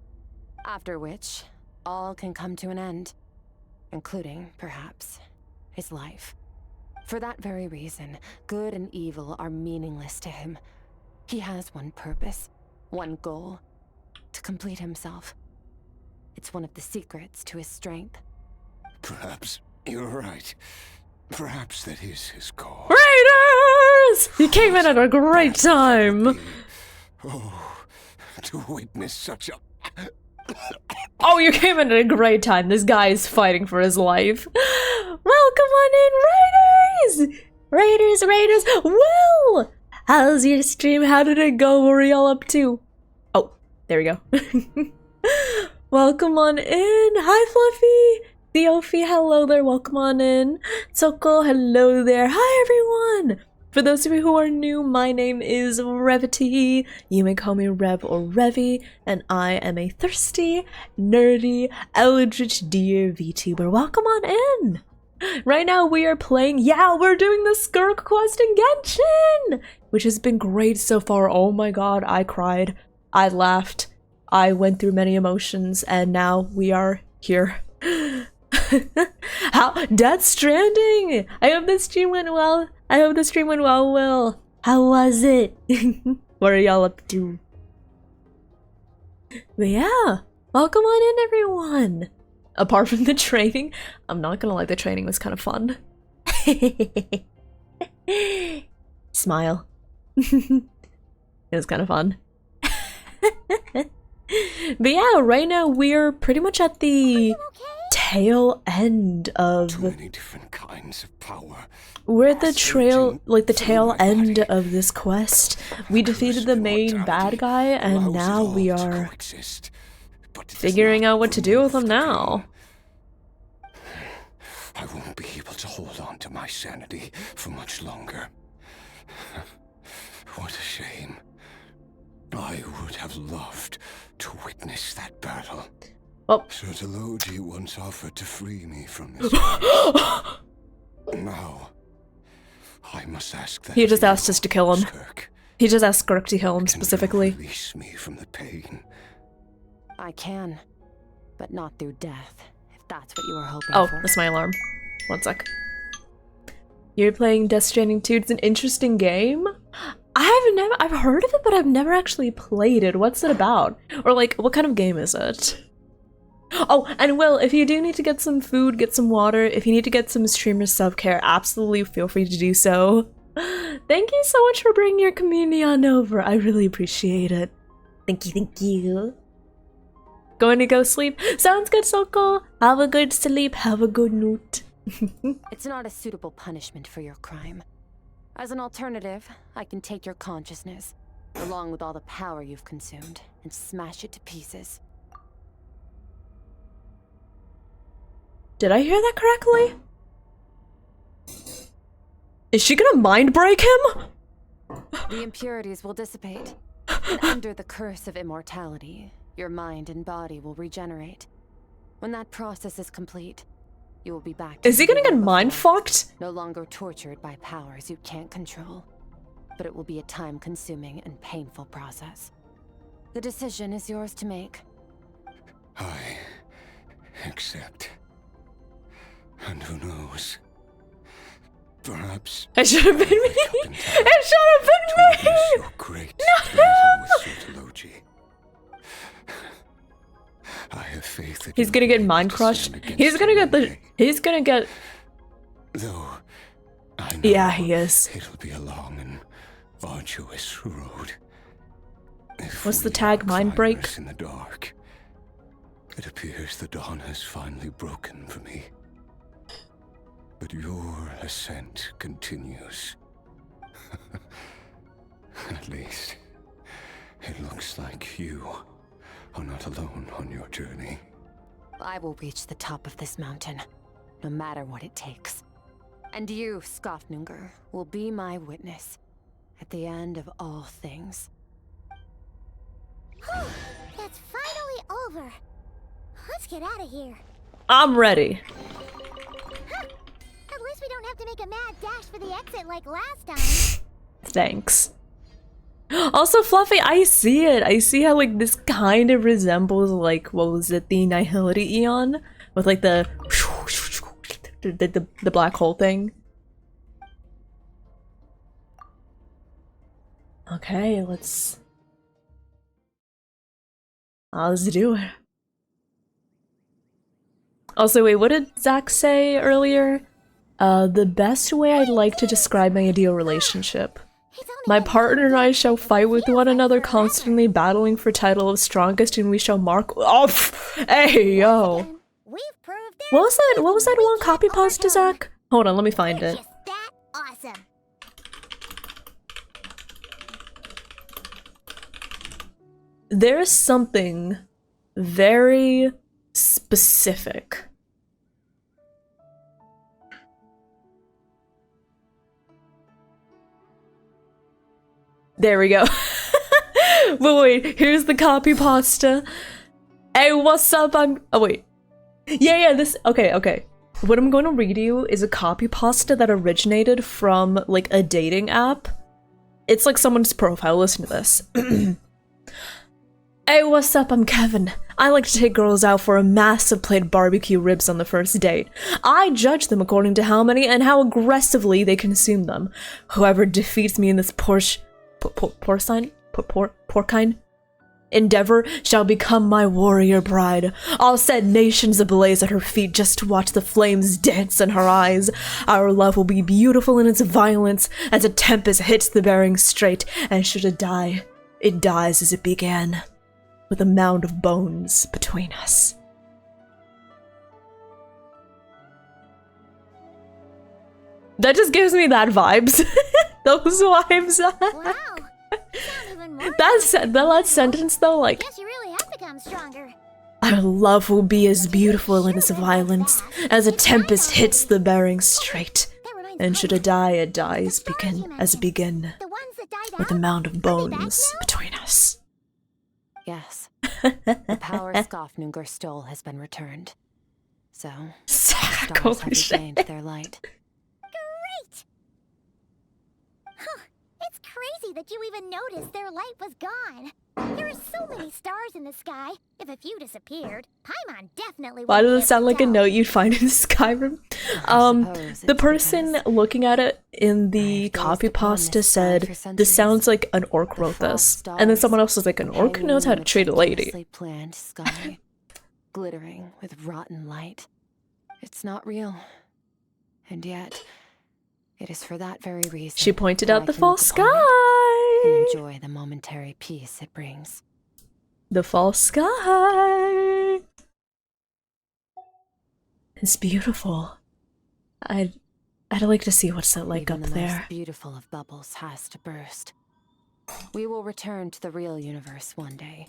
[SPEAKER 8] After which, all can come to an end. Including, perhaps, his life. For that very reason, good and evil are meaningless to him. He has one purpose, one goal. To complete himself. It's one of the secrets to his strength.
[SPEAKER 10] Perhaps you're right. Perhaps that is his call.
[SPEAKER 1] Raider! Yes! You came in at a great time!
[SPEAKER 10] Oh, to witness such a...
[SPEAKER 1] Oh, you came in at a great time. This guy is fighting for his life. Welcome on in, Raiders! Raiders, Raiders! Will! How's your stream? How did it go? What were y'all up to? Oh, there we go. Welcome on in. Hi, Fluffy. Theophy, hello there. Welcome on in. Soko, hello there. Hi, everyone. For those of you who are new, my name is Revity. You may call me Rev or Revy, and I am a thirsty, nerdy, eldritch deer VTuber. Welcome on in. Right now we are playing, we're doing the SKIRK quest in Genshin, which has been great so far. Oh my god, I cried, I laughed, I went through many emotions, and now we are here. How Death Stranding! I hope the stream went well. I hope the stream went well, Will. How was it? What are y'all up to? But yeah, welcome on in, everyone. Apart from the training, I'm not gonna lie, the training was kind of fun. Smile. It was kind of fun. But yeah, right now we're pretty much at the tail end of...
[SPEAKER 10] Too many different kinds of power.
[SPEAKER 1] We're at the tail end of this quest. We defeated the main bad guy, and now we are figuring out what to do with him now.
[SPEAKER 10] I won't be able to hold on to my sanity for much longer. What a shame. I would have loved to witness that battle.
[SPEAKER 1] Oh.
[SPEAKER 10] Sir Deloji once offered to free me from this. Now, I must ask that
[SPEAKER 1] he just asked us to kill him.
[SPEAKER 10] SKIRK.
[SPEAKER 1] He just asked SKIRK to kill him specifically.
[SPEAKER 10] Release me from the pain.
[SPEAKER 2] I can, but not through death, if that's what you were hoping
[SPEAKER 1] for.
[SPEAKER 2] for.
[SPEAKER 1] That's my alarm. One sec. You're playing Death Stranding 2. It's an interesting game. I've heard of it, but I've never actually played it. What's it about? Or like, what kind of game is it? Oh, and Will, if you do need to get some food, get some water, if you need to get some streamer self-care, absolutely feel free to do so. Thank you so much for bringing your community on over. I really appreciate it. Thank you, thank you. Going to go sleep? Sounds good, Soko. Have a good sleep, have a good night.
[SPEAKER 2] It's not a suitable punishment for your crime. As an alternative, I can take your consciousness, along with all the power you've consumed, and smash it to pieces.
[SPEAKER 1] Did I hear that correctly? Is she gonna mind break him?
[SPEAKER 2] The impurities will dissipate, and under the curse of immortality, your mind and body will regenerate. When that process is complete, you will be back to...
[SPEAKER 1] Is he gonna get mind fucked?
[SPEAKER 2] No longer tortured by powers you can't control, but it will be a time-consuming and painful process. The decision is yours to make.
[SPEAKER 10] I accept. And who knows? Perhaps
[SPEAKER 1] it should have been me. It should have been me.
[SPEAKER 10] Your great battle with Sir Deloji. I have faith that
[SPEAKER 1] he's gonna get mind crushed. He's gonna get the. He's gonna get.
[SPEAKER 10] Though I know
[SPEAKER 1] yeah, he is.
[SPEAKER 10] It'll be a long and arduous road.
[SPEAKER 1] What's the tag? Mind break.
[SPEAKER 10] In the dark. It appears the dawn has finally broken for me. But your ascent continues. At least, it looks like you are not alone on your journey.
[SPEAKER 2] I will reach the top of this mountain, no matter what it takes. And you, Skofnunger, will be my witness at the end of all things.
[SPEAKER 4] That's finally over. Let's get out of here.
[SPEAKER 1] I'm ready.
[SPEAKER 4] At least we don't have to make a mad dash for the exit like last time.
[SPEAKER 1] Thanks. Also, Fluffy, I see it. I see how like this kind of resembles like, what was it, the Nihility Eon? With like the black hole thing. Okay, let's do it. Also, wait, what did Zach say earlier? The best way I'd like to describe my ideal relationship. My partner and I shall fight with one another, constantly battling for title of strongest, and we shall mark. Oh, hey yo! What was that? What was that one copy pasta, Zach? Hold on, let me find it.
[SPEAKER 4] Awesome.
[SPEAKER 1] There's something very specific. There we go. But wait, here's the copy pasta. Hey, what's up? Oh wait. Yeah, this. Okay. What I'm going to read you is a copy pasta that originated from like a dating app. It's like someone's profile. Listen to this. Hey, what's up? I'm Kevin. I like to take girls out for a massive plate of barbecue ribs on the first date. I judge them according to how many and how aggressively they consume them. Whoever defeats me in this porcine endeavor shall become my warrior bride. I'll set nations ablaze at her feet just to watch the flames dance in her eyes. Our love will be beautiful in its violence as a tempest hits the Bering Strait, and should it die, it dies as it began, with a mound of bones between us. That just gives me that vibes. Those vibes.
[SPEAKER 4] Wow.
[SPEAKER 1] That last sentence though, like,
[SPEAKER 4] Guess you really have become stronger.
[SPEAKER 1] our love will be as beautiful in its violence as a tempest hits the Bering Strait, and should it die, it dies as it began, with a mound of bones between us.
[SPEAKER 2] Yes. The power Skofnungur stole has been returned. So, stars have regained their light.
[SPEAKER 4] Great! Huh. It's crazy that you even noticed their light was gone. There are so many stars in the sky. If a few disappeared, Paimon definitely would.
[SPEAKER 1] Why does it sound like a note you'd find in Skyrim? The person looking at it in the copy pasta said, this sounds like an orc wrote this. And then someone else was like, an orc knows how to treat a lady.
[SPEAKER 2] Planned sky, glittering with rotten light. It's not real. And yet, it is for that very reason.
[SPEAKER 1] She pointed out the false sky.
[SPEAKER 2] And enjoy the momentary peace it brings.
[SPEAKER 1] The false sky. It's beautiful. I'd like to see what's that like
[SPEAKER 2] Even
[SPEAKER 1] up
[SPEAKER 2] the
[SPEAKER 1] there.
[SPEAKER 2] most beautiful of bubbles has to burst. We will return to the real universe one day,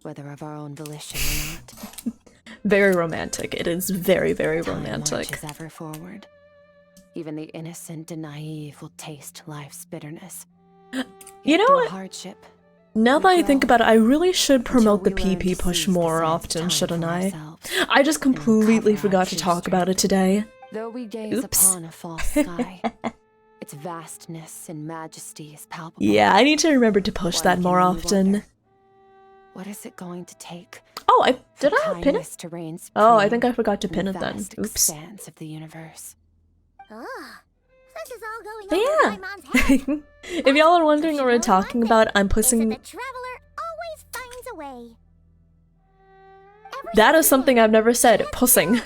[SPEAKER 2] whether of our own volition or not.
[SPEAKER 1] Very romantic. It is very, very
[SPEAKER 2] Time
[SPEAKER 1] romantic.
[SPEAKER 2] marches ever forward. Even the innocent and naive will taste life's bitterness.
[SPEAKER 1] You know
[SPEAKER 2] Through
[SPEAKER 1] what?
[SPEAKER 2] hardship,
[SPEAKER 1] Now that I think about it, I really should promote the PP push more often, shouldn't I? I just completely forgot to talk about it today.
[SPEAKER 2] though we gaze
[SPEAKER 1] Oops.
[SPEAKER 2] upon a false sky, its vastness and majesty is palpable.
[SPEAKER 1] Yeah, I need to remember to push
[SPEAKER 2] One
[SPEAKER 1] that
[SPEAKER 2] can
[SPEAKER 1] more
[SPEAKER 2] only
[SPEAKER 1] often.
[SPEAKER 2] wonder, what is it going to take?
[SPEAKER 1] Oh, did
[SPEAKER 2] for
[SPEAKER 1] I pin
[SPEAKER 2] kindness
[SPEAKER 1] it?
[SPEAKER 2] to reign
[SPEAKER 1] Oh, I
[SPEAKER 2] supreme
[SPEAKER 1] think I forgot to
[SPEAKER 2] in
[SPEAKER 1] pin
[SPEAKER 2] the
[SPEAKER 1] it then.
[SPEAKER 2] vast
[SPEAKER 1] Oops.
[SPEAKER 2] expanse of the universe.
[SPEAKER 4] This is all going
[SPEAKER 1] But
[SPEAKER 4] over
[SPEAKER 1] yeah.
[SPEAKER 4] Paimon's head.
[SPEAKER 1] If y'all are wondering what we're talking about, I'm
[SPEAKER 4] Is that
[SPEAKER 1] pushing.
[SPEAKER 4] the traveler always finds a way.
[SPEAKER 1] That is something I've never said. Pussing.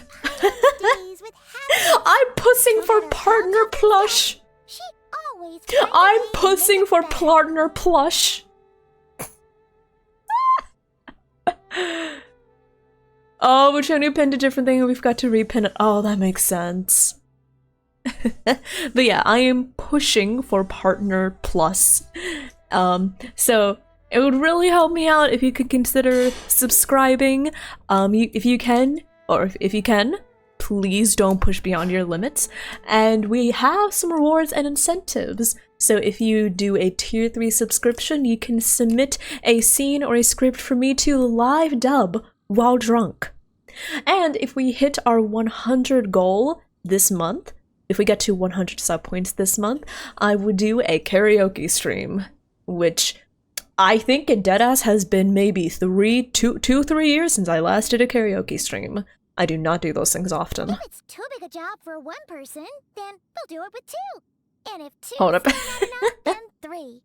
[SPEAKER 1] I'm pussing for partner plush. I'm pussing for partner plush. Oh, which one you pinned a different thing and we forgot to repin it. Oh, that makes sense. But yeah, I am pushing for partner plus. So it would really help me out if you could consider subscribing. If you can, please don't push beyond your limits. And we have some rewards and incentives. So if you do a tier 3 subscription, you can submit a scene or a script for me to live dub while drunk. And if we hit our 100 goal this month, if we get to 100 sub points this month, I would do a karaoke stream, which I think in deadass has been maybe 3 years since I last did a karaoke stream. I do not do those things often.
[SPEAKER 4] If it's too big a job for one person, then we'll do it with 2. And if 2
[SPEAKER 1] Hold up.
[SPEAKER 4] is not enough, then 3.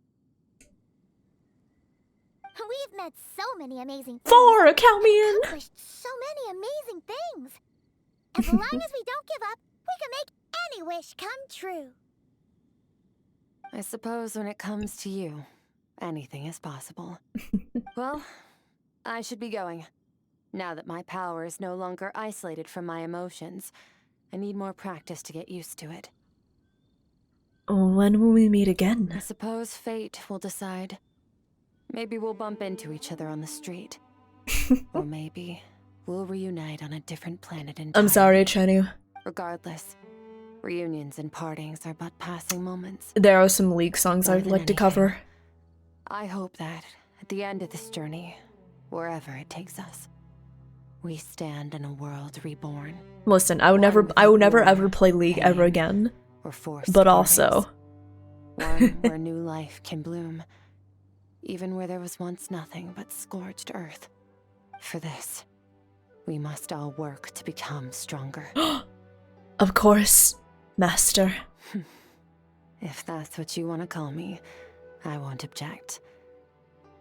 [SPEAKER 4] We've met so many amazing things.
[SPEAKER 1] 4, count me in.
[SPEAKER 4] Accomplished so many amazing things. As long as we don't give up, we can make any wish come true.
[SPEAKER 8] I suppose when it comes to you, anything is possible. Well, I should be going. Now that my power is no longer isolated from my emotions, I need more practice to get used to it.
[SPEAKER 1] When will we meet again?
[SPEAKER 8] I suppose fate will decide. Maybe we'll bump into each other on the street. Or maybe we'll reunite on a different planet entirely.
[SPEAKER 1] I'm sorry, Chenu.
[SPEAKER 8] Regardless, reunions and partings are but passing moments.
[SPEAKER 1] There are some League songs I'd like to cover.
[SPEAKER 8] I hope that, at the end of this journey, wherever it takes us, we stand in a world reborn.
[SPEAKER 1] Listen, I will never ever play League ever again. But also,
[SPEAKER 8] one where new life can bloom, even where there was once nothing but scorched earth. For this, we must all work to become stronger.
[SPEAKER 1] Of course, Master.
[SPEAKER 8] If that's what you want to call me, I won't object.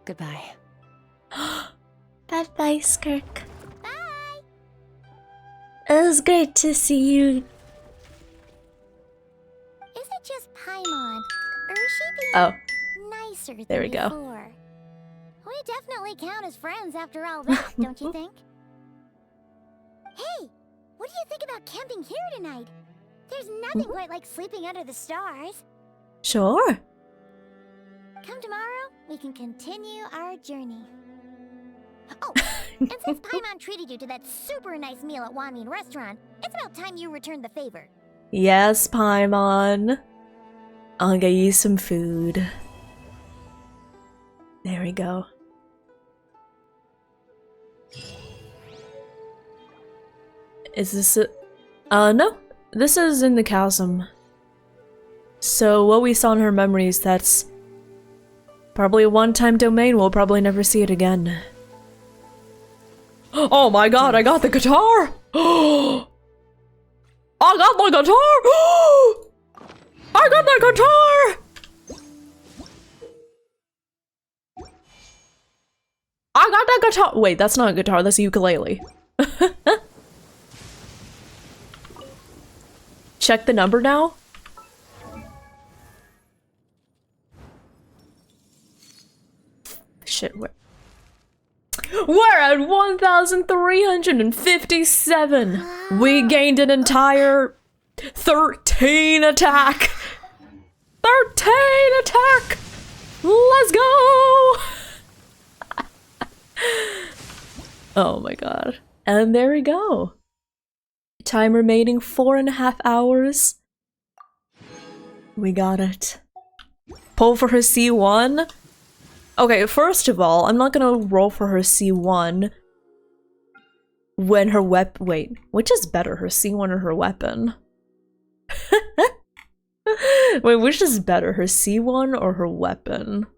[SPEAKER 8] Goodbye.
[SPEAKER 7] Bye-bye, Skirk. Bye! It was great to see you.
[SPEAKER 4] Is it just Paimon, or is she being nicer than
[SPEAKER 1] there we go.
[SPEAKER 4] before? We definitely count as friends after all that, don't you think? Hey, what do you think about camping here tonight? There's nothing quite like sleeping under the stars.
[SPEAKER 1] Sure.
[SPEAKER 4] Come tomorrow, we can continue our journey. Oh, and since Paimon treated you to that super nice meal at Wamin Restaurant, it's about time you returned the favor.
[SPEAKER 1] Yes, Paimon. I'll get you some food. There we go. Is this it? No. This is in the chasm. So what we saw in her memories, that's probably a one-time domain. We'll probably never see it again. Oh my god, I got the guitar! I got the guitar! I got the guitar! I got the guitar! Wait, that's not a guitar, that's a ukulele. Check the number now. Shit, we're at 1,357. We gained an entire 13 attack. 13 attack. Let's go. Oh my god. And there we go. Time remaining 4.5 hours. We got it. Pull for her C1. Okay, first of all, I'm not gonna roll for her C1 when her wait, which is better, her C1 or her weapon? Wait, which is better, her C1 or her weapon?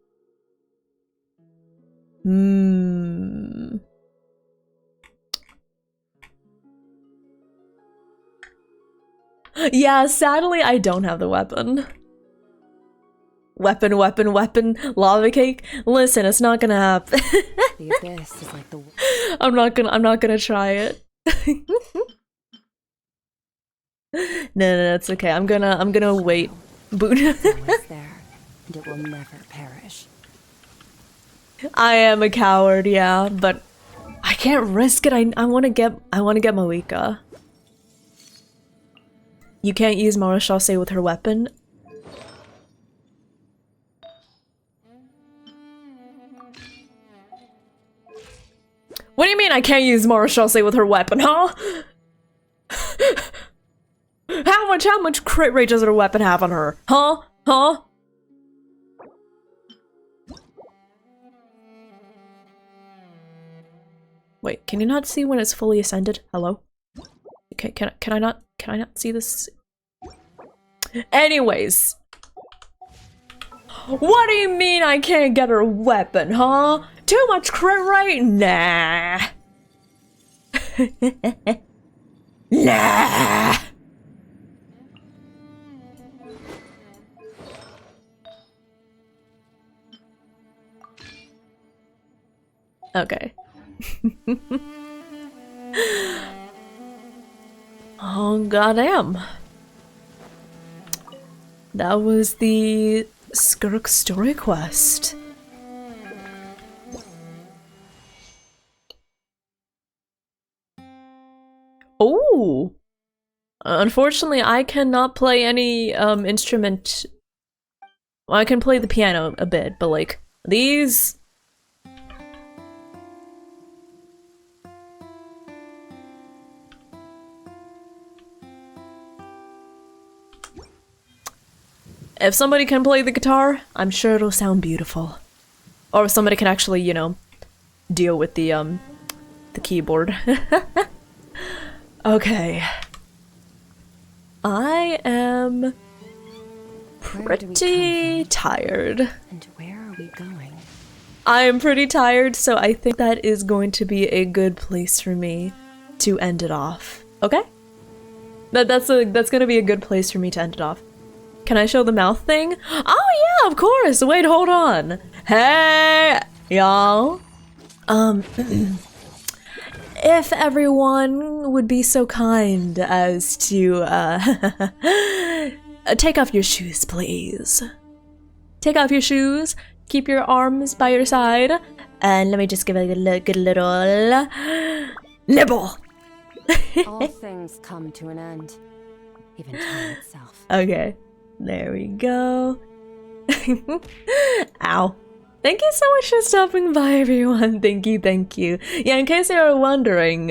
[SPEAKER 1] Yeah, sadly, I don't have the weapon. Weapon, lava cake. Listen, it's not gonna happen.
[SPEAKER 8] The abyss is like the
[SPEAKER 1] I'm not gonna try it. No, it's okay. I'm gonna wait. Boot.
[SPEAKER 8] It's always there, and it will never perish.
[SPEAKER 1] I am a coward, yeah, but I can't risk it. I wanna get Moika. You can't use Marechaussee with her weapon. What do you mean I can't use Marechaussee with her weapon, huh? How much crit rate does her weapon have on her? Huh? Wait, can you not see when it's fully ascended? Hello? Okay, can I not see this? Anyways. What do you mean I can't get her weapon, huh? Too much crit rate? Nah. Nah. Okay. Oh goddamn. That was the SKIRK story quest. Oh! Unfortunately, I cannot play any instrument. Well, I can play the piano a bit, but like these. If somebody can play the guitar, I'm sure it'll sound beautiful. Or if somebody can actually, you know, deal with the keyboard. Okay. I am pretty tired.
[SPEAKER 2] And where are we going?
[SPEAKER 1] I am pretty tired, so I think that is going to be a good place for me to end it off. Okay? That's gonna be a good place for me to end it off. Can I show the mouth thing? Oh yeah, of course! Wait, hold on. Hey, y'all. If everyone would be so kind as to, take off your shoes, please. Take off your shoes, keep your arms by your side, and let me just give it a good little nibble.
[SPEAKER 2] All things come to an end, even time itself.
[SPEAKER 1] Okay, there we go. Ow. Thank you so much for stopping by, everyone. Thank you, thank you. Yeah, in case you were wondering,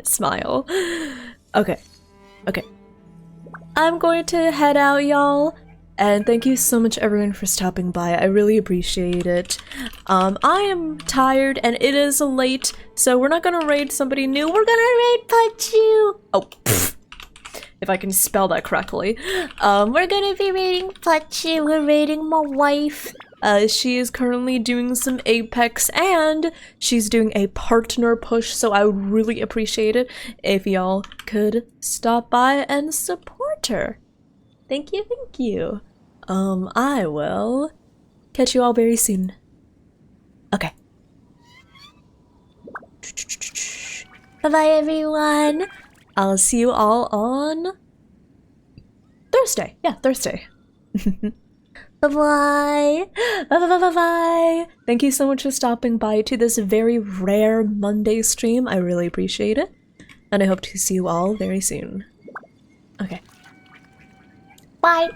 [SPEAKER 1] smile. Okay, okay. I'm going to head out, y'all. And thank you so much, everyone, for stopping by. I really appreciate it. I am tired, and it is late, so we're not gonna raid somebody new. We're gonna raid Pachu. Oh, pfft. If I can spell that correctly. We're gonna be raiding Pachi. We're raiding my wife. She is currently doing some Apex and she's doing a partner push, so I would really appreciate it if y'all could stop by and support her. Thank you, thank you. I will catch you all very soon. Okay. Bye-bye, everyone. I'll see you all on Thursday. Yeah, Thursday. Bye-bye. Bye-bye-bye-bye. Thank you so much for stopping by to this very rare Monday stream. I really appreciate it. And I hope to see you all very soon. Okay. Bye.